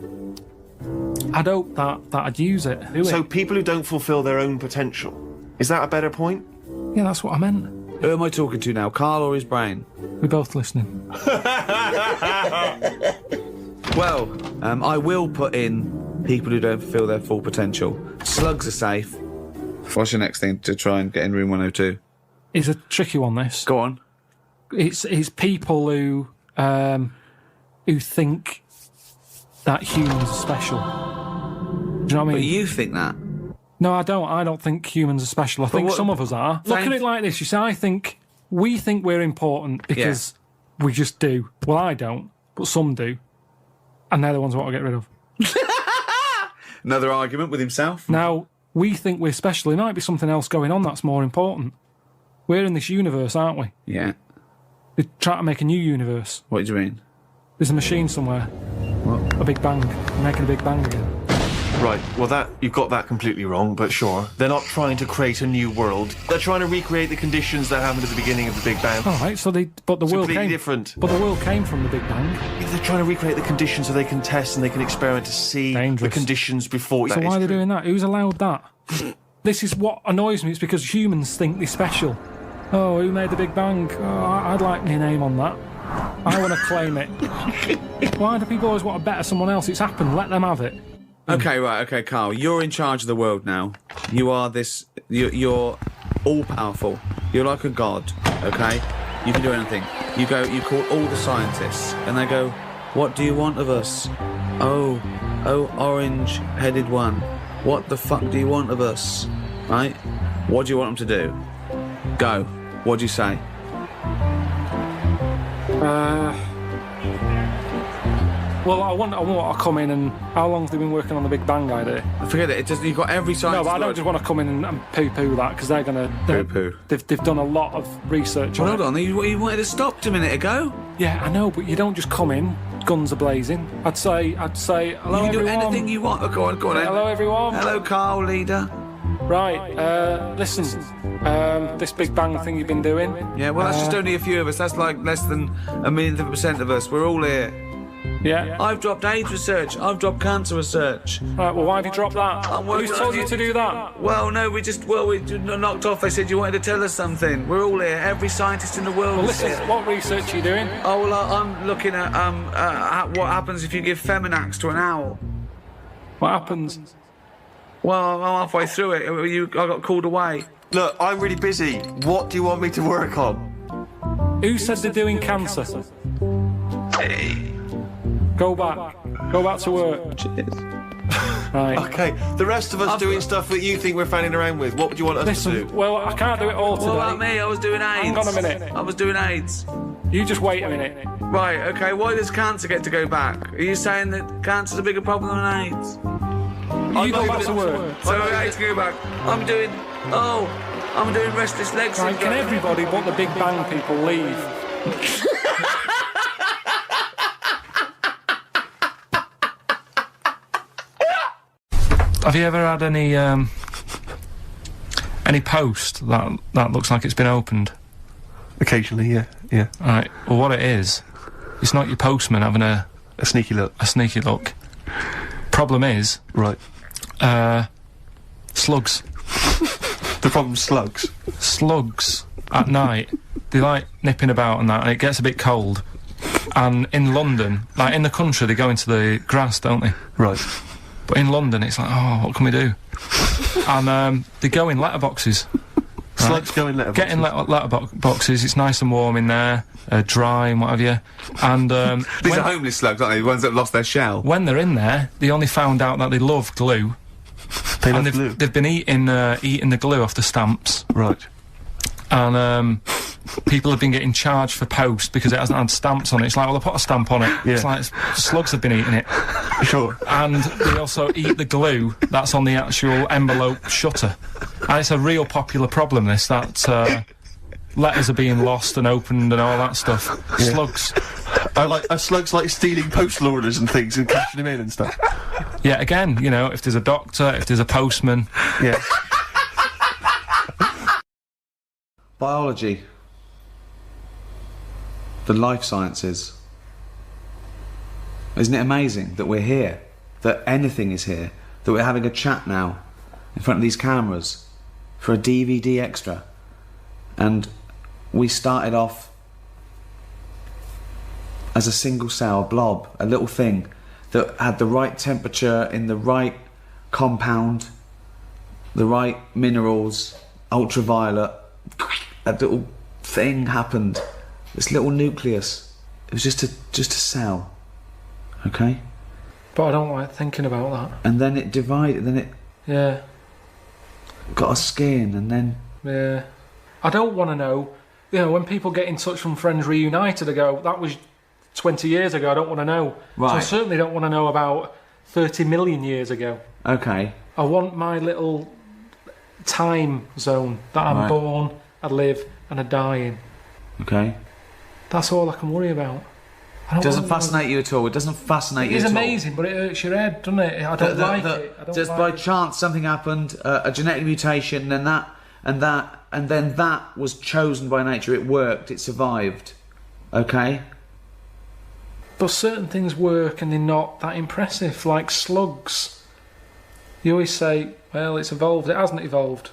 I'd hope that I'd use it. So people who don't fulfil their own potential. Is that a better point? Yeah, that's what I meant. Who am I talking to now, Carl or his brain? We're both listening. Well, I will put in people who don't fulfil their full potential. Slugs are safe. What's your next thing to try and get in room 102? It's a tricky one, this. Go on. It's people who think that humans are special. Do you know what I mean? But you think that? No, I don't. I don't think humans are special. I think some of us are. Look at it like this. You see, we think we're important because we just do. Well, I don't, but some do. And they're the ones I want to get rid of. Another argument with himself. Now, we think we're special. There might be something else going on that's more important. We're in this universe, aren't we? Yeah. They're trying to make a new universe. What do you mean? There's a machine somewhere. What? A big bang. They're making a big bang again. Right, well you've got that completely wrong, but sure. They're not trying to create a new world. They're trying to recreate the conditions that happened at the beginning of the Big Bang. All right, so the world completely came different. But the world came from the Big Bang. Yeah, they're trying to recreate the conditions so they can test and they can experiment to see the conditions before. So why are they doing that? Who's allowed that? This is what annoys me. It's because humans think they're special. Oh, who made the Big Bang? Oh, I'd like my name on that. I want to claim it. Why do people always want to better someone else? It's happened. Let them have it. Okay, right, okay, Carl, you're in charge of the world now. You are this... You're all-powerful. You're like a god, okay? You can do anything. You call all the scientists, and they go, what do you want of us? Oh, orange-headed one. What the fuck do you want of us? Right? What do you want them to do? Go. What do you say? Well, I want to come in and... How long have they been working on the Big Bang idea? Forget it. You've got every science... No, but I don't just want to come in and poo-poo that, because they're going to... Poo-poo. They've done a lot of research on Hold on, you wanted to stop a minute ago? Yeah, I know, but you don't just come in, guns are blazing. I'd say, hello, everyone. You can do anything you want. Oh, go on then. Hello, everyone. Hello, Carl, leader. Right, listen, this Big Bang thing you've been doing... Yeah, well, that's just only a few of us. That's like less than 1,000,000% of us. We're all here. Yeah? I've dropped AIDS research. I've dropped cancer research. Right, well, why have you dropped that? Who's told you to do that? Well, no, we knocked off. They said you wanted to tell us something. We're all here. Every scientist in the world Well, is listen, here. what research are you doing? Oh, well, I'm looking at what happens if you give Feminax to an owl. What happens? Well, I'm halfway through it. I got called away. Look, I'm really busy. What do you want me to work on? Who said they're doing cancer? Hey. Go back to work. Cheers. Right. Okay, the rest of us doing stuff that you think we're fanning around with. What would you want us to do? Well, I can't do it all today. What about me? I was doing AIDS. Hang on a minute. I was doing AIDS. You just wait a minute. Right, okay, why does cancer get to go back? Are you saying that cancer's a bigger problem than AIDS? You go back to work. So AIDS can go back. I'm doing restless legs. Right, can everybody but the Big Bang people leave? Have you ever had any post that looks like it's been opened? Occasionally, yeah. Right. Well, what it is, it's not your postman having a sneaky look. A sneaky look. Problem is, right. Slugs. The problem's slugs. Slugs at night. They like nipping about and that, and it gets a bit cold. And in London, like in the country, they go into the grass, don't they? Right. But in London, it's like, oh, what can we do? And they go in letterboxes. Slugs go in letterboxes? Get in letterboxes, it's nice and warm in there, dry and what have you. And these are homeless slugs, aren't they? The ones that have lost their shell. When they're in there, they only found out that they love glue. They've been eating the glue off the stamps. Right. And people have been getting charged for post because it hasn't had stamps on it. It's like, well, they put a stamp on it. Yeah. It's like slugs have been eating it. Sure. And they also eat the glue that's on the actual envelope shutter. And it's a real popular problem, this, that letters are being lost and opened and all that stuff. Yeah. Slugs. Slugs like stealing postal orders and things and cashing them in and stuff. Yeah, again, you know, if there's a doctor, if there's a postman. Yeah. Biology. The life sciences. Isn't it amazing that we're here? That anything is here? That we're having a chat now in front of these cameras for a DVD extra? And we started off as a single cell blob, a little thing that had the right temperature in the right compound, the right minerals, ultraviolet. A little thing happened. This little nucleus. It was just a cell. Okay? But I don't like thinking about that. And then it divided, then it Yeah. got a skin, and then... Yeah. I don't want to know, you know, when people get in touch from Friends Reunited, I go, that was 20 years ago, I don't want to know. Right. So I certainly don't want to know about 30 million years ago. Okay. I want my little time zone that I'm born, I live, and I die in. Okay. That's all I can worry about. It doesn't fascinate you at all. It doesn't fascinate you at all. It's amazing, but it hurts your head, doesn't it? I don't like it. I don't just like by it. chance something happened, a genetic mutation, and then that was chosen by nature. It worked. It survived. Okay. But certain things work and they're not that impressive, like slugs. You always say, well, it's evolved. It hasn't evolved.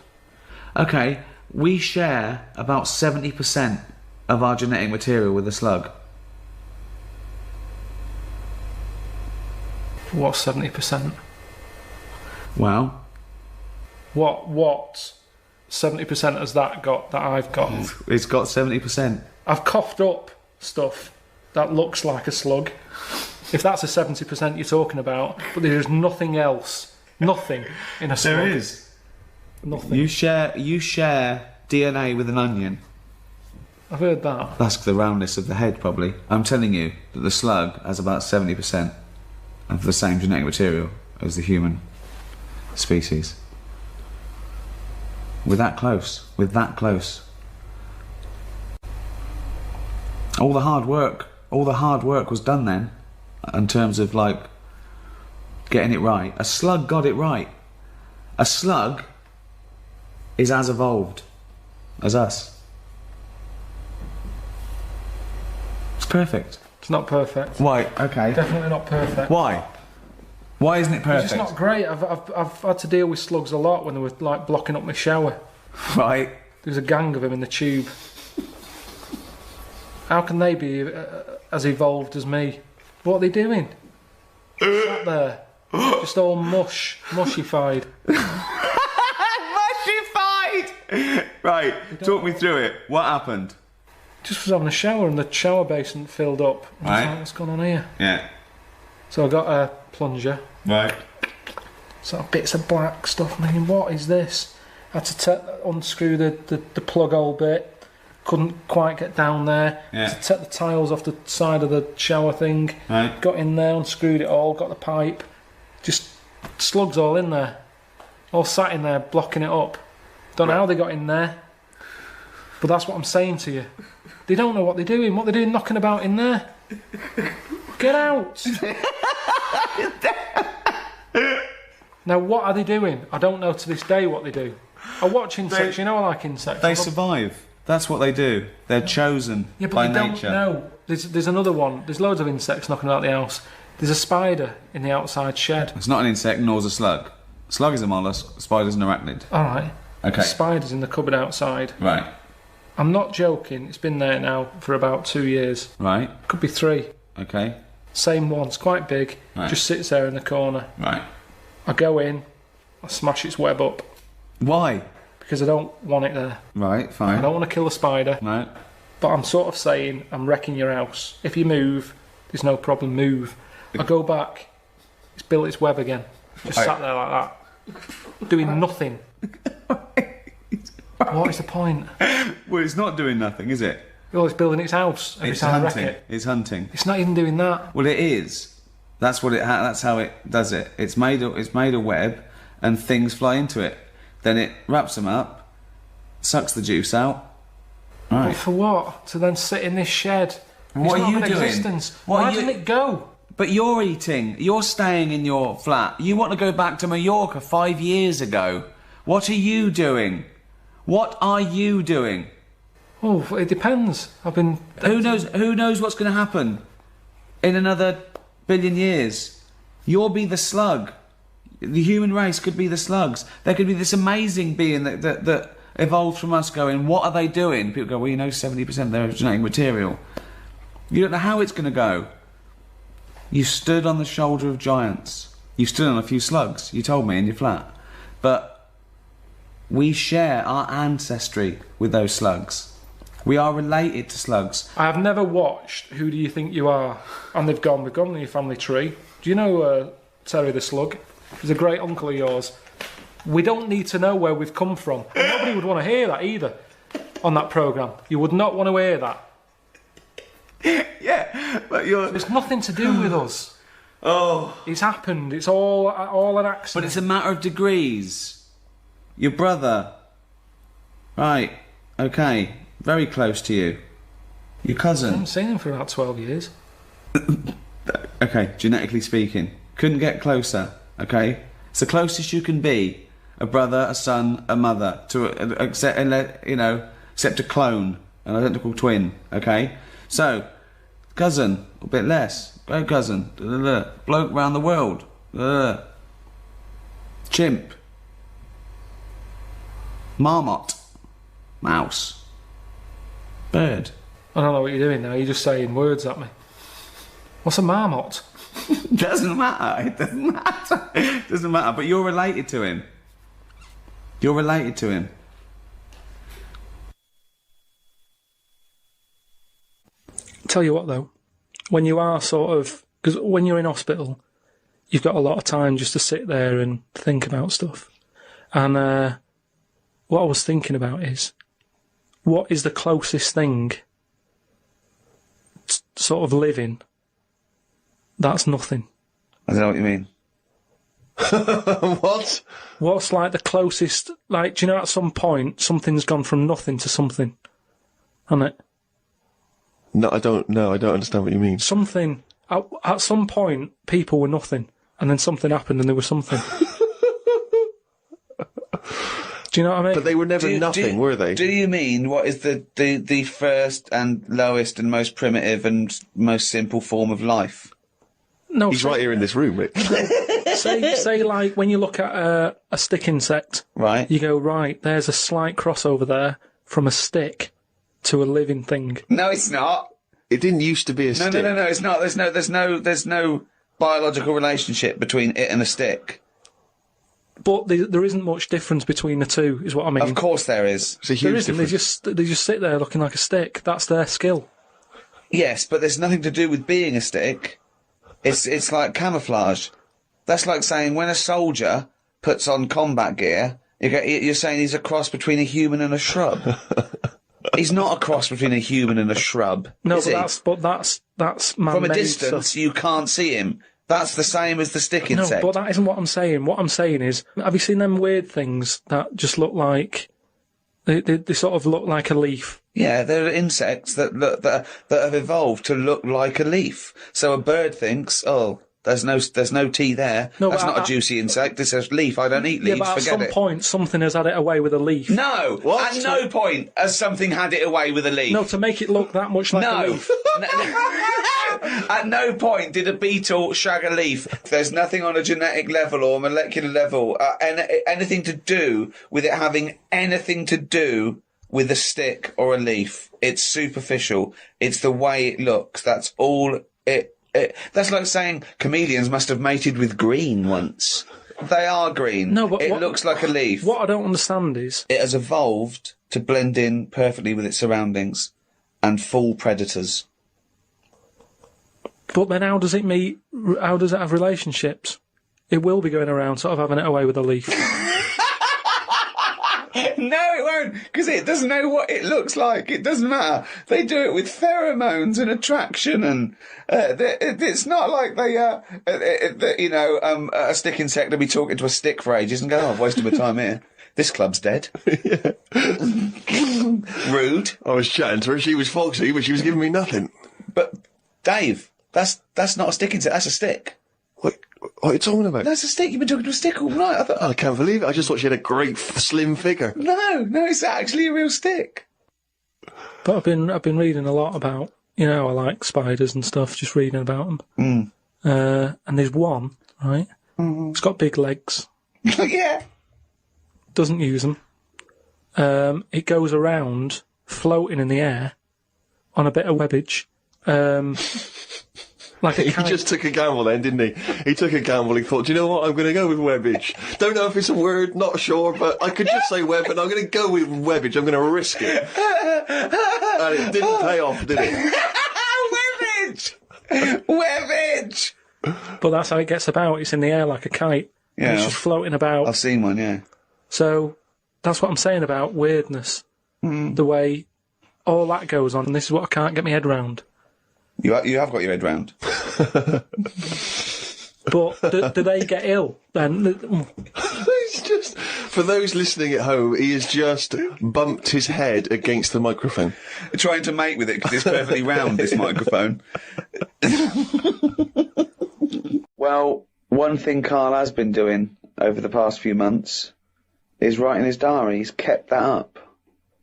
Okay. We share about 70% of our genetic material with a slug. What's 70%? Well, What 70% has that got that I've got? it's got 70%. I've coughed up stuff that looks like a slug. If that's a 70% you're talking about, but there is nothing else. Nothing in a slug. There is. Nothing. You share DNA with an onion. I've heard that. That's the roundness of the head, probably. I'm telling you that the slug has about 70% of the same genetic material as the human species. We're that close. We're that close. All the hard work was done then, in terms of like getting it right. A slug got it right. A slug is as evolved as us. It's perfect. It's not perfect. Why? Okay. Definitely not perfect. Why? Why isn't it perfect? It's just not great. I've had to deal with slugs a lot when they were like blocking up my shower. Right. There was a gang of them in the tube. How can they be as evolved as me? What are they doing? Sat there, just all mushified. Mushified. Right. Talk me through it. What happened? Just was having a shower and the shower basin filled up. I was Right. like, what's going on here? Yeah. So I got a plunger. Right. Sort of bits of black stuff. I'm thinking, what is this? I had to unscrew the plug hole bit. Couldn't quite get down there. Yeah. Had to take the tiles off the side of the shower thing. Right. Got in there, unscrewed it all, got the pipe. Just slugs all in there. All sat in there, blocking it up. Don't know how they got in there. But that's what I'm saying to you. They don't know what they're doing. What they're doing knocking about in there. Get out! Now, what are they doing? I don't know to this day what they do. I watch insects, you know I like insects. They survive. That's what they do. They're chosen Yeah, but by you nature. don't know. There's another one. There's loads of insects knocking about the house. There's a spider in the outside shed. It's not an insect, nor's a slug. Slug is a mollusk, spider's an arachnid. Alright. Okay. The spider's in the cupboard outside. Right. I'm not joking. It's been there now for about 2 years. Right. Could be 3. Okay. Same one. It's quite big. Right. Just sits there in the corner. Right. I go in. I smash its web up. Why? Because I don't want it there. Right, fine. I don't want to kill the spider. Right. But I'm sort of saying, I'm wrecking your house. If you move, there's no problem, move. I go back, it's built its web again. Just Right. sat there like that. Doing nothing. What is the point? Well, it's not doing nothing, is it? Oh, it's building its house every It's time I wreck hunting. it. It's hunting. It's not even doing that. Well, it is. That's what that's how it does it. It's made a web, and things fly into it. Then it wraps them up, sucks the juice out. But Right. for what? To then sit in this shed. What It's are not you an doing? Existence. What Why are you- doesn't it go? But you're eating. You're staying in your flat. You want to go back to Mallorca 5 years ago. What are you doing? What are you doing? Oh, it depends. I've been. Who knows what's going to happen in another billion years? You'll be the slug. The human race could be the slugs. There could be this amazing being that evolved from us going, what are they doing? People go, well, you know, 70% of their genetic material. You don't know how it's going to go. You stood on the shoulder of giants. You stood on a few slugs, you told me, in your flat. But we share our ancestry with those slugs. We are related to slugs. I have never watched Who Do You Think You Are? And we've gone in your family tree. Do you know Terry the Slug? He's a great uncle of yours. We don't need to know where we've come from. And nobody would want to hear that either on that programme. You would not want to hear that. Yeah, but you're... It's nothing to do with us. Oh. It's happened. It's all an accident. But it's a matter of degrees. Your brother. Right, okay. Very close to you. Your I cousin. haven't seen him for about 12 years. Okay, genetically speaking. Couldn't get closer, okay? It's the closest you can be. A brother, a son, a mother. Except a clone. An identical twin, okay? So, cousin, a bit less. Great cousin. Bloke round the world. Chimp. Marmot. Mouse. Bird. I don't know what you're doing now. You're just saying words at me. What's a marmot? Doesn't matter. It doesn't matter. It doesn't matter. But you're related to him. You're related to him. Tell you what, though, when you are because when you're in hospital, you've got a lot of time just to sit there and think about stuff. And what I was thinking about is, what is the closest thing sort of living that's nothing? I don't know what you mean. What? What's like the closest, like, do you know at some point something's gone from nothing to something? Hasn't it? No, I don't understand what you mean. Something, at some point people were nothing, and then something happened and they were something. Do you know what I mean? But they were never nothing, were they? Do you mean what is the first and lowest and most primitive and most simple form of life? No, he's right here in this room, Rick. say like when you look at a stick insect, right? You go, right, there's a slight crossover there from a stick to a living thing. No, it's not. It didn't used to be a stick. No, it's not. There's no biological relationship between it and a stick. But there isn't much difference between the two, is what I mean. Of course there is. It's a huge difference. They just sit there looking like a stick. That's their skill. Yes, but there's nothing to do with being a stick. It's like camouflage. That's like saying when a soldier puts on combat gear, you're saying he's a cross between a human and a shrub. He's not a cross between a human and a shrub. No, is but that's man-made from a distance, stuff. You can't see him. That's the same as the stick insect. No, but that isn't what I'm saying. What I'm saying is, have you seen them weird things that just look like they sort of look like a leaf? Yeah, there are insects that have evolved to look like a leaf. So a bird thinks, oh, there's no tea there. No, that's not a juicy insect. This is leaf. I don't eat leaves. Yeah, but Forget at some point, something has had it away with a leaf. No, at no point has something had it away with a leaf. No, to make it look that much like a leaf. At no point did a beetle shag a leaf. There's nothing on a genetic level or molecular level, anything to do with it having anything to do with a stick or a leaf. It's superficial. It's the way it looks. That's all it. That's like saying chameleons must have mated with green once. They are green. No, but it looks like a leaf. What I don't understand is it has evolved to blend in perfectly with its surroundings and fool predators. But then how does it meet? How does it have relationships? It will be going around sort of having it away with a leaf. No, it won't, because it doesn't know what it looks like. It doesn't matter. They do it with pheromones and attraction, and it's not like a stick insect will be talking to a stick for ages and go, "Oh, I've wasted my time here. This club's dead." Rude. I was chatting to her. She was foxy, but she was giving me nothing. But Dave, that's not a stick insect. That's a stick. What are you talking about? That's a stick. You've been talking to a stick all night. I can't believe it. I just thought she had a great slim figure. No, it's actually a real stick. But I've been reading a lot about, I like spiders and stuff. Just reading about them. And there's one, right? Mm-hmm. It's got big legs. Yeah. Doesn't use them. It goes around floating in the air on a bit of webbage. Like he just took a gamble then, didn't he? He took a gamble. He thought, do you know what? I'm going to go with webbage. Don't know if it's a word, not sure, but I could just say web, but I'm going to go with webbage. I'm going to risk it. And it didn't pay off, did it? Webbage! But that's how it gets about. It's in the air like a kite. Yeah. And it's just floating about. I've seen one, yeah. So that's what I'm saying about weirdness. The way all that goes on, and this is what I can't get my head round. You have got your head round. But do they get ill then? It's just, for those listening at home, he has just bumped his head against the microphone. Trying to mate with it because it's perfectly round, this microphone. Well, one thing Karl has been doing over the past few months is writing his diary. He's kept that up.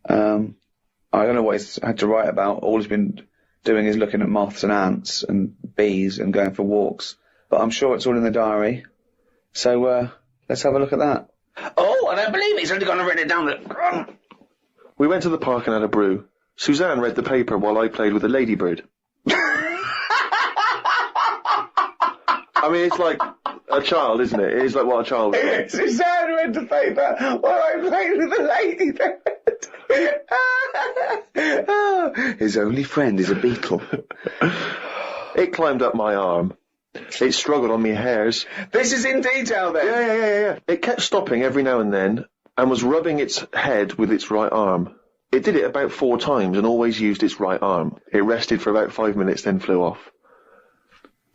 I don't know what he's had to write about. All he's been doing is looking at moths and ants and bees and going for walks. But I'm sure it's all in the diary. So, let's have a look at that. Oh, I don't believe it. He's only gone and written it down. We went to the park and had a brew. Suzanne read the paper while I played with a ladybird. I mean, it's like a child, isn't it? It is like what a child would do. Suzanne went to paper while I played with the lady there. His only friend is a beetle. It climbed up my arm. It struggled on me hairs. This is in detail then? Yeah. It kept stopping every now and then and was rubbing its head with its right arm. It did it about 4 times and always used its right arm. It rested for about 5 minutes, then flew off.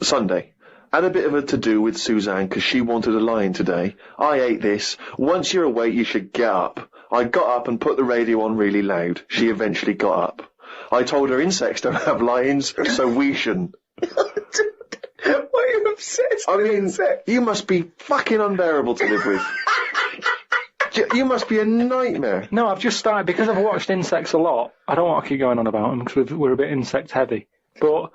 Sunday. Had a bit of a to-do with Suzanne because she wanted a lion today. I ate this. Once you're awake, you should get up. I got up and put the radio on really loud. She eventually got up. I told her insects don't have lions, so we shouldn't. Why are you obsessed with insects? You must be fucking unbearable to live with. You must be a nightmare. No, I've just started, because I've watched insects a lot, I don't want to keep going on about them because we're a bit insect heavy. But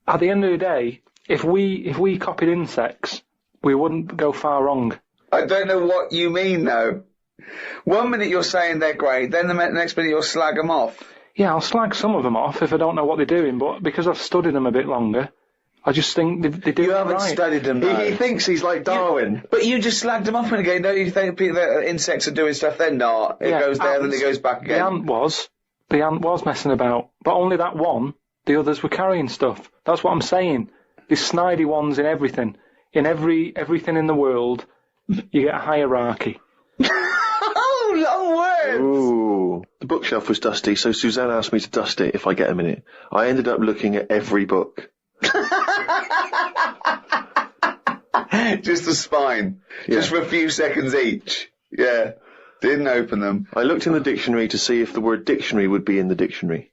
at the end of the day, if we copied insects, we wouldn't go far wrong. I don't know what you mean, though. 1 minute you're saying they're great, then the next minute you'll slag them off. Yeah, I'll slag some of them off if I don't know what they're doing, but because I've studied them a bit longer, I just think they do it right. You haven't studied them, though. He thinks he's like Darwin. But you just slagged them off again. Don't you think that insects are doing stuff? They're not. It goes there, then it goes back again. The ant was messing about, but only that one. The others were carrying stuff. That's what I'm saying. There's snidey ones in everything. In everything in the world, you get a hierarchy. Oh, long words! Ooh. The bookshelf was dusty, so Suzanne asked me to dust it if I get a minute. I ended up looking at every book. Just the spine. Yeah. Just for a few seconds each. Yeah. Didn't open them. I looked in the dictionary to see if the word dictionary would be in the dictionary.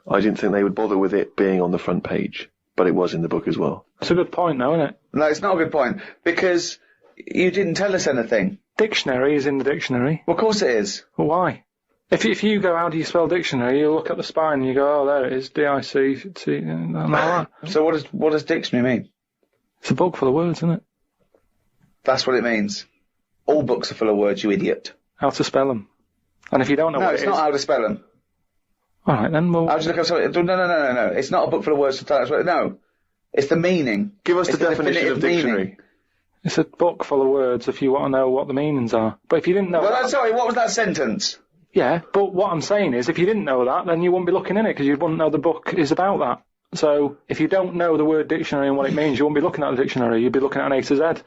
I didn't think they would bother with it being on the front page, but it was in the book as well. It's a good point, though, isn't it? No, it's not a good point, because you didn't tell us anything. Dictionary is in the dictionary. Well, of course it is. Well, why? If you go, how do you spell dictionary, you look at the spine and you go, oh, there it is, D-I-C-T, and all that. So what does dictionary mean? It's a book full of words, isn't it? That's what it means. All books are full of words, you idiot. How to spell them. And if you don't know what it is... No, it's not how to spell them. All right, then we'll... I'll just look up something. No. It's not a book full of words to tell us what... No. It's the meaning. Give us the definition of dictionary. Meaning. It's a book full of words if you want to know what the meanings are. But if you didn't know... Well, sorry, what was that sentence? Yeah, but what I'm saying is, if you didn't know that, then you wouldn't be looking in it, because you wouldn't know the book is about that. So, if you don't know the word dictionary and what it means, you wouldn't be looking at the dictionary, you'd be looking at an A to Z.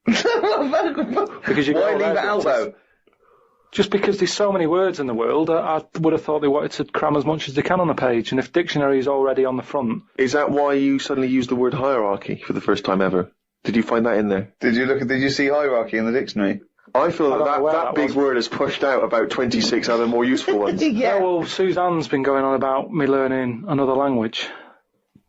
Because you Why leave it out, though? Just because there's so many words in the world, I would have thought they wanted to cram as much as they can on a page, and if dictionary is already on the front... Is that why you suddenly used the word hierarchy for the first time ever? Did you find that in there? Did you see hierarchy in the dictionary? I feel that big word has pushed out about 26 other more useful ones. Yeah, well, Suzanne's been going on about me learning another language.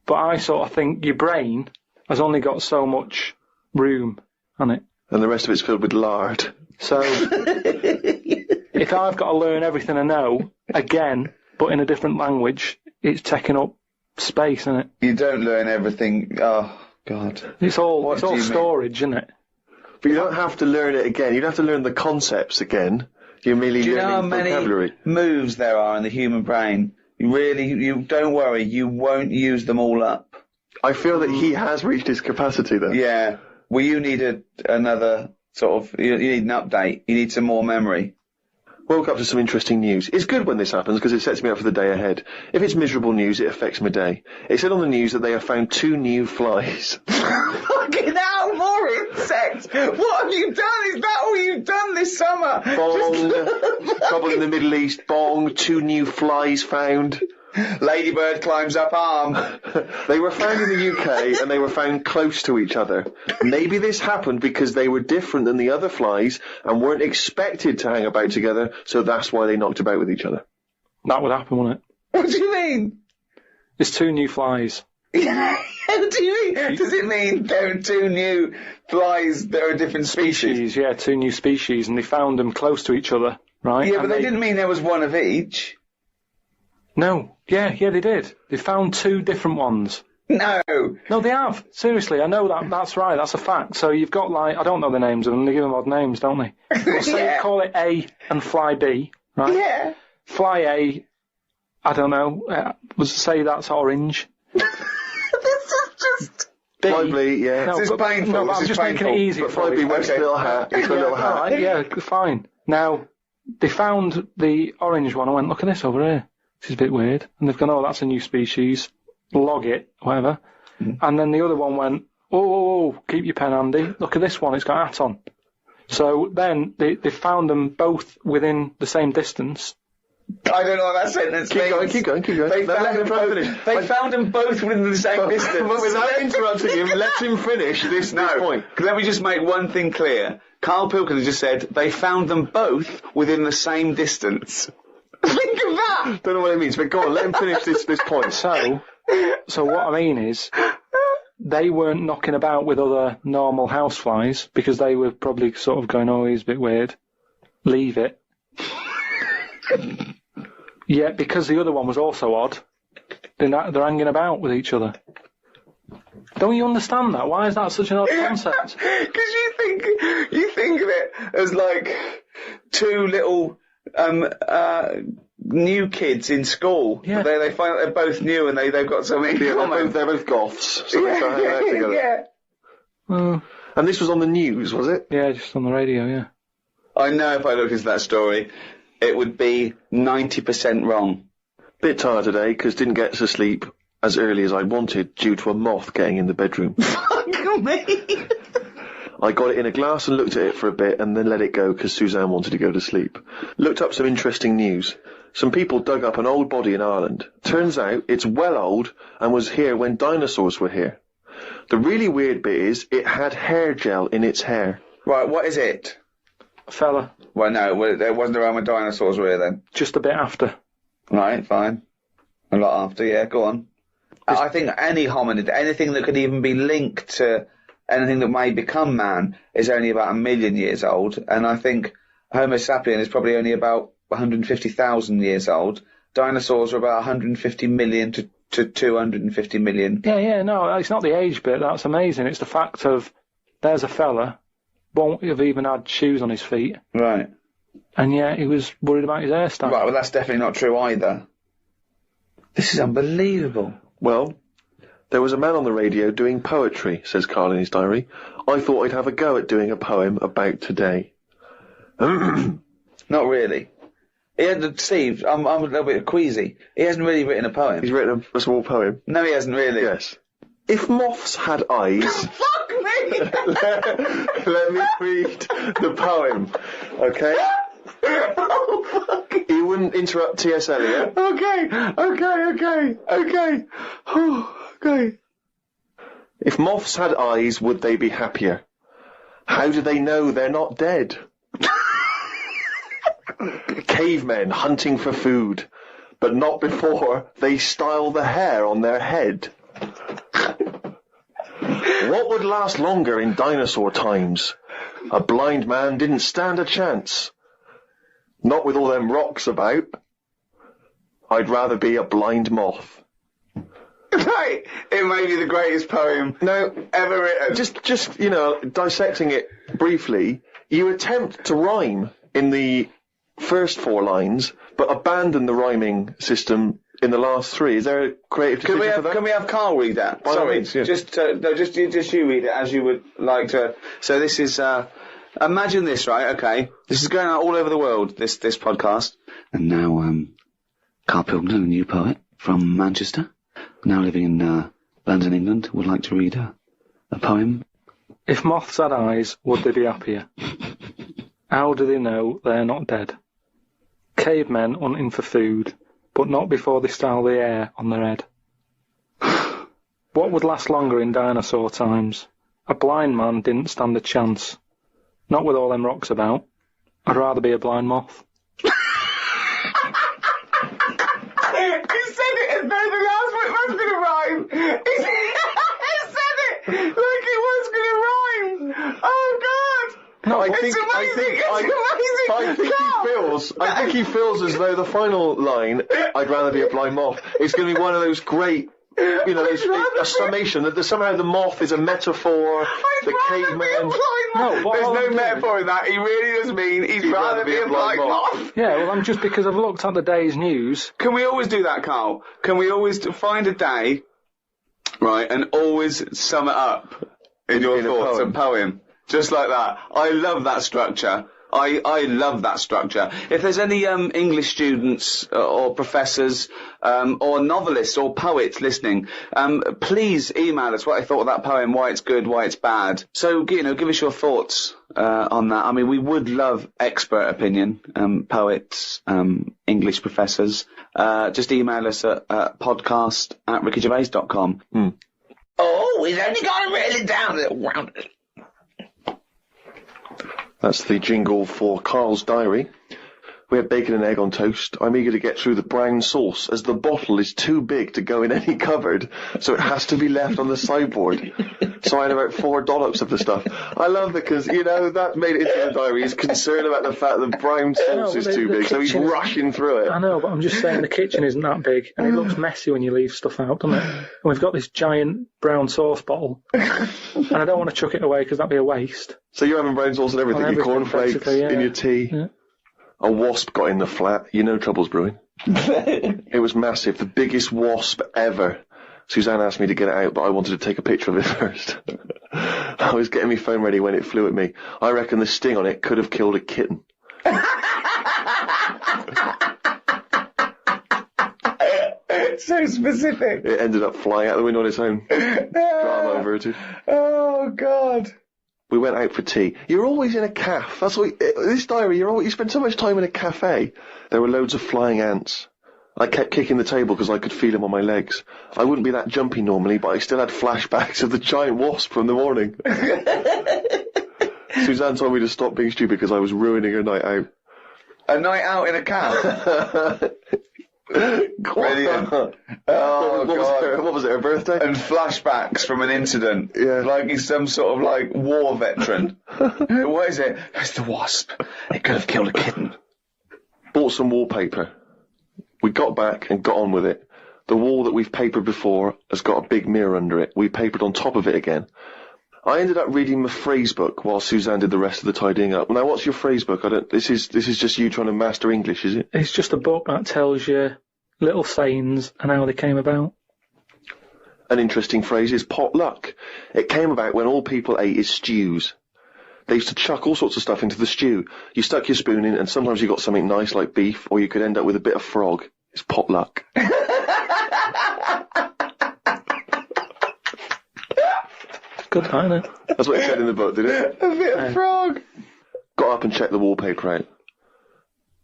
But I sort of think your brain has only got so much room on it. And the rest of it's filled with lard. So, if I've got to learn everything I know, again, but in a different language, it's taking up space, isn't it? You don't learn everything. Oh, God. It's all storage, isn't it? But you don't have to learn it again. You don't have to learn the concepts again. You're merely learning vocabulary. Do you know how many moves there are in the human brain? You don't worry, you won't use them all up. I feel that he has reached his capacity, though. Yeah. Well, you need another sort of... You need an update. You need some more memory. Woke up to some interesting news. It's good when this happens because it sets me up for the day ahead. If it's miserable news, it affects my day. It said on the news that they have found 2 new flies. Fucking hell, more insects! What have you done? Is that all you've done this summer? Bong. Trouble in the Middle East. Bong. 2 new flies found. Ladybird climbs up arm. They were found in the UK and they were found close to each other. Maybe this happened because they were different than the other flies and weren't expected to hang about together, so that's why they knocked about with each other. That would happen, wouldn't it? What do you mean? There's 2 new flies. What do you mean? Does it mean there are 2 new flies that are different species? Yeah, 2 new species, and they found them close to each other, right? Yeah, but they didn't mean there was one of each. No. Yeah, they did. They found 2 different ones. No, they have. Seriously, I know that. That's right. That's a fact. So you've got, like, I don't know the names of them. They give them odd names, don't they? Well, say call it A and fly B, right? Yeah. Fly A, I don't know. Say that's orange. This is just... Five B, yeah. No, This is painful. No, but This I'm is just painful. making it easy But for 5B you. wears a little hat. He's got a little hat. Alright, yeah, fine. Now, they found the orange one. I went, look at this over here. This is a bit weird. And they've gone, oh, that's a new species. Log it, whatever. And then the other one went, oh, keep your pen handy. Look at this one, it's got a hat on. So then they found them both within the same distance. I don't know what that sentence means. Keep going. They found them both within the same distance. But without interrupting him, let him finish this point. Let me just make one thing clear. Karl Pilkington just said they found them both within the same distance. Think of that! Don't know what it means, but go on, let him finish this point. So what I mean is, they weren't knocking about with other normal houseflies because they were probably sort of going, oh, he's a bit weird. Leave it. Yeah, because the other one was also odd, they're hanging about with each other. Don't you understand that? Why is that such an odd concept? Because you think of it as like two little new kids in school. Yeah. They find out they're both new and they've got something in common. They're both goths, so they start hanging out together. Yeah. And this was on the news, was it? Yeah, just on the radio, yeah. I know if I looked into that story, it would be 90% wrong. Bit tired today, because didn't get to sleep as early as I wanted due to a moth getting in the bedroom. Fuck me! I got it in a glass and looked at it for a bit and then let it go because Suzanne wanted to go to sleep. Looked up some interesting news. Some people dug up an old body in Ireland. Turns out it's well old and was here when dinosaurs were here. The really weird bit is it had hair gel in its hair. Right, what is it? A fella. Well, no, there wasn't around when dinosaurs were here then. Just a bit after. Right, fine. A lot after, yeah, go on. I think any hominid, anything that could even be linked to anything that may become man is only about 1 million years old, and I think Homo sapien is probably only about 150,000 years old. Dinosaurs are about 150 million to 250 million. Yeah, no, it's not the age bit, that's amazing. It's the fact of, there's a fella, won't have even had shoes on his feet. Right. And yet he was worried about his hairstyle. Right, well that's definitely not true either. This is unbelievable. Well, there was a man on the radio doing poetry, says Karl in his diary. I thought I'd have a go at doing a poem about today. Not really. Steve, I'm a little bit queasy. He hasn't really written a poem. He's written a small poem. No, he hasn't really. Yes. If moths had eyes... Fuck me! let me read the poem, okay? Oh, fuck. You wouldn't interrupt T.S. Eliot. Okay. Okay. If moths had eyes, would they be happier? How do they know they're not dead? Cavemen hunting for food, but not before they style the hair on their head. What would last longer in dinosaur times? A blind man didn't stand a chance. Not with all them rocks about. I'd rather be a blind moth. Right, it may be the greatest poem ever written. Just dissecting it briefly, you attempt to rhyme in the first 4 lines, but abandon the rhyming system in the last 3. Is there a creative decision for that? Can we have Karl read that? By all Sorry, means, yeah. just you read it as you would like to. So this is, imagine this, right? Okay, this is going out all over the world. This podcast, and now Karl Pilkington, a new poet from Manchester, now living in London, England, would like to read a poem. If moths had eyes, would they be happier? How do they know they're not dead? Cavemen hunting for food, but not before they style the hair on their head. What would last longer in dinosaur times? A blind man didn't stand a chance. Not with all them rocks about. I'd rather be a blind moth. You said it as though the last one was going to rhyme. He said it like it was going to rhyme. Oh God! No, I it's think amazing. I think he feels as though the final line, I'd rather be a blind moth, is going to be one of those great, a summation that somehow the moth is a metaphor, the caveman. No, there's no metaphor in that. He really does mean he'd rather be a blind moth. Yeah, well, just because I've looked at the day's news. Can we always do that, Karl? Can we always find a day right, and always sum it up in your thoughts, a poem. Just like that. I love that structure. I love that structure. If there's any English students or professors or novelists or poets listening, please email us what I thought of that poem, why it's good, why it's bad. So, you know, give us your thoughts on that. I mean, we would love expert opinion, poets, English professors. Just email us at podcast@rickygervais.com. Oh, we've only got to reel it down a little round. That's the jingle for Karl's diary. We had bacon and egg on toast. I'm eager to get through the brown sauce, as the bottle is too big to go in any cupboard, so it has to be left on the sideboard. So I had about 4 dollops of the stuff. I love it because, you know, that made it into the diary. He's concerned about the fact that brown sauce is too big, so he's rushing through it. I know, but I'm just saying the kitchen isn't that big, and it looks messy when you leave stuff out, doesn't it? And we've got this giant brown sauce bottle, and I don't want to chuck it away because that'd be a waste. So you're having brown sauce and everything, your cornflakes, in your tea. Yeah. A wasp got in the flat. You know trouble's brewing. It was massive. The biggest wasp ever. Suzanne asked me to get it out, but I wanted to take a picture of it first. I was getting my phone ready when it flew at me. I reckon the sting on it could have killed a kitten. So specific. It ended up flying out the window on its own. Drama averted. Oh, God. We went out for tea. You're always in a cafe. That's what this diary. You spend so much time in a cafe. There were loads of flying ants. I kept kicking the table because I could feel them on my legs. I wouldn't be that jumpy normally, but I still had flashbacks of the giant wasp from the morning. Suzanne told me to stop being stupid because I was ruining her night out. A night out in a cab. Brilliant. Oh, God. What was it, her birthday? And flashbacks from an incident. Yeah. Like he's some sort of, like, war veteran. What is it? It's the wasp. It could have killed a kitten. Bought some wallpaper. We got back and got on with it. The wall that we've papered before has got a big mirror under it. We papered on top of it again. I ended up reading my phrase book while Suzanne did the rest of the tidying up. Now, what's your phrase book? This is just you trying to master English, is it? It's just a book that tells you little sayings and how they came about. An interesting phrase is potluck. It came about when all people ate is stews. They used to chuck all sorts of stuff into the stew. You stuck your spoon in, and sometimes you got something nice like beef, or you could end up with a bit of frog. It's potluck. Good, isn't it? That's what it said in the book, did it? A bit of frog. Got up and checked the wallpaper out.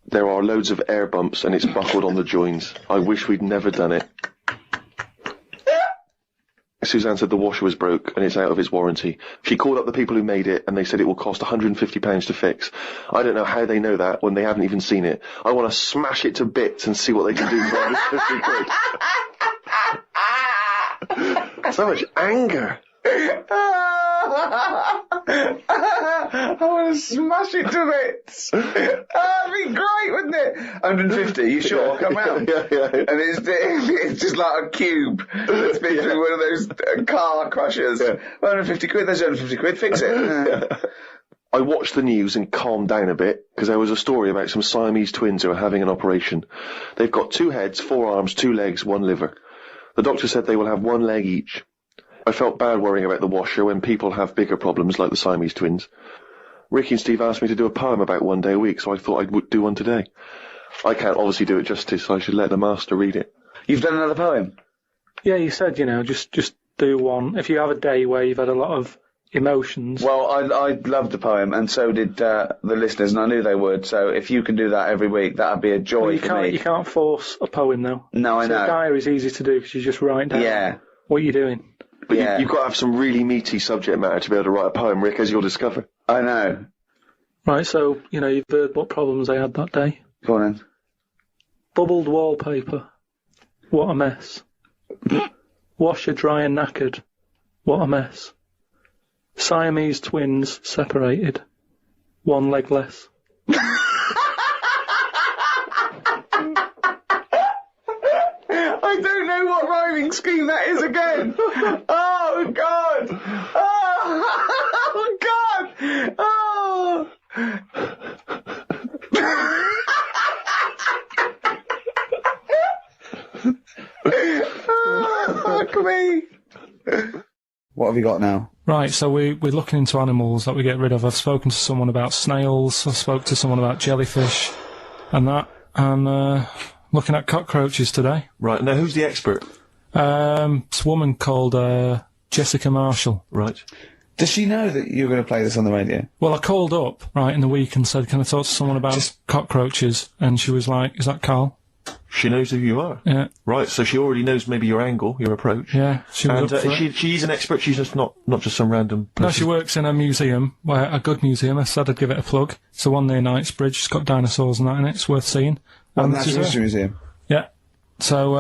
There are loads of air bumps and it's buckled on the joins. I wish we'd never done it. Suzanne said the washer was broke and it's out of its warranty. She called up the people who made it and they said it will cost £150 to fix. I don't know how they know that when they haven't even seen it. I want to smash it to bits and see what they can do for £150. So much anger. I want to smash it to bits. That'd be great, wouldn't it? 150, you sure? Come round. Yeah. And it's just like a cube that's been through one of those car crushers. Yeah. 150 quid, there's 150 quid, fix it. I watched the news and calmed down a bit, because there was a story about some Siamese twins who are having an operation. They've got 2 heads, 4 arms, 2 legs, 1 liver. The doctor said they will have 1 leg each. I felt bad worrying about the washer when people have bigger problems like the Siamese twins. Ricky and Steve asked me to do a poem about 1 day a week, so I thought I'd do one today. I can't obviously do it justice, so I should let the master read it. You've done another poem? Yeah, you said, just do one. If you have a day where you've had a lot of emotions. Well, I loved the poem, and so did the listeners, and I knew they would, so if you can do that every week, that would be a joy for me. You can't force a poem, though. No, I know. A diary's easy to do, because you just write down what you're doing. But you've got to have some really meaty subject matter to be able to write a poem, Rick, as you'll discover. I know. Right, so, you've heard what problems I had that day. Go on then. Bubbled wallpaper. What a mess. Washer dry and knackered. What a mess. Siamese twins separated. 1 leg less. I don't know what rhyming scheme that is again. Oh, God. Oh, God. Oh. Oh, fuck me. What have you got now? Right, so we're looking into animals that we get rid of. I've spoken to someone about snails, I spoke to someone about jellyfish, and that, and looking at cockroaches today. Right, now who's the expert? It's a woman called Jessica Marshall. Right. Does she know that you're going to play this on the radio? Well, I called up, right, in the week and said, can I talk to someone about cockroaches? And she was like, is that Karl? She knows who you are. Yeah. Right, so she already knows maybe your angle, your approach. Yeah, she was up for it. She's an expert, she's just not just some random person. No, she works in a museum, a good museum. I said I'd give it a plug. It's the one near Knightsbridge. It's got dinosaurs and that in it. It's worth seeing. And Natural History Museum? Yeah. So,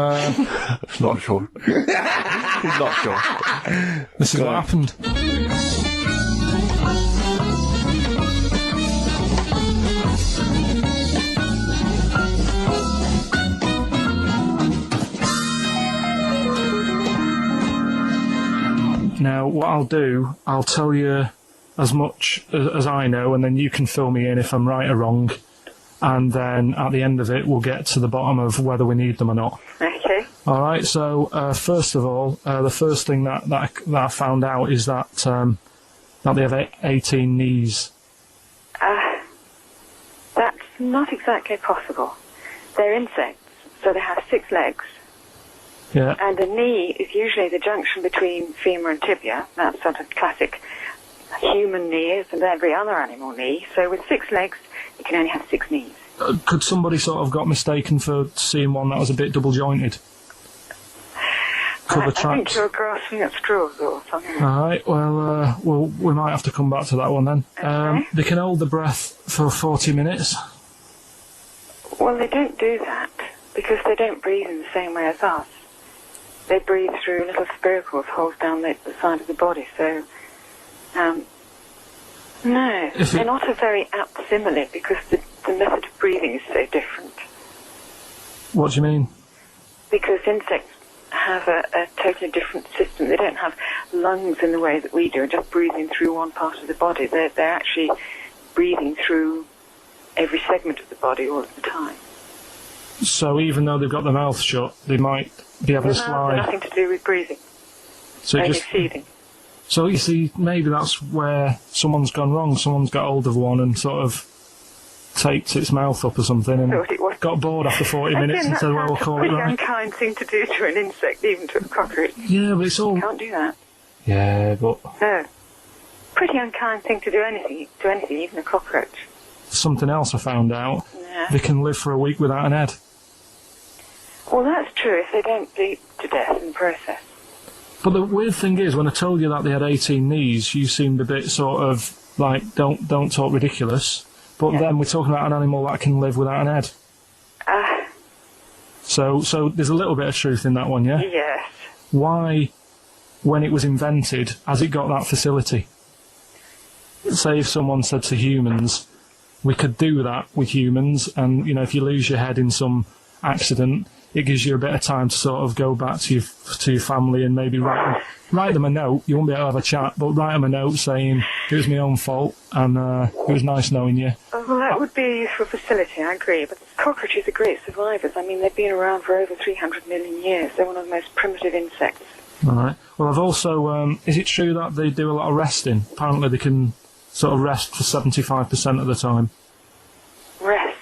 not sure. Not sure. This is what happened. Now, what I'll do, I'll tell you as much as I know, and then you can fill me in if I'm right or wrong. And then at the end of it, we'll get to the bottom of whether we need them or not. Okay. All right. So first of all, the first thing that I found out is that they have 18 knees. That's not exactly possible. They're insects, so they have 6 legs. Yeah. And a knee is usually the junction between femur and tibia. That's sort of classic human knee, as in every other animal knee. So with 6 legs, you can only have 6 knees. Could somebody sort of got mistaken for seeing one that was a bit double jointed? I think you're grasping at straws or something. All right. Well, we might have to come back to that one then. Okay. They can hold the breath for 40 minutes. Well, they don't do that because they don't breathe in the same way as us. They breathe through little spiracles holes down the side of the body. So, no, they're not a very apt simile because the method of breathing is so different. What do you mean? Because insects have a totally different system. They don't have lungs in the way that we do, just breathing through one part of the body. They're actually breathing through every segment of the body all of the time. So even though they've got their mouth shut, they might be able to slide. Nothing to do with breathing. So only just feeding. So you see, maybe that's where someone's gone wrong. Someone's got hold of one and sort of taped its mouth up or something and got bored after 40 minutes and said, well, we'll call it Pretty right. unkind thing to do to an insect, even to a cockroach. Yeah, but it's all... You can't do that. Yeah, but... No. Pretty unkind thing to do anything, even a cockroach. Something else I found out. Yeah. They can live for a week without an head. Well, that's true if they don't bleed to death in the process. But the weird thing is, when I told you that they had 18 knees, you seemed a bit sort of like, don't talk ridiculous. But then we're talking about an animal that can live without an head. So there's a little bit of truth in that one, yeah? Yes. Why, when it was invented, has it got that facility? Say if someone said to humans, we could do that with humans, and, you know, if you lose your head in some accident, it gives you a bit of time to sort of go back to your family and maybe write them a note. You won't be able to have a chat, but write them a note saying it was my own fault and it was nice knowing you. Well, that would be a useful facility, I agree. But cockroaches are great survivors. I mean, they've been around for over 300 million years. They're one of the most primitive insects. All right. Well, I've also... is it true that they do a lot of resting? Apparently they can sort of rest for 75% of the time. Rest?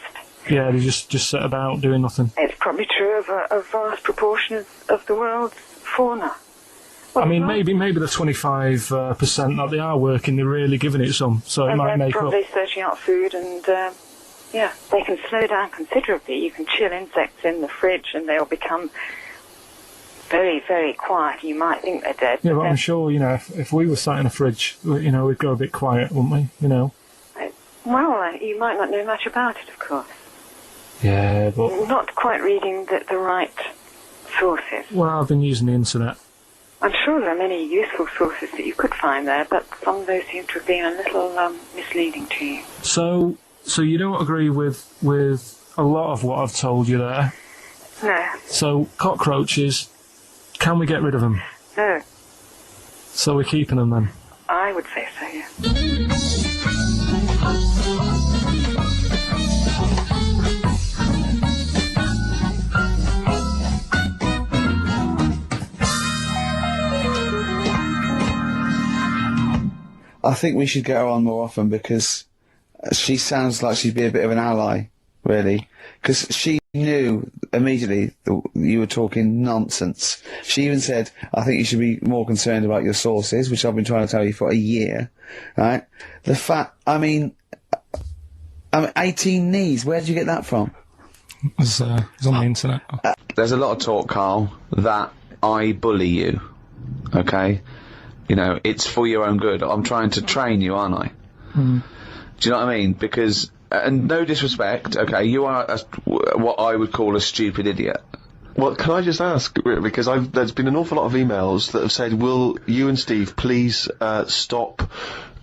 Yeah, they just sit about doing nothing. It's probably true of a vast proportion of the world's fauna. Well, I mean, maybe the 25% that they are working, they're really giving it some, so it might make up. They're probably searching out food and, yeah, they can slow down considerably. You can chill insects in the fridge and they'll become very, very quiet. You might think they're dead. Yeah, but I'm sure, you know, if we were sat in a fridge, you know, we'd go a bit quiet, wouldn't we, you know? Well, you might not know much about it, of course. Yeah, but... Not quite reading the right sources. Well, I've been using the internet. I'm sure there are many useful sources that you could find there, but some of those seem to have been a little misleading to you. So you don't agree with a lot of what I've told you there? No. So, cockroaches, can we get rid of them? No. So we're keeping them then? I would say so, yeah. I think we should get her on more often because she sounds like she'd be a bit of an ally, really. Because she knew immediately that you were talking nonsense. She even said, I think you should be more concerned about your sources, which I've been trying to tell you for a year, right? The fact, I mean 18 knees, where did you get that from? It was on the internet. There's a lot of talk, Carl, that I bully you, okay? You know, it's for your own good. I'm trying to train you, aren't I? Mm. Do you know what I mean? Because, and no disrespect, okay, you are what I would call a stupid idiot. Well, can I just ask, because there's been an awful lot of emails that have said, will you and Steve please stop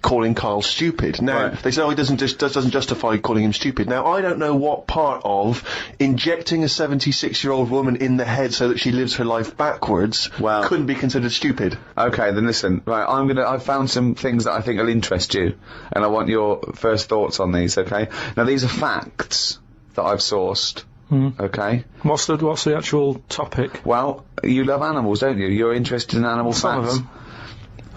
calling Karl stupid? Now, Right. they say, oh, it doesn't justify calling him stupid. Now, I don't know what part of injecting a 76-year-old woman in the head so that she lives her life backwards couldn't be considered stupid. Okay, then listen. Right, I've found some things that I think will interest you, and I want your first thoughts on these, okay? Now, these are facts that I've sourced, okay? What's the actual topic? Well, you love animals, don't you? You're interested in animal Some facts. of them.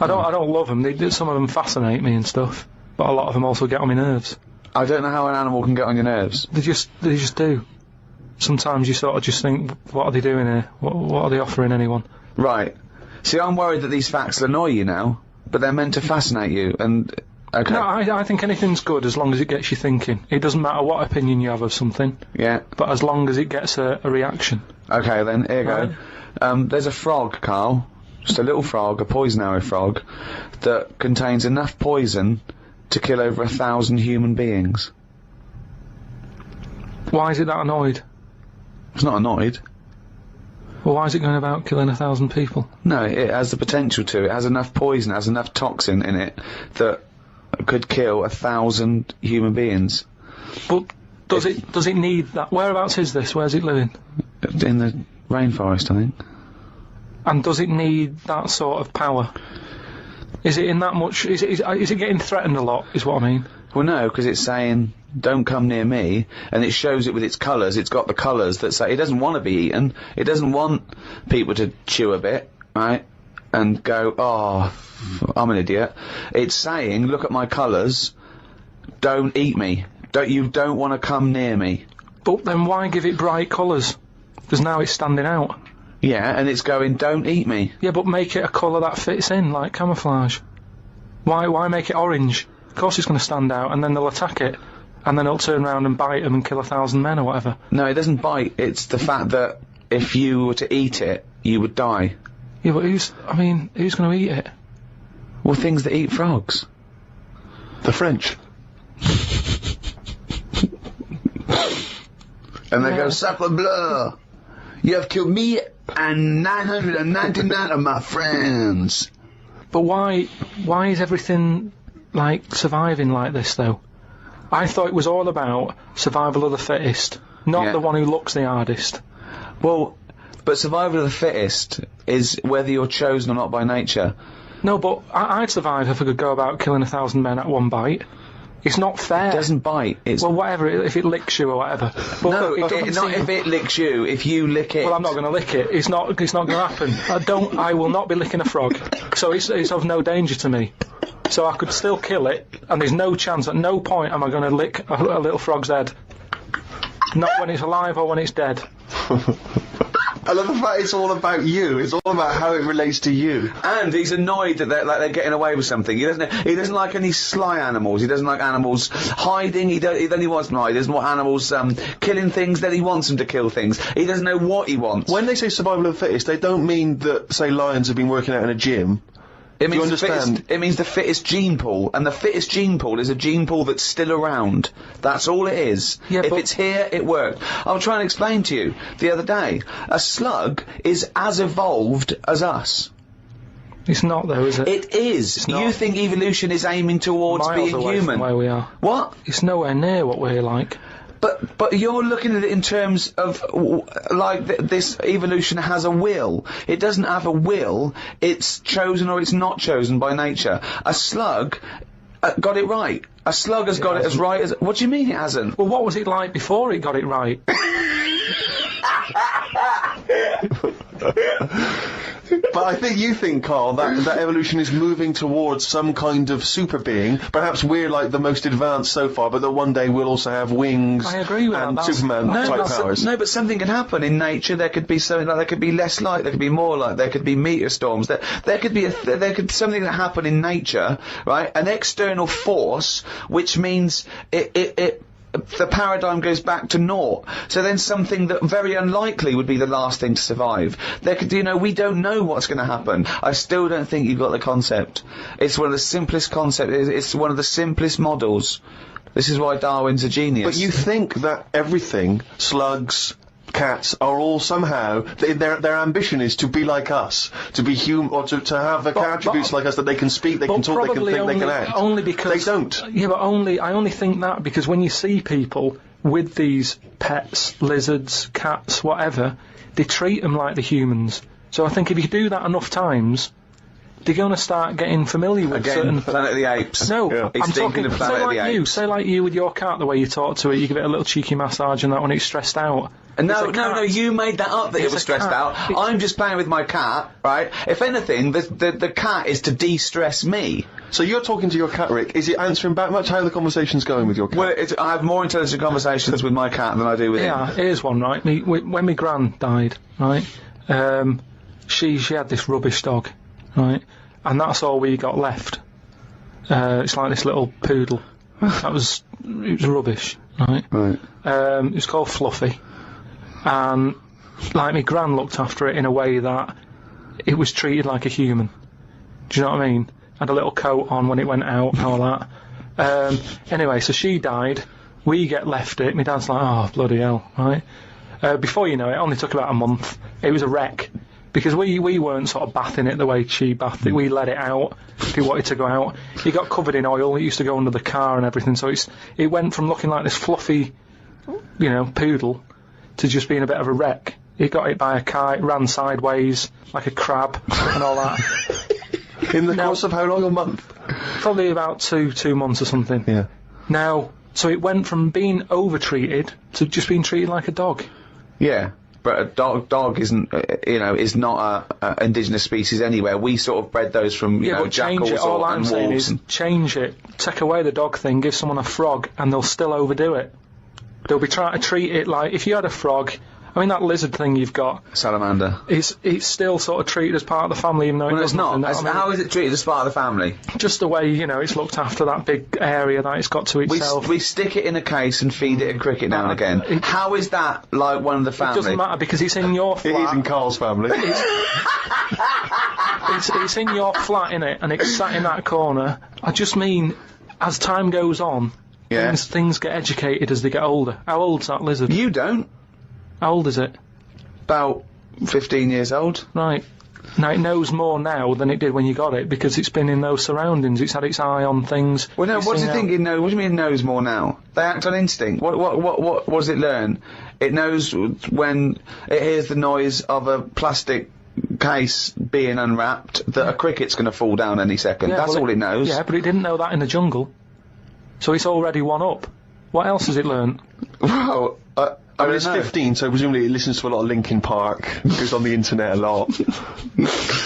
I don't love them. Some of them fascinate me and stuff, but a lot of them also get on my nerves. I don't know how an animal can get on your nerves. They just do. Sometimes you sort of just think, what are they doing here? What are they offering anyone? Right. See, I'm worried that these facts will annoy you now, but they're meant to fascinate you, and... Okay. No, I think anything's good as long as it gets you thinking. It doesn't matter what opinion you have of something. Yeah. But as long as it gets a reaction. Okay, then, here you Right. go. There's a frog, Carl. Just a little frog, a poison arrow frog, that contains enough poison to kill over 1,000 human beings. Why is it that annoyed? It's not annoyed. Well, why is it going about killing 1,000 people? No, it has the potential to. It has enough poison, it has enough toxin in it that could kill 1,000 human beings. But does it need that? Whereabouts is this? Where's it living? In the rainforest, I think. And does it need that sort of power? Is it in that much? Is it getting threatened a lot? Is what I mean. Well, no, because it's saying, don't come near me, and it shows it with its colours. It's got the colours that say it doesn't want to be eaten. It doesn't want people to chew a bit, right, and go, oh, I'm an idiot. It's saying, look at my colours, don't eat me. You don't want to come near me. But then why give it bright colours? Because now it's standing out. Yeah, and it's going, don't eat me. Yeah, but make it a colour that fits in, like camouflage. Why make it orange? Of course it's going to stand out, and then they'll attack it, and then it'll turn around and bite them and kill 1,000 men or whatever. No, it doesn't bite. It's the fact that if you were to eat it, you would die. Yeah, but who's going to eat it? Well, things that eat frogs. The French. And they go, sacre bleu! You have killed me and 999 of my friends. But why is everything, like, surviving like this, though? I thought it was all about survival of the fittest, not the one who looks the hardest. Well, but survival of the fittest is whether you're chosen or not by nature. No, but I'd survive if I could go about killing 1,000 men at one bite. It's not fair. It doesn't bite. It's well, whatever. If it licks you or whatever. But no, it doesn't not if it licks you. If you lick it. Well, I'm not going to lick it. It's not going to happen. I will not be licking a frog. So it's of no danger to me. So I could still kill it, and there's no chance. At no point am I going to lick a little frog's head. Not when it's alive or when it's dead. I love the fact it's all about you. It's all about how it relates to you. And he's annoyed that they're getting away with something. He doesn't like any sly animals. He doesn't like animals hiding. Then he wants them hide. He doesn't want animals killing things. Then he wants them to kill things. He doesn't know what he wants. When they say survival of the fittest, they don't mean that, say, lions have been working out in a gym. It means the fittest gene pool, and the fittest gene pool is a gene pool that's still around. That's all it is. Yeah, if it's here, it worked. I was trying to explain to you the other day. A slug is as evolved as us. It's not, though, is it? It is. You think evolution is aiming towards miles being away human? From where we are. What? It's nowhere near what we're like. But you're looking at it in terms of, this evolution has a will. It doesn't have a will. It's chosen or it's not chosen by nature. A slug got it right. A slug has got it as right as... What do you mean it hasn't? Well, what was it like before it got it right? But I think you think, Carl, that evolution is moving towards some kind of super being. Perhaps we're like the most advanced so far, but that one day we'll also have wings. I agree with and that. Superman-type powers. No, but something can happen in nature. There could be something like there could be less light, there could be more light, there could be meteor storms. There could be something that happen in nature, right? An external force, which means the paradigm goes back to naught. So then something that very unlikely would be the last thing to survive. There could, we don't know what's going to happen. I still don't think you've got the concept. It's one of the simplest concepts. It's one of the simplest models. This is why Darwin's a genius. But you think that everything, slugs, cats, are all somehow, their ambition is to be like us, to be human, or to have the attributes like us, that they can speak, they can talk, they can think, they can act. Only because they don't. Yeah, but I only think that because when you see people with these pets, lizards, cats, whatever, they treat them like the humans. So I think if you do that enough times, they're going to start getting familiar with certain... Planet of the Apes. No, yeah. I'm talking of Planet of the Apes. Say like you with your cat, the way you talk to it, you give it a little cheeky massage and that when it's stressed out. No, you made that up that it was stressed out. I'm just playing with my cat, right? If anything, the cat is to de-stress me. So you're talking to your cat, Rick. Is it answering back much? How are the conversations going with your cat? Well, I have more intelligent conversations with my cat than I do with him. Yeah, here's one, right? When my gran died, right, she had this rubbish dog, right? And that's all we got left. It's like this little poodle. It was rubbish, right? Right. It was called Fluffy. And, like, my gran looked after it in a way that it was treated like a human. Do you know what I mean? Had a little coat on when it went out and all that. Anyway, so she died. We left it. My dad's like, oh, bloody hell, right? Before you know it, only took about a month. It was a wreck. Because we weren't sort of bathing it the way she bathed it. We let it out if he wanted to go out. It got covered in oil. It used to go under the car and everything. So it went from looking like this fluffy, poodle to just being a bit of a wreck. He got it by a car, it ran sideways like a crab and all that. In the course of how long? A month? Probably about two months or something. Yeah. Now, so it went from being over-treated to just being treated like a dog. Yeah. But a dog isn't, is not a indigenous species anywhere. We sort of bred those from, jackals all I'm and saying wolves. is change it. Take away the dog thing, give someone a frog, and they'll still overdo it. They'll be trying to treat it like, if you had a frog, I mean that lizard thing you've got. Salamander. It's still sort of treated as part of the family, even though it's not. Nothing, how is it treated as part of the family? Just the way, it's looked after, that big area that it's got to itself. We stick it in a case and feed it a cricket now and again. How is that like one of the family? It doesn't matter because it's in your flat. It is in Carl's family. It's in your flat, innit, and it's sat in that corner. I just mean, as time goes on, things get educated as they get older. How old's that lizard? You don't. How old is it? About 15 years old. Right. Now, it knows more now than it did when you got it, because it's been in those surroundings, it's had its eye on things. Well, no, what do you think it knows? What do you mean it knows more now? They act on instinct. What does it learn? It knows when it hears the noise of a plastic case being unwrapped that a cricket's going to fall down any second. That's all it knows. Yeah, but it didn't know that in the jungle. So it's already one up. What else has it learned? Well, I mean, it's 15, so presumably it listens to a lot of Linkin Park, goes on the internet a lot.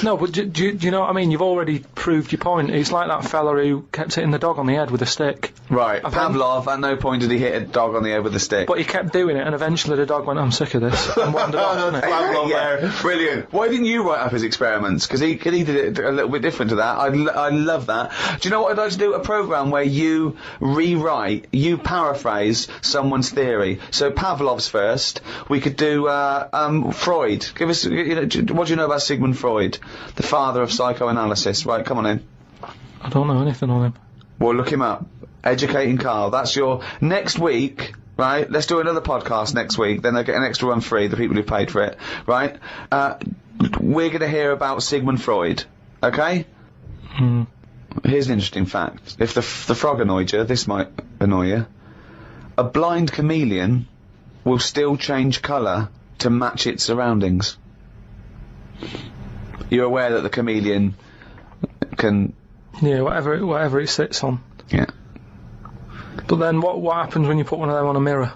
No, but do you know what I mean? You've already proved your point. It's like that fella who kept hitting the dog on the head with a stick. Right, Pavlov, at no point did he hit a dog on the head with a stick. But he kept doing it, and eventually the dog went, I'm sick of this, and wandered off, didn't it? Pavlov there. Brilliant. Why didn't you write up his experiments? Because he did it a little bit different to that. I love that. Do you know what I'd like to do? A programme where you you paraphrase someone's theory. So Pavlov's first. We could do Freud. Give us, what do you know about Sigmund Freud, the father of psychoanalysis? Right, come on in. I don't know anything on him. Well, look him up. Educating Carl. That's your next week. Right, let's do another podcast next week. Then they get an extra one free. The people who paid for it. Right. We're going to hear about Sigmund Freud. Okay. Here's an interesting fact. If the frog annoyed you, this might annoy you. A blind chameleon will still change colour to match its surroundings. You're aware that the chameleon can... Yeah, whatever it sits on. Yeah. But then what happens when you put one of them on a mirror?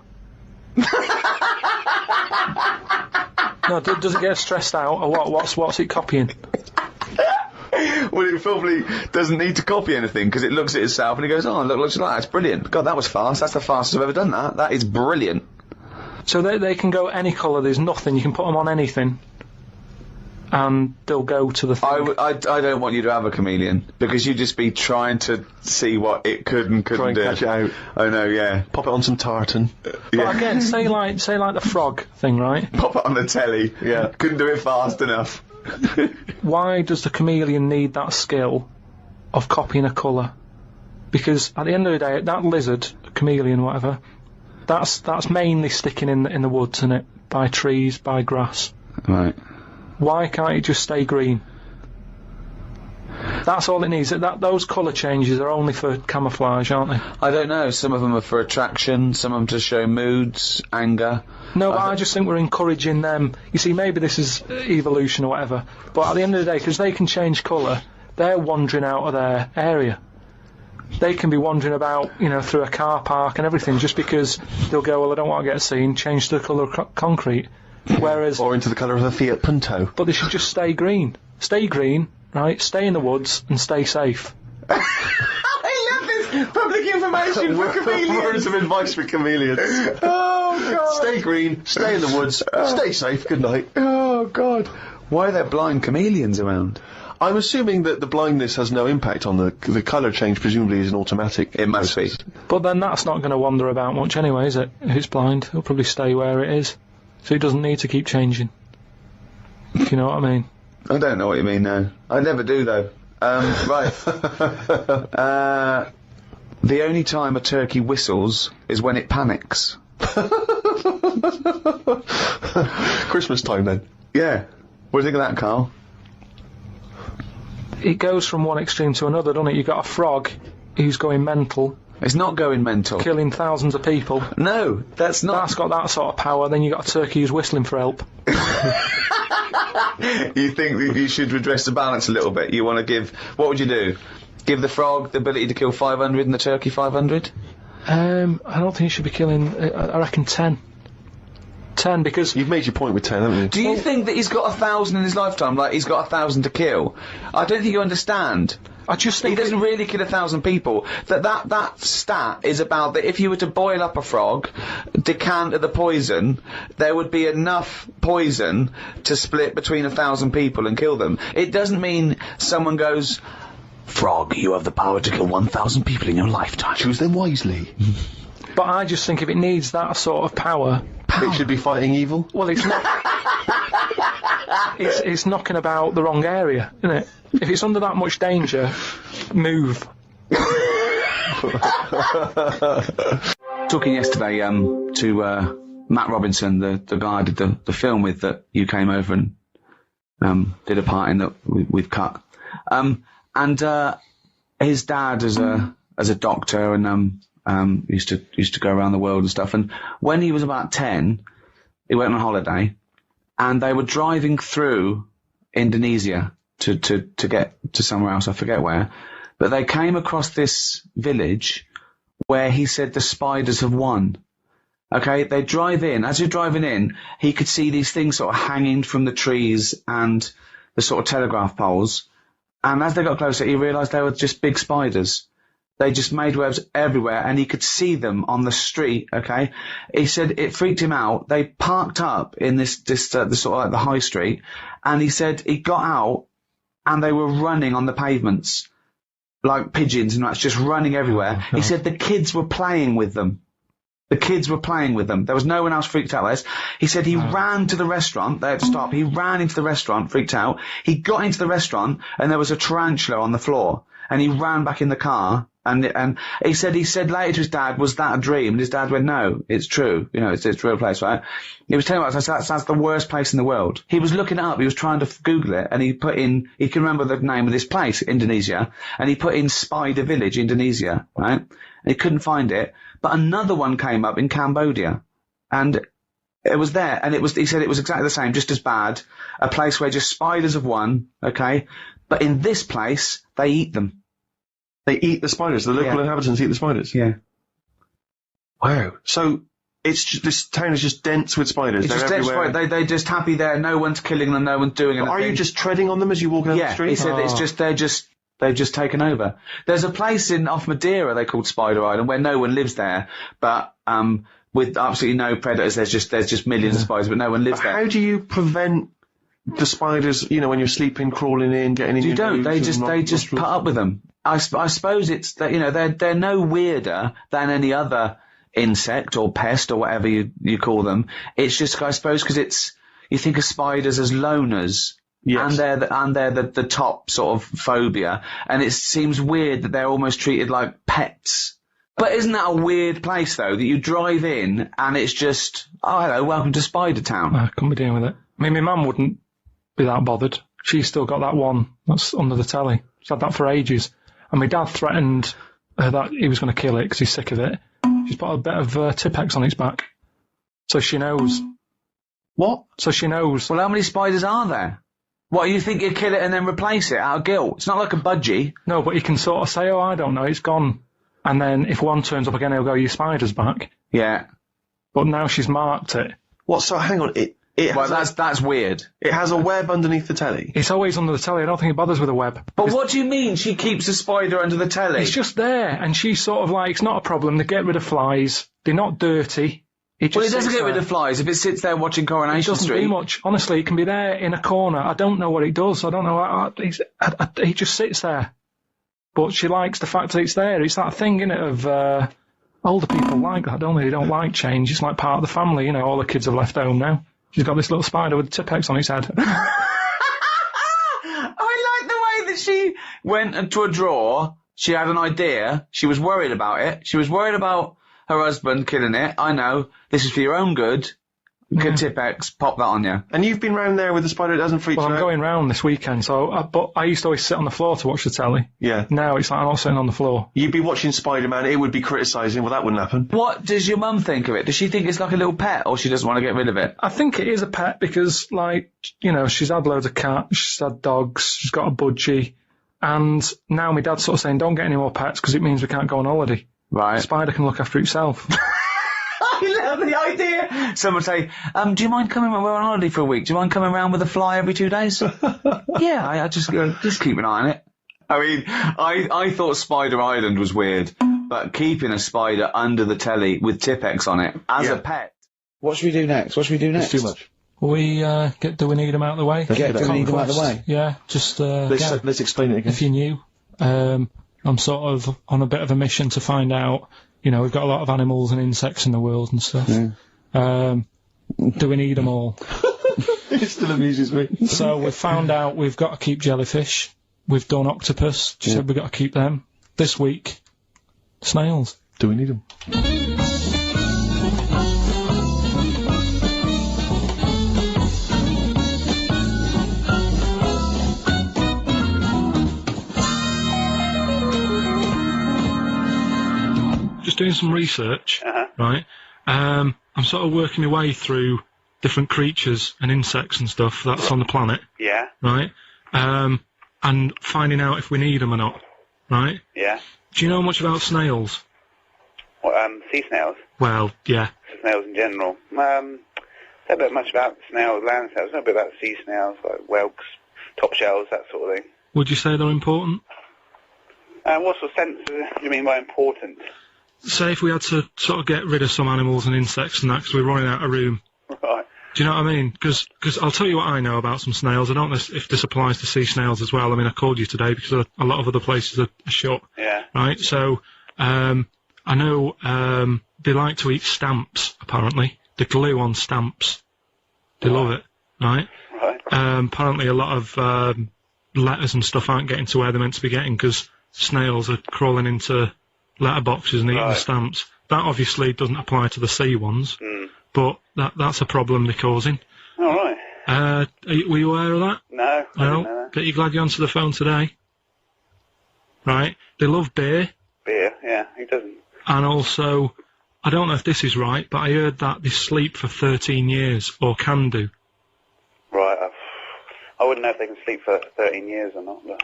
No, does it get stressed out, or what? What's it copying? Well, it probably doesn't need to copy anything because it looks at itself and it goes, oh, look, looks like that. It's brilliant. God, that was fast. That's the fastest I've ever done that. That is brilliant. So they can go any colour, there's nothing, you can put them on anything. And they'll go to the thing. I don't want you to have a chameleon because you'd just be trying to see what it could and couldn't do. Try and catch it out. I know, yeah. Pop it on some tartan. But again, say like the frog thing, right? Pop it on the telly. Yeah. Couldn't do it fast enough. Why does the chameleon need that skill of copying a colour? Because at the end of the day, that lizard, chameleon, whatever, that's mainly sticking in the woods, isn't it? By trees, by grass. Right. Why can't it just stay green? That's all it needs. Those colour changes are only for camouflage, aren't they? I don't know. Some of them are for attraction, some of them to show moods, anger. No, but I just think we're encouraging them. You see, maybe this is evolution or whatever, but at the end of the day, because they can change colour, they're wandering out of their area. They can be wandering about, through a car park and everything, just because they'll go, well, I don't want to get seen, change the colour of concrete. Whereas... Or into the colour of a Fiat Punto. But they should just stay green. Stay green, right? Stay in the woods and stay safe. I love this public information for chameleons. Words of advice for chameleons. Oh, God. Stay green, stay in the woods, stay safe, good night. Oh, God. Why are there blind chameleons around? I'm assuming that the blindness has no impact on the colour change, presumably is an automatic. It must be. But then that's not going to wander about much anyway, is it? If it's blind, it'll probably stay where it is. So it doesn't need to keep changing. If you know what I mean. I don't know what you mean, no. I never do, though. Right. The only time a turkey whistles is when it panics. Christmas time, then. Yeah. What do you think of that, Carl? It goes from one extreme to another, doesn't it? You've got a frog who's going mental. It's not going mental. Killing thousands of people. No, that's not. That's got that sort of power. Then you got a turkey who's whistling for help. You think that you should redress the balance a little bit? You want to give... What would you do? Give the frog the ability to kill 500 and the turkey 500? I don't think you should be killing... I reckon 10. 10, because... You've made your point with 10, haven't you? Do you think that he's got 1,000 in his lifetime, like he's got 1,000 to kill? I don't think you understand. I just think he doesn't really kill 1,000 people. That stat is about that if you were to boil up a frog, decant the poison, there would be enough poison to split between 1,000 people and kill them. It doesn't mean someone goes, "Frog, you have the power to kill 1,000 people in your lifetime. Choose them wisely." But I just think if it needs that sort of power... It should be fighting evil? Well, it's not... it's knocking about the wrong area, isn't it? If it's under that much danger, move. Talking yesterday to Matt Robinson, the guy I did the film with that you came over and did a part in that we've cut. And his dad as a doctor and used to go around the world and stuff. And when he was about 10, he went on holiday, and they were driving through Indonesia to get to somewhere else. I forget where, but they came across this village where he said the spiders have won. Okay, they drive in. As you're driving in, he could see these things sort of hanging from the trees and the sort of telegraph poles. And as they got closer, he realised they were just big spiders. They just made webs everywhere, and he could see them on the street, okay? He said it freaked him out. They parked up in the sort of like the high street, and he said he got out, and they were running on the pavements, like pigeons and rats, just running everywhere. He said the kids were playing with them. The kids were playing with them. There was no one else freaked out like this. He said he ran to the restaurant. They had to stop. He ran into the restaurant, freaked out. He got into the restaurant, and there was a tarantula on the floor, and he ran back in the car. And he said later to his dad, was that a dream? And his dad went, no, it's true. It's a real place, right? He was telling me that's the worst place in the world. He was looking it up. He was trying to Google it, and he can remember the name of this place, Indonesia, and he put in Spider Village, Indonesia, right? And he couldn't find it. But another one came up in Cambodia, and it was there, and he said it was exactly the same, just as bad. A place where just spiders have won, okay? But in this place, they eat them. They eat the spiders. The local inhabitants eat the spiders. Yeah. Wow. So this town is just dense with spiders. It's They're just dense everywhere. spiders. They're just happy there. No one's killing them. No one's doing anything. Are you just treading on them as you walk down the street? He said it's just they've just taken over. There's a place off Madeira they called Spider Island where no one lives there, but with absolutely no predators. There's just millions of spiders, but no one lives there. How do you prevent the spiders? You know, when you're sleeping, crawling in, getting in. You your don't. nose They just put up with them. I suppose it's that they're no weirder than any other insect or pest or whatever you call them. It's just, I suppose, because you think of spiders as loners. Yes. And they're the top sort of phobia, and it seems weird that they're almost treated like pets. But isn't that a weird place though, that you drive in and it's just, oh hello, welcome to Spider Town? I couldn't be dealing with it. I mean, my mum wouldn't be that bothered. She's still got that one that's under the telly. She's had that for ages. And my dad threatened that he was going to kill it because he's sick of it. She's put a bit of Tipex on its back. So she knows. What? So she knows. Well, how many spiders are there? What, you think you kill it and then replace it out of guilt? It's not like a budgie. No, but you can sort of say, oh, I don't know, it's gone. And then if one turns up again, he'll go, your spider's back. Yeah. But now she's marked it. What, so hang on, that's weird. It has a web underneath the telly? It's always under the telly, I don't think it bothers with a web. But what do you mean she keeps a spider under the telly? It's just there, and she's sort of like, it's not a problem, they get rid of flies, they're not dirty. It doesn't get rid of flies if it sits there watching Coronation Street. It doesn't do much. Honestly, it can be there in a corner. I don't know what it does. I don't know. He just sits there. But she likes the fact that it's there. It's that thing, innit, of older people like that, don't they? They don't like change. It's like part of the family, you know, all the kids have left home now. She's got this little spider with Tipex on its head. I like the way that she went into a drawer. She had an idea. She was worried about it. She was worried about her husband killing it. I know. This is for your own good. Tipex, pop that on you. And you've been round there with the spider that doesn't freak you out? Well, I'm going round this weekend, but I used to always sit on the floor to watch the telly. Yeah. Now it's like I'm not sitting on the floor. You'd be watching Spider-Man, it would be criticising, well that wouldn't happen. What does your mum think of it? Does she think it's like a little pet, or she doesn't want to get rid of it? I think it is a pet because, like, you know, she's had loads of cats, she's had dogs, she's got a budgie, and now my dad's sort of saying, don't get any more pets because it means we can't go on holiday. Right. Spider can look after itself. I love the idea. Someone say, do you mind coming, we're on holiday for a week, do you mind coming around with a fly every 2 days? Yeah, I just keep an eye on it. I mean, I thought Spider Island was weird, but keeping a spider under the telly with Tipex on it as a pet. What should we do next? It's too much. We do we need them out of the way? Do we need them out of the way? Yeah, just let's explain it again. If you're new, I'm sort of on a bit of a mission to find out. You know, we've got a lot of animals and insects in the world and stuff. Yeah. Do we need them all? It still amuses me. So we've found out we've got to keep jellyfish. We've done octopus. She said we've got to keep them. This week, snails. Do we need them? Just doing some research, right? I'm sort of working my way through different creatures and insects and stuff that's on the planet. Yeah. Right? And finding out if we need them or not. Right? Yeah. Do you know much about snails? What, sea snails? Well, yeah. Snails in general. Don't know much about snails, land snails. Know a bit about sea snails, like whelks, top shells, that sort of thing. Would you say they're important? What sort of sense do you mean by important? Say if we had to sort of get rid of some animals and insects and that because we're running out of room. Right. Do you know what I mean? Because I'll tell you what I know about some snails. I don't know if this applies to sea snails as well. I mean, I called you today because a lot of other places are shut. Yeah. Right? So, I know they like to eat stamps, apparently. The glue on stamps. They love it. Right? Right. Apparently a lot of letters and stuff aren't getting to where they're meant to be getting because snails are crawling into letterboxes and eating the stamps. That obviously doesn't apply to the sea ones, but that's a problem they're causing. All right. Were you aware of that? No, I didn't know that. Get you glad you're onto the phone today. Right? They love beer. Beer, yeah, who doesn't? And also, I don't know if this is right, but I heard that they sleep for 13 years, or can do. Right, I wouldn't know if they can sleep for 13 years or not, but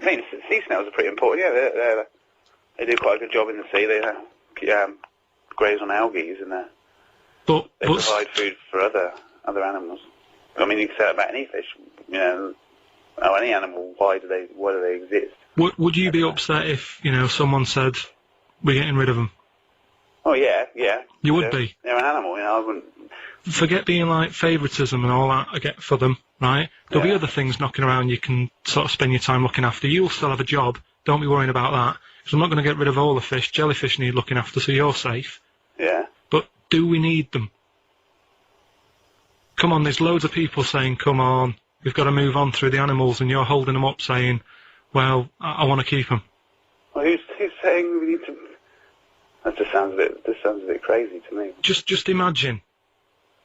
I mean, sea snails are pretty important, they do quite a good job in the sea. They graze on algae and They provide food for other animals. I mean, you can say that about any fish. You know, any animal. Why do they exist? Would you be upset if, you know, someone said, we're getting rid of them? Oh, yeah. You would be? They're an animal, you know, I wouldn't... Forget being like favouritism and all that I get for them, right? There'll be other things knocking around you can sort of spend your time looking after. You'll still have a job. Don't be worrying about that. Because I'm not going to get rid of all the fish. Jellyfish need looking after, so you're safe. Yeah. But do we need them? Come on, there's loads of people saying, come on, we've got to move on through the animals, and you're holding them up saying, well, I want to keep them. Well, who's saying we need to... That just sounds a bit crazy to me. Just imagine.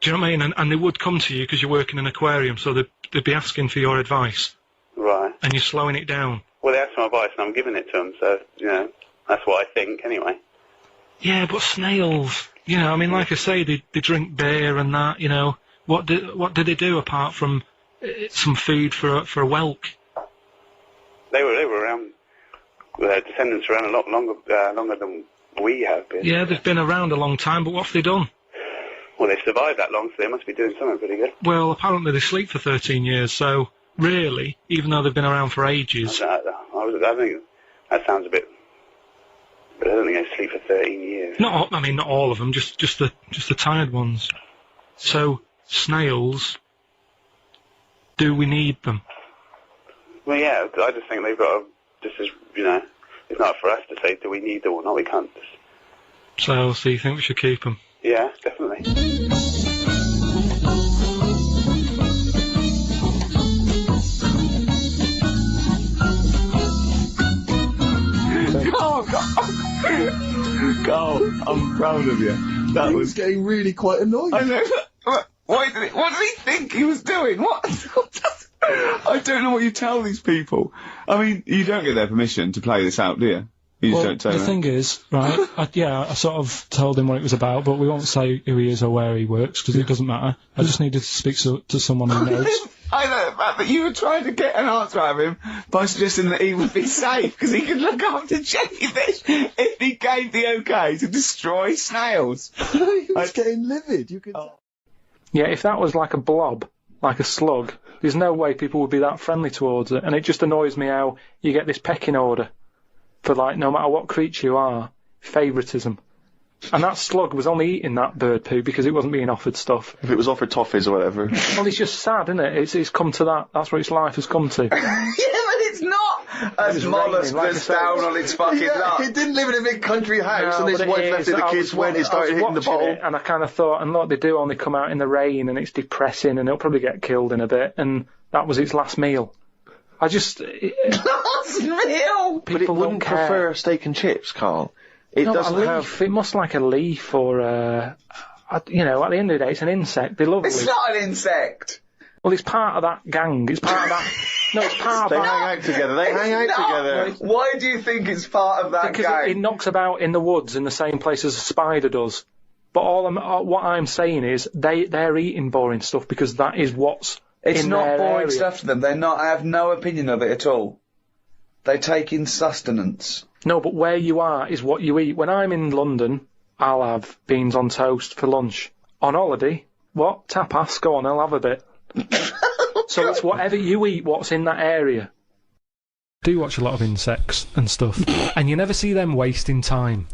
Do you know what I mean? And they would come to you because you work in an aquarium, so they'd be asking for your advice. Right. And you're slowing it down. Well, they asked for my advice and I'm giving it to them, so, you know, that's what I think anyway. Yeah, but snails, you know, I mean, like I say, they drink beer and that, you know. What do they do apart from some food for a whelk? They were around, their descendants were around a lot longer than we have been. Yeah, they've been around a long time, but what have they done? Well, they've survived that long, so they must be doing something pretty good. Well, apparently they sleep for 13 years, so really, even though they've been around for ages... I think that sounds a bit... But I don't think they sleep for 13 years. Not all of them, just the tired ones. So, snails, do we need them? Well, yeah, I just think they've got to... Just as, you know, it's not for us to say, do we need them or not, we can't just... So you think we should keep them? Yeah, definitely. Carl, I'm proud of you. That was getting really quite annoying. I know. What did he think he was doing? What? I don't know what you tell these people. I mean, you don't get their permission to play this out, do you? You just don't tell the them. thing is, right, I sort of told him what it was about, but we won't say who he is or where he works, because it doesn't matter. I just needed to speak to someone who knows. I know the fact that you were trying to get an answer out of him by suggesting that he would be safe, because he could look after jellyfish if he gave the okay to destroy snails. He was getting livid, you could... Yeah, if that was like a blob, like a slug, there's no way people would be that friendly towards it, and it just annoys me how you get this pecking order. For, like, no matter what creature you are, favouritism. And that slug was only eating that bird poo because it wasn't being offered stuff. If it was offered toffees or whatever. Well, it's just sad, isn't it? It's come to that. That's what its life has come to. Yeah, but it's not! As mollusk that's down on its fucking luck. It didn't live in a big country house No, and his but wife left it, the kids went, it started hitting the bowl. And I kind of thought, and look, they do only come out in the rain and it's depressing and it'll probably get killed in a bit. And that was its last meal. I just... Last meal! But it wouldn't prefer steak and chips, Carl. It doesn't have... It must like a leaf or you know, at the end of the day, it's an insect. They love It's leaves. not an insect! Well, it's part of that gang. It's part of that... No, it's part They of that... hang out together. They hang out together. Why do you think it's part of that Because gang? it knocks about in the woods in the same place as a spider does. But what I'm saying is they're eating boring stuff because that is what's It's in not their boring area. stuff to them. They're not. I have no opinion of it at all. They take in sustenance. No, but where you are is what you eat. When I'm in London, I'll have beans on toast for lunch. On holiday, what? Tapas? Go on, I'll have a bit. So it's whatever you eat, what's in that area. I do watch a lot of insects and stuff, and you never see them wasting time.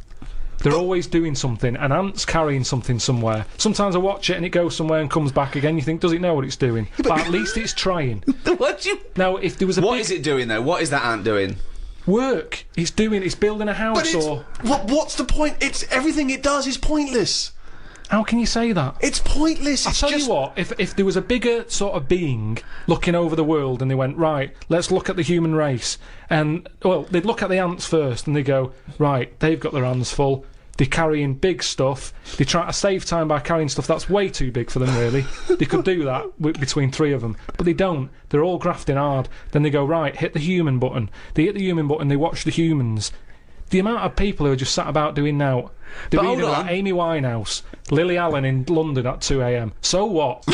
They're always doing something. An ant's carrying something somewhere. Sometimes I watch it and it goes somewhere and comes back again. You think, does it know what it's doing? But at least it's trying. What do you... Now, if there was a What is it doing, though? What is that ant doing? work, it's building a house or... What's the point? It's everything it does is pointless. How can you say that? It's pointless. I'll tell you what, if there was a bigger sort of being looking over the world and they went, right, let's look at the human race, and, well, they'd look at the ants first and they go, right, they've got their hands full, they're carrying big stuff, they try to save time by carrying stuff that's way too big for them, really. They could do that between three of them, but they don't. They're all grafting hard. Then they go, right, hit the human button. They hit the human button, they watch the humans. The amount of people who are just sat about doing now. They're reading about Amy Winehouse, Lily Allen in London at 2 a.m. So what?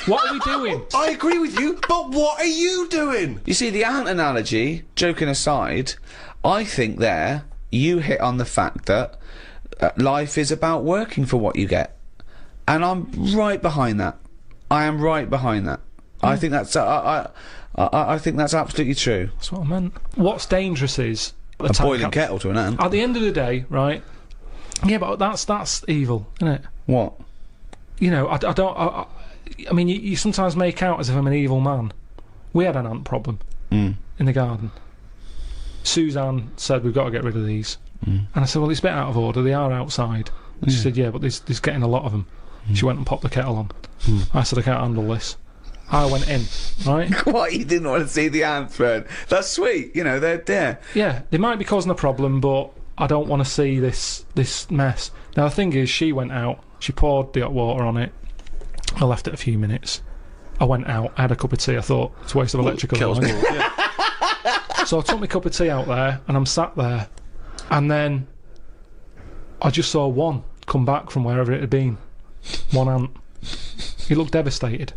What are we doing? I agree with you, but what are you doing? You see, the ant analogy, joking aside, I think you hit on the fact that life is about working for what you get. And I'm right behind that. I am right behind that. I think that's I think that's absolutely true. That's what I meant. What's dangerous is A boiling kettle to an ant. At the end of the day, right? Yeah, but that's evil, isn't it? What? You know, I mean, you sometimes make out as if I'm an evil man. We had an ant problem in the garden. Suzanne said, we've got to get rid of these. And I said, well, it's a bit out of order. They are outside. And she said, yeah, but there's getting a lot of them. She went and popped the kettle on. I said, I can't handle this. I went in, right? What? You didn't want to see the ants burn? That's sweet. You know, they're there. Yeah, they might be causing a problem, but I don't want to see this mess. Now, the thing is, she went out. She poured the hot water on it. I left it a few minutes. I went out. I had a cup of tea. I thought, it's a waste of electrical line. So I took my cup of tea out there, and I'm sat there. And then I just saw one come back from wherever it had been. One ant. He looked devastated.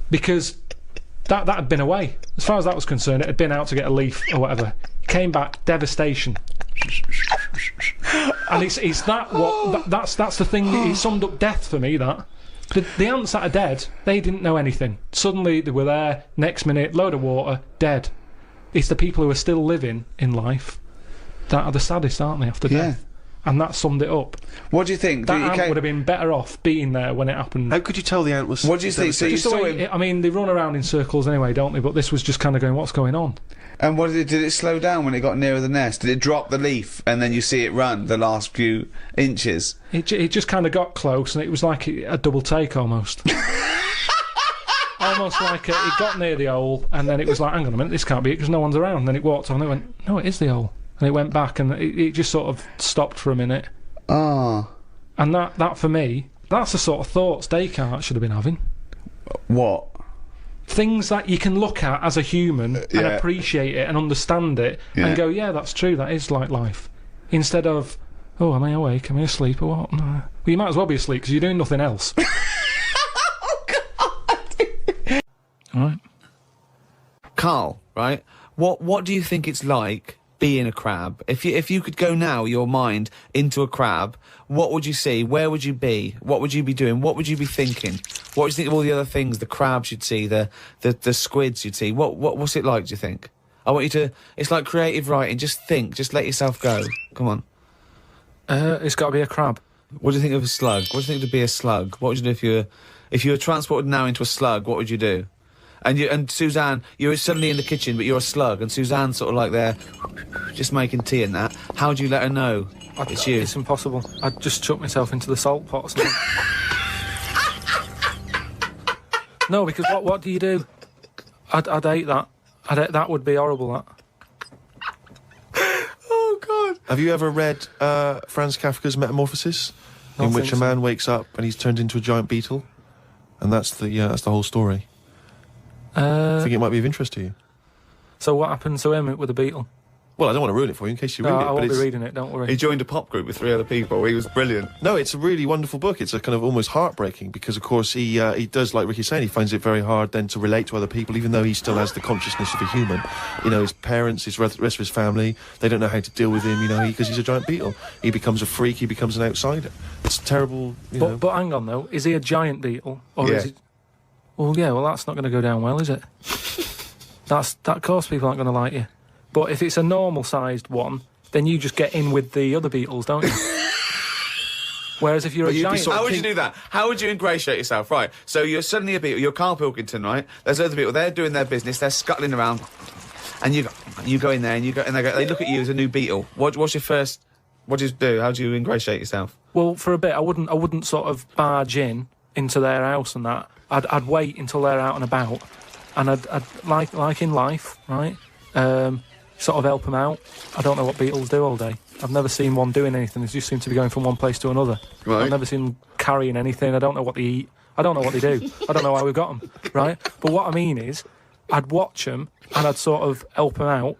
Because that had been away. As far as that was concerned, it had been out to get a leaf or whatever. He came back, devastation. And it's that what that's the thing. He summed up death for me. That the ants that are dead, they didn't know anything. Suddenly they were there. Next minute, load of water, dead. It's the people who are still living in life that are the saddest, aren't they? After death. And that summed it up. What do you think? That ant would have been better off being there when it happened. How could you tell the ant was... What do you think? So you saw him... I mean, they run around in circles anyway, don't they? But this was just kind of going, what's going on? And what did it slow down when it got nearer the nest? Did it drop the leaf and then you see it run the last few inches? It just kind of got close and it was like a double take almost. Almost like it got near the hole and then it was like, hang on a minute, this can't be it because no one's around. And then it walked on and it went, no, it is the hole. And it went back and it just sort of stopped for a minute. Ah. And that for me, that's the sort of thoughts Descartes should have been having. What? Things that you can look at as a human and appreciate it and understand it and go, yeah, that's true, that is like life. Instead of, oh, am I awake? Am I asleep or what? No. Well, you might as well be asleep because you're doing nothing else. Oh, God! Alright. Carl, right? What do you think it's like being a crab? If you could go now, your mind, into a crab, what would you see? Where would you be? What would you be doing? What would you be thinking? What would you think of all the other things the crabs you'd see, the squids you'd see? What's it like, do you think? I want you to... It's like creative writing. Just think. Just let yourself go. Come on. It's got to be a crab. What do you think of a slug? What do you think to be a slug? What would you do if you were transported now into a slug? What would you do? And Suzanne, you're suddenly in the kitchen, but you're a slug, and Suzanne's sort of like there, just making tea and that. How do you let her know it's you? It's impossible. I'd just chuck myself into the salt pot or something. No, because what do you do? I'd hate that. That would be horrible, that. Oh, God. Have you ever read Franz Kafka's Metamorphosis? In which a man wakes up and he's turned into a giant beetle? And that's the whole story. I think it might be of interest to you. So what happened to him with the beetle? Well, I don't want to ruin it for you in case you read it. I won't be reading it, don't worry. He joined a pop group with 3 other people. He was brilliant. No, it's a really wonderful book. It's a kind of almost heartbreaking because, of course, he does, like Ricky's saying, he finds it very hard then to relate to other people, even though he still has the consciousness of a human. You know, his parents, his rest of his family, they don't know how to deal with him, you know, because he's a giant beetle. He becomes a freak, he becomes an outsider. It's terrible, you know. But hang on, though. Is he a giant beetle? Or Yeah. is he... Well, yeah, well, that's not going to go down well, is it? That, of course, people aren't going to like you. But if it's a normal-sized one, then you just get in with the other beetles, don't you? Whereas if you're a giant... How would you do that? How would you ingratiate yourself? Right, so you're suddenly a beetle, you're Karl Pilkington, right? There's other people, they're doing their business, they're scuttling around, and you go in there, and they look at you as a new beetle. What's your first... What do you do? How do you ingratiate yourself? Well, for a bit, I wouldn't sort of barge into their house and that. I'd wait until they're out and about, and I'd like in life, right? Sort of help them out. I don't know what beetles do all day. I've never seen one doing anything. They just seem to be going from one place to another. Right. I've never seen them carrying anything. I don't know what they eat. I don't know what they do. I don't know why we've got them, right? But what I mean is, I'd watch them and I'd sort of help them out.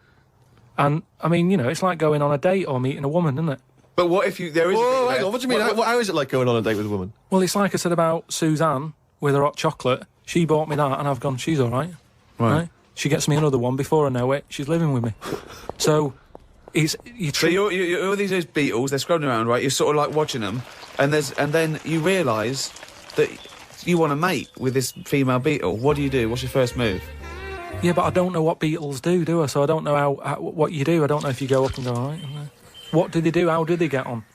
And, I mean, you know, it's like going on a date or meeting a woman, isn't it? But what if there is... Whoa, hang on, what do you mean? How is it like going on a date with a woman? Well, it's like I said about Suzanne with her hot chocolate. She bought me that and I've gone, she's all right. Right? She gets me another one before I know it. She's living with me. So, So you're all these beetles, they're scrubbing around, right? You're sort of like watching them, and then you realise that you want to mate with this female beetle. What do you do? What's your first move? Yeah, but I don't know what beetles do I? So I don't know what you do. I don't know if you go up and go, all right. What do they do? How do they get on?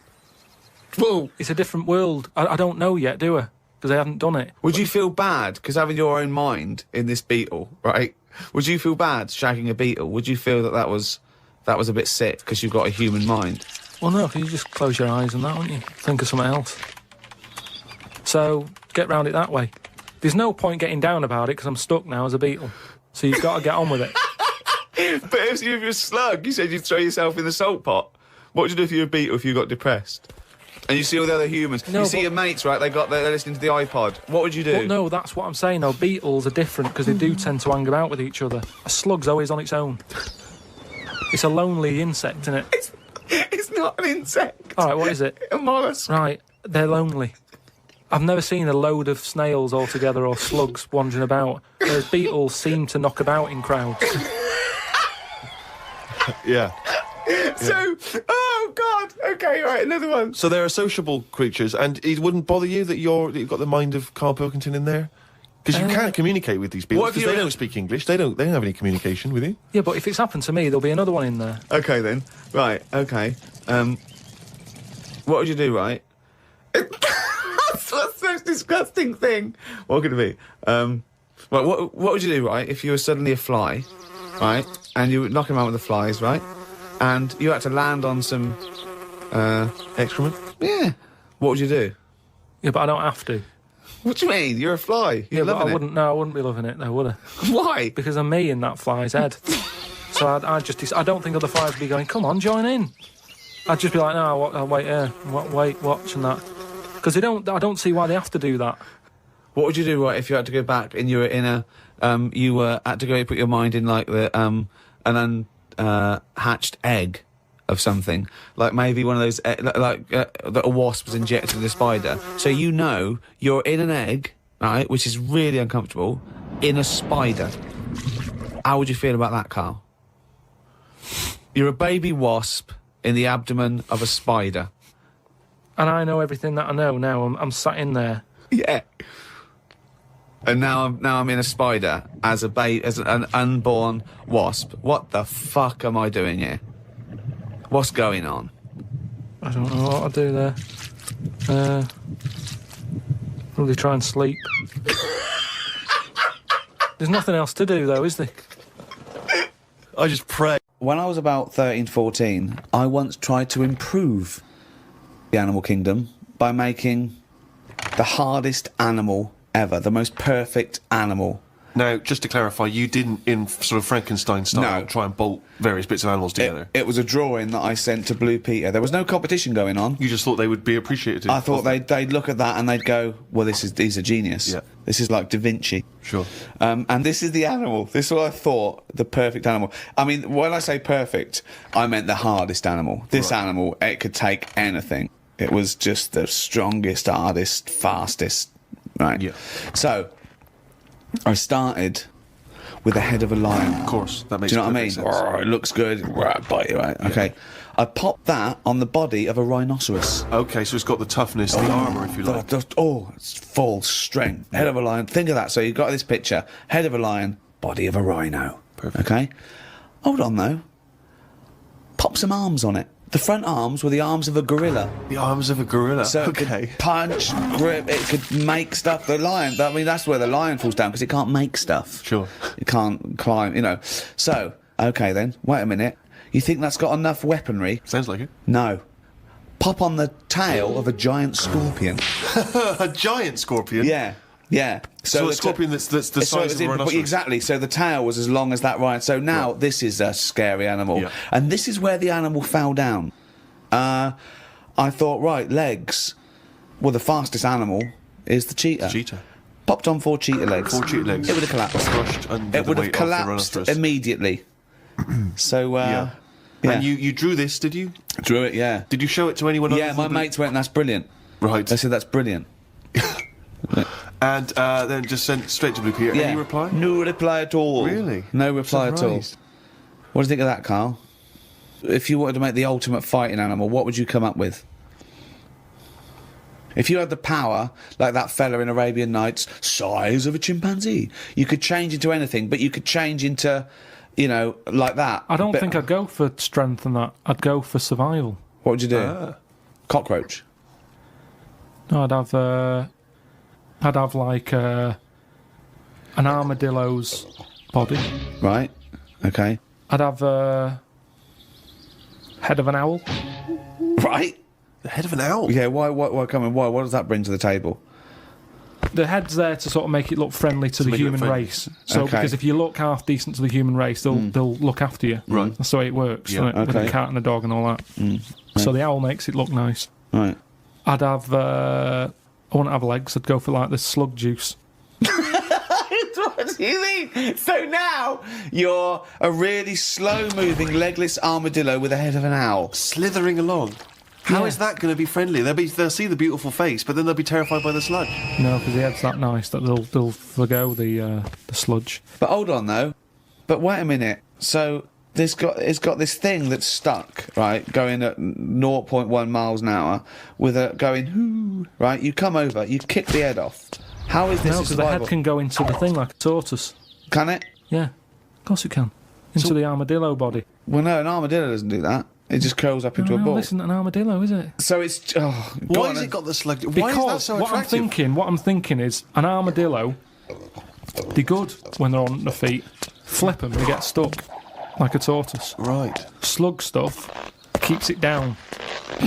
Well, it's a different world. I don't know yet, do I? Because I haven't done it. Would you feel bad, because having your own mind in this beetle, right? Would you feel bad shagging a beetle? Would you feel that was a bit sick, because you've got a human mind? Well, no, you just close your eyes and that, wouldn't you? Think of something else. So, get round it that way. There's no point getting down about it, because I'm stuck now as a beetle. So you've got to get on with it. But if you're a slug, you said you'd throw yourself in the salt pot. What would you do if you were a beetle if you got depressed? And you see all the other humans. No, you see your mates, right? They're listening to the iPod. What would you do? Well, no, that's what I'm saying, though. Beetles are different because they do tend to hang about with each other. A slug's always on its own. It's a lonely insect, isn't it? It's not an insect. All right, what is it? A mollusk. Right, they're lonely. I've never seen a load of snails all together or slugs wandering about, whereas beetles seem to knock about in crowds. Yeah. So, oh God, okay, all right, another one. So they're sociable creatures, and it wouldn't bother you that you've got the mind of Karl Pilkington in there? Because you can't communicate with these people, because they don't speak English, they don't have any communication with you. Yeah, but if it's happened to me, there'll be another one in there. Okay then, right, okay. What would you do, right? That's the most disgusting thing. What could it be? Well, what would you do, right, if you were suddenly a fly, right, and you were knocking around with the flies, right, and you had to land on some, excrement? Yeah. What would you do? Yeah, but I don't have to. What do you mean? You're a fly. You're yeah, loving I wouldn't. No, I wouldn't be loving it, though, would I? Why? Because I'm me in that fly's head. So I don't think other flies would be going, come on, join in. I'd just be like, no, I'll wait here, wait, watch and that. Because I don't see why they have to do that. What would you do, right, if you had to go back and you were in a, had to go put your mind in, like, an unhatched egg of something, like maybe one of those, that a wasp was injected in a spider. So you're in an egg, right, which is really uncomfortable, in a spider. How would you feel about that, Karl? You're a baby wasp in the abdomen of a spider. And I know everything that I know now. I'm sat in there. Yeah. And now I'm in a spider as an unborn wasp. What the fuck am I doing here? What's going on? I don't know what I'll do there. Probably try and sleep. There's nothing else to do, though, is there? I just pray. When I was about 13, 14, I once tried to improve the animal kingdom by making the hardest animal ever, the most perfect animal. Now, just to clarify, you didn't, in sort of Frankenstein style, try and bolt various bits of animals together? It was a drawing that I sent to Blue Peter. There was no competition going on. You just thought they would be appreciated? I thought they'd look at that and they'd go, well, he's a genius. Yeah. This is like Da Vinci. Sure. And this is the animal. This is what I thought, the perfect animal. I mean, when I say perfect, I meant the hardest animal. This animal, it could take anything. It was just the strongest, hardest, fastest, right? Yeah. So I started with the head of a lion. Of course, that makes Do you know what I mean? sense. It looks good. Bite you, right? Yeah. Okay. I popped that on the body of a rhinoceros. Okay, so it's got the toughness, the armour, if you like. It's full strength. Head of a lion. Think of that. So you've got this picture. Head of a lion, body of a rhino. Perfect. Okay? Hold on, though. Pop some arms on it. The front arms were the arms of a gorilla. The arms of a gorilla? So it could punch, grip, it could make stuff. The lion, I mean, that's where the lion falls down, because it can't make stuff. Sure. It can't climb, you know. So, okay then, wait a minute. You think that's got enough weaponry? Sounds like it. No. Pop on the tail of a giant scorpion. A giant scorpion? Yeah. Yeah. So a scorpion that's the size of a rhinoceros? Exactly. So the tail was as long as that rhino. So now this is a scary animal. Yeah. And this is where the animal fell down. I thought, right, legs. Well, the fastest animal is the cheetah. Cheetah. Popped on 4 cheetah legs. 4 cheetah legs. It would have collapsed. Crushed under It would the have weight of the collapsed rhinoceros. immediately. So, Yeah. And you drew this, did you? Drew it, yeah. Did you show it to anyone? Yeah, my mates went, that's brilliant. Right. They said, that's brilliant. And then just sent straight to Blue Peter. Yeah. Any reply? No reply at all. Really? No reply at all. Surprised. What do you think of that, Karl? if you wanted to make the ultimate fighting animal, what would you come up with? If you had the power, like that fella in Arabian Nights, size of a chimpanzee, you could change into anything, but you could change into, you know, like that. I don't think I'd go for strength and that. I'd go for survival. What would you do? Cockroach? No, I'd have like an armadillo's body. Right. Okay. I'd have head of an owl. Right. The head of an owl? Yeah, why come on, why? What does that bring to the table? The head's there to sort of make it look friendly to the human race. So, Okay. because if you look half decent to the human race, they'll look after you. Right. That's the way it works, Yeah. isn't it? With Okay. a cat and a dog and all that. So the owl makes it look nice. Right. I'd have, I wouldn't have legs, I'd go for like the slug juice. What do you mean? So now you're a really slow-moving, legless armadillo with the head of an owl. Slithering along. How is that going to be friendly? They'll see the beautiful face, but then they'll be terrified by the sludge. No, because the head's that nice that they'll forgo the sludge. But hold on, though. But wait a minute. So it's got this thing that's stuck, right, going at 0.1 miles an hour, with a going, hoo, right? You come over, you kick the head off. How is this No, a because the head survival? can go into the thing like a tortoise. Can it? Yeah, of course it can. Into the armadillo body. Well, no, an armadillo doesn't do that. It just curls up into a ball. This isn't an armadillo, is it? So it's... Oh, Why has it got the slug? Why Because is that so attractive? what I'm thinking is an armadillo, they're good when they're on their feet. Flip them, they get stuck like a tortoise. Right. Slug stuff keeps it down.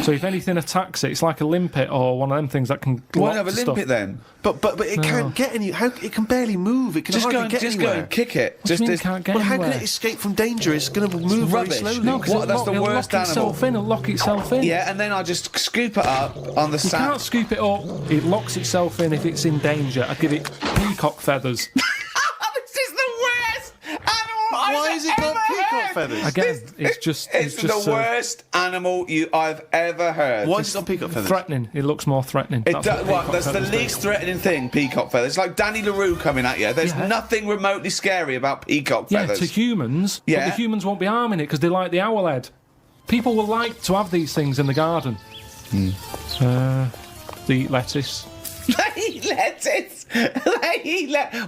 So if anything attacks it, it's like a limpet or one of them things that can. Why lock have a to limpet stuff. then? But it can't get any. How it can barely move. It can Just hardly go and, get just anywhere. go and kick it. What do you mean it can't get Well, how anywhere? can it escape from danger? It's going to move very Rubbish. slowly. No, because That's the worst it'll lock animal. itself in. It'll lock itself in. Yeah, and then I just scoop it up on the You sand. can't scoop it up. It locks itself in if it's in danger. I'd give it peacock feathers. This is the worst animal Why is it got peacock feathers? Again, it's just the worst animal I've ever heard. Why is it on peacock feathers? threatening. It looks more threatening. That's what peacock That's the feathers do. least threatening thing, peacock feathers. It's like Danny LaRue coming at you. There's Yeah. nothing remotely scary about peacock Yeah, feathers. to humans. Yeah. But the humans won't be harming it because they like the owl head. People will like to have these things in the garden. They eat lettuce. They eat lettuce.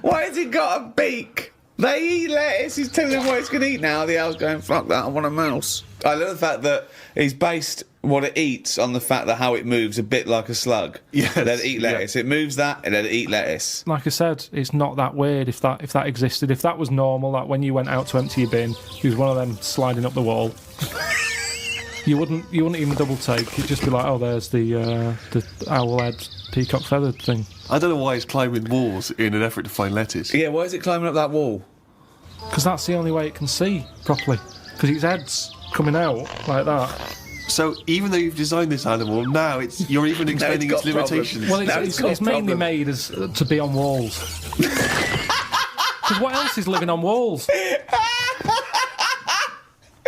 Why has it got a beak? They eat lettuce. He's telling them what it's going to eat now. The owl's going, fuck that, I want a mouse. I love the fact that he's based what it eats on the fact that how it moves a bit like a slug. Yes, Let it eat lettuce. It moves that and let it eat lettuce. Like I said, it's not that weird if that existed. If that was normal, like when you went out to empty your bin, there was one of them sliding up the wall. You wouldn't even double take. It'd just be like, oh, there's the owl head peacock feathered thing. I don't know why it's climbing walls in an effort to find lettuce. Yeah, why is it climbing up that wall? Because that's the only way it can see properly. Because its head's coming out like that. So even though you've designed this animal, now you're even explaining its got problems. limitations. Well, No, it's mainly made as to be on walls. Because what else is living on walls?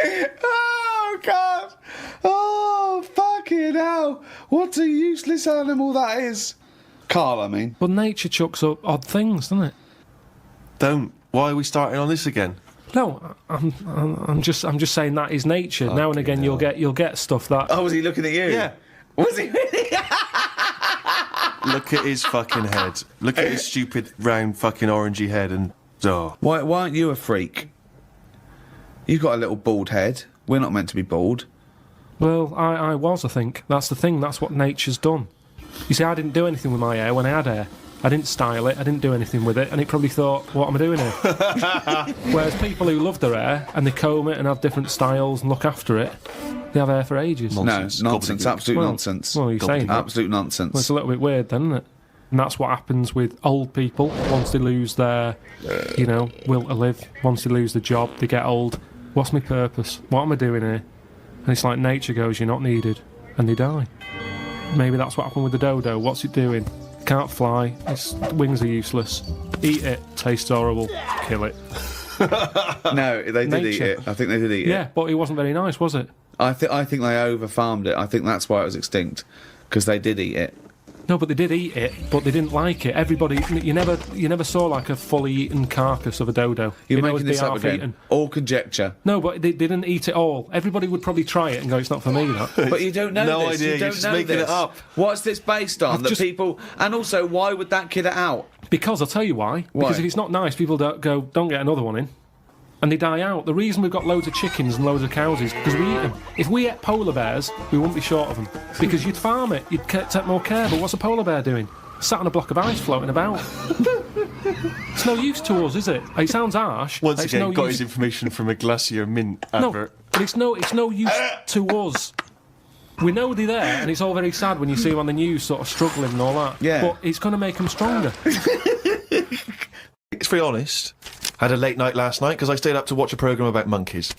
Oh, God. Oh, fucking hell. What a useless animal that is. Carl, I mean. But nature chucks up odd things, doesn't it? Don't. Why are we starting on this again? No, I'm just saying that is nature. Now and again, you'll get stuff that. Oh, was he looking at you? Yeah. Was he really? Look at his fucking head. Look at his stupid round fucking orangey head and... Oh. Why aren't you a freak? You've got a little bald head. We're not meant to be bald. Well, I was. I think that's the thing. That's what nature's done. You see, I didn't do anything with my hair when I had hair. I didn't style it, I didn't do anything with it, and it probably thought, what am I doing here? Whereas people who love their hair, and they comb it and have different styles and look after it, they have hair for ages. Nonsense. No, nonsense, absolute nonsense. Well, you're saying that. Absolute nonsense. Well, it's a little bit weird then, isn't it? And that's what happens with old people. Once they lose their, will to live, once they lose the job, they get old. What's my purpose? What am I doing here? And it's like nature goes, you're not needed, and they die. Maybe that's what happened with the dodo. What's it doing? Can't fly, its wings are useless. Eat it, tastes horrible, kill it. No, they did eat Nature. it. I think they did eat it. Yeah, but it wasn't very nice, was it? I think they over-farmed it. I think that's why it was extinct. Because they did eat it. No, but they did eat it, but they didn't like it. Everybody, you never saw like a fully eaten carcass of a dodo. You're You know, making it'd this be up half again. eaten. All conjecture. No, but they didn't eat it all. Everybody would probably try it and go, it's not for me, that. But you don't know No this. idea, You you're don't just know making this. it up. What's this based on? That people... And also, why would that kid it out? Because I'll tell you why. Because if it's not nice, people don't get another one in. And they die out. The reason we've got loads of chickens and loads of cows is because we eat them. If we ate polar bears, we wouldn't be short of them. Because you'd farm it, you'd take more care. But what's a polar bear doing? Sat on a block of ice floating about. It's no use to us, is it? It sounds harsh. Once it's again, no got use... his information from a Glacier Mint No, advert. but it's no use to us. We know they're there, and it's all very sad when you see them on the news sort of struggling and all that. Yeah. But it's going to make them stronger. It's very honest. Had a late night last night because I stayed up to watch a programme about monkeys.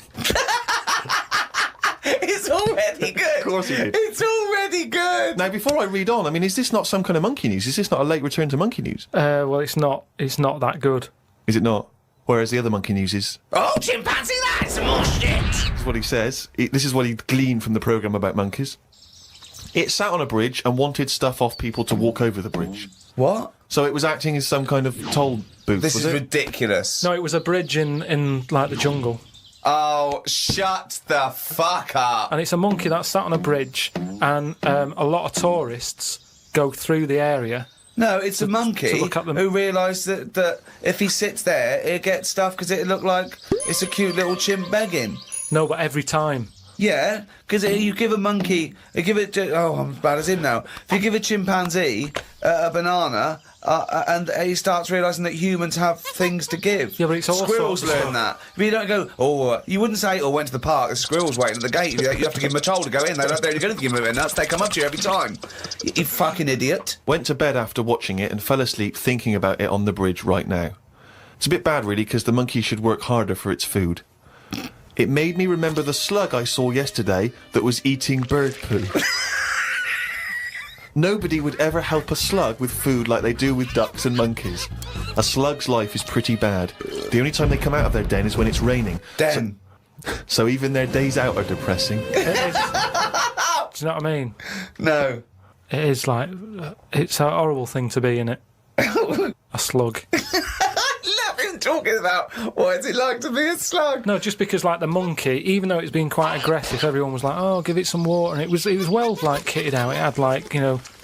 It's already good. Of course he did. It's already good. Now, before I read on, I mean, is this not some kind of monkey news? Is this not a late return to monkey news? Well, it's not that good. Is it not? Whereas the other monkey news is... Oh, chimpanzee, that's some more shit! This is what he says. This is what he gleaned from the programme about monkeys. It sat on a bridge and wanted stuff off people to walk over the bridge. What? So it was acting as some kind of toll booth, This was is it? ridiculous. No, it was a bridge in like the jungle. Oh, shut the fuck up. And it's a monkey that sat on a bridge, and a lot of tourists go through the area. No, it's a monkey to look at them. who realised that if he sits there, he'll get stuff because it'll look like it's a cute little chimp begging. No, but every time. Yeah, because you give a monkey, you give it. I'm as bad as him now. If you give a chimpanzee a banana, and he starts realising that humans have things to give. Yeah, but it's all squirrels sorts of learn that. If you don't go, you wouldn't say, went to the park. There's squirrels waiting at the gate. You have to give them a toll to go in. They're only going to give them a nuts. They come up to you every time. You fucking idiot. Went to bed after watching it and fell asleep thinking about it on the bridge right now. It's a bit bad, really, because the monkey should work harder for its food. It made me remember the slug I saw yesterday that was eating bird poo. Nobody would ever help a slug with food like they do with ducks and monkeys. A slug's life is pretty bad. The only time they come out of their den is when it's raining. Den. So even their days out are depressing. It is. Do you know what I mean? No. It is like it's a horrible thing to be, innit? A slug. I love him talking about what is it like to be a slug. No, just because like the monkey, even though it's been quite aggressive, everyone was like, "Oh, give it some water," and it was well like kitted out. It had like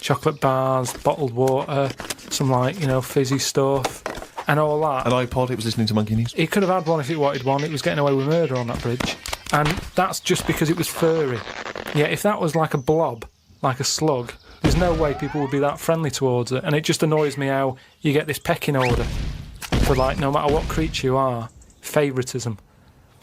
chocolate bars, bottled water, some like fizzy stuff, and all that. An iPod. It was listening to Monkey News. It could have had one if it wanted one. It was getting away with murder on that bridge, and that's just because it was furry. Yeah, if that was like a blob, like a slug, there's no way people would be that friendly towards it. And it just annoys me how you get this pecking order for like no matter what creature you are, favouritism.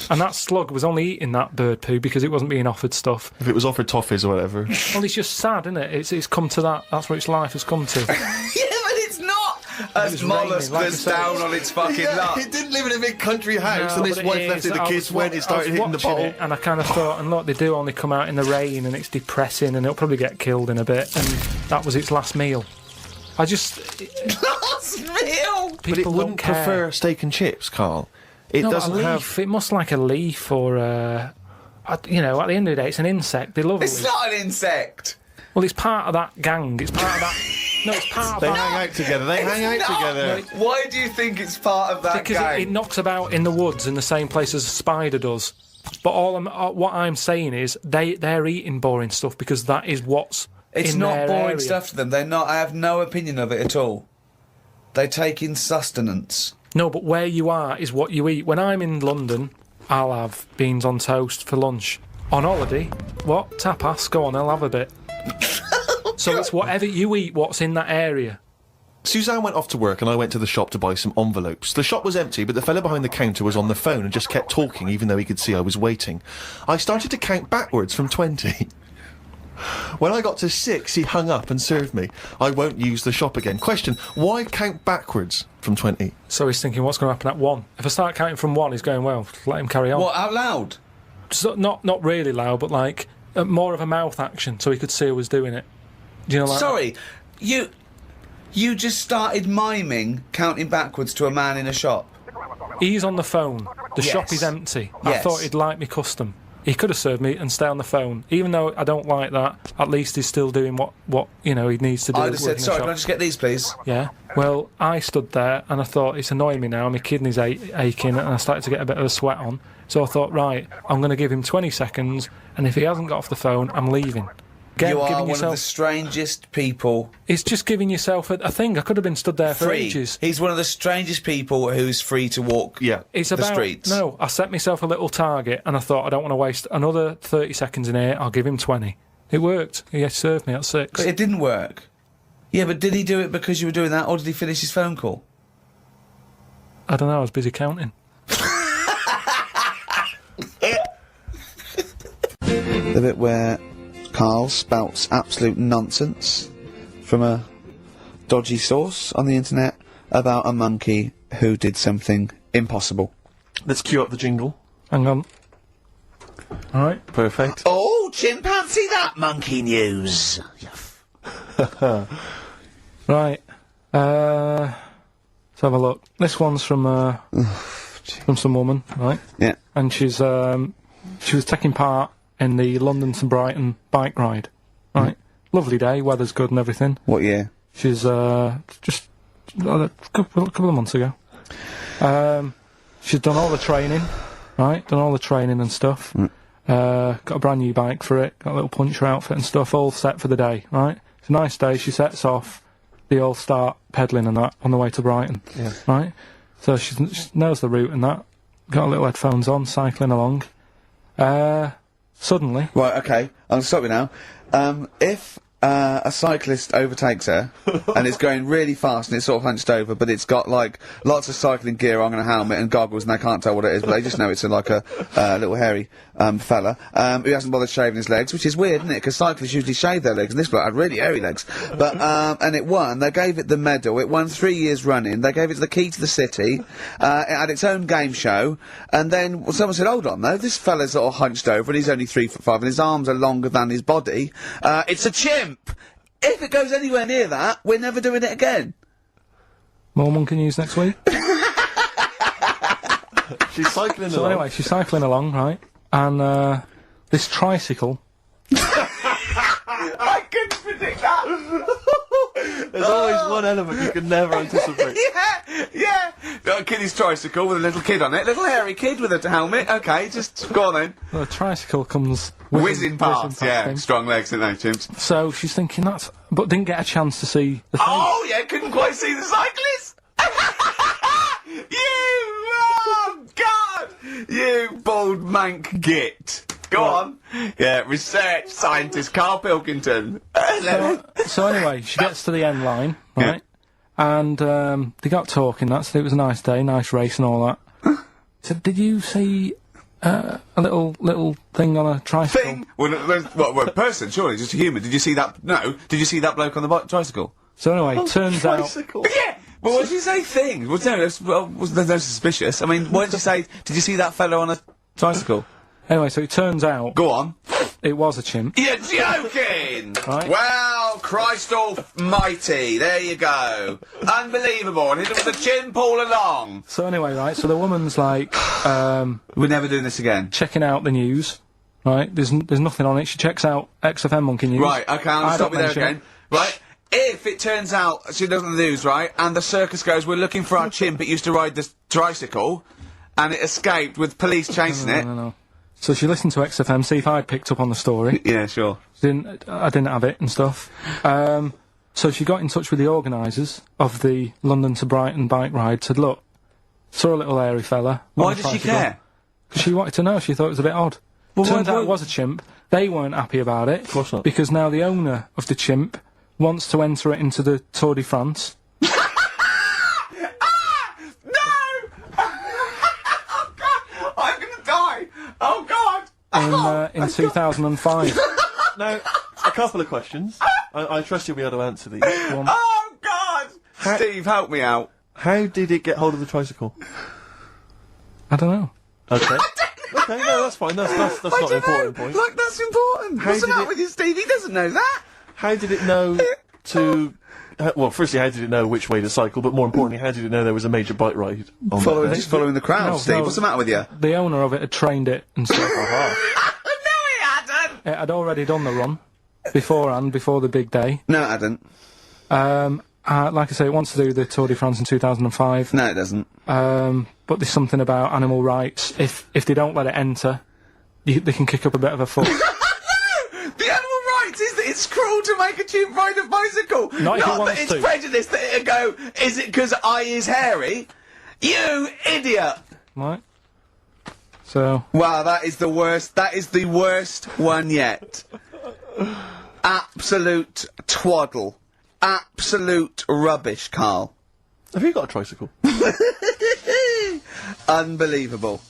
And that slug was only eating that bird poo because it wasn't being offered stuff. If it was offered toffees or whatever. Well, it's just sad, isn't it? It's come to that. That's what its life has come to. Yeah, but it's not. As mollusk that's down on its fucking luck. It didn't live in a big country house, No, and his but it wife is. left it. The I kids was went. It started hitting the watching bottle. it, and I kind of thought, and look, they do only come out in the rain, and it's depressing, and it'll probably get killed in a bit. And that was its last meal. I just last meal. But it wouldn't prefer steak and chips, Carl. It no, doesn't a leaf. have. It must like a leaf or at the end of the day, it's an insect. They love it. It's not an insect. Well, it's part of that gang. It's part of that. No, it's part of They that. hang out together. They hang out not. together. Why do you think it's part of that Because gang? it knocks about in the woods in the same place as a spider does. But what I'm saying is they're eating boring stuff because that is what's It's in not their boring area. stuff to them. They're not. I have no opinion of it at all. They take in sustenance. No, but where you are is what you eat. When I'm in London, I'll have beans on toast for lunch. On holiday, what? Tapas? Go on, I'll have a bit. So it's whatever you eat, what's in that area. Suzanne went off to work and I went to the shop to buy some envelopes. The shop was empty, but the fella behind the counter was on the phone and just kept talking even though he could see I was waiting. I started to count backwards from 20. When I got to 6, he hung up and served me. I won't use the shop again. Question, why count backwards from 20? So he's thinking, what's going to happen at 1? If I start counting from 1, he's going, well, let him carry on. What, out loud? So, not really loud, but like more of a mouth action so he could see who was doing it. Do you know, like Sorry, you just started miming counting backwards to a man in a shop. He's on the phone. The Yes. shop is empty. I Yes. thought he'd like me custom. he could have served me and stay on the phone. Even though I don't like that, at least he's still doing what he needs to do. I'd have said, working in the sorry, shop. can I just get these, please? Yeah. Well, I stood there and I thought, it's annoying me now, my kidneys aching, and I started to get a bit of a sweat on. So I thought, right, I'm going to give him 20 seconds, and if he hasn't got off the phone, I'm leaving. You are one of the strangest people. It's just giving yourself a thing. I could have been stood there for Free. ages. He's one of the strangest people who's free to walk It's the about, streets. No, I set myself a little target, and I thought, I don't want to waste another 30 seconds in here, I'll give him 20. It worked. He served me at 6. But it didn't work. Yeah, but did he do it because you were doing that, or did he finish his phone call? I don't know, I was busy counting. The bit where Karl spouts absolute nonsense from a dodgy source on the internet about a monkey who did something impossible. Let's cue up the jingle. Hang on. Alright. Perfect. Oh, chimpanzee, that monkey news. Right. Let's have a look. This one's from some woman, right? Yeah. And she was taking part in the London to Brighton bike ride, right? Lovely day, weather's good and everything. What year? She's just a couple of months ago. She's done all the training, right? Done all the training and stuff. Got a brand new bike for it. Got a little puncher outfit and stuff, all set for the day, right? It's a nice day. She sets off. They all start pedalling and that on the way to Brighton, right? So she knows the route and that. Got a little headphones on, cycling along. Suddenly... Right, okay, I'll stop you now. If a cyclist overtakes her, and it's going really fast and it's sort of hunched over, but it's got, like, lots of cycling gear on and a helmet and goggles, and they can't tell what it is, but they just know it's like a little hairy fella who hasn't bothered shaving his legs, which is weird, isn't it? Because cyclists usually shave their legs, and this bloke had really hairy legs. But, and it won. They gave it the medal. It won 3 years running. They gave it the key to the city. It had its own game show. And then someone said, hold on, though, this fella's sort of hunched over, and he's only 3'5", and his arms are longer than his body. It's a chimp! If it goes anywhere near that, we're never doing it again. More monkey news next week. She's cycling So along. anyway, she's cycling along, right? And this tricycle... I couldn't predict that! There's always one element you can never anticipate. Yeah! Got a kiddie's tricycle with a little kid on it. Little hairy kid with a helmet. Okay, just go on then. The tricycle comes... Whizzing past, yeah. him. Strong legs, don't they, chimps? So she's thinking that's... But didn't get a chance to see the thing. Oh, yeah, couldn't quite see the cyclist! Oh, God! You bald mank git. Go on. Yeah, research scientist Karl Pilkington. So anyway, she gets to the end line, right? And they got talking, that said it was a nice day, nice race and all that. So did you see a little thing on a tricycle? Thing? Well, a person, surely, just a human. Did you see that? No. Did you see that bloke on the tricycle? So anyway, turns out... Yeah! Well, what did you say, thing? Well, no, there's no suspicious. I mean, what did you say? Did you see that fellow on a tricycle? Anyway, so it turns out... Go on. It was a chimp. You're joking! Right. Well, Christ almighty, there you go. Unbelievable, and it was a chimp all along. So anyway, right, so the woman's like... We're never doing this again. Checking out the news, right? There's nothing on it. She checks out XFM Monkey News. Right, okay, I'll stop you there mention again. Right, if it turns out she doesn't the news, right, and the circus goes, we're looking for our chimp, it used to ride this tricycle, and it escaped with police chasing it. No. So she listened to XFM, see if I'd picked up on the story. Yeah, sure. I didn't have it and stuff. So she got in touch with the organisers of the London to Brighton bike ride, said, look, saw a little hairy fella. Why did she care? Because she wanted to know, she thought it was a bit odd. Well, Turns out it was a chimp. They weren't happy about it. Of course not. Because now the owner of the chimp wants to enter it into the Tour de France. I'm gonna die! Oh, God! In 2005. Now, a couple of questions. I trust you'll be able to answer these. Oh, God! Steve, help me out. How did it get hold of the tricycle? I don't know. Okay. Okay, no, that's fine. That's not the important point. Like, that's important. What's the matter with you, Steve? He doesn't know that. How did it know to... well, firstly, how did it know which way to cycle? But more importantly, how did it know there was a major bike ride on that day? Just following the crowd, No, Steve. no, What's the matter with you? The owner of it had trained it and stuff. It had already done the run beforehand, before the big day. No, it hadn't. Like I say, it wants to do the Tour de France in 2005. No, it doesn't. But there's something about animal rights. If they don't let it enter, they can kick up a bit of a fuss. The animal rights is that it's cruel to make a chimp ride a bicycle. Not if it that wants it's to. prejudice that it'll go, is it because I is hairy? You idiot! Right. So. Wow, that is the worst. That is the worst one yet. Absolute twaddle. Absolute rubbish, Carl. Have you got a tricycle? Unbelievable.